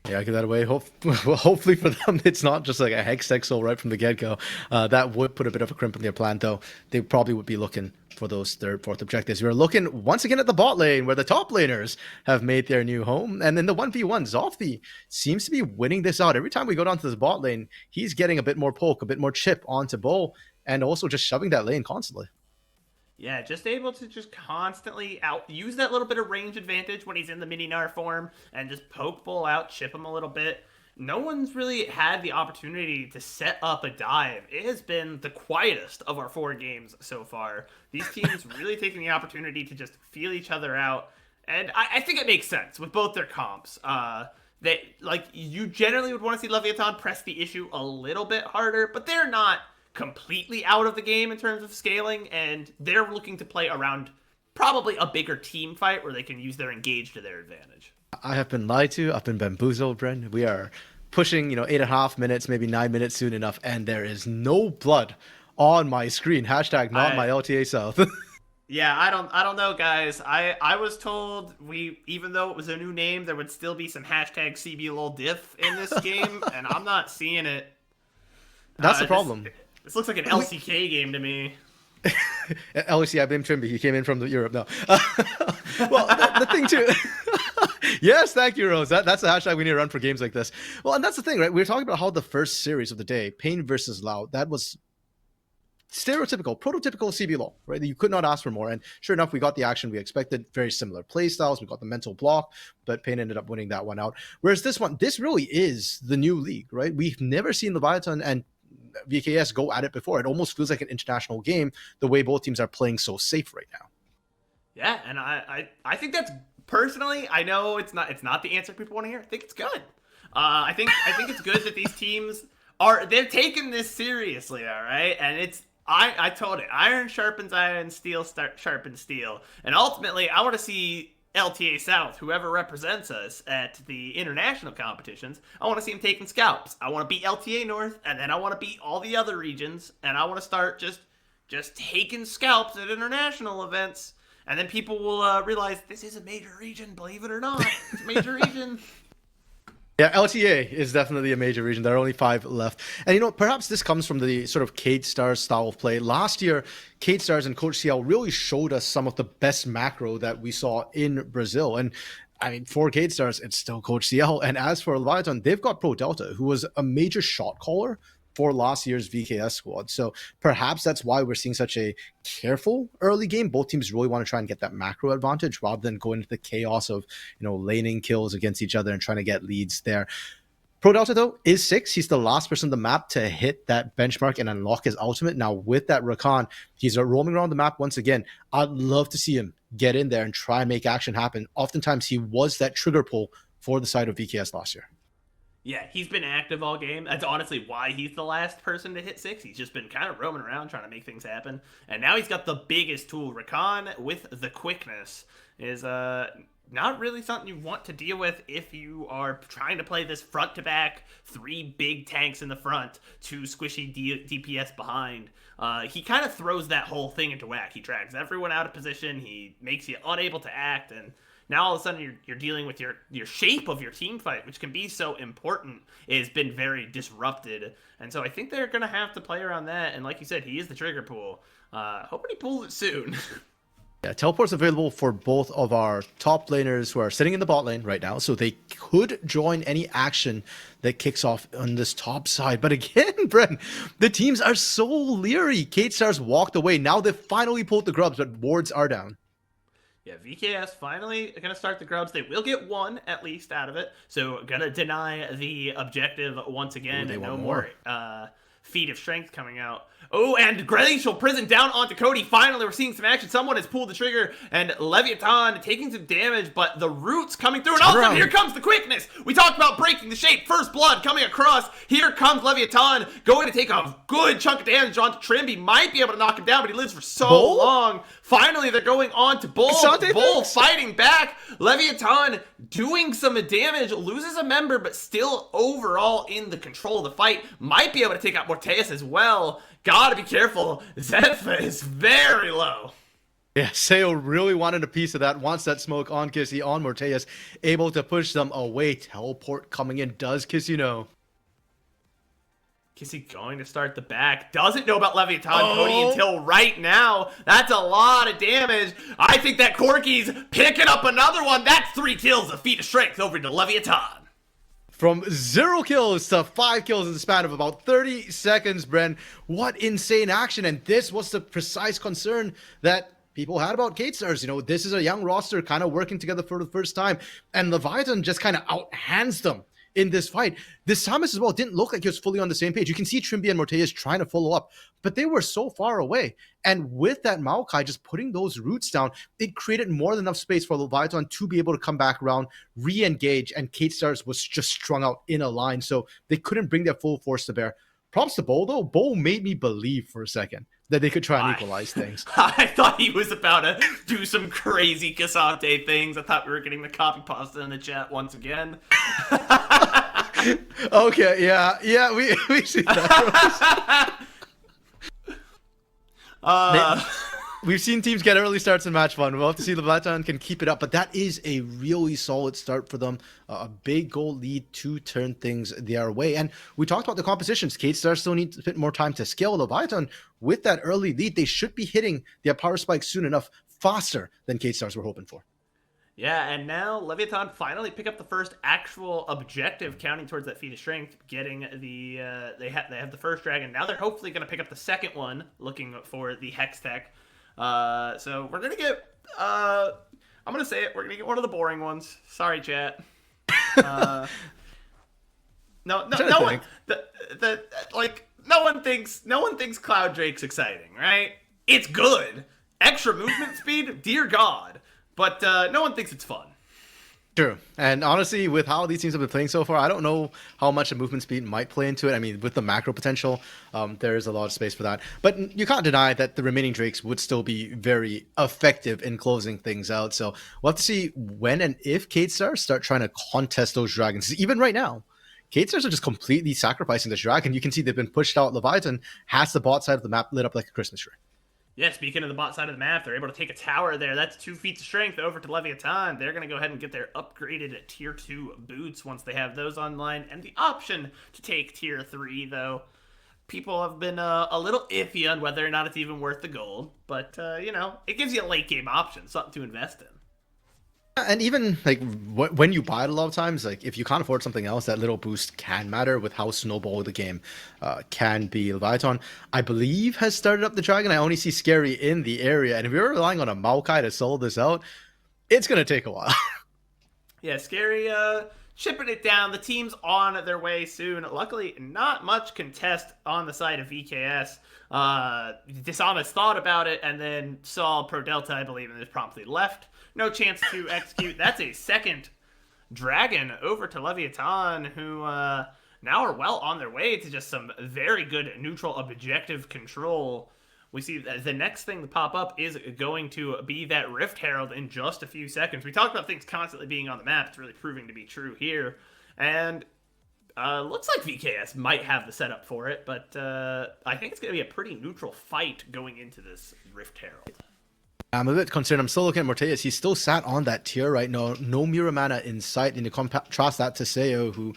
Yeah, give that away. Hopefully for them, it's not just like a Hex Exile right from the get-go. That would put a bit of a crimp in their plan, though. They probably would be looking for those third, fourth objectives. We're looking once again at the bot lane, where the top laners have made their new home. And then the 1v1, Zoffy seems to be winning this out. Every time we go down to the bot lane, he's getting a bit more poke, a bit more chip onto Bull, and also just shoving that lane constantly. Yeah, just able to just constantly use that little bit of range advantage when he's in the mini-Gnar form and just poke Bull out, chip him a little bit. no one's really had the opportunity to set up a dive. It has been the quietest of our 4 games so far. These teams really taking the opportunity to just feel each other out. And I think it makes sense with both their comps. You generally would want to see Leviathan press the issue a little bit harder, but they're not completely out of the game in terms of scaling, and they're looking to play around probably a bigger team fight where they can use their engage to their advantage. I have been lied to. I've been bamboozled, Bren. We are pushing, 8.5 minutes, maybe 9 minutes soon enough, and there is no blood on my screen. Hashtag not my LTA South. Yeah, I don't know, guys. I was told even though it was a new name, there would still be some hashtag CBLOLdiff in this game, and I'm not seeing it. That's the problem. This looks like an LCK game to me. LEC, I blame Trimby. He came in from Europe. No. Well, the thing too. Yes, thank you, Rose. That's the hashtag we need to run for games like this. Well, and that's the thing, right? We were talking about how the first series of the day, Pain versus Loud, that was stereotypical, prototypical CBLOL, right? You could not ask for more. And sure enough, we got the action we expected. Very similar play styles. We got the mental block, but Pain ended up winning that one out. Whereas this really is the new league, right? We've never seen Leviathan and VKS go at it before. It almost feels like an international game, the way both teams are playing so safe right now. Yeah, and I think that's, personally, I know it's not the answer people want to hear. I think it's good. I think it's good that these teams they're taking this seriously, all right? And I told it, iron sharpens iron, steel sharpens steel. And ultimately, I want to see LTA South, whoever represents us at the international competitions, I want to see them taking scalps. I want to beat LTA North, and then I want to beat all the other regions, and I want to start just taking scalps at international events. And then people will realize this is a major region, believe it or not. It's a major region. Yeah, LTA is definitely a major region. There are only 5 left. And, perhaps this comes from the sort of Cade Stars style of play. Last year, Cade Stars and Coach CL really showed us some of the best macro that we saw in Brazil. And, for Cade Stars, it's still Coach CL. And as for Leviathan, they've got Pro Delta, who was a major shot caller for last year's VKS squad. So perhaps that's why we're seeing such a careful early game. Both teams really want to try and get that macro advantage rather than go into the chaos of, laning kills against each other and trying to get leads there. Pro Delta, though, is 6. He's the last person on the map to hit that benchmark and unlock his ultimate. Now, with that Rakan, he's roaming around the map once again. I'd love to see him get in there and try and make action happen. Oftentimes, he was that trigger pull for the side of VKS last year. Yeah, he's been active all game. That's honestly why he's the last person to hit 6. He's just been kind of roaming around trying to make things happen. And now he's got the biggest tool. Rakan with the quickness is not really something you want to deal with if you are trying to play this front-to-back, 3 big tanks in the front, 2 squishy DPS behind. He kind of throws that whole thing into whack. He drags everyone out of position. He makes you unable to act, and now all of a sudden you're dealing with your shape of your team fight, which can be so important, has been very disrupted. And so I think they're going to have to play around that. And like you said, he is the trigger pool. Hoping he pulls it soon. Yeah, teleport's available for both of our top laners who are sitting in the bot lane right now, so they could join any action that kicks off on this top side. But again, Bren, the teams are so leery. Cade Stars walked away. Now they've finally pulled the grubs, but wards are down. Yeah, VKS finally going to start the grubs. They will get 1 at least out of it. So going to deny the objective once again. Ooh, and no more feat of strength coming out. Oh, and Glacial Prison down onto Cody. Finally, we're seeing some action. Someone has pulled the trigger, and Leviathan taking some damage, but the roots coming through. And also, here comes the quickness. We talked about breaking the shape. First blood coming across. Here comes Leviathan going to take a good chunk of damage onto Trimby. Might be able to knock him down, but he lives for so long. Finally, they're going on to Bull. Bull fighting back. Leviathan doing some damage. Loses a member, but still overall in the control of the fight. Might be able to take out Morteus as well. Gotta be careful. Zedfa is very low. Yeah, Sayo really wanted a piece of that. Wants that smoke on Kissy, on Morteus. Able to push them away. Teleport coming in. Does Kissy know? Kissy going to start the back. Doesn't know about Leviathan Cody until right now. That's a lot of damage. I think that Corky's picking up another one. That's 3 kills. A feat of strength over to Leviathan. From 0 kills to 5 kills in the span of about 30 seconds, Bren. What insane action. And this was the precise concern that people had about Cade Stars. This is a young roster kind of working together for the first time. And Leviathan just kind of outhands them in this fight. This Samus as well didn't look like he was fully on the same page. You can see Trimby and Morteus trying to follow up, but they were so far away. And with that Maokai just putting those roots down, it created more than enough space for Leviathan to be able to come back around, re-engage, and Kate Stars was just strung out in a line, so they couldn't bring their full force to bear. Props to Bo, though. Bo made me believe for a second that they could try and equalize things. I thought he was about to do some crazy Casante things. I thought we were getting the copy pasta in the chat once again. Okay, yeah, we see that. We've seen teams get early starts in match one. We'll have to see if Leviathan can keep it up, but that is a really solid start for them. A big goal lead to turn things their way. And we talked about the compositions. Kate Stars still need a bit more time to scale. Leviathan, with that early lead, they should be hitting their power spike soon enough, faster than Kate Stars were hoping for. Yeah, and now Leviathan finally pick up the first actual objective, counting towards that feat of strength, getting the they have the first dragon. Now they're hopefully going to pick up the second one, looking for the Hex Tech. So we're gonna get I'm gonna say it, we're gonna get one of the boring ones. Sorry, chat. No one thinks Cloud Drake's exciting, right? It's good. Extra movement speed, dear God. But no one thinks it's fun. True. And honestly, with how these teams have been playing so far, I don't know how much a movement speed might play into it. I mean, with the macro potential, there is a lot of space for that. But you can't deny that the remaining Drakes would still be very effective in closing things out. So we'll have to see when and if Kate Stars start trying to contest those dragons. Even right now, Kate Stars are just completely sacrificing this dragon. You can see they've been pushed out. Leviathan has the bot side of the map lit up like a Christmas tree. Yeah, speaking of the bot side of the map, they're able to take a tower there. That's 2 feats of strength over to Leviathan. They're going to go ahead and get their upgraded tier 2 boots once they have those online. And the option to take tier 3, though. People have been a little iffy on whether or not it's even worth the gold. But, it gives you a late game option, something to invest in. And even like when you buy it a lot of times, like if you can't afford something else, that little boost can matter with how snowball the game can be. Leviathan, I believe, has started up the dragon. I only see Scary in the area, and if you're relying on a Maokai to solo this out, it's gonna take a while. Yeah, Scary chipping it down. The team's on their way soon. Luckily, not much contest on the side of VKS. Dishonest thought about it and then saw Pro Delta, I believe, and just promptly left. No chance to execute. That's a second dragon over to Leviathan, who now are well on their way to just some very good neutral objective control. We see that the next thing to pop up is going to be that Rift Herald in just a few seconds. We talked about things constantly being on the map. It's really proving to be true here. And looks like VKS might have the setup for it, but I think it's going to be a pretty neutral fight going into this Rift Herald. I'm a bit concerned. I'm still looking at Morteus. He's still sat on that tier right now. No Mirror Mana in sight. And to contrast that to Seo, who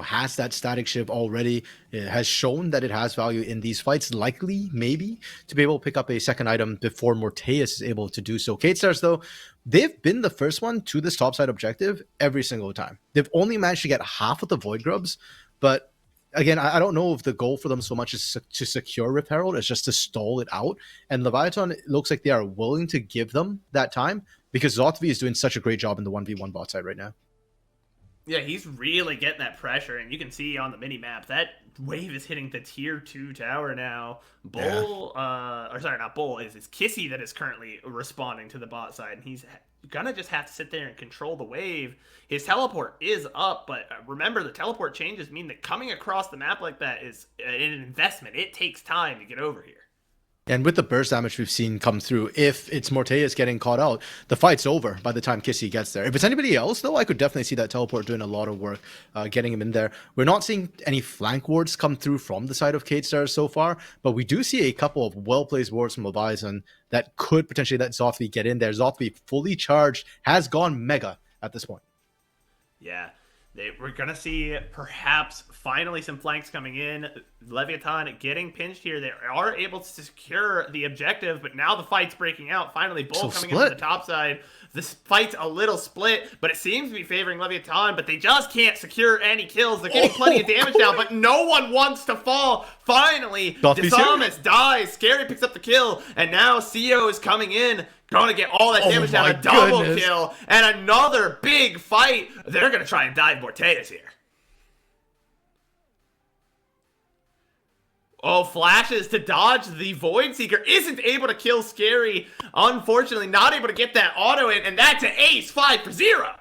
has that static shiv already, it has shown that it has value in these fights. Likely, maybe, to be able to pick up a second item before Morteus is able to do so. Kate Stars, though, they've been the first one to this topside objective every single time. They've only managed to get half of the Void Grubs, but again, I don't know if the goal for them so much is to secure Rift Herald. It's just to stall it out. And Leviathan, it looks like they are willing to give them that time because Zotvi is doing such a great job in the 1v1 bot side right now. Yeah, he's really getting that pressure. And you can see on the mini-map, that wave is hitting the tier 2 tower now. Bull, or sorry, not Bull, it's Kissy that is currently responding to the bot side. And he's gonna just have to sit there and control the wave. His teleport is up, but remember, the teleport changes mean that coming across the map like that is an investment. It takes time to get over here. And with the burst damage we've seen come through, if it's Morteus getting caught out, the fight's over by the time Kissy gets there. If it's anybody else, though, I could definitely see that teleport doing a lot of work, getting him in there. We're not seeing any flank wards come through from the side of Kate Stars so far, but we do see a couple of well-placed wards from Leviathan that could potentially let Zothvi get in there. Zothvi, fully charged, has gone mega at this point. Yeah. We're going to see perhaps finally some flanks coming in. Leviathan getting pinched here. They are able to secure the objective, but now the fight's breaking out. Finally, Bull coming into the top side. This fight's a little split, but it seems to be favoring Leviathan, but they just can't secure any kills. They're getting plenty of damage now, but no one wants to fall. Finally, Desamus dies. Scary picks up the kill, and now Seo is coming in. Going to get all that damage down, a double kill, and another big fight. They're going to try and dive Morteus here. Oh, flashes to dodge the Void Seeker. Isn't able to kill Scary. Unfortunately, not able to get that auto in, and that's an ace, 5 for 0.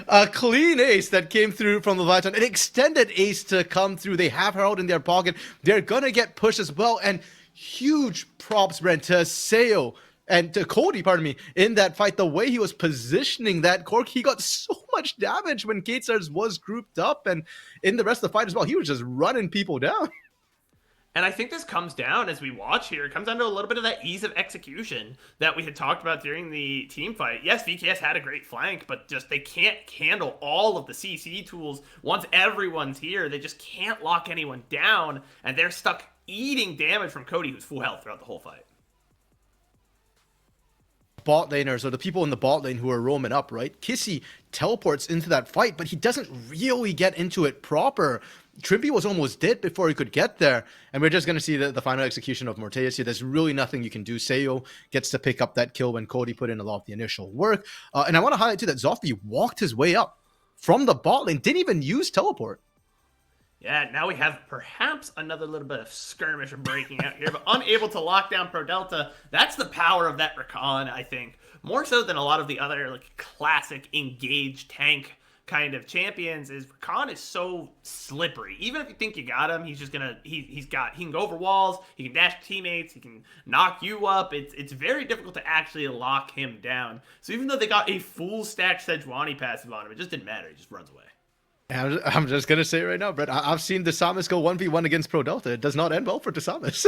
A clean ace that came through from Leviathan. An extended ace to come through. They have Herald in their pocket. They're going to get pushed as well. And huge props, Brent, to Seo and to Cody, pardon me, in that fight. The way he was positioning that Cork, he got so much damage when Katesars was grouped up. And in the rest of the fight as well, he was just running people down. And I think this comes down, as we watch here, it comes down to a little bit of that ease of execution that we had talked about during the team fight. Yes, VKS had a great flank, but just they can't handle all of the CC tools. Once everyone's here, they just can't lock anyone down, and they're stuck eating damage from Cody, who's full health throughout the whole fight. Bot laners, or the people in the bot lane who are roaming up, right? Kissy teleports into that fight, but he doesn't really get into it proper. Trimpy was almost dead before he could get there, and we're just going to see the final execution of Morteus here. There's really nothing you can do. Seo gets to pick up that kill when Cody put in a lot of the initial work. And I want to highlight too that Zoffy walked his way up from the bot lane, didn't even use teleport. Yeah, now we have perhaps another little bit of skirmish breaking out here, but unable to lock down Pro Delta. That's the power of that Rakan, I think. More so than a lot of the other like classic engaged tank kind of champions, is Rakan is so slippery. Even if you think you got him, he's just gonna he can go over walls, he can dash teammates, he can knock you up. It's very difficult to actually lock him down. So even though they got a full stack Sejuani passive on him, it just didn't matter. He just runs away. I'm just going to say it right now, Brett. I've seen Desamis go 1v1 against Pro Delta. It does not end well for Desamis.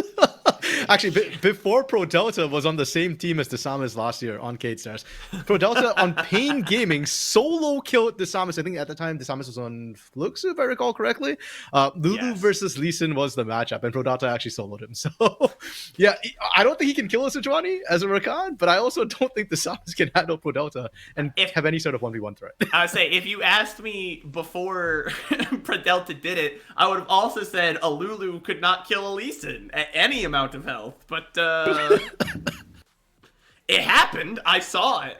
Actually, before Pro Delta was on the same team as Desamis last year on Katesars, Pro Delta on Pain Gaming solo killed Desamis. I think at the time Desamis was on Fluxu, if I recall correctly. Lulu versus Lee Sin was the matchup, and Pro Delta actually soloed him. So, yeah, I don't think he can kill a Sejuani as a Rakan, but I also don't think Desamis can handle Pro Delta and have any sort of 1v1 threat. I would say, if you asked me before Pro Delta did it, I would have also said a Lulu could not kill a Lee Sin at any amount of health, but it happened. I saw it.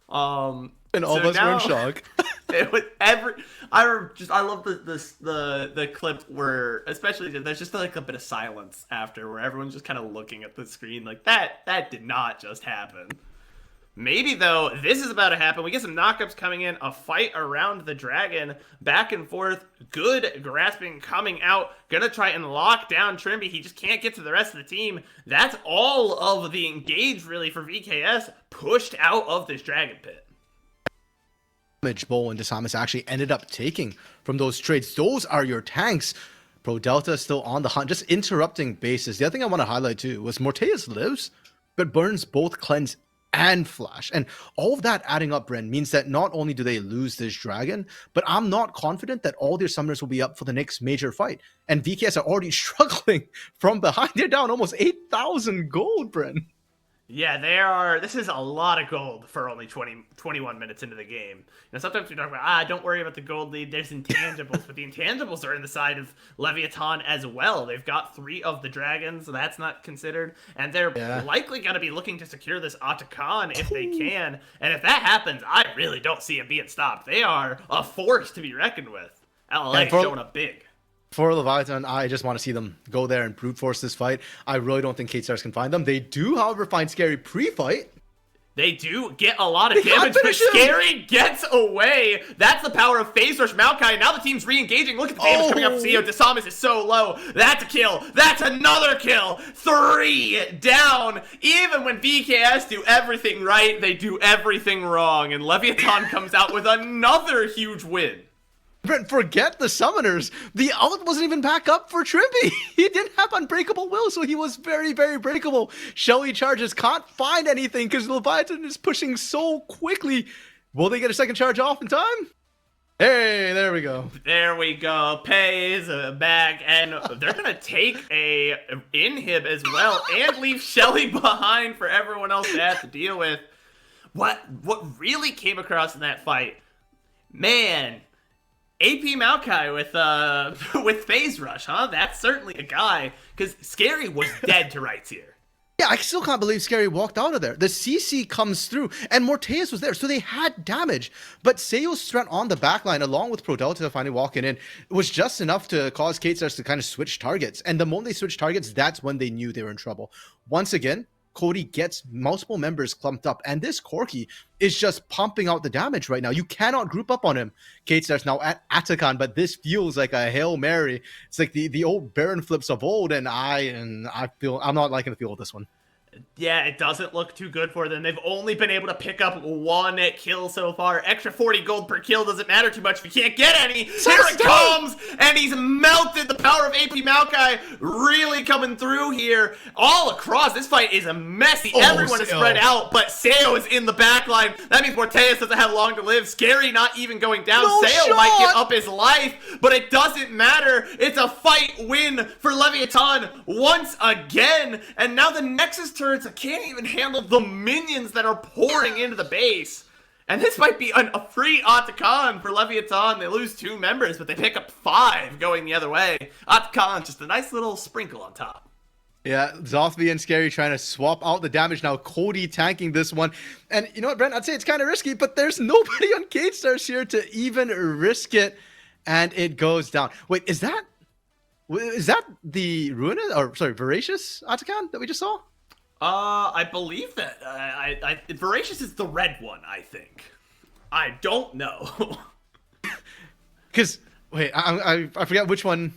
And all of us were in shock. It was I love the clip where, especially, there's just like a bit of silence after, where everyone's just kind of looking at the screen like that did not just happen. Maybe, though, this is about to happen. We get some knockups coming in, a fight around the dragon, back and forth, good grasping coming out, gonna try and lock down Trimby. He just can't get to the rest of the team. That's all of the engage, really, for VKS, pushed out of this dragon pit. Damage Bowl and Desamis actually ended up taking from those trades. Those are your tanks. Pro Delta still on the hunt, just interrupting bases. The other thing I want to highlight, too, was Morteus lives, but burns both Cleanse and Flash, and all of that adding up, Bren, means that not only do they lose this dragon, but I'm not confident that all their summoners will be up for the next major fight. And VKS are already struggling from behind. They're down almost 8,000 gold, Bren. Yeah, this is a lot of gold for only 21 minutes into the game. You know, sometimes we talk about, don't worry about the gold lead, there's intangibles, but the intangibles are in the side of Leviathan as well. They've got 3 of the dragons, so that's not considered, and they're likely going to be looking to secure this Atakan if they can, and if that happens, I really don't see it being stopped. They are a force to be reckoned with. LLA showing up big. For Leviathan, I just want to see them go there and brute force this fight. I really don't think Katesars can find them. They do, however, find Scary pre-fight. They do get a lot of damage, but Scary gets away. That's the power of Phase Rush Maokai. Now the team's re-engaging. Look at the damage coming up from CEO. Desamis is so low. That's a kill. That's another kill. 3 down. Even when VKS do everything right, they do everything wrong. And Leviathan comes out with another huge win. Brent, forget the summoners. The ult wasn't even back up for Trimpy. He didn't have Unbreakable Will, so he was very, very breakable. Shelly charges, can't find anything because Leviathan is pushing so quickly. Will they get a second charge off in time? Hey, there we go. There we go. Pays back, and they're going to take a inhib as well and leave Shelly behind for everyone else to have to deal with. What really came across in that fight, man, AP Maokai with Phase Rush, huh? That's certainly a guy, because Scary was dead to rights here. Yeah, I still can't believe Scary walked out of there. The CC comes through, and Morteus was there, so they had damage. But Seo's threat on the backline, along with ProDelta finally walking in, was just enough to cause KateStars to kind of switch targets. And the moment they switched targets, that's when they knew they were in trouble. Once again, Cody gets multiple members clumped up, and this Corki is just pumping out the damage right now. You cannot group up on him. KateStar's now at Atakan, but this feels like a Hail Mary. It's like the old Baron flips of old, and I feel I'm not liking the feel of this one. Yeah, it doesn't look too good for them. They've only been able to pick up 1 kill so far. Extra 40 gold per kill doesn't matter too much if you can't get any. Here it comes! And he's melted. The power of AP Maokai really coming through here. All across. This fight is a messy. Everyone is spread out, but Seo is in the back line. That means Morteus doesn't have long to live. Scary not even going down. Seo might give up his life, but it doesn't matter. It's a fight win for Leviathan once again. And now the Nexus turrets can't even handle the minions that are pouring into the base. And this might be a free Atakan for Leviathan. They lose 2 members, but they pick up 5 going the other way. Atakan, just a nice little sprinkle on top. Yeah, Zothby and Scary trying to swap out the damage. Now Cody tanking this one. And you know what, Brent? I'd say it's kind of risky, but there's nobody on KateStars here to even risk it. And it goes down. Wait, is that the Ruinous, or sorry, Voracious Atakan that we just saw? I believe that. Voracious is the red one, I think. I don't know. Because, wait, I forget which one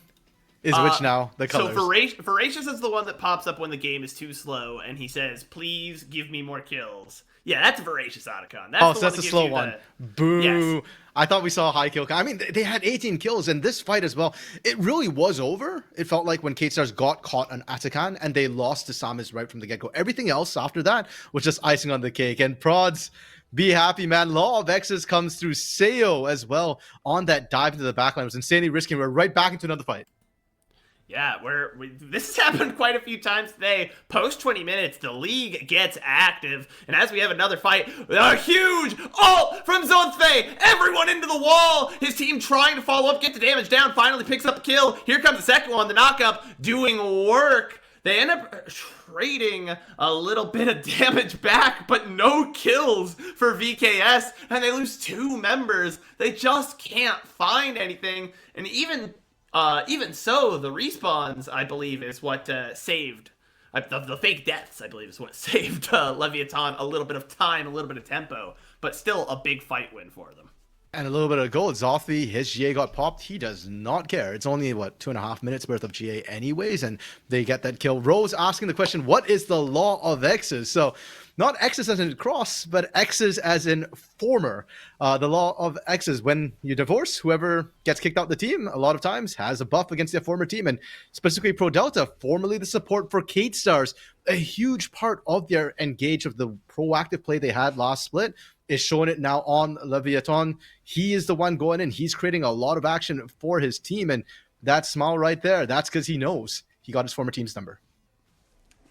is which now, the colors. So Voracious is the one that pops up when the game is too slow, and he says, please give me more kills. Yeah, that's a Voracious Atakan. That's the slow one. Boo. Yes. I thought we saw a high kill count. I mean, they had 18 kills, and this fight as well, it really was over. It felt like when KateStars got caught on Atakan, and they lost to Samus right from the get-go. Everything else after that was just icing on the cake. And Prods, be happy, man. Law of X's comes through. Seo as well on that dive into the backline. It was insanely risky. We're right back into another fight. Yeah, this has happened quite a few times today. Post 20 minutes, the league gets active. And as we have another fight, a huge ult from Zonfe. Everyone into the wall. His team trying to follow up, get the damage down, finally picks up the kill. Here comes the second one, the knockup, doing work. They end up trading a little bit of damage back, but no kills for VKS. And they lose 2 members. They just can't find anything. And even so, the respawns, I believe, is what saved. The fake deaths, I believe, is what saved Leviathan a little bit of time, a little bit of tempo. But still a big fight win for them. And a little bit of gold. Zothby, his GA got popped. He does not care. It's only, 2.5 minutes worth of GA anyways, and they get that kill. Rose asking the question, what is the law of X's? So, not X's as in cross, but X's as in former. The law of X's, when you divorce, whoever gets kicked out the team, a lot of times has a buff against their former team. And specifically ProDelta, formerly the support for KateStars, a huge part of their engage of the proactive play they had last split, is showing it now on Leviathan. He is the one going in. He's creating a lot of action for his team. And that smile right there, that's because he knows he got his former team's number.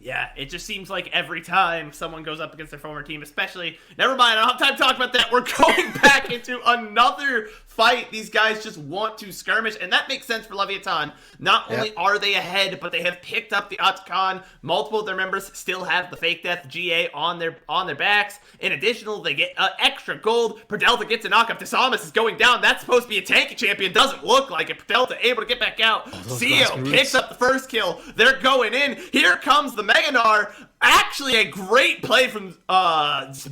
Yeah, it just seems like every time someone goes up against their former team, especially, never mind, I don't have time to talk about that. We're going back into another fight. These guys just want to skirmish, and that makes sense for Leviathan. Not only are they ahead, but they have picked up the Atakan. Multiple of their members still have the fake death GA on their backs. In addition, they get extra gold. ProDelta gets a knockup. Samus is going down. That's supposed to be a tanky champion. Doesn't look like it. ProDelta able to get back out. Seo picks up the first kill. They're going in. Here comes the Meganar. Actually, a great play from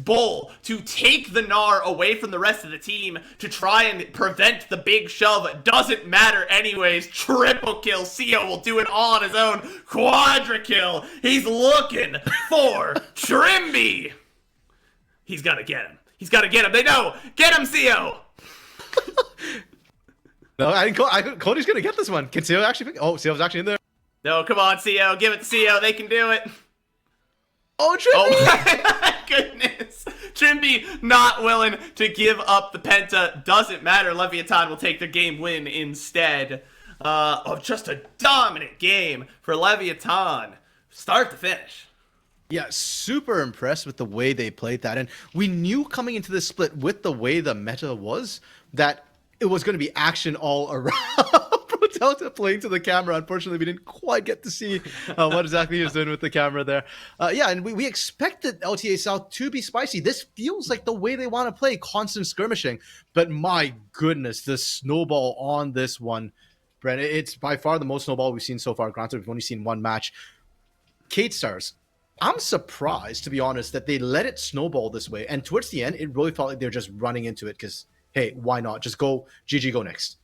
Bull to take the Gnar away from the rest of the team to try and prevent the big shove. Doesn't matter anyways. Triple kill. Seo will do it all on his own. Quadra kill. He's looking for Trimby. He's gonna get him. He's gonna get him. They know. Get him, Seo. No, I think Cody's gonna get this one. Can Seo actually pick? Oh, Seo's actually in there. No, come on, Seo. Give it to Seo. They can do it. Oh, Trimby! Oh my goodness. Trimby not willing to give up the Penta. Doesn't matter. Leviathan will take the game win instead. Just a dominant game for Leviathan. Start to finish. Yeah, super impressed with the way they played that. And we knew coming into this split with the way the meta was that it was going to be action all around. Delta playing to the camera. Unfortunately, we didn't quite get to see what exactly he was doing with the camera there. Yeah, and we expected LTA South to be spicy. This feels like the way they want to play, constant skirmishing. But my goodness, the snowball on this one, Brent, it's by far the most snowball we've seen so far. Granted, we've only seen one match. Kate Stars, I'm surprised, to be honest, that they let it snowball this way. And towards the end, it really felt like they're just running into it because, hey, why not? Just go, GG, go next.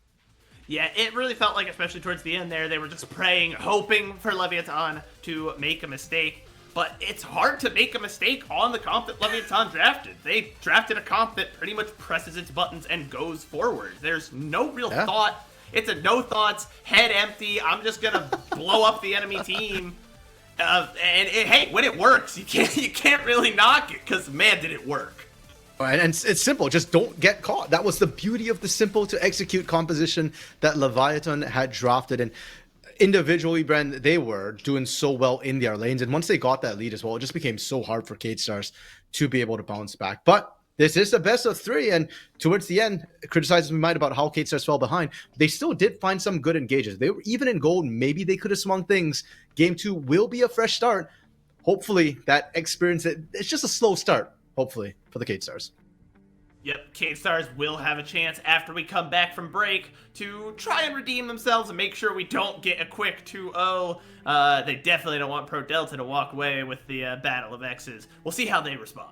Yeah, it really felt like, especially towards the end there, they were just praying, hoping for Leviathan to make a mistake. But it's hard to make a mistake on the comp that Leviathan drafted. They drafted a comp that pretty much presses its buttons and goes forward. There's no real thought. It's a no thoughts, head empty, I'm just going to blow up the enemy team. Hey, when it works, you can't really knock it, because man, did it work. And it's simple. Just don't get caught. That was the beauty of the simple to execute composition that Leviathan had drafted. And individually, Bren, they were doing so well in their lanes. And once they got that lead as well, it just became so hard for Kate Stars to be able to bounce back. But this is the best of three. And towards the end, criticizes we might about how Kate Stars fell behind. They still did find some good engages. They were even in gold. Maybe they could have swung things. Game 2 will be a fresh start. Hopefully that experience, it's just a slow start. Hopefully, for the Kate Stars. Yep, Kate Stars will have a chance after we come back from break to try and redeem themselves and make sure we don't get a quick 2-0. They definitely don't want Pro Delta to walk away with the Battle of X's. We'll see how they respond.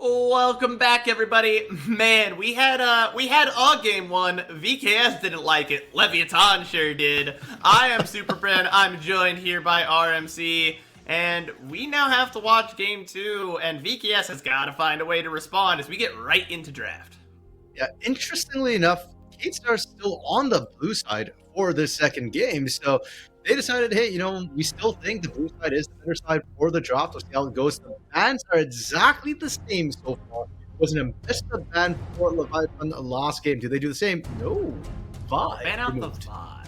Welcome back, everybody. Man, we had game one. VKS didn't like it. Leviathan sure did. I am SuperBren. I'm joined here by RMC, and we now have to watch game two. And VKS has got to find a way to respond as we get right into draft. Yeah, interestingly enough, K-Star's still on the blue side for this second game, so they decided, hey, we still think the blue side is the better side for the draft. We'll see how it goes. The bans are exactly the same so far. It was an Ambessa ban for Leviathan last game. Do they do the same? No. Vibe. Ban out the vibe.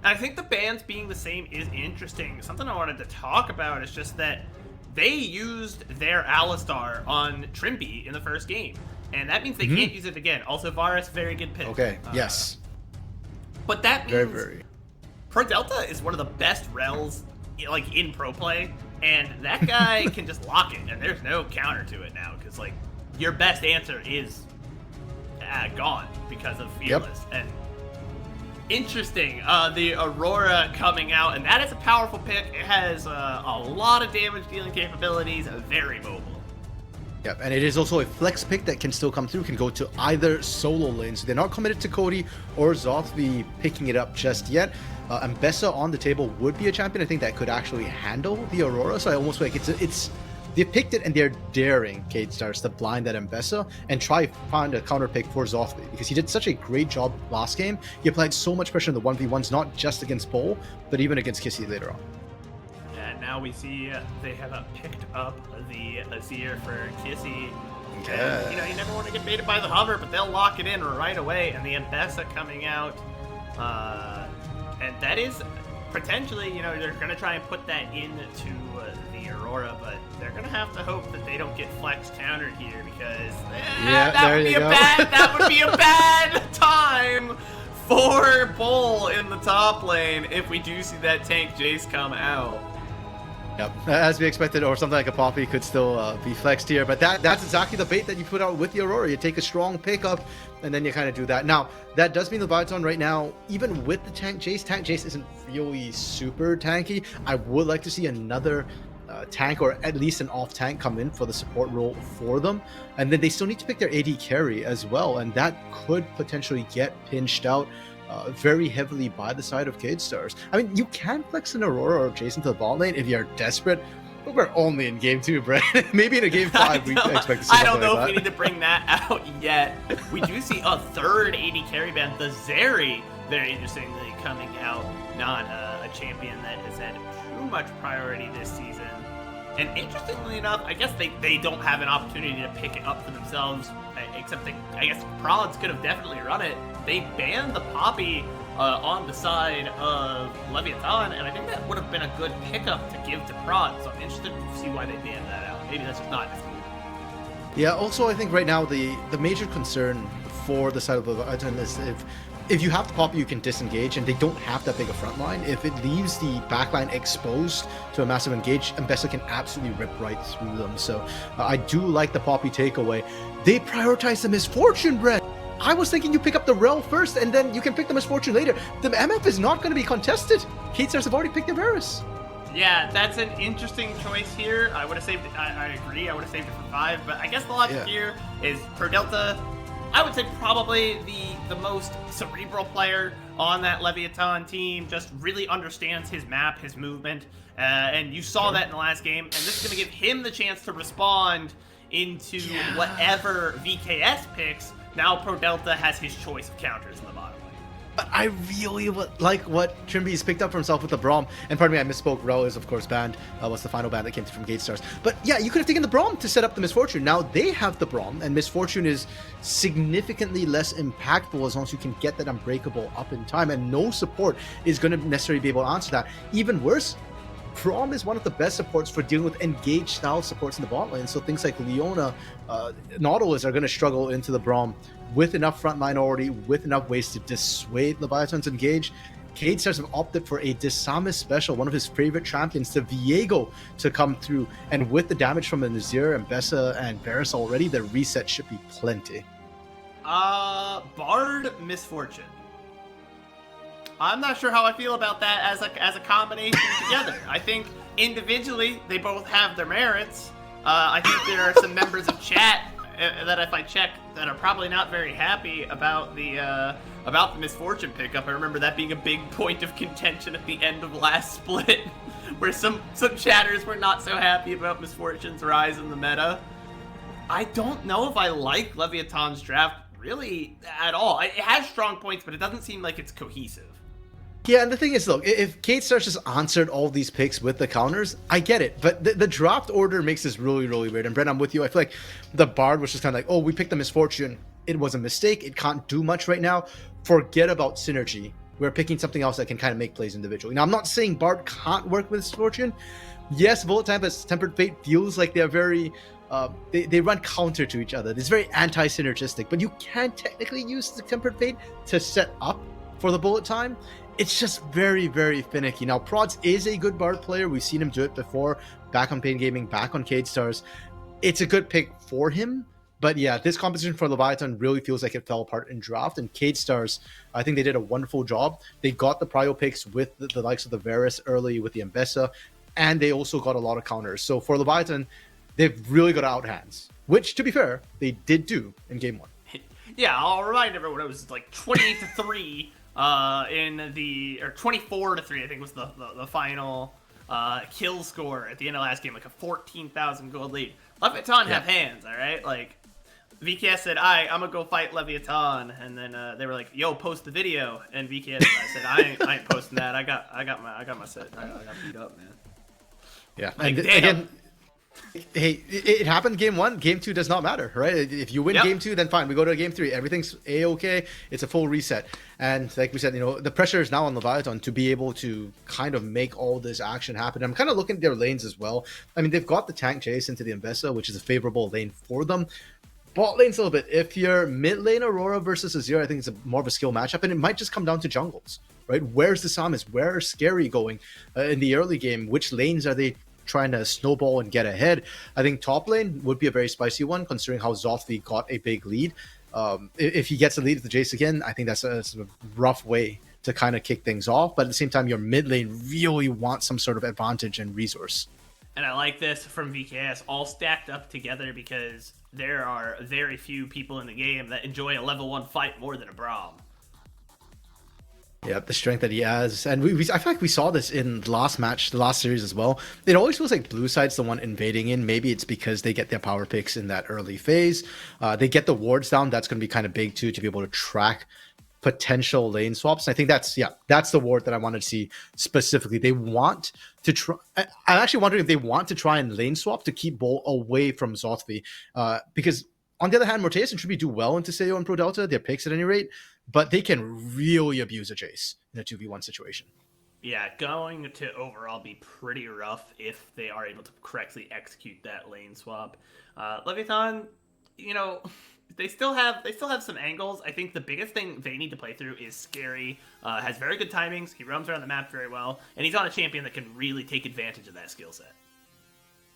And I think the bans being the same is interesting. Something I wanted to talk about is just that they used their Alistar on Trimby in the first game. And that means they can't use it again. Also, Varus, very good pick. Okay, yes. But that means very. Pro Delta is one of the best rels like in pro play, and that guy can just lock it, and there's no counter to it now because like your best answer is gone because of Fearless. And interesting, the Aurora coming out, and that is a powerful pick. It has a lot of damage dealing capabilities, very mobile. Yep, and it is also a flex pick that can still come through, can go to either solo lane. So they're not committed to Cody or Zothby picking it up just yet. Ambessa on the table would be a champion, I think, that could actually handle the Aurora. So I almost feel like they picked it and they're daring K-Stars to blind that Ambessa and try find a counter pick for Zothby because he did such a great job last game. He applied so much pressure in the 1v1s, not just against Bull, but even against Kissy later on. Now we see they have picked up the Azir for Kissy. Yeah. And, you never want to get baited by the hover, but they'll lock it in right away. And the Ambessa coming out, and that is potentially, they're going to try and put that into the Aurora, but they're going to have to hope that they don't get flex countered here because that would be a bad time for Bull in the top lane if we do see that tank Jace come out. Yep, as we expected, or something like a Poppy could still be flexed here, but that's exactly the bait that you put out with the Aurora. You take a strong pickup, and then you kind of do that. Now, that does mean the Leviathan right now, even with the tank Jace isn't really super tanky. I would like to see another tank, or at least an off tank, come in for the support role for them, and then they still need to pick their AD carry as well, and that could potentially get pinched out very heavily by the side of K-Stars. I mean, you can flex an Aurora or Jason to the bot lane if you're desperate, but we're only in game 2, Brett. Maybe in a game 5 we expect to see I don't know like if we need to bring that out yet. We do see a third AD carry band, the Zeri, very interestingly coming out. Not a champion that has had too much priority this season. And interestingly enough, I guess they don't have an opportunity to pick it up for themselves, except I guess Prods could have definitely run it. They banned the Poppy on the side of Leviathan, and I think that would have been a good pickup to give to Prods, so I'm interested to see why they banned that out. Maybe that's just not as good. Yeah, also I think right now the major concern for the side of Leviathan is if you have the Poppy, you can disengage, and they don't have that big a front line. If it leaves the backline exposed to a massive engage, Ambessa can absolutely rip right through them. So I do like the Poppy takeaway. They prioritize the Misfortune, Brett. I was thinking you pick up the Rel first, and then you can pick the Misfortune later. The MF is not going to be contested. K-Stars have already picked the Varus. Yeah, that's an interesting choice here. I would have saved it. I agree. I would have saved it for 5, but I guess the logic here is Pro Delta. I would say probably the most cerebral player on that Leviathan team, just really understands his map, his movement, and you saw that in the last game. And this is going to give him the chance to respond into whatever VKS picks. Now Pro Delta has his choice of counters in the bottom lane. But I really like what Trimby's picked up for himself with the Braum. And pardon me, I misspoke. Rel is, of course, banned. Was the final ban that came through from Gate Stars. But yeah, you could have taken the Braum to set up the Misfortune. Now they have the Braum, and Misfortune is significantly less impactful as long as you can get that Unbreakable up in time. And no support is going to necessarily be able to answer that. Even worse, Braum is one of the best supports for dealing with engaged style supports in the bot lane. So things like Leona, Nautilus are going to struggle into the Braum with enough frontline already, with enough ways to dissuade Leviathan's engage. Cade Stars have opted for a Disamis special, one of his favorite champions, to Viego to come through. And with the damage from the Nazir and Bessa and Varus already, the reset should be plenty. Bard Misfortune. I'm not sure how I feel about that as a combination together. I think individually they both have their merits. I think there are some members of chat that if I check that are probably not very happy about the Misfortune pickup. I remember that being a big point of contention at the end of last split, where some chatters were not so happy about Misfortune's rise in the meta. I don't know if I like Leviathan's draft really at all. It has strong points, but it doesn't seem like it's cohesive. Yeah, and the thing is, look, if Kate Stars just answered all these picks with the counters, I get it. But the draft order makes this really, really weird. And Brent, I'm with you. I feel like the Bard was just kind of like, oh, we picked the Misfortune. It was a mistake. It can't do much right now. Forget about synergy. We're picking something else that can kind of make plays individually. Now, I'm not saying Bard can't work with Misfortune. Yes, Bullet Time as Tempered Fate feels like they're very... they run counter to each other. It's very anti-synergistic. But you can technically use the Tempered Fate to set up for the Bullet Time. It's just very, very finicky. Now, Prods is a good Bard player. We've seen him do it before, back on Pain Gaming, back on Cade Stars. It's a good pick for him. But yeah, this composition for Leviathan really feels like it fell apart in draft. And Cade Stars, I think they did a wonderful job. They got the prio picks with the likes of the Varus early with the Ambessa, and they also got a lot of counters. So for Leviathan, they've really got out hands, which, to be fair, they did do in game 1. Yeah, I'll remind everyone it was like 28-3. Or 24-3, I think was the final kill score at the end of last game, like a 14,000 gold lead. Leviathan have hands, all right. Like VKS said, I'm gonna go fight Leviathan, and then they were like, "Yo, post the video." And VKS said, "I ain't posting that. I got my set. I got beat up, man." Yeah, like, and again. Hey, it happened game 1. Game 2 does not matter, right? If you win game 2, then fine. We go to game 3. Everything's A-okay. It's a full reset. And like we said, the pressure is now on Leviathan to be able to kind of make all this action happen. I'm kind of looking at their lanes as well. I mean, they've got the tank chase into the Ambessa, which is a favorable lane for them. Bot lane's a little bit. If you're mid lane Aurora versus Azir, I think it's more of a skill matchup. And it might just come down to jungles, right? Where's the Samus? Where is Scary going in the early game? Which lanes are they trying to snowball and get ahead? I think top lane would be a very spicy one, considering how Zothvi got a big lead. If he gets a lead with the Jace again, I think that's a rough way to kind of kick things off. But at the same time, your mid lane really wants some sort of advantage and resource. And I like this from VKS, all stacked up together, because there are very few people in the game that enjoy a level 1 fight more than a Braum. Yeah, the strength that he has. And I feel like we saw this in the last match, the last series as well. It always feels like blue side's the one invading in. Maybe it's because they get their power picks in that early phase. They get the wards down. That's going to be kind of big too, to be able to track potential lane swaps. And I think that's the ward that I wanted to see specifically. They want to try. I'm actually wondering if they want to try and lane swap to keep Bull away from Zothvi. Because on the other hand, Morteus and Tribute do well into Seo and Pro Delta, their picks at any rate, but they can really abuse a Jace in a 2v1 situation. Yeah, going to overall be pretty rough if they are able to correctly execute that lane swap. Leviathan, they still have some angles. I think the biggest thing they need to play through is Scary. Has very good timings. He roams around the map very well, and he's on a champion that can really take advantage of that skill set.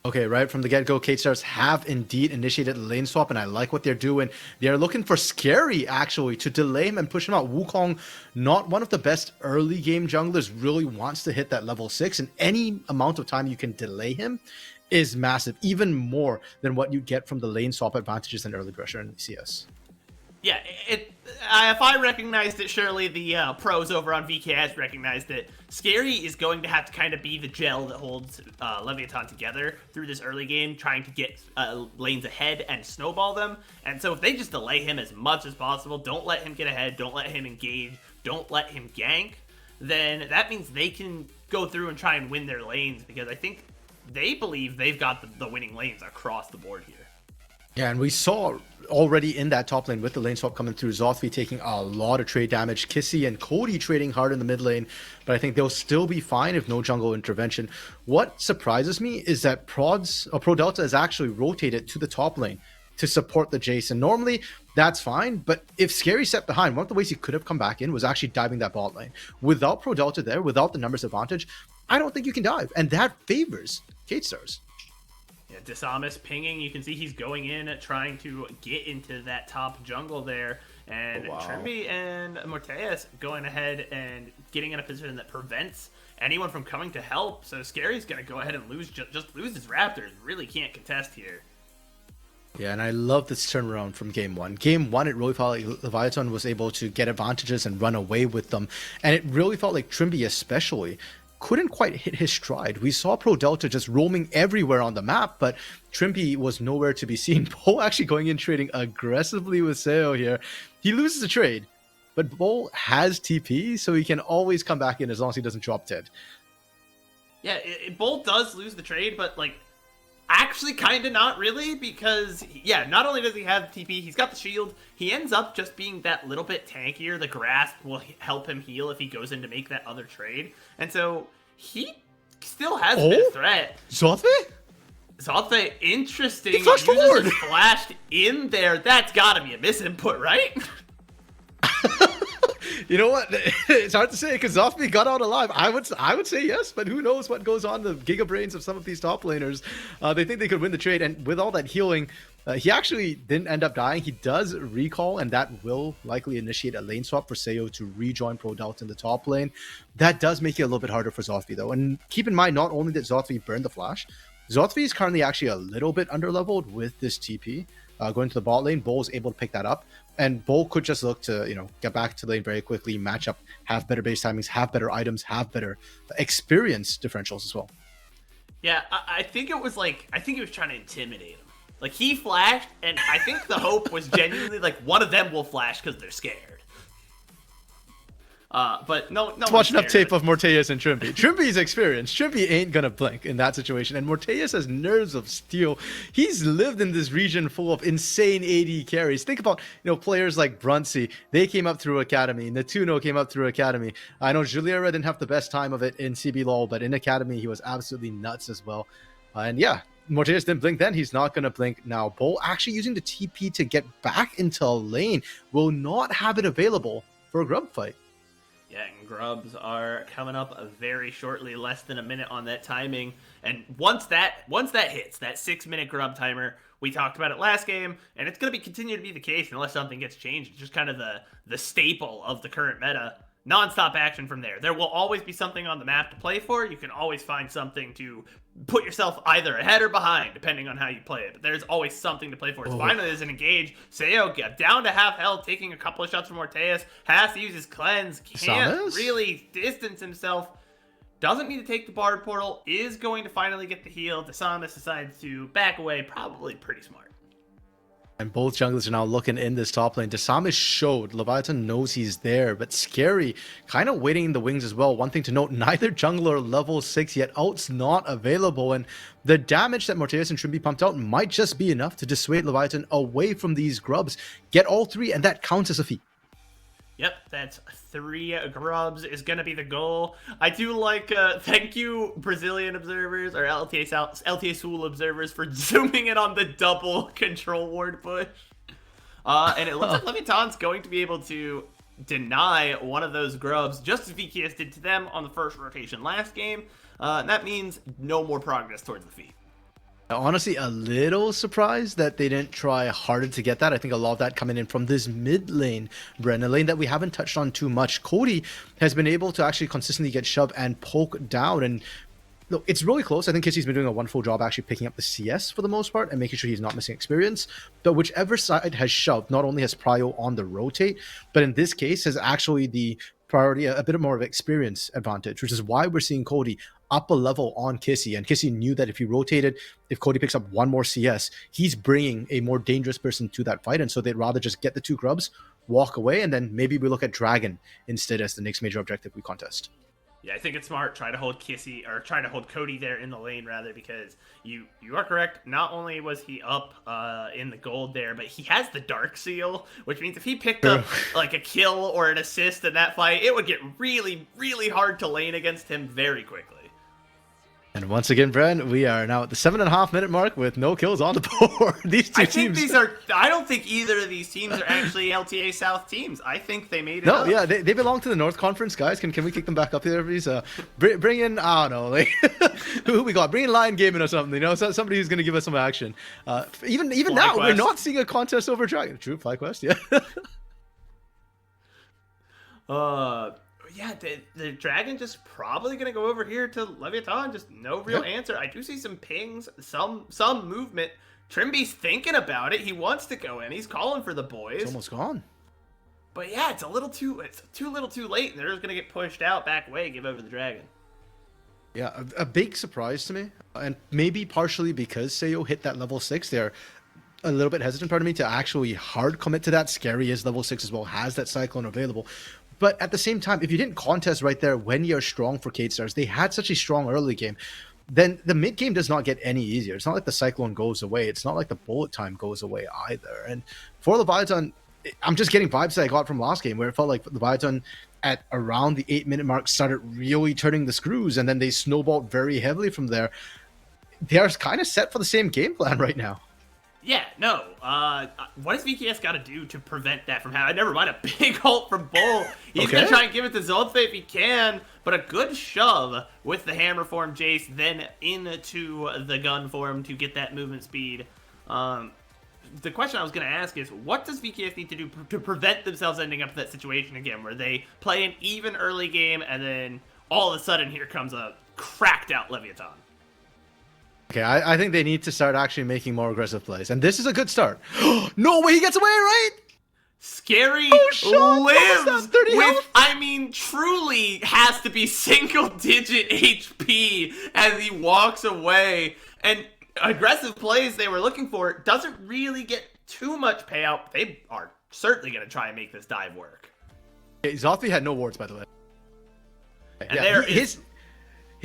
Okay, right from the get-go, K-Stars have indeed initiated lane swap, and I like what they're doing. They're looking for Scary, actually, to delay him and push him out. Wukong, not one of the best early game junglers, really wants to hit that level 6, and any amount of time you can delay him is massive, even more than what you get from the lane swap advantages in early pressure in CS. Yeah, if I recognized it, surely the pros over on VKS recognized it. Scary is going to have to kind of be the gel that holds Leviathan together through this early game, trying to get lanes ahead and snowball them. And so if they just delay him as much as possible, don't let him get ahead, don't let him engage, don't let him gank, then that means they can go through and try and win their lanes, because I think they believe they've got the winning lanes across the board here. Yeah, and we saw already in that top lane with the lane swap coming through, Zothvi taking a lot of trade damage, Kissy and Cody trading hard in the mid lane, but I think they'll still be fine if no jungle intervention. What surprises me is that Pro Delta has actually rotated to the top lane to support the Jason. Normally, that's fine, but if Scary set behind, one of the ways he could have come back in was actually diving that bot lane. Without Pro Delta there, without the numbers advantage, I don't think you can dive, and that favors K-Stars. Yeah, Disamus pinging, you can see he's going in trying to get into that top jungle there, and Trimby and Morteus going ahead and getting in a position that prevents anyone from coming to help. So Scary's gonna go ahead and just lose his Raptors. Really can't contest here. Yeah, and I love this turnaround from game one. Game one, it really felt like Leviathan was able to get advantages and run away with them, and it really felt like Trimby especially couldn't quite hit his stride. We saw Pro Delta just roaming everywhere on the map, but Trimby was nowhere to be seen. Bo actually going in trading aggressively with Seo here. He loses the trade, but Bo has TP, so he can always come back in as long as he doesn't drop dead. Yeah, Bolt does lose the trade, but like actually kind of not really, because yeah, not only does he have TP, he's got the shield. He ends up just being that little bit tankier. The grasp will help him heal if he goes in to make that other trade, and so he still has a bit of threat. Zothve, interesting. He flashed forward. Flashed in there. That's got to be a misinput, right? You know what? It's hard to say because Zothvi got out alive. I would say yes, but who knows what goes on the giga brains of some of these top laners. They think they could win the trade, and with all that healing, he actually didn't end up dying. He does recall, and that will likely initiate a lane swap for Seo to rejoin Pro Delta in the top lane. That does make it a little bit harder for Zothvi, though. And keep in mind, not only did Zothvi burn the flash, Zothvi is currently actually a little bit underleveled with this TP. Going to the bot lane, Bull is able to pick that up, and Bull could just look to, get back to the lane very quickly, match up, have better base timings, have better items, have better experience differentials as well. Yeah, I think it was he was trying to intimidate him. Like, he flashed, and I think the hope was genuinely like one of them will flash because they're scared. But no. Watch enough tape of Morteus and Trimby. Trimby's experienced. Trimby ain't gonna blink in that situation. And Morteus has nerves of steel. He's lived in this region full of insane AD carries. Think about, players like Brunsey. They came up through Academy. Natuno came up through Academy. I know Juliera didn't have the best time of it in CBLOL, but in Academy, he was absolutely nuts as well. And yeah, Morteus didn't blink then. He's not going to blink now. Bull actually using the TP to get back into a lane. Will not have it available for a grub fight. Yeah, and grubs are coming up very shortly, less than a minute on that timing. And once that hits, that 6-minute grub timer, we talked about it last game, and it's going to continue to be the case unless something gets changed. It's just kind of the staple of the current meta. Non-stop action from there. There will always be something on the map to play for. You can always find something to put yourself either ahead or behind, depending on how you play it. But there's always something to play for. Finally, there's an engage. Seo down to half health, taking a couple of shots from Morteus. Has to use his cleanse. Can't really distance himself. Doesn't need to take the Bard portal. Is going to finally get the heal. Disamus decides to back away. Probably pretty smart. And both junglers are now looking in this top lane. Disamus showed. Leviathan knows he's there, but Scary kind of waiting in the wings as well. One thing to note, neither jungler level 6 yet. Ult's not available, and the damage that Morteus and Trimby pumped out might just be enough to dissuade Leviathan away from these grubs. Get all 3, and that counts as a feat. Yep, that's 3 grubs is going to be the goal. I do like, thank you, Brazilian observers, or LTA South, LTA South observers, for zooming in on the double control ward push. And it looks like Leviathan's going to be able to deny one of those grubs, just as VKS did to them on the first rotation last game. And that means no more progress towards the feat. Honestly, a little surprised that they didn't try harder to get that. I think a lot of that coming in from this mid lane, Bren, a lane that we haven't touched on too much. Cody has been able to actually consistently get shoved and poke down, and look, it's really close. I think Kissy's been doing a wonderful job actually picking up the CS for the most part and making sure he's not missing experience. But whichever side has shoved, not only has Prio on the rotate, but in this case has actually the priority, a bit more of experience advantage, which is why we're seeing Cody up a level on Kissy. And Kissy knew that if he rotated, if Cody picks up one more CS, he's bringing a more dangerous person to that fight. And so they'd rather just get the 2 grubs, walk away, and then maybe we look at Dragon instead as the next major objective we contest. Yeah, I think it's smart. Try to hold Kissy, or try to hold Cody there in the lane rather, because you are correct. Not only was he up in the gold there, but he has the Dark Seal, which means if he picked up like a kill or an assist in that fight, it would get really, really hard to lane against him very quickly. And once again, Bren, we are now at the 7.5-minute mark with no kills on the board. These two teams. I don't think either of these teams are actually LTA South teams. I think they made it up. Yeah, they belong to the North Conference, guys. Can we kick them back up here, please? Bring in, I don't know, like, who we got? Bring in Lion Gaming or something, you know, somebody who's going to give us some action. Even now, we're not seeing a contest over Dragon. True, FlyQuest, yeah. Yeah, the Dragon just probably going to go over here to Leviathan. Just no real answer. I do see some pings, some movement. Trimby's thinking about it. He wants to go in. He's calling for the boys. It's almost gone. But yeah, it's too little too late. And they're just going to get pushed out, back away, give over the Dragon. Yeah, a big surprise to me. And maybe partially because Sayo hit that level 6 there. A little bit hesitant, pardon me, to actually hard commit to that. Scary is level 6 as well, has that Cyclone available. But at the same time, if you didn't contest right there when you're strong for K-Stars, they had such a strong early game, then the mid game does not get any easier. It's not like the Cyclone goes away. It's not like the bullet time goes away either. And for Leviathan, I'm just getting vibes that I got from last game where it felt like Leviathan at around the 8-minute mark started really turning the screws, and then they snowballed very heavily from there. They are kind of set for the same game plan right now. Yeah, no. What does VKS got to do to prevent that from happening? Never mind a big ult from Bull. He's going to try and give it to Zolthe if he can, but a good shove with the hammer form Jace, then into the gun form to get that movement speed. The question I was going to ask is, what does VKS need to do to prevent themselves ending up in that situation again, where they play an even early game, and then all of a sudden here comes a cracked out Leviathan? Okay, I think they need to start actually making more aggressive plays. And this is a good start. No way, he gets away, right? Scary lives with, I mean, truly has to be single-digit HP as he walks away. And aggressive plays they were looking for doesn't really get too much payout. They are certainly going to try and make this dive work. Okay, Zothie had no wards, by the way. And yeah,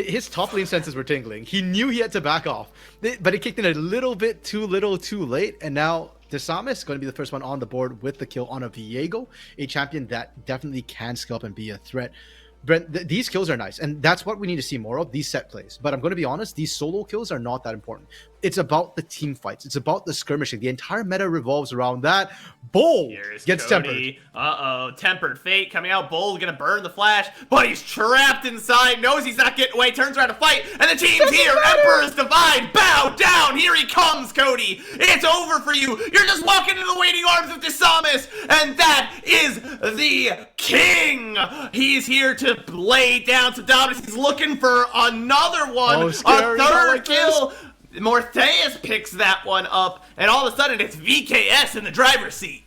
his top lane senses were tingling. He knew he had to back off, but he kicked in a little bit too late, and now Desamis is going to be the first one on the board with the kill on a Viego, a champion that definitely can scale up and be a threat. Brent, these kills are nice, and that's what we need to see more of, these set plays. But I'm going to be honest, these solo kills are not that important. It's about the team fights. It's about the skirmishing. The entire meta revolves around that. Bull gets Cody. Tempered. Tempered Fate coming out. Bull's going to burn the flash, but he's trapped inside, knows he's not getting away, turns around to fight, and the team's here. Emperor's Divide, bow down. Here he comes, Cody. It's over for you. You're just walking into the waiting arms of Desamis, and that is the king. He's here to lay down some dominance. He's looking for another one, a third kill. Morpheus picks that one up, and all of a sudden it's VKS in the driver's seat.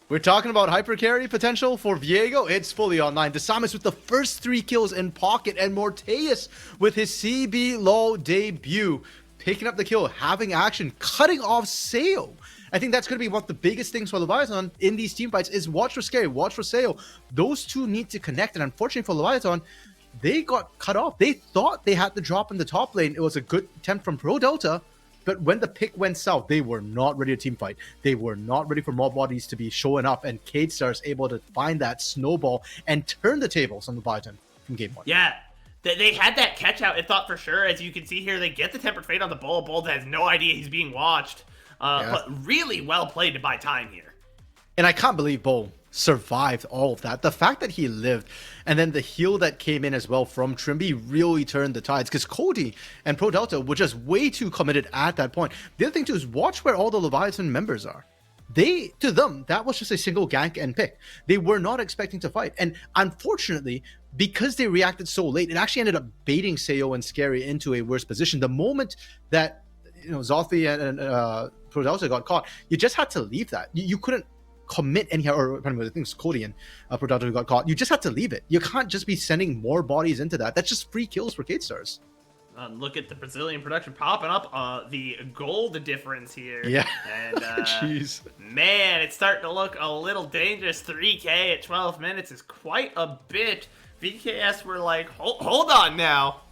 We're talking about hyper carry potential for Viego. It's fully online. Desamis with the first 3 kills in pocket, and Morteus with his CB low debut, picking up the kill, having action, cutting off Sayo. I think that's going to be one of the biggest things for Leviathan in these team fights is watch for Scary, watch for Sayo. Those two need to connect, and unfortunately for Leviathan, they got cut off. They thought they had the drop in the top lane. It was a good attempt from Pro Delta, but when the pick went south, they were not ready to team fight. They were not ready for mob bodies to be showing up, and K-Stars able to find that snowball and turn the tables on Leviathan from game 1. Yeah, they had that catch out, it thought for sure. As you can see here, they get the Tempered Fate on the Bull. Bull has no idea he's being watched, but really well played to buy time here. And I can't believe Bo survived all of that. The fact that he lived, and then the heal that came in as well from Trimby really turned the tides, because Cody and Pro Delta were just way too committed at that point. The other thing too is watch where all the Leviathan members are. To them, that was just a single gank and pick. They were not expecting to fight. And unfortunately, because they reacted so late, it actually ended up baiting Sayo and Scary into a worse position. The moment that Zothi and Pro Delta got caught, you just had to leave that. You couldn't commit any, or I think it was Cody and Pro Delta who got caught. You just had to leave it. You can't just be sending more bodies into that. That's just free kills for K-Stars. Look at the Brazilian production popping up, the gold difference here. Yeah. And, jeez. Man, it's starting to look a little dangerous. 3K at 12 minutes is quite a bit. VKS were like, hold on now.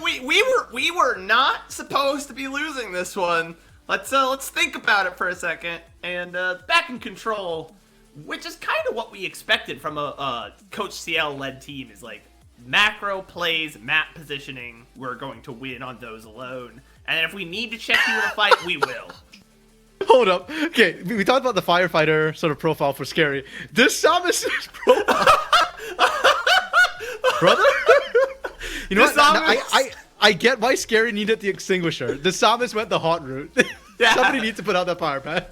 we were not supposed to be losing this one. Let's think about it for a second. And back in control, which is kind of what we expected from a Coach CL-led team, is like, macro plays, map positioning, we're going to win on those alone. And if we need to check you in a fight, we will. Hold up. Okay, we talked about the firefighter sort of profile for Scary. This Samus profile. Brother? You know what? I get why Scary needed the extinguisher. The Samus went the hot route. Yeah. Somebody needs to put out that fire, man.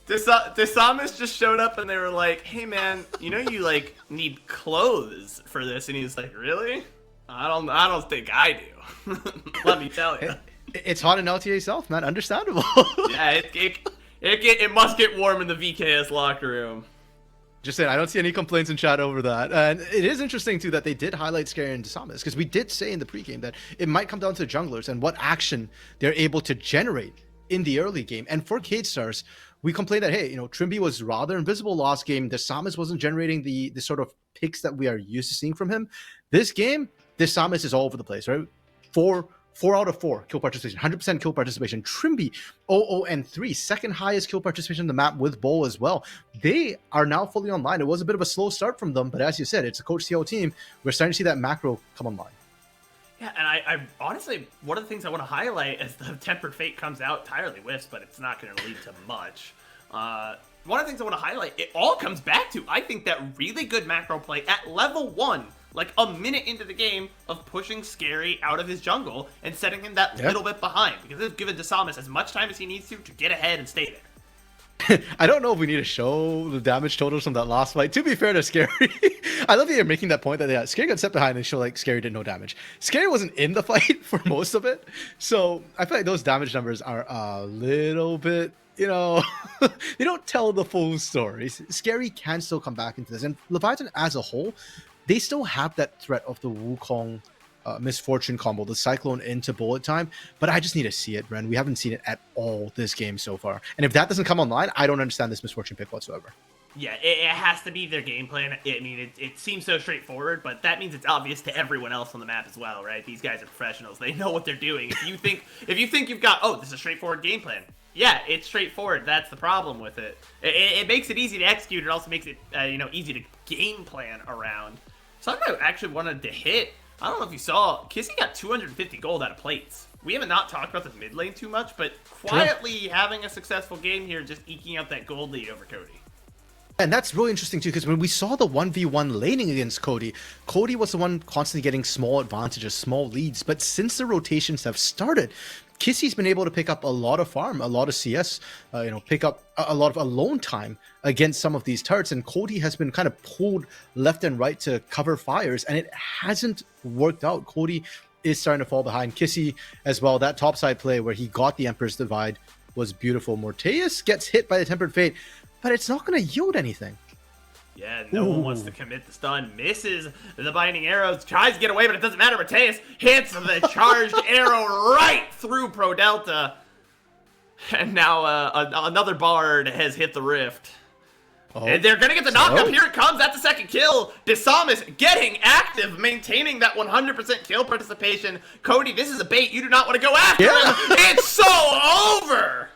Desamis just showed up and they were like, hey man, you like need clothes for this, and he's like, really? I don't think I do. Let me tell you. It's hot in LTA South, man. Understandable. Yeah, it must get warm in the VKS locker room. Just saying, I don't see any complaints in chat over that. And it is interesting, too, that they did highlight Scary and Desamis, because we did say in the pregame that it might come down to junglers and what action they're able to generate in the early game. And for K-Stars, we complained that, hey, Trimby was rather invisible last game. Desamis wasn't generating the sort of picks that we are used to seeing from him. This game, Desamis is all over the place, right? 4 out of 4 kill participation, 100% kill participation. Trimby, 0-3, second highest kill participation on the map with Bull as well. They are now fully online. It was a bit of a slow start from them, but as you said, it's a Coach CL team. We're starting to see that macro come online. Yeah, and I honestly, one of the things I want to highlight as the Tempered Fate comes out, entirely whiffs, but it's not going to lead to much. One of the things I want to highlight, it all comes back to, I think, that really good macro play at level 1, like a minute into the game, of pushing Scary out of his jungle and setting him that little bit behind, because it's given Desamis as much time as he needs to get ahead and stay there. I don't know if we need to show the damage totals from that last fight. To be fair to Scary, I love that you're making that point that Scary got set behind and show like Scary did no damage. Scary wasn't in the fight for most of it, so I feel like those damage numbers are a little bit, they don't tell the full story. Scary can still come back into this, and Leviathan as a whole, they still have that threat of the Wukong Misfortune combo, the Cyclone into bullet time, but I just need to see it, Bren. We haven't seen it at all this game so far, and if that doesn't come online, I don't understand this Misfortune pick whatsoever. Yeah, it has to be their game plan. I mean, it seems so straightforward, but that means it's obvious to everyone else on the map as well, right? These guys are professionals. They know what they're doing. If you think you've got, this is a straightforward game plan. Yeah, it's straightforward. That's the problem with it. It makes it easy to execute. It also makes it, easy to game plan around. Something I actually wanted to hit, I don't know if you saw, Kissy got 250 gold out of plates. We haven't not talked about this mid lane too much, but quietly having a successful game here, just eking out that gold lead over Cody. And that's really interesting too, because when we saw the 1v1 laning against Cody, Cody was the one constantly getting small advantages, small leads. But since the rotations have started, Kissy's been able to pick up a lot of farm, a lot of CS, pick up a lot of alone time against some of these turrets. And Cody has been kind of pulled left and right to cover fires, and it hasn't worked out. Cody is starting to fall behind. Kissy as well. That topside play where he got the Emperor's Divide was beautiful. Morteus gets hit by the Tempered Fate, but it's not going to yield anything. Yeah, no one wants to commit the stun. Misses the binding arrows. Tries to get away, but it doesn't matter. Mateus hits the charged arrow right through Pro Delta. And now another Bard has hit the rift. And they're going to get the knockup. Here it comes. That's the second kill. Desamis getting active, maintaining that 100% kill participation. Cody, this is a bait. You do not want to go after him. It's so over.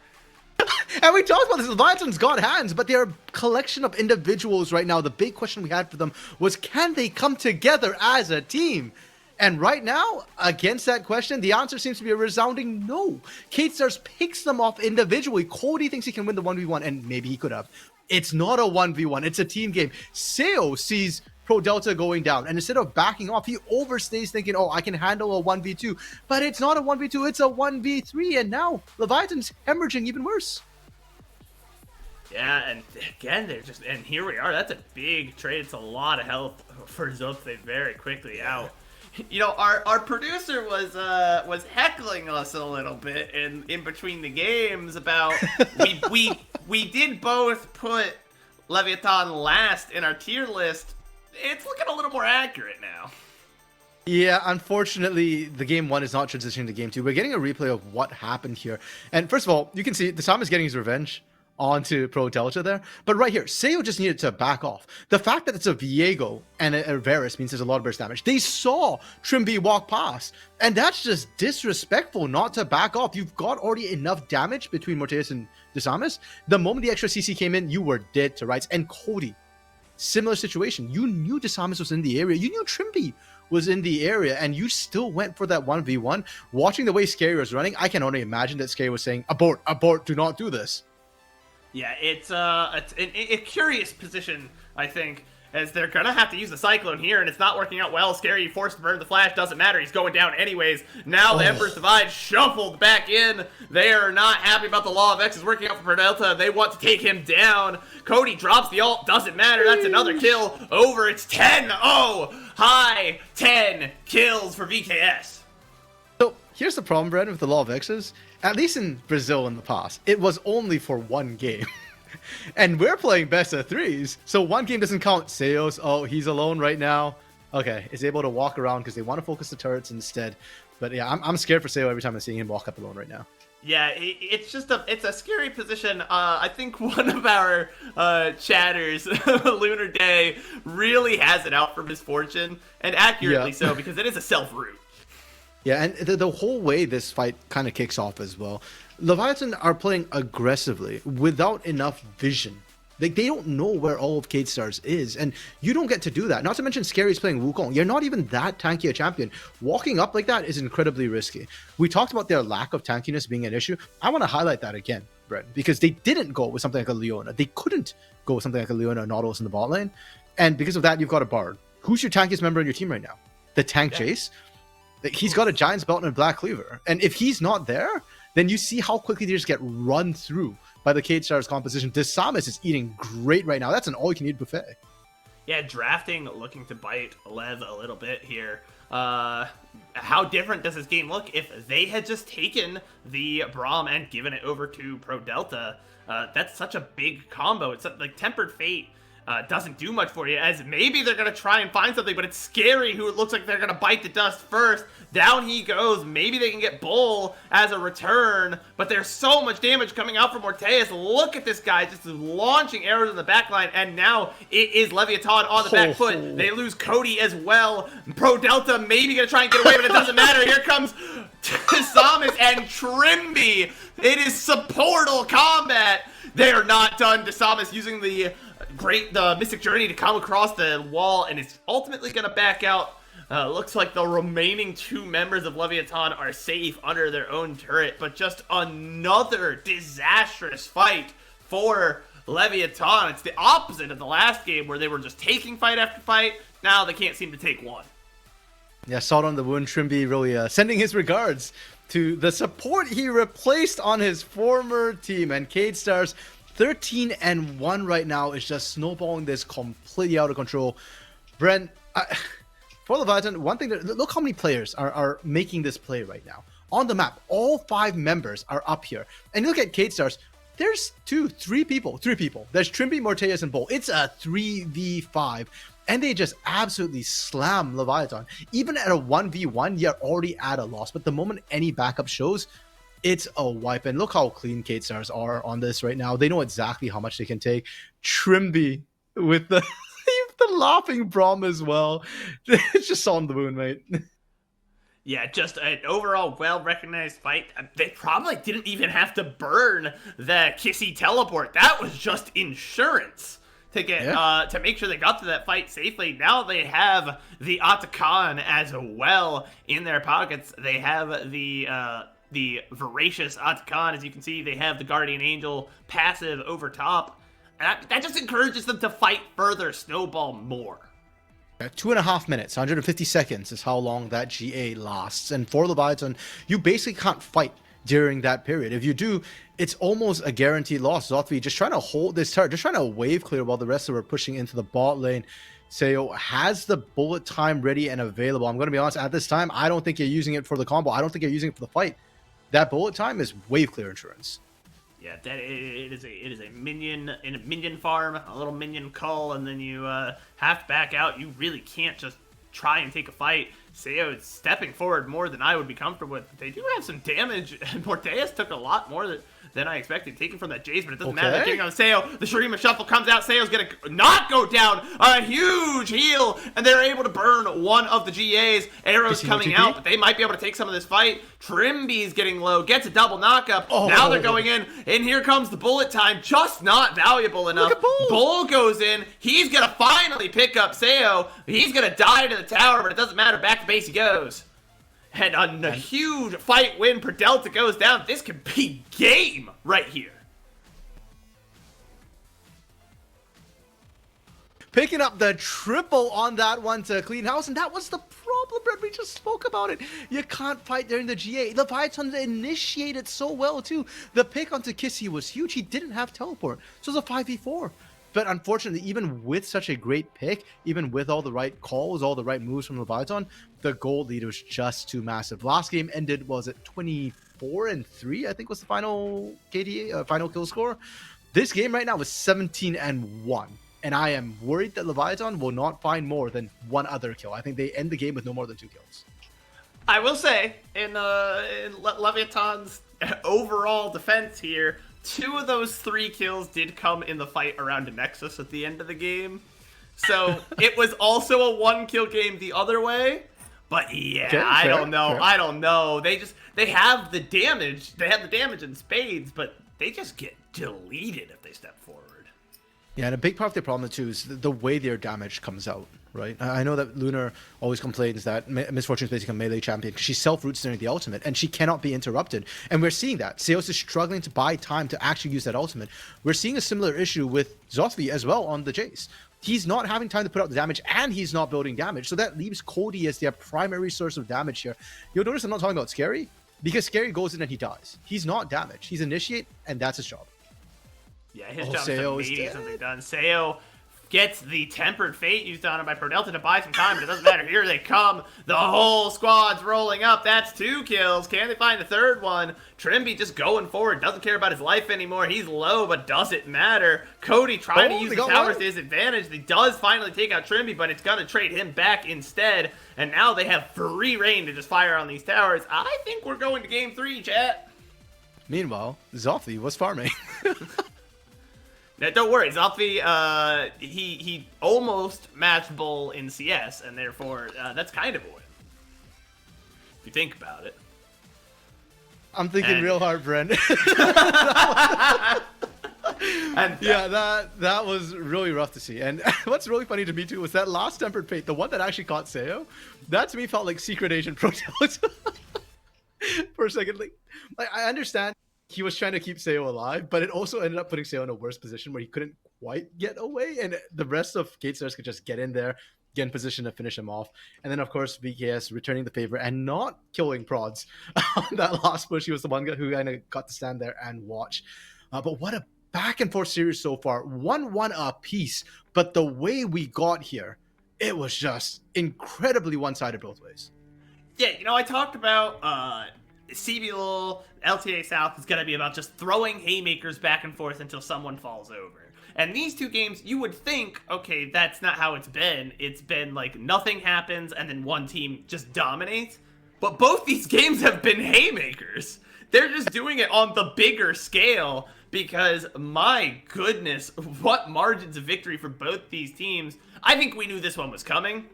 And we talked about this. Leviathan's got hands, but they're a collection of individuals right now. The big question we had for them was, can they come together as a team? And right now, against that question, the answer seems to be a resounding no. K-Stars picks them off individually. Cody thinks he can win the 1v1, and maybe he could have. It's not a 1v1, it's a team game. Seo sees Pro Delta going down, and instead of backing off, he overstays thinking, oh, I can handle a 1v2. But it's not a 1v2, it's a 1v3, and now Leviathan's hemorrhaging even worse. Yeah, and again, and here we are. That's a big trade. It's a lot of health for Zopfe very quickly out. You know, our producer was heckling us a little bit in between the games about we did both put Leviathan last in our tier list. It's looking a little more accurate now. Yeah, unfortunately, the game 1 is not transitioning to game 2. We're getting a replay of what happened here. And first of all, you can see Sam is getting his revenge onto Pro Delta there. But right here, Seo just needed to back off. The fact that it's a Viego and a Varus means there's a lot of burst damage. They saw Trimby walk past, and that's just disrespectful not to back off. You've got already enough damage between Morteus and Desamis. The moment the extra CC came in, you were dead to rights. And Cody, similar situation. You knew Desamis was in the area. You knew Trimby was in the area, and you still went for that 1v1. Watching the way Scary was running, I can only imagine that Scary was saying, abort, abort, do not do this. Yeah, it's a curious position, I think, as they're gonna have to use the Cyclone here, and it's not working out well. Scary forced to burn the flash, doesn't matter, he's going down anyways. Now the Emperor's Divide shuffled back in. They are not happy about the Law of X is working out for Delta. They want to take him down. Cody drops the ult, doesn't matter, that's another kill. Over, it's 10-0! High 10 kills for VKS. So here's the problem, Brad, with the Law of X's. At least in Brazil in the past, it was only for one game. And we're playing best of threes, so one game doesn't count. Seos, oh, he's alone right now. Okay, is able to walk around because they want to focus the turrets instead. But yeah, I'm scared for Seo every time I'm seeing him walk up alone right now. Yeah, it's a scary position. I think one of our chatters, Lunar Day, really has it out for Misfortune, and accurately so, because it is a self-root. Yeah, and the whole way this fight kind of kicks off as well. Leviathan are playing aggressively without enough vision. Like, they don't know where all of K-Stars is, and you don't get to do that. Not to mention Scary's playing Wukong. You're not even that tanky a champion. Walking up like that is incredibly risky. We talked about their lack of tankiness being an issue. I want to highlight that again, Brett, because they didn't go with something like a Leona. They couldn't go with something like a Leona or Nautilus in the bot lane, and because of that, you've got a Bard. Who's your tankiest member in your team right now? The tank Chase? He's got a Giant's Belt and a Black Cleaver, and if he's not there, then you see how quickly they just get run through by the K-Stars composition. Desamis is eating great right now. That's an all-you-can-eat buffet. Yeah, drafting looking to bite Lev a little bit here. How different does this game look if they had just taken the Braum and given it over to Pro Delta? That's such a big combo. It's like Tempered Fate doesn't do much for you, as maybe they're going to try and find something, but it's Scary who it looks like they're going to bite the dust first. Down he goes. Maybe they can get Bull as a return, but there's so much damage coming out from Morteus. Look at this guy just launching arrows in the back line, and now it is Leviathan on the back foot. They lose Cody as well. Pro Delta maybe going to try and get away, but it doesn't matter. Here comes Desamis and Trimby. It is supportal combat. They are not done. Desamis using the Mystic Journey to come across the wall, and it's ultimately going to back out. Looks like the remaining two members of Leviathan are safe under their own turret, but just another disastrous fight for Leviathan. It's the opposite of the last game where they were just taking fight after fight. Now they can't seem to take one. Yeah, Salt on the Wound, Trimby really sending his regards to the support he replaced on his former team, and K-Stars 13-1 right now is just snowballing this completely out of control. Brent, for Leviathan, one thing, look how many players are making this play right now. On the map, all 5 members are up here. And you look at K-Stars, there's 3 people. There's Trimby, Morteus, and Bull. It's a 3v5. And they just absolutely slam Leviathan. Even at a 1v1, you're already at a loss. But the moment any backup shows, it's a wipe. And look how clean K-Stars are on this right now. They know exactly how much they can take. Trimby with the laughing Braum as well. It's just on the moon, mate. Yeah, just an overall well-recognized fight. They probably didn't even have to burn the Kissy teleport. That was just insurance to get to make sure they got to that fight safely. Now they have the Atakan as well in their pockets. They have the voracious Atakan, as you can see. They have the Guardian Angel passive over top. And that just encourages them to fight further, snowball more. 2.5 minutes, 150 seconds is how long that GA lasts. And for Leviathan, you basically can't fight during that period. If you do, it's almost a guaranteed loss. Zothvi just trying to hold this turret, just trying to wave clear while the rest of them are pushing into the bot lane. Seo has the bullet time ready and available. I'm going to be honest, at this time, I don't think you're using it for the combo. I don't think you're using it for the fight. That bullet time is wave clear insurance. Yeah, it is a minion in a minion farm, a little minion cull, and then you have to back out. You really can't just try and take a fight. Seo is stepping forward more than I would be comfortable with. But they do have some damage, and Morteus took a lot more than I expected, taken from that Jace, but it doesn't matter. They're getting on Seo. The Shurima Shuffle comes out. Seo's going to not go down. A huge heal, and they're able to burn one of the GAs. Arrows coming out, but they might be able to take some of this fight. Trimby's getting low, gets a double knockup. Now they're going in, and here comes the bullet time. Just not valuable enough. Bull goes in. He's going to finally pick up Seo. He's going to die to the tower, but it doesn't matter. Back to base he goes. And on a huge fight win per Delta goes down. This could be game right here. Picking up the triple on that one to clean house, and that was the problem, Brett. We just spoke about it. You can't fight during the GA. Leviathan initiated so well, too. The pick onto Kissy was huge. He didn't have teleport, so it was a 5v4. But unfortunately, even with such a great pick, even with all the right calls, all the right moves from Leviathan, the gold lead was just too massive. Last game ended, was it 24-3, I think was the final KDA, final kill score. This game right now is 17-1. And I am worried that Leviathan will not find more than one other kill. I think they end the game with no more than 2 kills. I will say, in Leviathan's overall defense here, 2 of those 3 kills did come in the fight around a Nexus at the end of the game. So it was also a 1-kill game the other way. But yeah, okay, I don't know. Fair. I don't know. They have the damage. They have the damage in spades, but they just get deleted if they step forward. Yeah, and a big part of the problem too is the way their damage comes out, right? I know that Lunar always complains that Miss Fortune is basically a melee champion because she self-roots during the ultimate and she cannot be interrupted. And we're seeing that. Seos is struggling to buy time to actually use that ultimate. We're seeing a similar issue with Zothvi as well on the Jace. He's not having time to put out the damage and he's not building damage. So that leaves Cody as their primary source of damage here. You'll notice I'm not talking about Scary because Scary goes in and he dies. He's not damaged. He's initiate and that's his job. Yeah, his job is to maybe something done. Seo gets the Tempered Fate used on him by Prodelta to buy some time, but it doesn't matter. Here they come. The whole squad's rolling up. That's 2 kills. Can they find the third one? Trimby just going forward. Doesn't care about his life anymore. He's low, but doesn't matter. Cody trying to use the towers to his advantage. He does finally take out Trimby, but it's going to trade him back instead. And now they have free reign to just fire on these towers. I think we're going to game 3, chat. Meanwhile, Zothvi was farming. Now, don't worry, Zothvi, he almost matched Bull in CS, and therefore, that's kind of a win. If you think about it. I'm thinking real hard, Bren. Yeah, that was really rough to see. And what's really funny to me, too, was that last Tempered Fate, the one that actually caught Seo, that to me felt like Secret Agent Prodelta. For a second, like, I understand he was trying to keep Seo alive, but it also ended up putting Seo in a worse position where he couldn't quite get away, and the rest of Gatestars could just get in there, get in position to finish him off. And then, of course, VKS returning the favor and not killing Prods on that last push. He was the one guy who kind of got to stand there and watch. But what a back-and-forth series so far. 1-1 apiece, but the way we got here, it was just incredibly one-sided both ways. Yeah, you know, I talked about CBLOL, LTA South is going to be about just throwing haymakers back and forth until someone falls over. And these 2 games, you would think, okay, that's not how it's been. It's been like nothing happens and then one team just dominates. But both these games have been haymakers. They're just doing it on the bigger scale because, my goodness, what margins of victory for both these teams. I think we knew this one was coming.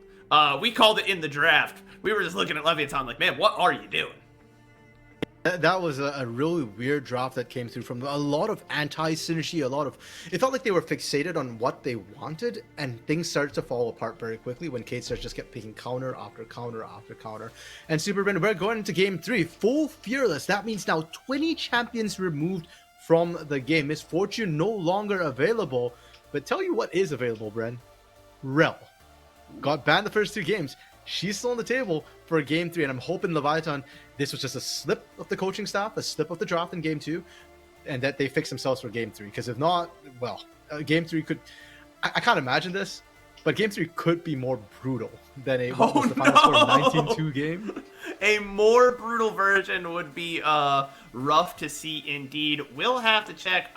We called it in the draft. We were just looking at Leviathan like, man, what are you doing? That was a really weird draft that came through from a lot of anti-synergy, it felt like they were fixated on what they wanted, and things started to fall apart very quickly when Kate Stars just kept picking counter after counter after counter. And SuperBren, we're going into game 3, full fearless. That means now 20 champions removed from the game. Miss Fortune no longer available, but tell you what is available, Bren. Rel. Got banned the first 2 games. She's still on the table for game 3, and I'm hoping Leviathan, this was just a slip of the coaching staff, a slip of the draft in game 2, and that they fix themselves for game 3. Because if not, well, game 3 could, I can't imagine this, but game 3 could be more brutal than a what was the final score, 19-2 game. A more brutal version would be rough to see indeed. We'll have to check.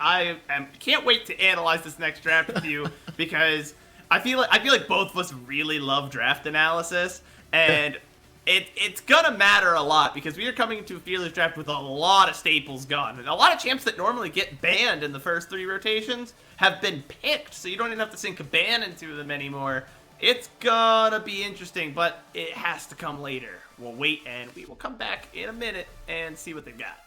Can't wait to analyze this next draft with you because I feel like both of us really love draft analysis, and it's gonna matter a lot because we are coming into a fearless draft with a lot of staples gone, and a lot of champs that normally get banned in the first 3 rotations have been picked, so you don't even have to sink a ban into them anymore. It's gonna be interesting, but it has to come later. We'll wait, and we will come back in a minute and see what they've got.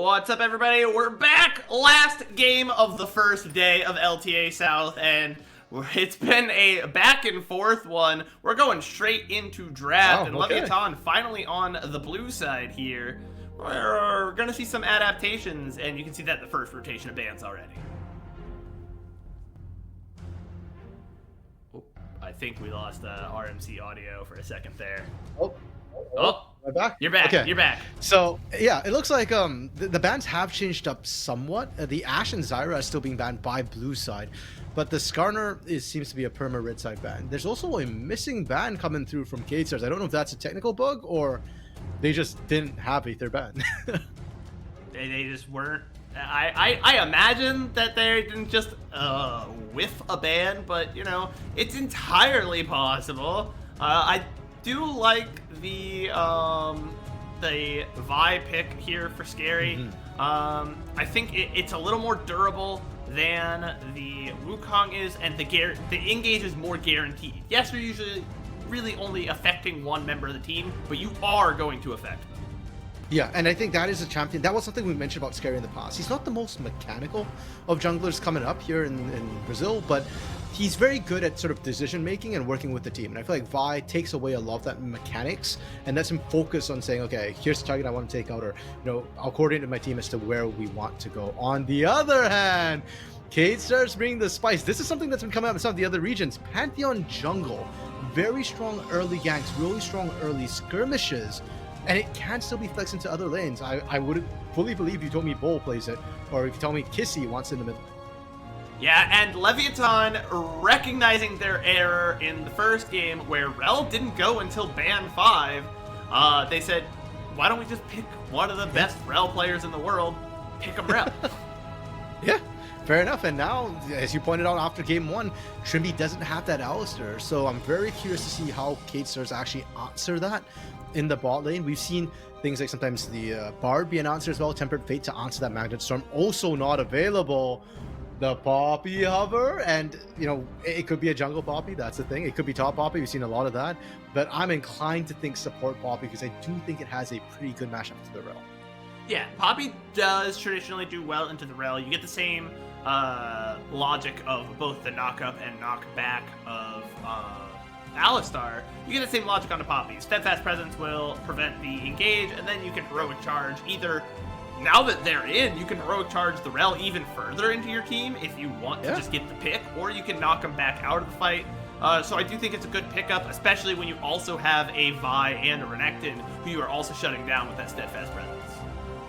What's up, everybody? We're back. Last game of the first day of LTA South, and it's been a back and forth one. We're going straight into draft, and Leviathan finally on the blue side here. We're gonna see some adaptations, and you can see that in the first rotation of bans already. Oh, I think we lost RMC audio for a second there. Oh. Am I back? You're back. Okay. You're back. So yeah, it looks like the bans have changed up somewhat. The Ashe and Zyra are still being banned by blue side, but the Skarner seems to be a perma red side ban. There's also a missing ban coming through from K-Stars. I don't know if that's a technical bug or they just didn't have a third ban. They just weren't. I imagine that they didn't just whiff a ban, but you know, it's entirely possible. I do like the Vi pick here for Scary. I think it's a little more durable than the Wukong is, and the engage is more guaranteed. Yes, you're usually really only affecting one member of the team, but you are going to affect them. Yeah, and I think that is a champion. That was something we mentioned about Scary in the past. He's not the most mechanical of junglers coming up here in Brazil, but he's very good at sort of decision making and working with the team. And I feel like Vi takes away a lot of that mechanics and lets him focus on saying, okay, here's the target I want to take out, or you know, I'll coordinate with my team as to where we want to go. On the other hand, Cade starts bringing the spice. This is something that's been coming up in some of the other regions. Pantheon jungle, very strong early ganks, really strong early skirmishes. And it can still be flexed into other lanes. I would fully believe you told me Bull plays it, or if you tell me Kissy wants it in the middle. Yeah, and Leviathan recognizing their error in the first game where Rel didn't go until ban 5. They said, why don't we just pick one of the best Rel players in the world? Pick him Rel. Yeah, fair enough. And now, as you pointed out after game 1, Trimby doesn't have that Alistar. So I'm very curious to see how K-Stars actually answer that in the bot lane. We've seen things like sometimes the Bard be an answer as well, Tempered Fate to answer that Magnet Storm, also not available. The Poppy Hover, and you know, it could be a jungle Poppy, that's the thing. It could be top Poppy, we've seen a lot of that, but I'm inclined to think support Poppy because I do think it has a pretty good matchup to the Rel. Yeah, Poppy does traditionally do well into the Rel. You get the same logic of both the knock-up and knock-back of Alistar. You get the same logic on the Poppy. Steadfast Presence will prevent the engage, and then you can heroic charge either. Now that they're in, you can heroic charge the Rel even further into your team if you want to just get the pick, or you can knock them back out of the fight. So I do think it's a good pickup, especially when you also have a Vi and a Renekton who you are also shutting down with that Steadfast Presence.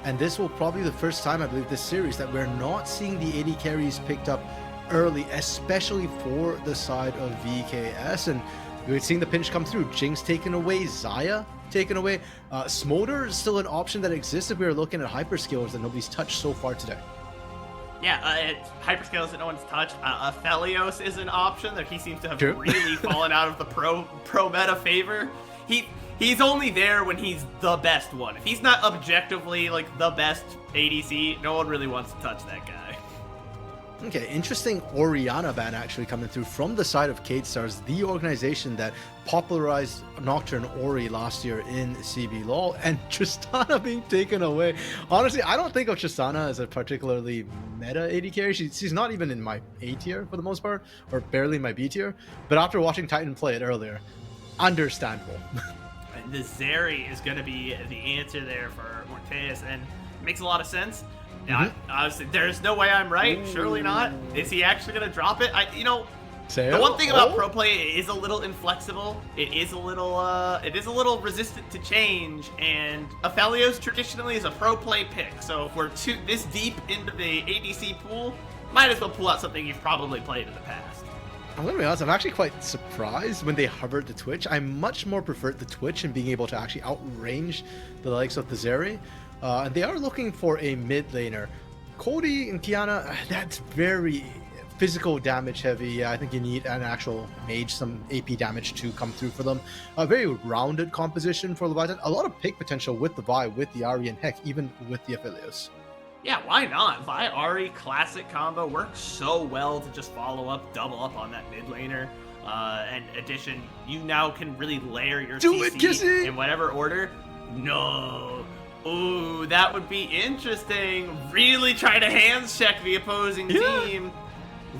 And this will probably be the first time, I believe, this series that we're not seeing the AD carries picked up early, especially for the side of VKS. And we're seeing the pinch come through. Jinx taken away, Xayah taken away. Smolder is still an option that exists if we were looking at hyperscalers that nobody's touched so far today. Yeah, hyperscalers that no one's touched. Aphelios is an option that he seems to have True. really fallen out of the pro meta favor. He's only there when he's the best one. If he's not objectively like the best ADC, no one really wants to touch that guy. Okay, interesting Orianna ban actually coming through from the side of K-Stars, the organization that popularized Nocturne Ori last year in CB LoL, and Tristana being taken away. Honestly, I don't think of Tristana as a particularly meta AD carry. She's not even in my A tier for the most part, or barely in my B tier, but after watching Titan play it earlier, understandable. The Zeri is going to be the answer there for Morteus, and it makes a lot of sense. Honestly, there's no way I'm right. Surely not. Is he actually going to drop it? The one thing about pro play, it is a little inflexible. It is a little resistant to change. And Aphelios traditionally is a pro play pick. So if we're this deep into the ADC pool, might as well pull out something you've probably played in the past. I'm gonna be honest, I'm actually quite surprised when they hovered the Twitch. I much more preferred the Twitch and being able to actually outrange the likes of the Zeri. And they are looking for a mid laner. Cody and Kiana, that's very physical damage heavy. Yeah, I think you need an actual mage, some AP damage to come through for them. A very rounded composition for Leviathan. A lot of pick potential with the Vi, with the Ahri, and heck, even with the Aphelios. Yeah, why not? Vi Ahri classic combo works so well to just follow up, double up on that mid laner. And addition, you now can really layer your CC in whatever order. No. Ooh, that would be interesting. Really try to hands check the opposing team.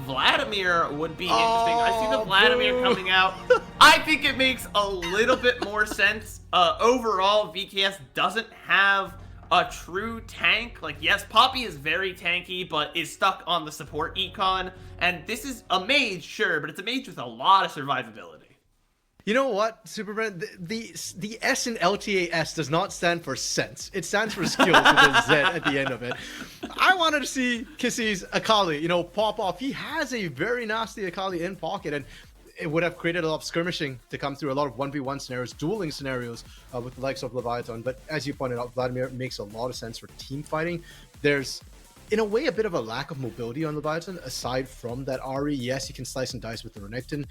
Vladimir would be interesting. I see the Vladimir coming out. I think it makes a little bit more sense. Overall, VKS doesn't have a true tank. Like, yes, Poppy is very tanky, but is stuck on the support econ. And this is a mage, sure, but it's a mage with a lot of survivability. You know what, SuperBren? The S in LTAS does not stand for sense. It stands for skill with a Z at the end of it. I wanted to see Kissy's Akali, pop off. He has a very nasty Akali in pocket, and it would have created a lot of skirmishing to come through, a lot of 1v1 scenarios, dueling scenarios with the likes of Leviathan. But as you pointed out, Vladimir makes a lot of sense for team fighting. There's, in a way, a bit of a lack of mobility on Leviathan, aside from that Ahri. Yes, he can slice and dice with the Renekton,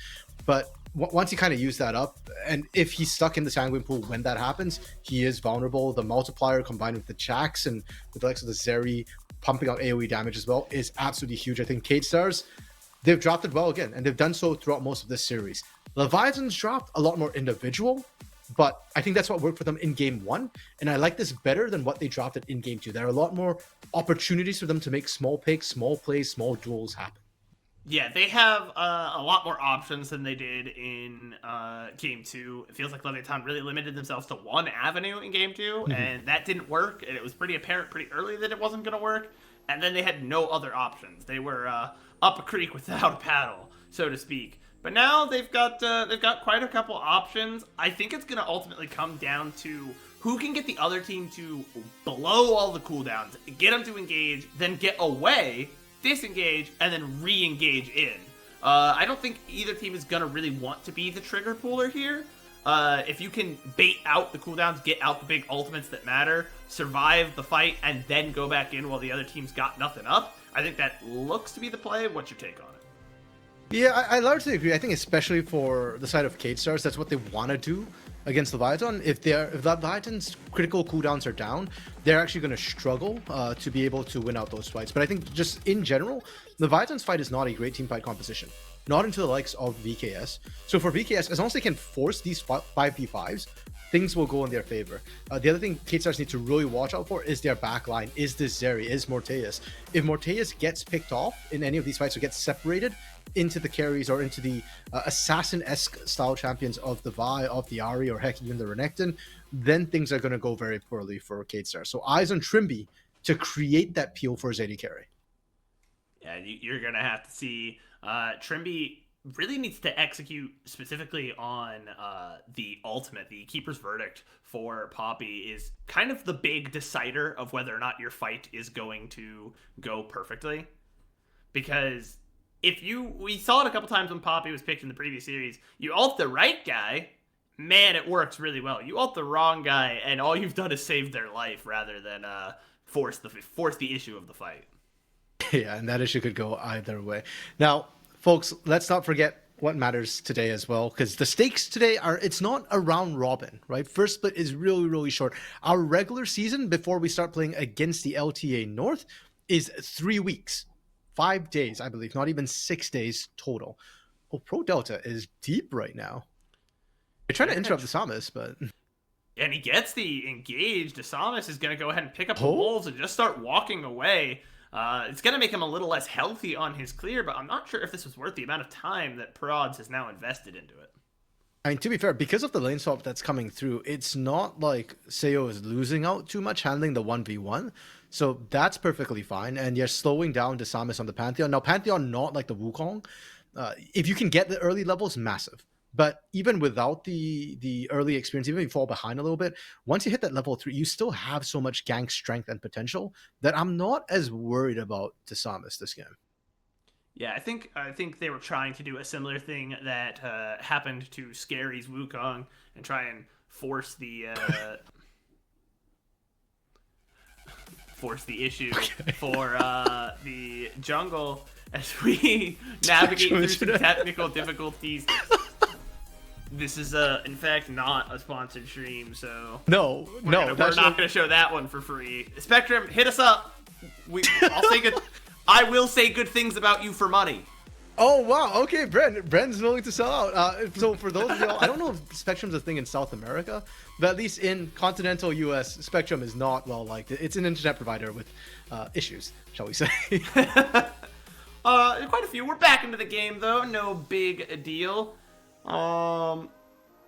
but once you kind of use that up, and if he's stuck in the Sanguine pool when that happens, he is vulnerable. The multiplier combined with the Jax and with the likes of the Zeri pumping out AoE damage as well is absolutely huge. I think K-Stars, they've drafted well again, and they've done so throughout most of this series. Leviathan's dropped a lot more individual, but I think that's what worked for them in game 1, and I like this better than what they drafted in game 2. There are a lot more opportunities for them to make small picks, small plays, small duels happen. Yeah, they have a lot more options than they did in Game 2. It feels like Leviathan really limited themselves to one avenue in Game 2, and that didn't work, and it was pretty apparent pretty early that it wasn't going to work, and then they had no other options. They were up a creek without a paddle, so to speak. But now they've got quite a couple options. I think it's going to ultimately come down to who can get the other team to blow all the cooldowns, get them to engage, then get away, disengage, and then re-engage in. I don't think either team is going to really want to be the trigger puller here. If you can bait out the cooldowns, get out the big ultimates that matter, survive the fight, and then go back in while the other team's got nothing up, I think that looks to be the play. What's your take on it? Yeah, I largely agree. I think especially for the side of K-Stars, that's what they want to do against Leviathan. If Leviathan's critical cooldowns are down, they're actually going to struggle to be able to win out those fights. But I think just in general, Leviathan's fight is not a great team fight composition. Not into the likes of VKS. So for VKS, as long as they can force these 5v5s, things will go in their favor. The other thing K-Stars need to really watch out for is their backline. Is this Zeri? Is Morteus? If Morteus gets picked off in any of these fights or gets separated into the carries or into the assassin-esque style champions of the Vi, of the Ahri, or heck, even the Renekton, then things are going to go very poorly for K-Stars. So eyes on Trimby to create that peel for his AD carry. Yeah, you're going to have to see Trimby really needs to execute specifically on the ultimate. The Keeper's Verdict for Poppy is kind of the big decider of whether or not your fight is going to go perfectly. Because we saw it a couple times when Poppy was picked in the previous series, you ult the right guy, man, it works really well. You ult the wrong guy, and all you've done is save their life rather than force the issue of the fight. Yeah, and that issue could go either way. Now, folks, let's not forget what matters today as well, because the stakes today it's not a round robin, right? First split is really, really short. Our regular season, before we start playing against the LTA North, is 3 weeks. 5 days, I believe, not even 6 days total. Oh, Pro Delta is deep right now. They're trying to interrupt the Samus, but... And he gets the engage. The Samus is going to go ahead and pick up the wolves and just start walking away. It's going to make him a little less healthy on his clear, but I'm not sure if this was worth the amount of time that Prods has now invested into it. I mean, to be fair, because of the lane swap that's coming through, it's not like Seo is losing out too much handling the 1v1. So that's perfectly fine. And you're slowing down the Samus on the Pantheon. Now, Pantheon, not like the Wukong. If you can get the early levels, massive. But even without the early experience, even if you fall behind a little bit, once you hit that level 3, you still have so much gank strength and potential that I'm not as worried about the Samus this game. Yeah, I think they were trying to do a similar thing that happened to Scary's Wukong and try and force the issue for the jungle as we navigate through some technical difficulties. This is in fact not a sponsored stream, so we're not going to show that one for free. Spectrum, hit us up. I will say good things about you for money. Oh wow, okay, Bren's willing to sell out. So for those of y'all, I don't know if Spectrum's a thing in South America, but at least in continental US, Spectrum is not well liked. It's an internet provider with issues, shall we say. Quite a few. We're back into the game though, no big deal.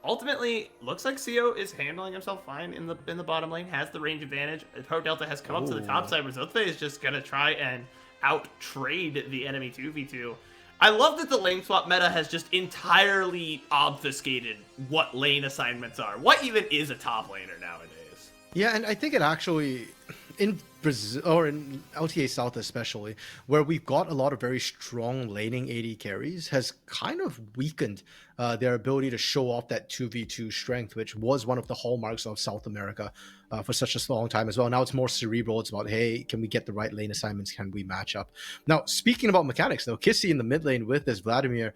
Ultimately, looks like CO is handling himself fine in the bottom lane, has the range advantage. Pro Delta has come up to the top side, where Zothe is just gonna try and out-trade the enemy 2v2. I love that the lane swap meta has just entirely obfuscated what lane assignments are. What even is a top laner nowadays? Yeah, and I think it actually, in Brazil, or in LTA South especially, where we've got a lot of very strong laning AD carries, has kind of weakened their ability to show off that 2v2 strength, which was one of the hallmarks of South America for such a long time as well. Now it's more cerebral. It's about, hey, can we get the right lane assignments? Can we match up? Now, speaking about mechanics, though, Kissy in the mid lane with this Vladimir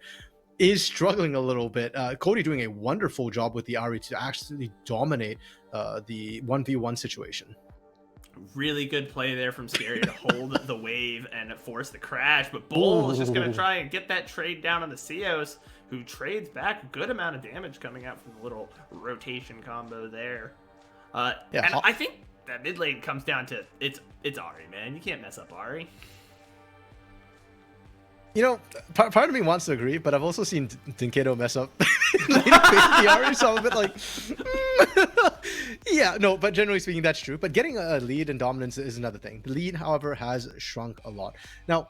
is struggling a little bit. Cody doing a wonderful job with the Ari to actually dominate the 1v1 situation. Really good play there from Scary to hold the wave and force the crash, but Bull is just going to try and get that trade down on the Ceos, who trades back a good amount of damage coming out from the little rotation combo there. And I think that mid lane comes down to, it's Ari, man. You can't mess up Ari. You know, part of me wants to agree, but I've also seen Dinkedo mess up the Ari, so I'm a bit like, yeah, no, but generally speaking, that's true. But getting a lead and dominance is another thing. The lead, however, has shrunk a lot. Now,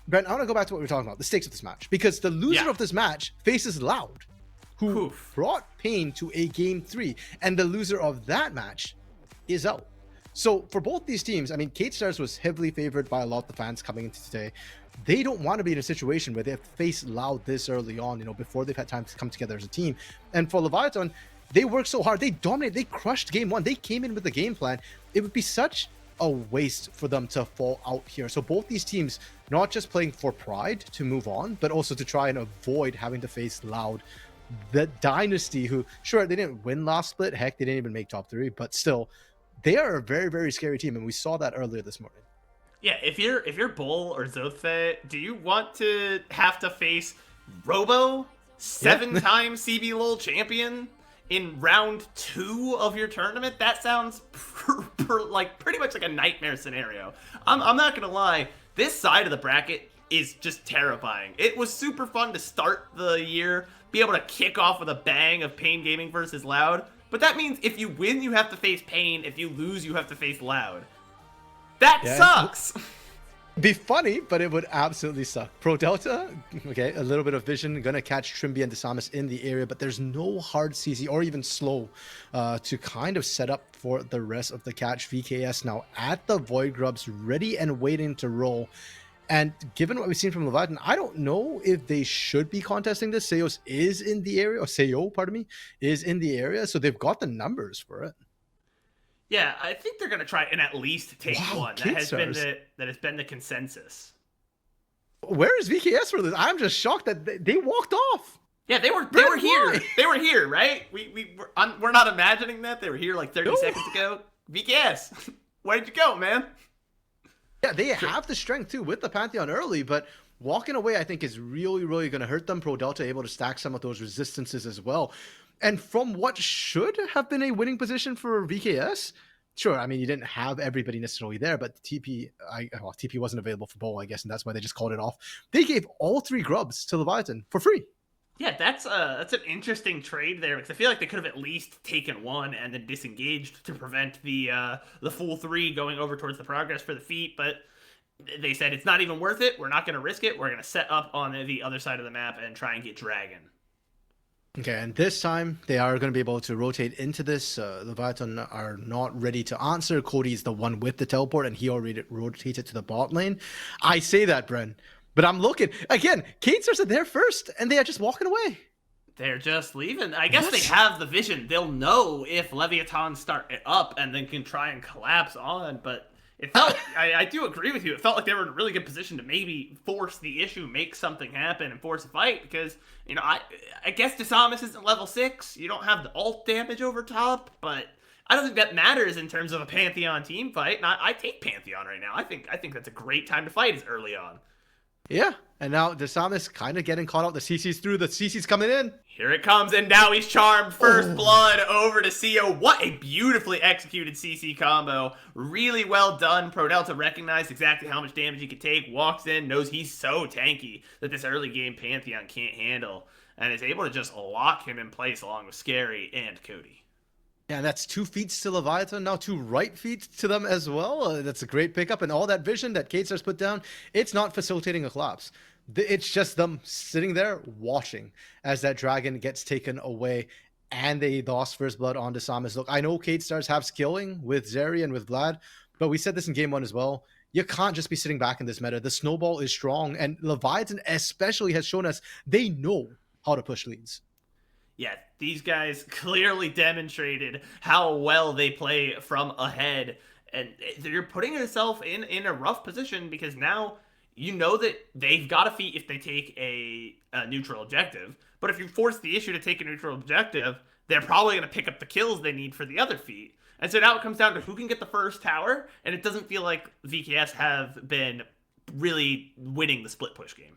Brent, I want to go back to what we were talking about, the stakes of this match, because the loser of this match faces Loud, who brought pain to a game 3, and the loser of that match is out. So for both these teams, I mean, Kate Stars was heavily favored by a lot of the fans coming into today. They don't want to be in a situation where they have to face Loud this early on, you know, before they've had time to come together as a team. And for Leviathan, they worked so hard. They dominated. They crushed game 1. They came in with a game plan. It would be such a waste for them to fall out here. So both these teams, not just playing for pride to move on, but also to try and avoid having to face Loud, the dynasty who, sure, they didn't win last split. Heck, they didn't even make top 3, but still, they are a very, very scary team, and we saw that earlier this morning. Yeah, if you're Bull or Zothe, do you want to have to face Robo, 7-time CB LOL champion, in round 2 of your tournament? That sounds like pretty much like a nightmare scenario. I'm not gonna lie, this side of the bracket is just terrifying. It was super fun to start the year, be able to kick off with a bang of Pain Gaming versus Loud. But that means if you win, you have to face Pain. If you lose, you have to face Loud. That sucks! Be funny, but it would absolutely suck. Pro Delta, okay, a little bit of vision, gonna catch Trimby and Desamus in the area, but there's no hard CC or even slow to kind of set up for the rest of the catch. VKS now at the Void Grubs, ready and waiting to roll. And given what we've seen from Leviathan, I don't know if they should be contesting this. Seos is in the area, or Seo, pardon me, is in the area, so they've got the numbers for it. Yeah, I think they're gonna try and at least take one. That has been the consensus. Where is VKS for this? I'm just shocked that they walked off. Yeah, they were here. They were here, right? We're not imagining that. They were here like 30 seconds ago. VKS, where'd you go, man? Yeah, they have the strength too with the Pantheon early, but walking away I think is really, really going to hurt them. Pro Delta able to stack some of those resistances as well. And from what should have been a winning position for VKS, sure, I mean, you didn't have everybody necessarily there, but TP wasn't available for Bowl, I guess, and that's why they just called it off. They gave all 3 grubs to Leviathan for free. Yeah, that's an interesting trade there, because I feel like they could have at least taken 1 and then disengaged to prevent the full 3 going over towards the progress for the feat, but they said it's not even worth it. We're not going to risk it. We're going to set up on the other side of the map and try and get Dragon. Okay, and this time they are going to be able to rotate into this. Leviathan are not ready to answer. Cody's the one with the teleport, and he already rotated to the bot lane. I say that, Bren, but I'm looking. Again, Katesers are there first, and they are just walking away. They're just leaving. I guess they have the vision. They'll know if Leviathan start it up and then can try and collapse on, but it felt, I do agree with you, it felt like they were in a really good position to maybe force the issue, make something happen, and force a fight, because, you know, I guess Desamus isn't level 6, you don't have the ult damage over top, but I don't think that matters in terms of a Pantheon team fight, and I take Pantheon right now. I think that's a great time to fight is early on. Yeah, and now Desamis kind of getting caught out. The CC's through. The CC's coming in. Here it comes, and now he's charmed. First blood over to CO. What a beautifully executed CC combo. Really well done. ProDelta recognized exactly how much damage he could take, walks in, knows he's so tanky that this early game Pantheon can't handle, and is able to just lock him in place along with Scary and Cody. Yeah, that's 2 feet to Leviathan, now 2 right feet to them as well. That's a great pickup, and all that vision that Katestar's put down, it's not facilitating a collapse. It's just them sitting there watching as that dragon gets taken away, and they lost first blood on Desamis. Look, I know Katestars have skilling with Zeri and with Vlad, but we said this in game 1 as well. You can't just be sitting back in this meta. The snowball is strong, and Leviathan especially has shown us they know how to push leads. Yeah, these guys clearly demonstrated how well they play from ahead. And you're putting yourself in a rough position because now you know that they've got a feat if they take a neutral objective. But if you force the issue to take a neutral objective, they're probably going to pick up the kills they need for the other feat. And so now it comes down to who can get the first tower. And it doesn't feel like VKS have been really winning the split push game.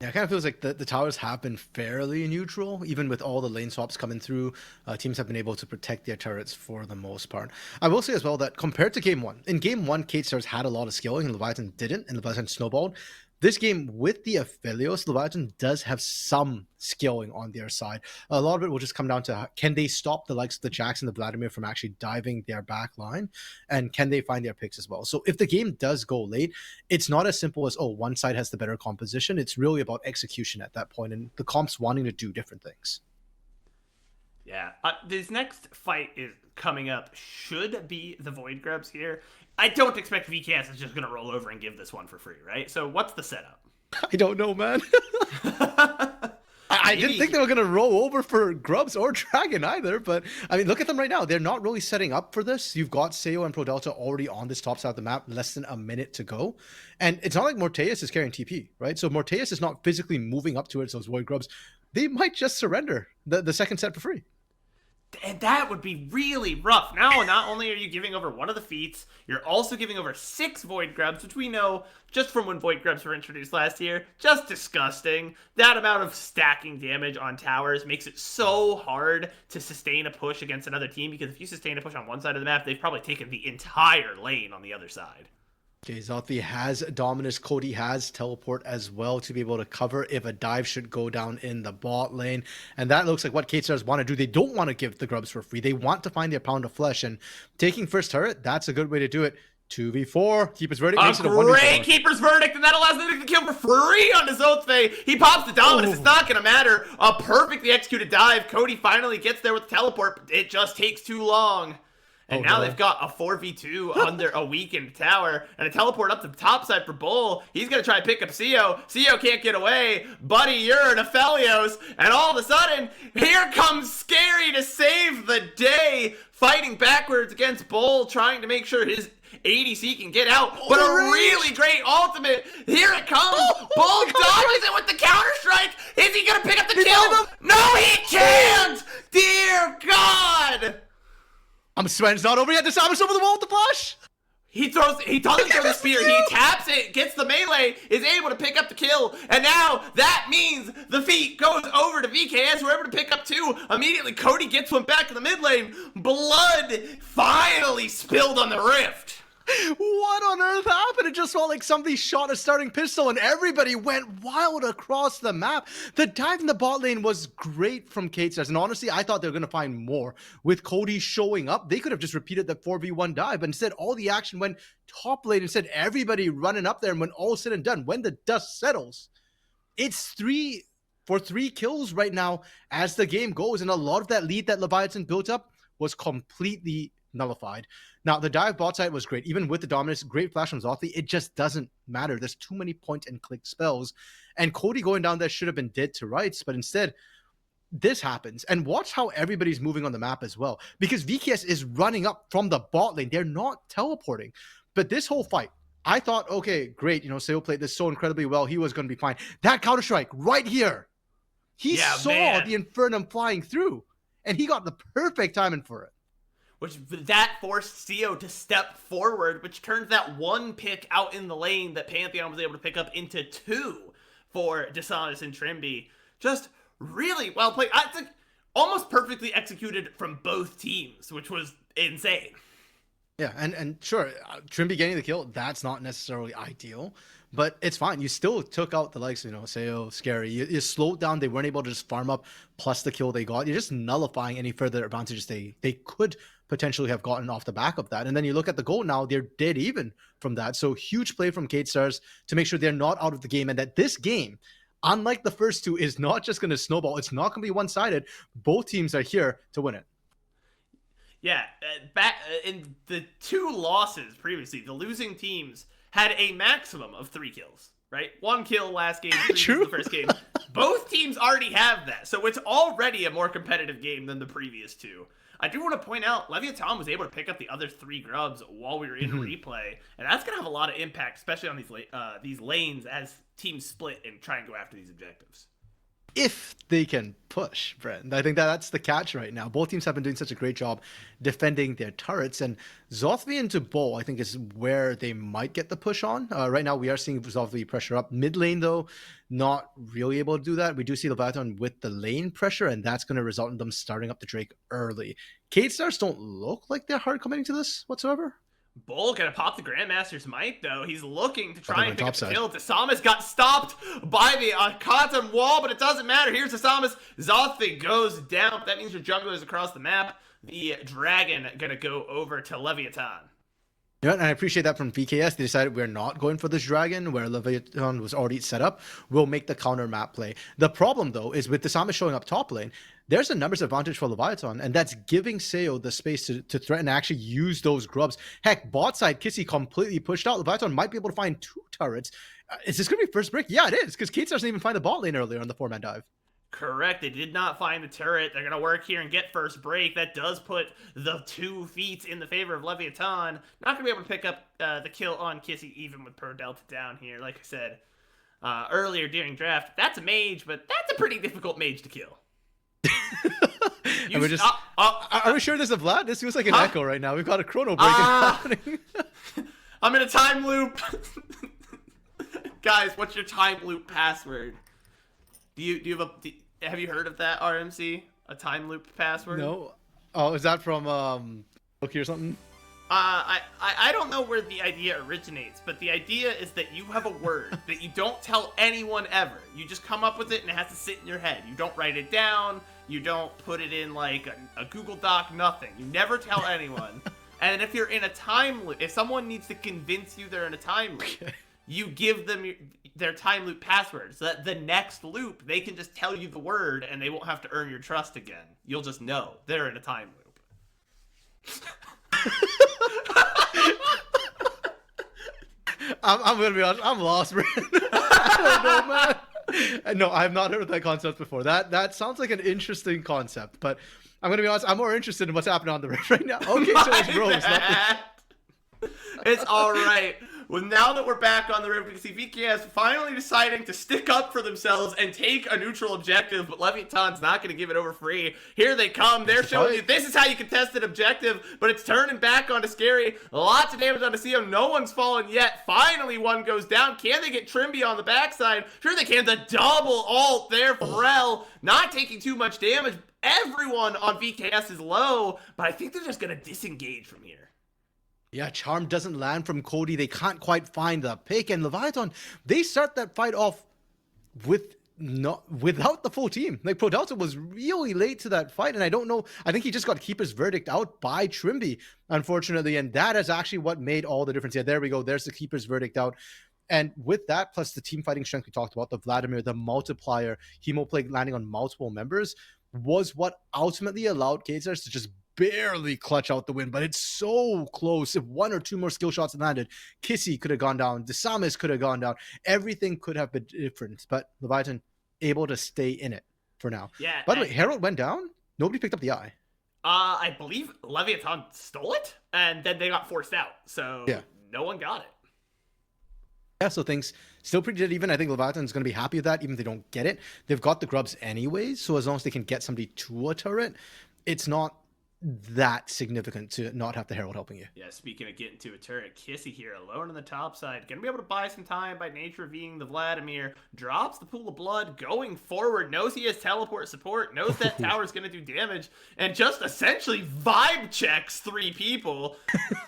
Yeah, it kind of feels like the towers have been fairly neutral, even with all the lane swaps coming through. Teams have been able to protect their turrets for the most part. I will say as well that compared to game 1, in game 1, Katestars had a lot of skilling and Leviathan didn't, and Leviathan snowballed. This game, with the Aphelios, Leviathan does have some skilling on their side. A lot of it will just come down to can they stop the likes of the Jax and the Vladimir from actually diving their back line, and can they find their picks as well. So if the game does go late, it's not as simple as, oh, one side has the better composition. It's really about execution at that point, and the comps wanting to do different things. Yeah, this next fight is coming up should be the Void Grubs here. I don't expect VKS is just going to roll over and give this one for free, right? So what's the setup? I don't know, man. I didn't think they were going to roll over for Grubs or Dragon either, but I mean, look at them right now. They're not really setting up for this. You've got Seo and ProDelta already on this top side of the map, less than a minute to go. And it's not like Morteus is carrying TP, right? So Morteus is not physically moving up towards those Void Grubs. They might just surrender the second set for free. And that would be really rough. Now, not only are you giving over one of the feats, you're also giving over 6 Void Grubs, which we know, just from when Void Grubs were introduced last year, just disgusting. That amount of stacking damage on towers makes it so hard to sustain a push against another team, because if you sustain a push on one side of the map, they've probably taken the entire lane on the other side. Okay, Zothi has Dominus, Cody has Teleport as well to be able to cover if a dive should go down in the bot lane. And that looks like what Katestars want to do. They don't want to give the Grubs for free. They want to find their pound of flesh, and taking first turret, that's a good way to do it. 2v4, Keeper's Verdict makes it a 1v4. Great Keeper's Verdict, and that allows them to get the kill for free on his Oathfey. He pops the Dominus, It's not going to matter. A perfectly executed dive. Cody finally gets there with the teleport, but it just takes too long. And now they've got a 4v2 under a weakened tower and a teleport up to the top side for Bull. He's going to try and pick up CO. CO can't get away. Buddy, you're an Aphelios. And all of a sudden, here comes Scary to save the day. Fighting backwards against Bull, trying to make sure his ADC can get out. But a really great ultimate. Here it comes. Bull dodges it with the Counter-Strike. Is he going to pick up the kill? No, he can't. Dear God. I'm sweating, it's not over yet. Desamis over the wall with the flash. He doesn't throw the spear. He taps it, gets the melee, is able to pick up the kill. And now that means the feat goes over to VKS. We're able to pick up 2. Immediately, Cody gets one back in the mid lane. Blood finally spilled on the rift. What on earth happened? It just felt like somebody shot a starting pistol and everybody went wild across the map. The dive in the bot lane was great from Katestars, and honestly, I thought they were going to find more. With Cody showing up, they could have just repeated the 4v1 dive, but instead all the action went top lane. Instead, everybody running up there, and when all said and done, when the dust settles, it's 3 for 3 kills right now as the game goes, and a lot of that lead that Leviathan built up was completely nullified. Now, the dive bot side was great. Even with the Dominus, great flash from Zothi, it just doesn't matter. There's too many point and click spells. And Cody going down there should have been dead to rights, but instead, this happens. And watch how everybody's moving on the map as well. Because VKS is running up from the bot lane. They're not teleporting. But this whole fight, I thought, okay, great. You know, Seo played this so incredibly well. He was going to be fine. That Counter-Strike right here. He saw the Infernum flying through. And he got the perfect timing for it. which that forced CO to step forward, which turned that one pick out in the lane that Pantheon was able to pick up into 2 for Desanis and Trimby. Just really well played. I think almost perfectly executed from both teams, which was insane. Yeah, and sure, Trimby getting the kill, that's not necessarily ideal, but it's fine. You still took out the likes, Sayo, Scary. You slowed down. They weren't able to just farm up plus the kill they got. You're just nullifying any further advantages they could potentially have gotten off the back of that. And then you look at the goal now, they're dead even from that. So huge play from Kate Stars to make sure they're not out of the game and that this game, unlike the first two, is not just going to snowball. It's not going to be one-sided. Both teams are here to win it. Yeah, back in the 2 losses previously, the losing teams had a maximum of 3 kills, right? 1 kill last game, 3 kills in the first game. Both teams already have that, so it's already a more competitive game than the previous 2. I do want to point out, Leviathan was able to pick up the other 3 grubs while we were in replay, and that's going to have a lot of impact, especially on these lanes as teams split and try and go after these objectives. If they can push, Brent. I think that's the catch right now. Both teams have been doing such a great job defending their turrets, and Zothvi into Bo, I think, is where they might get the push on. Right now, we are seeing Zothvi pressure up. Mid lane, though, not really able to do that. We do see Leviathan with the lane pressure, and that's going to result in them starting up the Drake early. Kate Stars don't look like they're hard committing to this whatsoever. Bull gonna pop the Grandmaster's might, though. He's looking to try and pick up the side. kill. Desamas got stopped by the Khantum wall, but it doesn't matter. Here's Desamas. Zothvi goes down. That means your jungler is across the map. The Dragon gonna go over to Leviathan. Yeah, and I appreciate that from VKS. They decided we're not going for this dragon where Leviathan was already set up. We'll make the counter map play. The problem, though, is with Desamas showing up top lane, there's a numbers advantage for Leviathan, and that's giving Sayo the space to threaten and actually use those grubs. Heck, bot side, Kissy completely pushed out. Leviathan might be able to find 2 turrets. Is this going to be first break? Yeah, it is, because Kate doesn't even find the bot lane earlier on the 4-man dive. Correct. They did not find the turret. They're going to work here and get first break. That does put the 2 feet in the favor of Leviathan. Not going to be able to pick up the kill on Kissy, even with Pro Delta down here. Like I said earlier during draft, that's a mage, but that's a pretty difficult mage to kill. Are we sure this is a Vlad? This feels like an echo right now. We've got a chrono break happening. I'm in a time loop. Guys, what's your time loop password? Have you heard of that, RMC? A time loop password? No. Oh, is that from Loki or something? I don't know where the idea originates, but the idea is that you have a word that you don't tell anyone ever. You just come up with it and it has to sit in your head. You don't write it down. You don't put it in like a Google Doc, nothing. You never tell anyone. And if you're in a time loop, if someone needs to convince you they're in a time loop, you give them their time loop password so that the next loop, they can just tell you the word and they won't have to earn your trust again. You'll just know they're in a time loop. I'm gonna be honest. I'm lost, man. I don't know, man. No, I've not heard of that concept before. That sounds like an interesting concept, but I'm gonna be honest. I'm more interested in what's happening on the rift right now. Okay, so it's Rose. It's all right. Well, now that we're back on the rift, we can see VKS finally deciding to stick up for themselves and take a neutral objective, but Leviathan's not going to give it over free. Here they come. They're showing you this is how you contest an objective, but it's turning back onto Scary. Lots of damage onto CO. No one's fallen yet. Finally, one goes down. Can they get Trimby on the backside? Sure they can. The double ult there for Rel. Not taking too much damage. Everyone on VKS is low, but I think they're just going to disengage from here. Yeah, Charm doesn't land from Cody. They can't quite find the pick. And Leviathan, they start that fight off without the full team. Like, Pro Delta was really late to that fight. And I don't know. I think he just got Keeper's Verdict out by Trimby, unfortunately. And that is actually what made all the difference. Yeah, there we go. There's the Keeper's Verdict out. And with that, plus the team fighting strength we talked about, the Vladimir, the multiplier, Hemoplague landing on multiple members, was what ultimately allowed Kazars to just barely clutch out the win, but it's so close. If 1 or 2 more skill shots landed, Kissy could have gone down, Desamas could have gone down, everything could have been different, but Leviathan able to stay in it for now. Yeah. By the way, Herald went down, nobody picked up the eye. I believe Leviathan stole it, and then they got forced out, so yeah. No one got it. Yeah, so things still pretty dead even. I think Leviathan's going to be happy with that, even if they don't get it. They've got the grubs anyways, so as long as they can get somebody to a turret, it's not that significant to not have the Herald helping you. Yeah, speaking of getting to a turret, Kissy here alone on the top side. Gonna be able to buy some time by nature of being the Vladimir. Drops the pool of blood, going forward, knows he has teleport support, knows that tower's gonna do damage, and just essentially vibe checks 3 people.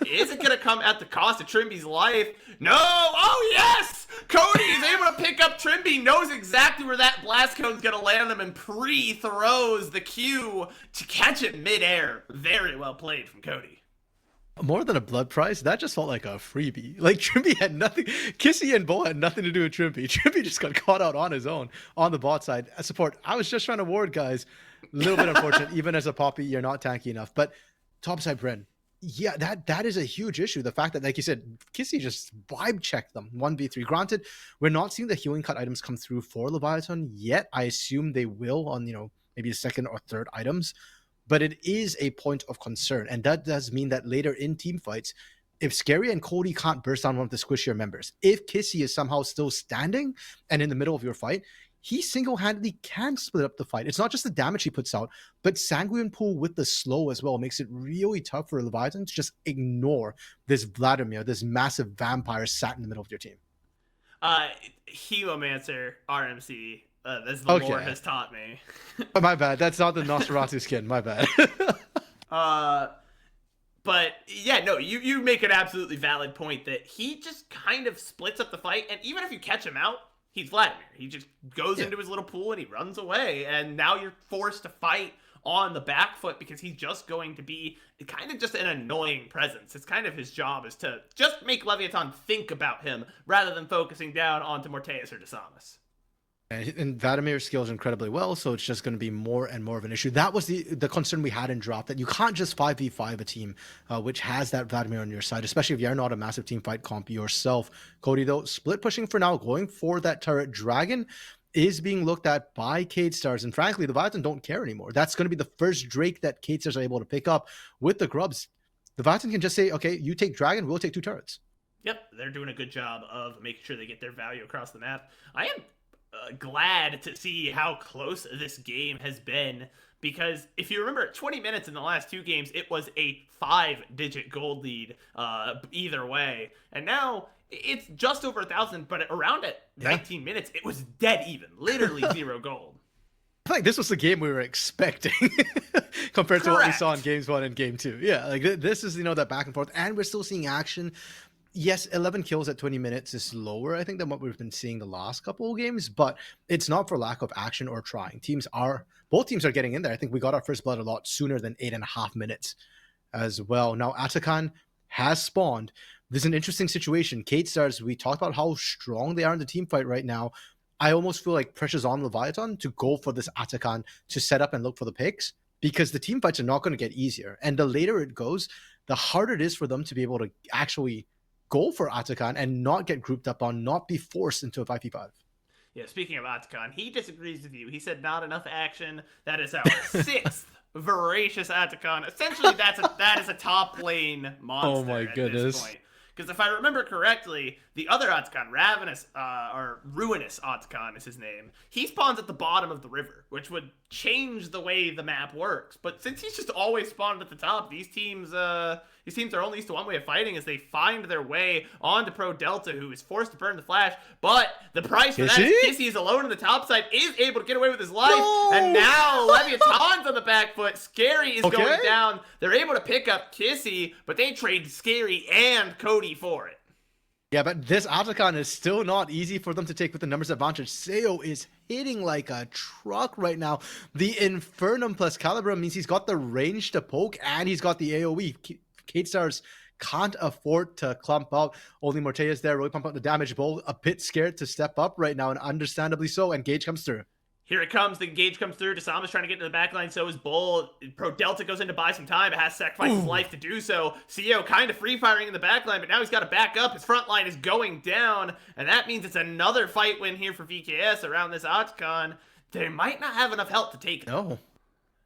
Is it gonna come at the cost of Trimby's life? No! Oh yes! Cody is able to pick up Trimby, knows exactly where that blast cone's gonna land him, and pre-throws the Q to catch it mid-air. Very well played from Cody. More than a blood price, that just felt like a freebie. Like, Trimby had nothing. Kissy and Bo had nothing to do with Trimby. Trimby just got caught out on his own on the bot side. Support, I was just trying to ward, guys. A little bit unfortunate. Even as a Poppy, you're not tanky enough. But topside Bren, yeah, that is a huge issue. The fact that, like you said, Kissy just vibe checked them 1v3. Granted, we're not seeing the healing cut items come through for Leviathan yet. I assume they will on, maybe the second or third items. But it is a point of concern. And that does mean that later in team fights, if Scary and Cody can't burst down one of the squishier members, if Kissy is somehow still standing and in the middle of your fight, he single-handedly can split up the fight. It's not just the damage he puts out, but Sanguine Pool with the slow as well makes it really tough for Leviathan to just ignore this Vladimir, this massive vampire sat in the middle of your team. Helomancer, RMC. As the lore has taught me. My bad. That's not the Nosferatu skin. My bad. But yeah, no, you make an absolutely valid point that he just kind of splits up the fight, and even if you catch him out, he's Vladimir. He just goes into his little pool and he runs away, and now you're forced to fight on the back foot because he's just going to be kind of just an annoying presence. It's kind of his job is to just make Leviathan think about him rather than focusing down onto Morteus or Desamas. And Vladimir scales incredibly well, so it's just going to be more and more of an issue. That was the concern we had in drop, that you can't just 5v5 a team which has that Vladimir on your side, especially if you're not a massive team fight comp yourself. Cody, though, split pushing for now, going for that turret. Dragon is being looked at by Cade Stars, and frankly, the Leviathan don't care anymore. That's going to be the first Drake that Cade Stars are able to pick up with the grubs. The Leviathan can just say, okay, you take Dragon, we'll take 2 turrets. Yep, they're doing a good job of making sure they get their value across the map. I am glad to see how close this game has been, because if you remember 20 minutes in the last 2 games, it was a 5-digit gold lead either way, and now it's just over 1,000, but around at 19 minutes it was dead even, literally 0 gold. I think this was the game we were expecting compared to what we saw in games 1 and game 2. Yeah, like this is that back and forth, and we're still seeing action. Yes, 11 kills at 20 minutes is lower, I think, than what we've been seeing the last couple of games, but it's not for lack of action or trying. Both teams are getting in there. I think we got our first blood a lot sooner than 8.5 minutes as well. Now, Atakan has spawned. This is an interesting situation. Cade Stars, we talked about how strong they are in the team fight right now. I almost feel like pressure's on Leviathan to go for this Atakan to set up and look for the picks, because the team fights are not going to get easier. And the later it goes, the harder it is for them to be able to actually go for Atakan and not get grouped up on, not be forced into a 5v5. Yeah, speaking of Atakan, he disagrees with you. He said not enough action. That is our 6th voracious Atakan. Essentially, that is a top lane monster. Oh my goodness. This point. Because if I remember correctly, the other Atakan, Ruinous Atakan is his name, he spawns at the bottom of the river, which would change the way the map works. But since he's just always spawned at the top, these teams are only used to one way of fighting as they find their way onto Pro Delta, who is forced to burn the flash. But the price for that is Kissy is alone on the top side, is able to get away with his life. No! And now Leviathan's on the back foot. Scary is going down. They're able to pick up Kissy, but they trade Scary and Cody for it. Yeah, but this Atakan is still not easy for them to take with the numbers advantage. Seo is hitting like a truck right now. The Infernum plus Calibra means he's got the range to poke, and he's got the AoE. Cade Stars can't afford to clump out. Only Morteus there really pump out the damage. Bull a bit scared to step up right now, and understandably so, and Gage comes through. Here it comes. The engage comes through. Desama's trying to get into the backline. So is Bull. Pro Delta goes in to buy some time. It has to sacrifice his life to do so. CEO kind of free firing in the backline, but now he's got to back up. His front line is going down, and that means it's another fight win here for VKS around this Atakan. They might not have enough help to take it.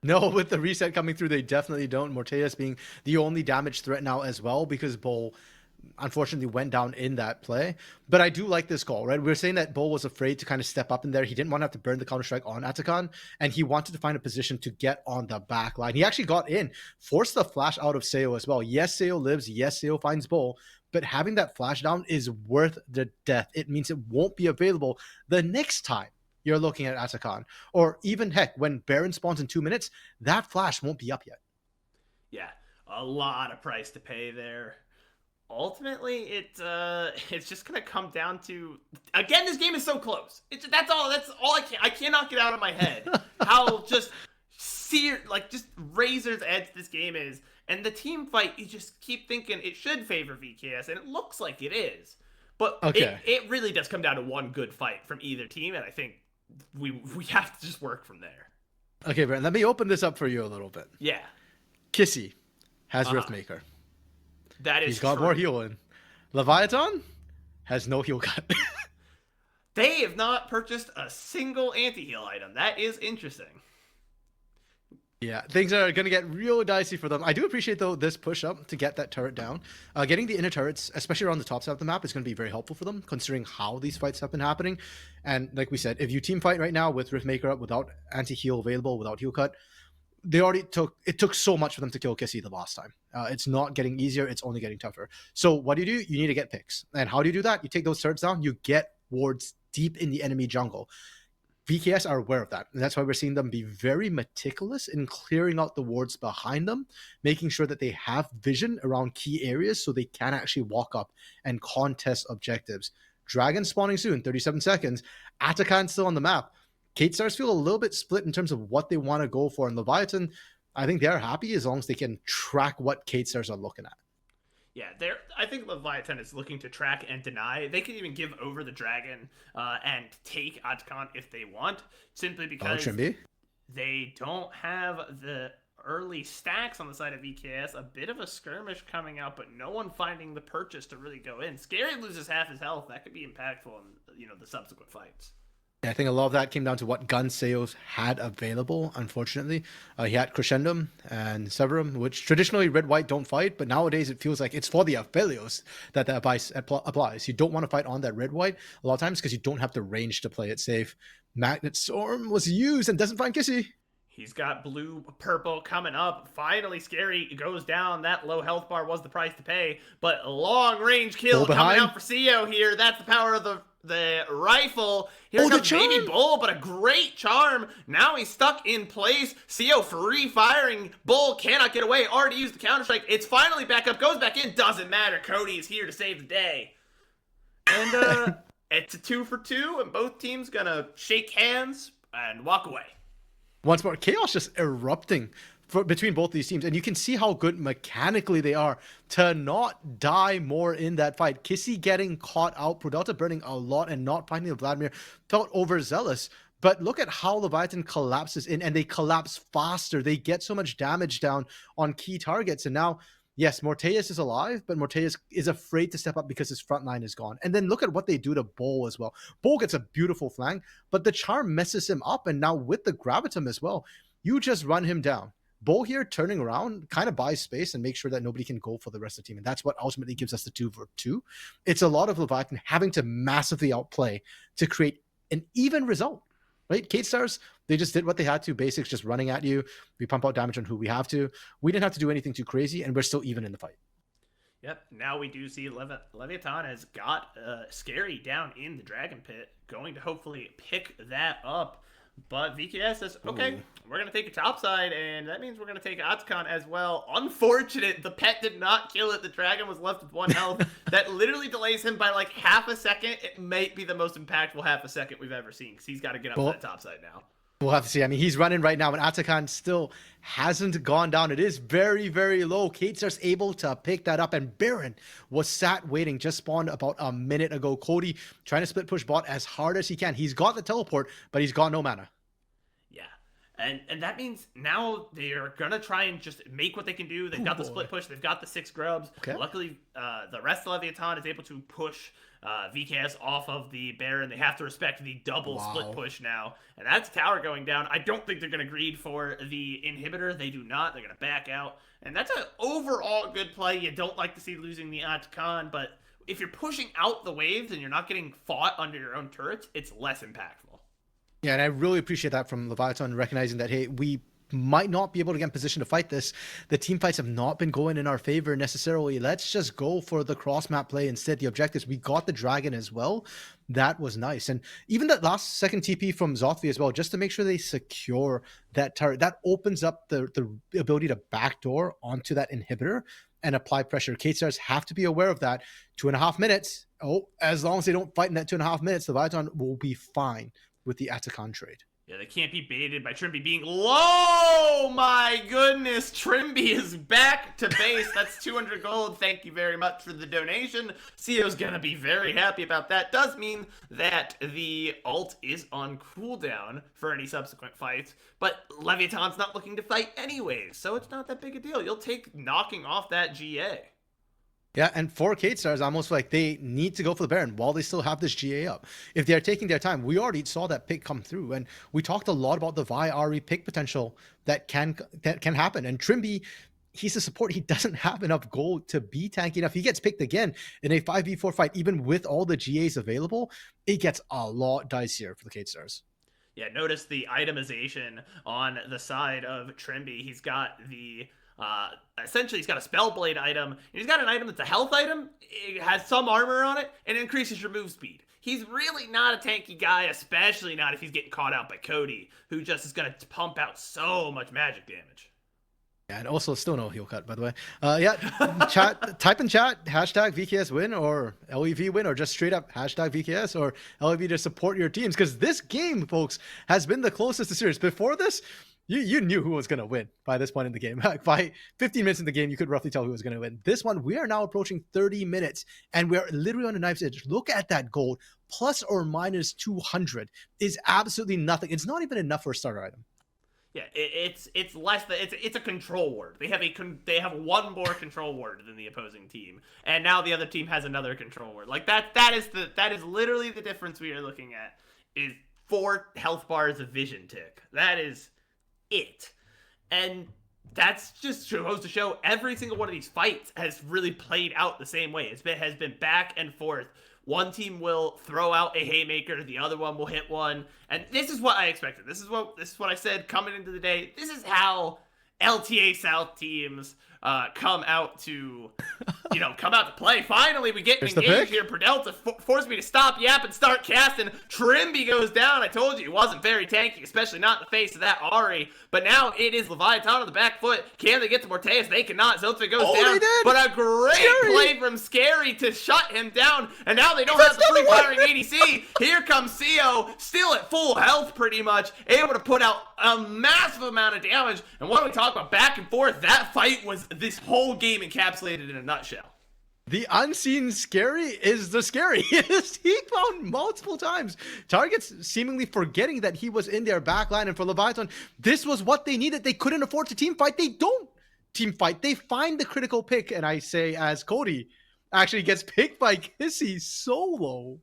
No, with the reset coming through, they definitely don't. Morteus being the only damage threat now as well, because Bull unfortunately went down in that play. But I do like this call, right? We were saying that Bull was afraid to kind of step up in there. He didn't want to have to burn the Counter-Strike on Atakan, and he wanted to find a position to get on the back line. He actually got in, forced the flash out of Seo as well. Yes, Seo lives. Yes, Seo finds Bull. But having that flash down is worth the death. It means it won't be available the next time you're looking at Atakan. Or even, heck, when Baron spawns in 2 minutes, that flash won't be up yet. Yeah, a lot of price to pay there. Ultimately, it's just gonna come down to, again, this game is so close. That's all I cannot get out of my head how just just razor's edge this game is. And the team fight, you just keep thinking it should favor VKS, and it looks like it is. But it really does come down to one good fight from either team, and I think we have to just work from there. Okay, Brent, let me open this up for you a little bit. Yeah. Kissy has Riftmaker. That is He's got true. more healing. Leviathan has no heal cut. They have not purchased a single anti-heal item. That is interesting. Yeah, things are going to get real dicey for them. I do appreciate, though, this push-up to get that turret down. Getting the inner turrets, especially around the top side of the map, is going to be very helpful for them, considering how these fights have been happening. And like we said, if you team fight right now with Riftmaker up without anti-heal available, without heal cut, it took so much for them to kill Kissy the last time. It's not getting easier, it's only getting tougher. So what do? You need to get picks. And how do you do that? You take those turrets down, you get wards deep in the enemy jungle. VKS are aware of that, and that's why we're seeing them be very meticulous in clearing out the wards behind them, making sure that they have vision around key areas so they can actually walk up and contest objectives. Dragon spawning soon, 37 seconds. Atakan still on the map. Kate Stars feel a little bit split in terms of what they want to go for, and Leviathan, I think they're happy as long as they can track what Kate Stars are looking at. Yeah, I think Leviathan is looking to track and deny. They can even give over the dragon and take Atakan if they want, simply because they don't have the early stacks on the side of VKS. A bit of a skirmish coming out, but no one finding the purchase to really go in. Scary loses half his health. That could be impactful in the subsequent fights. I think a lot of that came down to what gun sales had available, unfortunately. He had Crescendum and Severum, which traditionally red-white don't fight, but nowadays it feels like it's for the Aphelios that the advice applies. You don't want to fight on that red-white a lot of times because you don't have the range to play it safe. Magnet Storm was used and doesn't find Kissy. He's got blue, purple coming up. Finally, Scary goes down. That low health bar was the price to pay, but a long-range kill coming out for CEO here. That's the power of the rifle. Here comes Baby Bull, but a great charm. Now he's stuck in place. CO free firing. Bull cannot get away. Already used the Counter-Strike. It's finally back up. Goes back in. Doesn't matter. Cody is here to save the day. And it's a 2 for 2, and both teams gonna shake hands and walk away. Once more, chaos just erupting between both these teams, and you can see how good mechanically they are to not die more in that fight. Kissy getting caught out, Prodelta burning a lot and not finding the Vladimir felt overzealous. But look at how Leviathan collapses in, and they collapse faster. They get so much damage down on key targets, and now, yes, Morteus is alive, but Morteus is afraid to step up because his front line is gone. And then look at what they do to Bull as well. Bull gets a beautiful flank, but the charm messes him up, and now with the Gravitum as well, you just run him down. Bull here turning around kind of buys space and makes sure that nobody can go for the rest of the team. And that's what ultimately gives us the 2 for 2. It's a lot of Leviathan having to massively outplay to create an even result, right? Kate Stars, they just did what they had to. Basics just running at you. We pump out damage on who we have to. We didn't have to do anything too crazy, and we're still even in the fight. Yep, now we do see Leviathan has got Scary down in the Dragon Pit, going to hopefully pick that up. But VKS says, okay, we're going to take a top side, and that means we're going to take Atakan as well. Unfortunate, the pet did not kill it. The dragon was left with 1 health. That literally delays him by like half a second. It might be the most impactful half a second we've ever seen, because he's got to get up to that top side now. We'll have to see. I mean, he's running right now, and Atakan still hasn't gone down. It is very, very low. Katesar's able to pick that up, and Baron was sat waiting, just spawned about a minute ago. Cody trying to split push bot as hard as he can. He's got the teleport, but he's got no mana. Yeah. And that means now they're gonna try and just make what they can do. They've got the split push. They've got the 6 grubs. Okay. Luckily, the rest of Leviathan is able to push VKS off of the Baron. They have to respect the double split push now. And that's tower going down. I don't think they're gonna greed for the inhibitor. They do not. They're gonna back out. And that's an overall good play. You don't like to see losing the Atakan, but if you're pushing out the waves and you're not getting fought under your own turrets, it's less impactful. Yeah, and I really appreciate that from Leviathan, recognizing that, hey, we might not be able to get in position to fight this. The team fights have not been going in our favor necessarily. Let's just go for the cross map play instead. The objectives, we got the dragon as well. That was nice. And even that last second TP from Zothvi as well, just to make sure they secure that turret, that opens up the ability to backdoor onto that inhibitor and apply pressure. K-Stars have to be aware of that. 2.5 minutes. Oh, as long as they don't fight in that 2.5 minutes, Leviathan will be fine with the Atakan trade. Yeah, they can't be baited by Trimby being low. My goodness, Trimby is back to base. That's 200 gold. Thank you very much for the donation. CEO's gonna be very happy about that. Does mean that the ult is on cooldown for any subsequent fights, but Leviathan's not looking to fight anyways, so it's not that big a deal. You'll take knocking off that GA. Yeah, and for K-Stars, almost like they need to go for the Baron while they still have this GA up. If they're taking their time, we already saw that pick come through, and we talked a lot about the Vi Ari pick potential that can happen. And Trimby, he's a support. He doesn't have enough gold to be tanky enough. He gets picked again in a 5v4 fight, even with all the GAs available. It gets a lot dicier for the K-Stars. Yeah, notice the itemization on the side of Trimby. He's got the... essentially he's got a Spellblade item, he's got an item that's a health item, it has some armor on it, and it increases your move speed. He's really not a tanky guy, especially not if he's getting caught out by Cody, who just is going to pump out so much magic damage. Yeah, and also still no heal cut, by the way. Type in chat, hashtag VKS win or LEV win, or just straight up hashtag VKS or LEV to support your teams, because this game, folks, has been the closest to serious. Before this, you knew who was going to win by this point in the game. By 15 minutes in the game, you could roughly tell who was going to win. This one, we are now approaching 30 minutes, and we're literally on the knife's edge. Look at that gold. Plus or minus 200 is absolutely nothing. It's not even enough for a starter item. Yeah, it's less than it's a control ward. They have one more control ward than the opposing team, and now the other team has another control ward. Like that is literally the difference we are looking at. Is 4 health bars of vision tick. That is it. And that's just supposed to show every single one of these fights has really played out the same way. It has been back and forth. One team will throw out a haymaker, the other one will hit one, and this is what I expected. This is what I said coming into the day. This is how LTA South teams come out to play. Finally, we get engaged here. Perdelta forced me to stop yap and start casting. Trimby goes down. I told you he wasn't very tanky, especially not in the face of that Ari. But now it is Leviathan on the back foot. Can they get to Morteus? They cannot. Zothvi goes down. But a great play from Scary to shut him down. And now they don't have the free firing ADC. Here comes CO, still at full health pretty much, able to put out a massive amount of damage. And what do we talk about? Back and forth. That fight was this whole game encapsulated in a nutshell. The unseen Scary is the scariest. He found multiple times targets, seemingly forgetting that he was in their backline. And for Leviathan, this was what they needed. They couldn't afford to team fight. They don't team fight. They find the critical pick. And I say, as Cody actually gets picked by Kissy solo.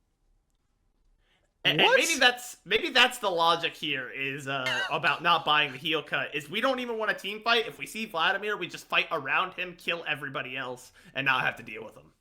And maybe that's the logic here is about not buying the heal cut, is we don't even want a team fight. If we see Vladimir, we just fight around him, kill everybody else, and not have to deal with him.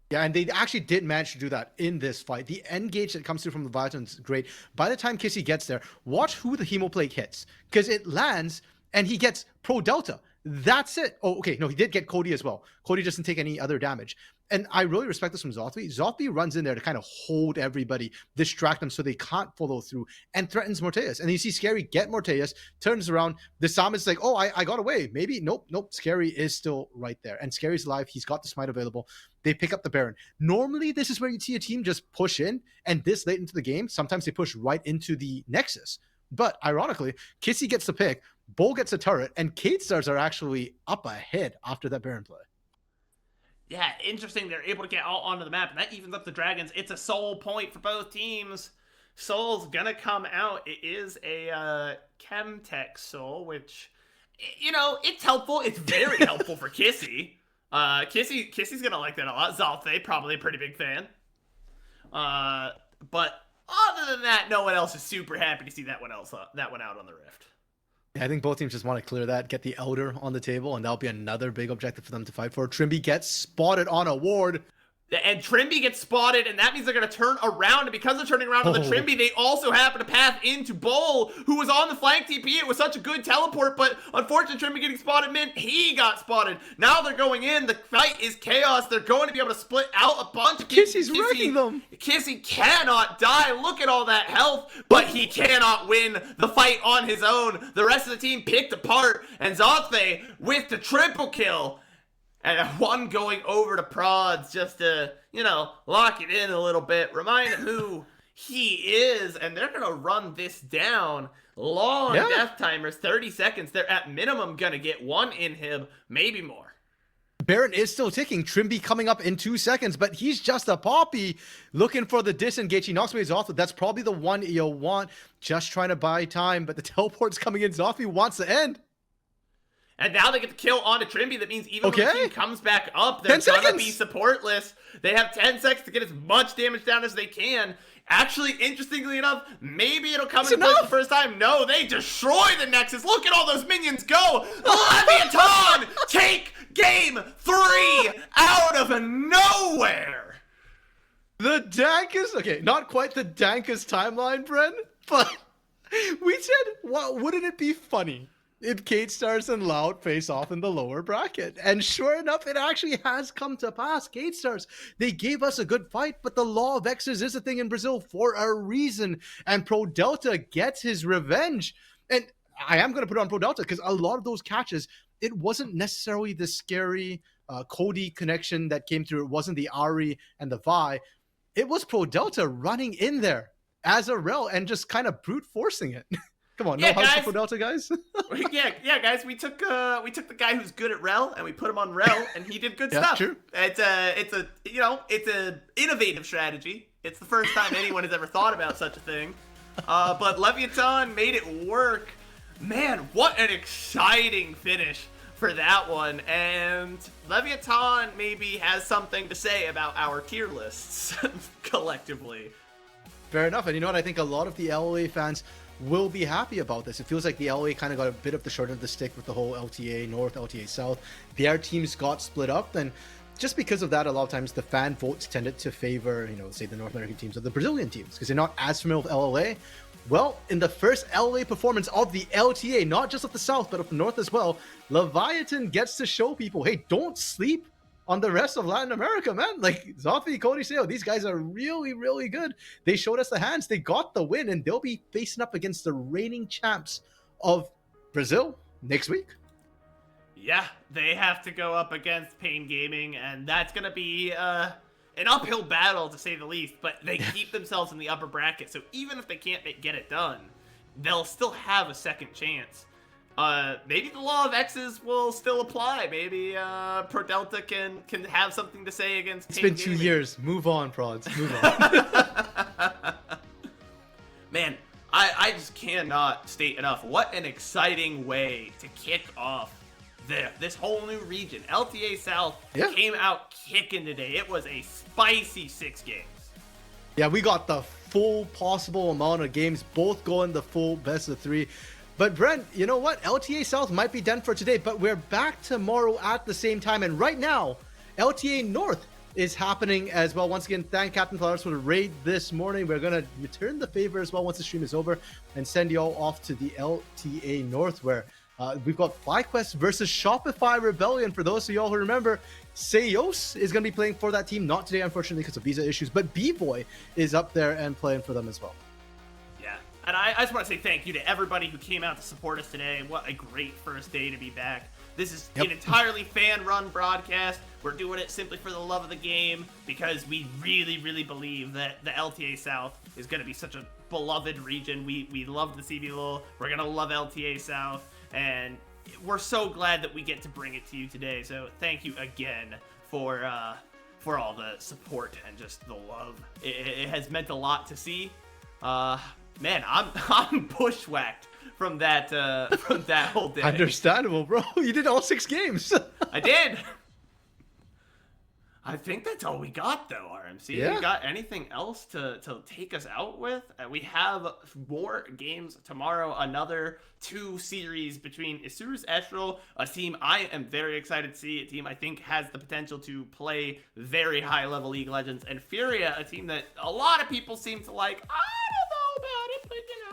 Yeah, and they actually did manage to do that in this fight. The engage that comes through from Leviathan is great. By the time Kissy gets there, watch who the Hemoplague hits, because it lands and he gets Pro Delta. That's it. Oh, okay. No, he did get Cody as well. Cody doesn't take any other damage. And I really respect this from Zothvi. Zothvi runs in there to kind of hold everybody, distract them so they can't follow through, and threatens Morteus. And you see Scary get Morteus, turns around. The Samus like, oh, I got away. Maybe. Nope. Scary is still right there. And Scary's alive. He's got the smite available. They pick up the Baron. Normally, this is where you'd see a team just push in. And this late into the game, sometimes they push right into the Nexus. But ironically, Kissy gets the pick, Bull gets a turret, and K-Stars are actually up ahead after that Baron play. Yeah, interesting. They're able to get all onto the map, and that evens up the Dragons. It's a soul point for both teams. soul's gonna come out. It is a Chemtech soul, which, you know, it's helpful. It's very helpful for Kissy. Kissy's gonna like that a lot. Zalthe, probably a pretty big fan. But other than that, no one else is super happy to see that one out on the Rift. Yeah, I think both teams just want to clear that, get the Elder on the table, and that'll be another big objective for them to fight for. Trimby gets spotted on a ward. And Trimby gets spotted, and that means they're going to turn around. And because they're turning around on the Trimby, they also happen to path into Bull, who was on the flank TP. It was such a good teleport, but unfortunately, Trimby getting spotted meant he got spotted. Now they're going in. The fight is chaos. They're going to be able to split out a bunch of Kissy's wrecking them. Kissy cannot die. Look at all that health, but he cannot win the fight on his own. The rest of the team picked apart, and Zothe with the triple kill. And one going over to Prods just to, you know, lock it in a little bit. Remind him who he is. And they're going to run this down. Long death timers, 30 seconds. They're at minimum going to get one inhib, maybe more. Baron is still ticking. Trimby coming up in 2 seconds, but he's just a poppy looking for the disengage. He knocks away Zothie. That's probably the one you'll want. Just trying to buy time, but the teleport's coming in. Zothie wants to end. And now they get the kill onto Trimby. That means even when the team comes back up, they're gonna be supportless. They have 10 seconds to get as much damage down as they can. Actually, interestingly enough, maybe it'll come into play for the first time. No, they destroy the Nexus. Look at all those minions go. Leviathan take game 3 out of nowhere. The dankest, okay, not quite the dankest timeline, Bren, but we said, well, wouldn't it be funny if Kate Stars and Loud face off in the lower bracket? And sure enough, it actually has come to pass. Kate Stars, they gave us a good fight, but the law of X's is a thing in Brazil for a reason. And Pro Delta gets his revenge. And I am going to put it on Pro Delta because a lot of those catches, it wasn't necessarily the scary Cody connection that came through. It wasn't the Ari and the Vi. It was Pro Delta running in there as a rel and just kind of brute forcing it. Come on, no house for Delta, guys. yeah, guys. We took the guy who's good at rel and we put him on rel, and he did good stuff. True. It's a innovative strategy. It's the first time anyone has ever thought about such a thing. But Leviathan made it work. Man, what an exciting finish for that one. And Leviathan maybe has something to say about our tier lists collectively. Fair enough. And you know what? I think a lot of the LOA fans will be happy about this. It feels like the LA kind of got a bit of the short end of the stick with the whole LTA North, LTA South. Their teams got split up, and just because of that, a lot of times the fan votes tended to favor, you know, say the North American teams or the Brazilian teams because they're not as familiar with LLA. Well, in the first LA performance of the LTA, not just of the South, but of the North as well, Leviathan gets to show people, hey, don't sleep on the rest of Latin America, man. Like Zothie, Cody, Seo, these guys are really, really good. They showed us the hands. They got the win, and they'll be facing up against the reigning champs of Brazil next week. Yeah, they have to go up against Pain Gaming, and that's going to be an uphill battle, to say the least. But they keep themselves in the upper bracket, so even if they can't get it done, they'll still have a second chance. Maybe the law of X's will still apply. Maybe Pro Delta can have something to say against It's Pain been 2 Gaming. years. Move on, Prods. Move on. Man, I just cannot state enough. What an exciting way to kick off this whole new region. LTA South came out kicking today. It was a spicy 6 games. Yeah, we got the full possible amount of games, both going the full best of 3. But Brent, you know what? LTA South might be done for today, but we're back tomorrow at the same time. And right now, LTA North is happening as well. Once again, thank Captain Flowers for the raid this morning. We're going to return the favor as well once the stream is over and send you all off to the LTA North, where we've got FlyQuest versus Shopify Rebellion. For those of y'all who remember, Seiyos is going to be playing for that team. Not today, unfortunately, because of visa issues, but B-Boy is up there and playing for them as well. And I just want to say thank you to everybody who came out to support us today. What a great first day to be back. This is an entirely fan-run broadcast. We're doing it simply for the love of the game because we really, really believe that the LTA South is going to be such a beloved region. We love the CBLOL. We're going to love LTA South. And we're so glad that we get to bring it to you today. So thank you again for all the support and just the love. It has meant a lot to see. Man, I'm bushwhacked from that whole day. Understandable, bro. You did all 6 games. I did. I think that's all we got, though, RMC. Yeah. You got anything else to take us out with? We have more games tomorrow. Another 2 series between Isurus Estrel, a team I am very excited to see, a team I think has the potential to play very high-level League Legends, and Furia, a team that a lot of people seem to like. I don't know about it, but you know.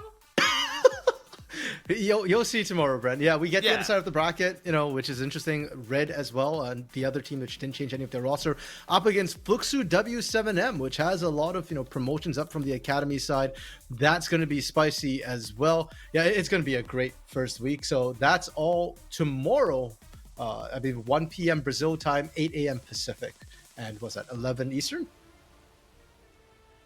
You'll see tomorrow, Brent. Yeah, we get the Yeah. other side of the bracket, which is interesting. Red as well, and the other team which didn't change any of their roster, up against Fuxu W7M, which has a lot of promotions up from the academy side. That's going to be spicy as well. Yeah, it's going to be a great first week. So that's all tomorrow. I mean, 1 p.m. Brazil time, 8 a.m. Pacific, and what's that? 11 Eastern.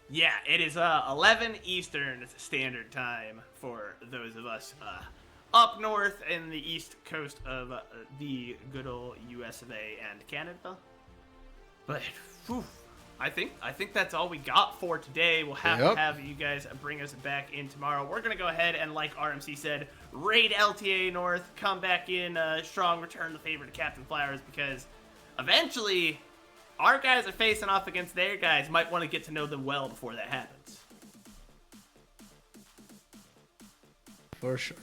Yeah, it is 11 Eastern Standard Time for those of us up north in the east coast of the good old US of A and Canada. But whew, I think that's all we got for today. We'll have to have you guys bring us back in tomorrow. We're gonna go ahead and, like RMC said, raid LTA North, come back in strong, return the favor to Captain Flowers, because eventually our guys are facing off against their guys. Might want to get to know them well before that happens. For sure.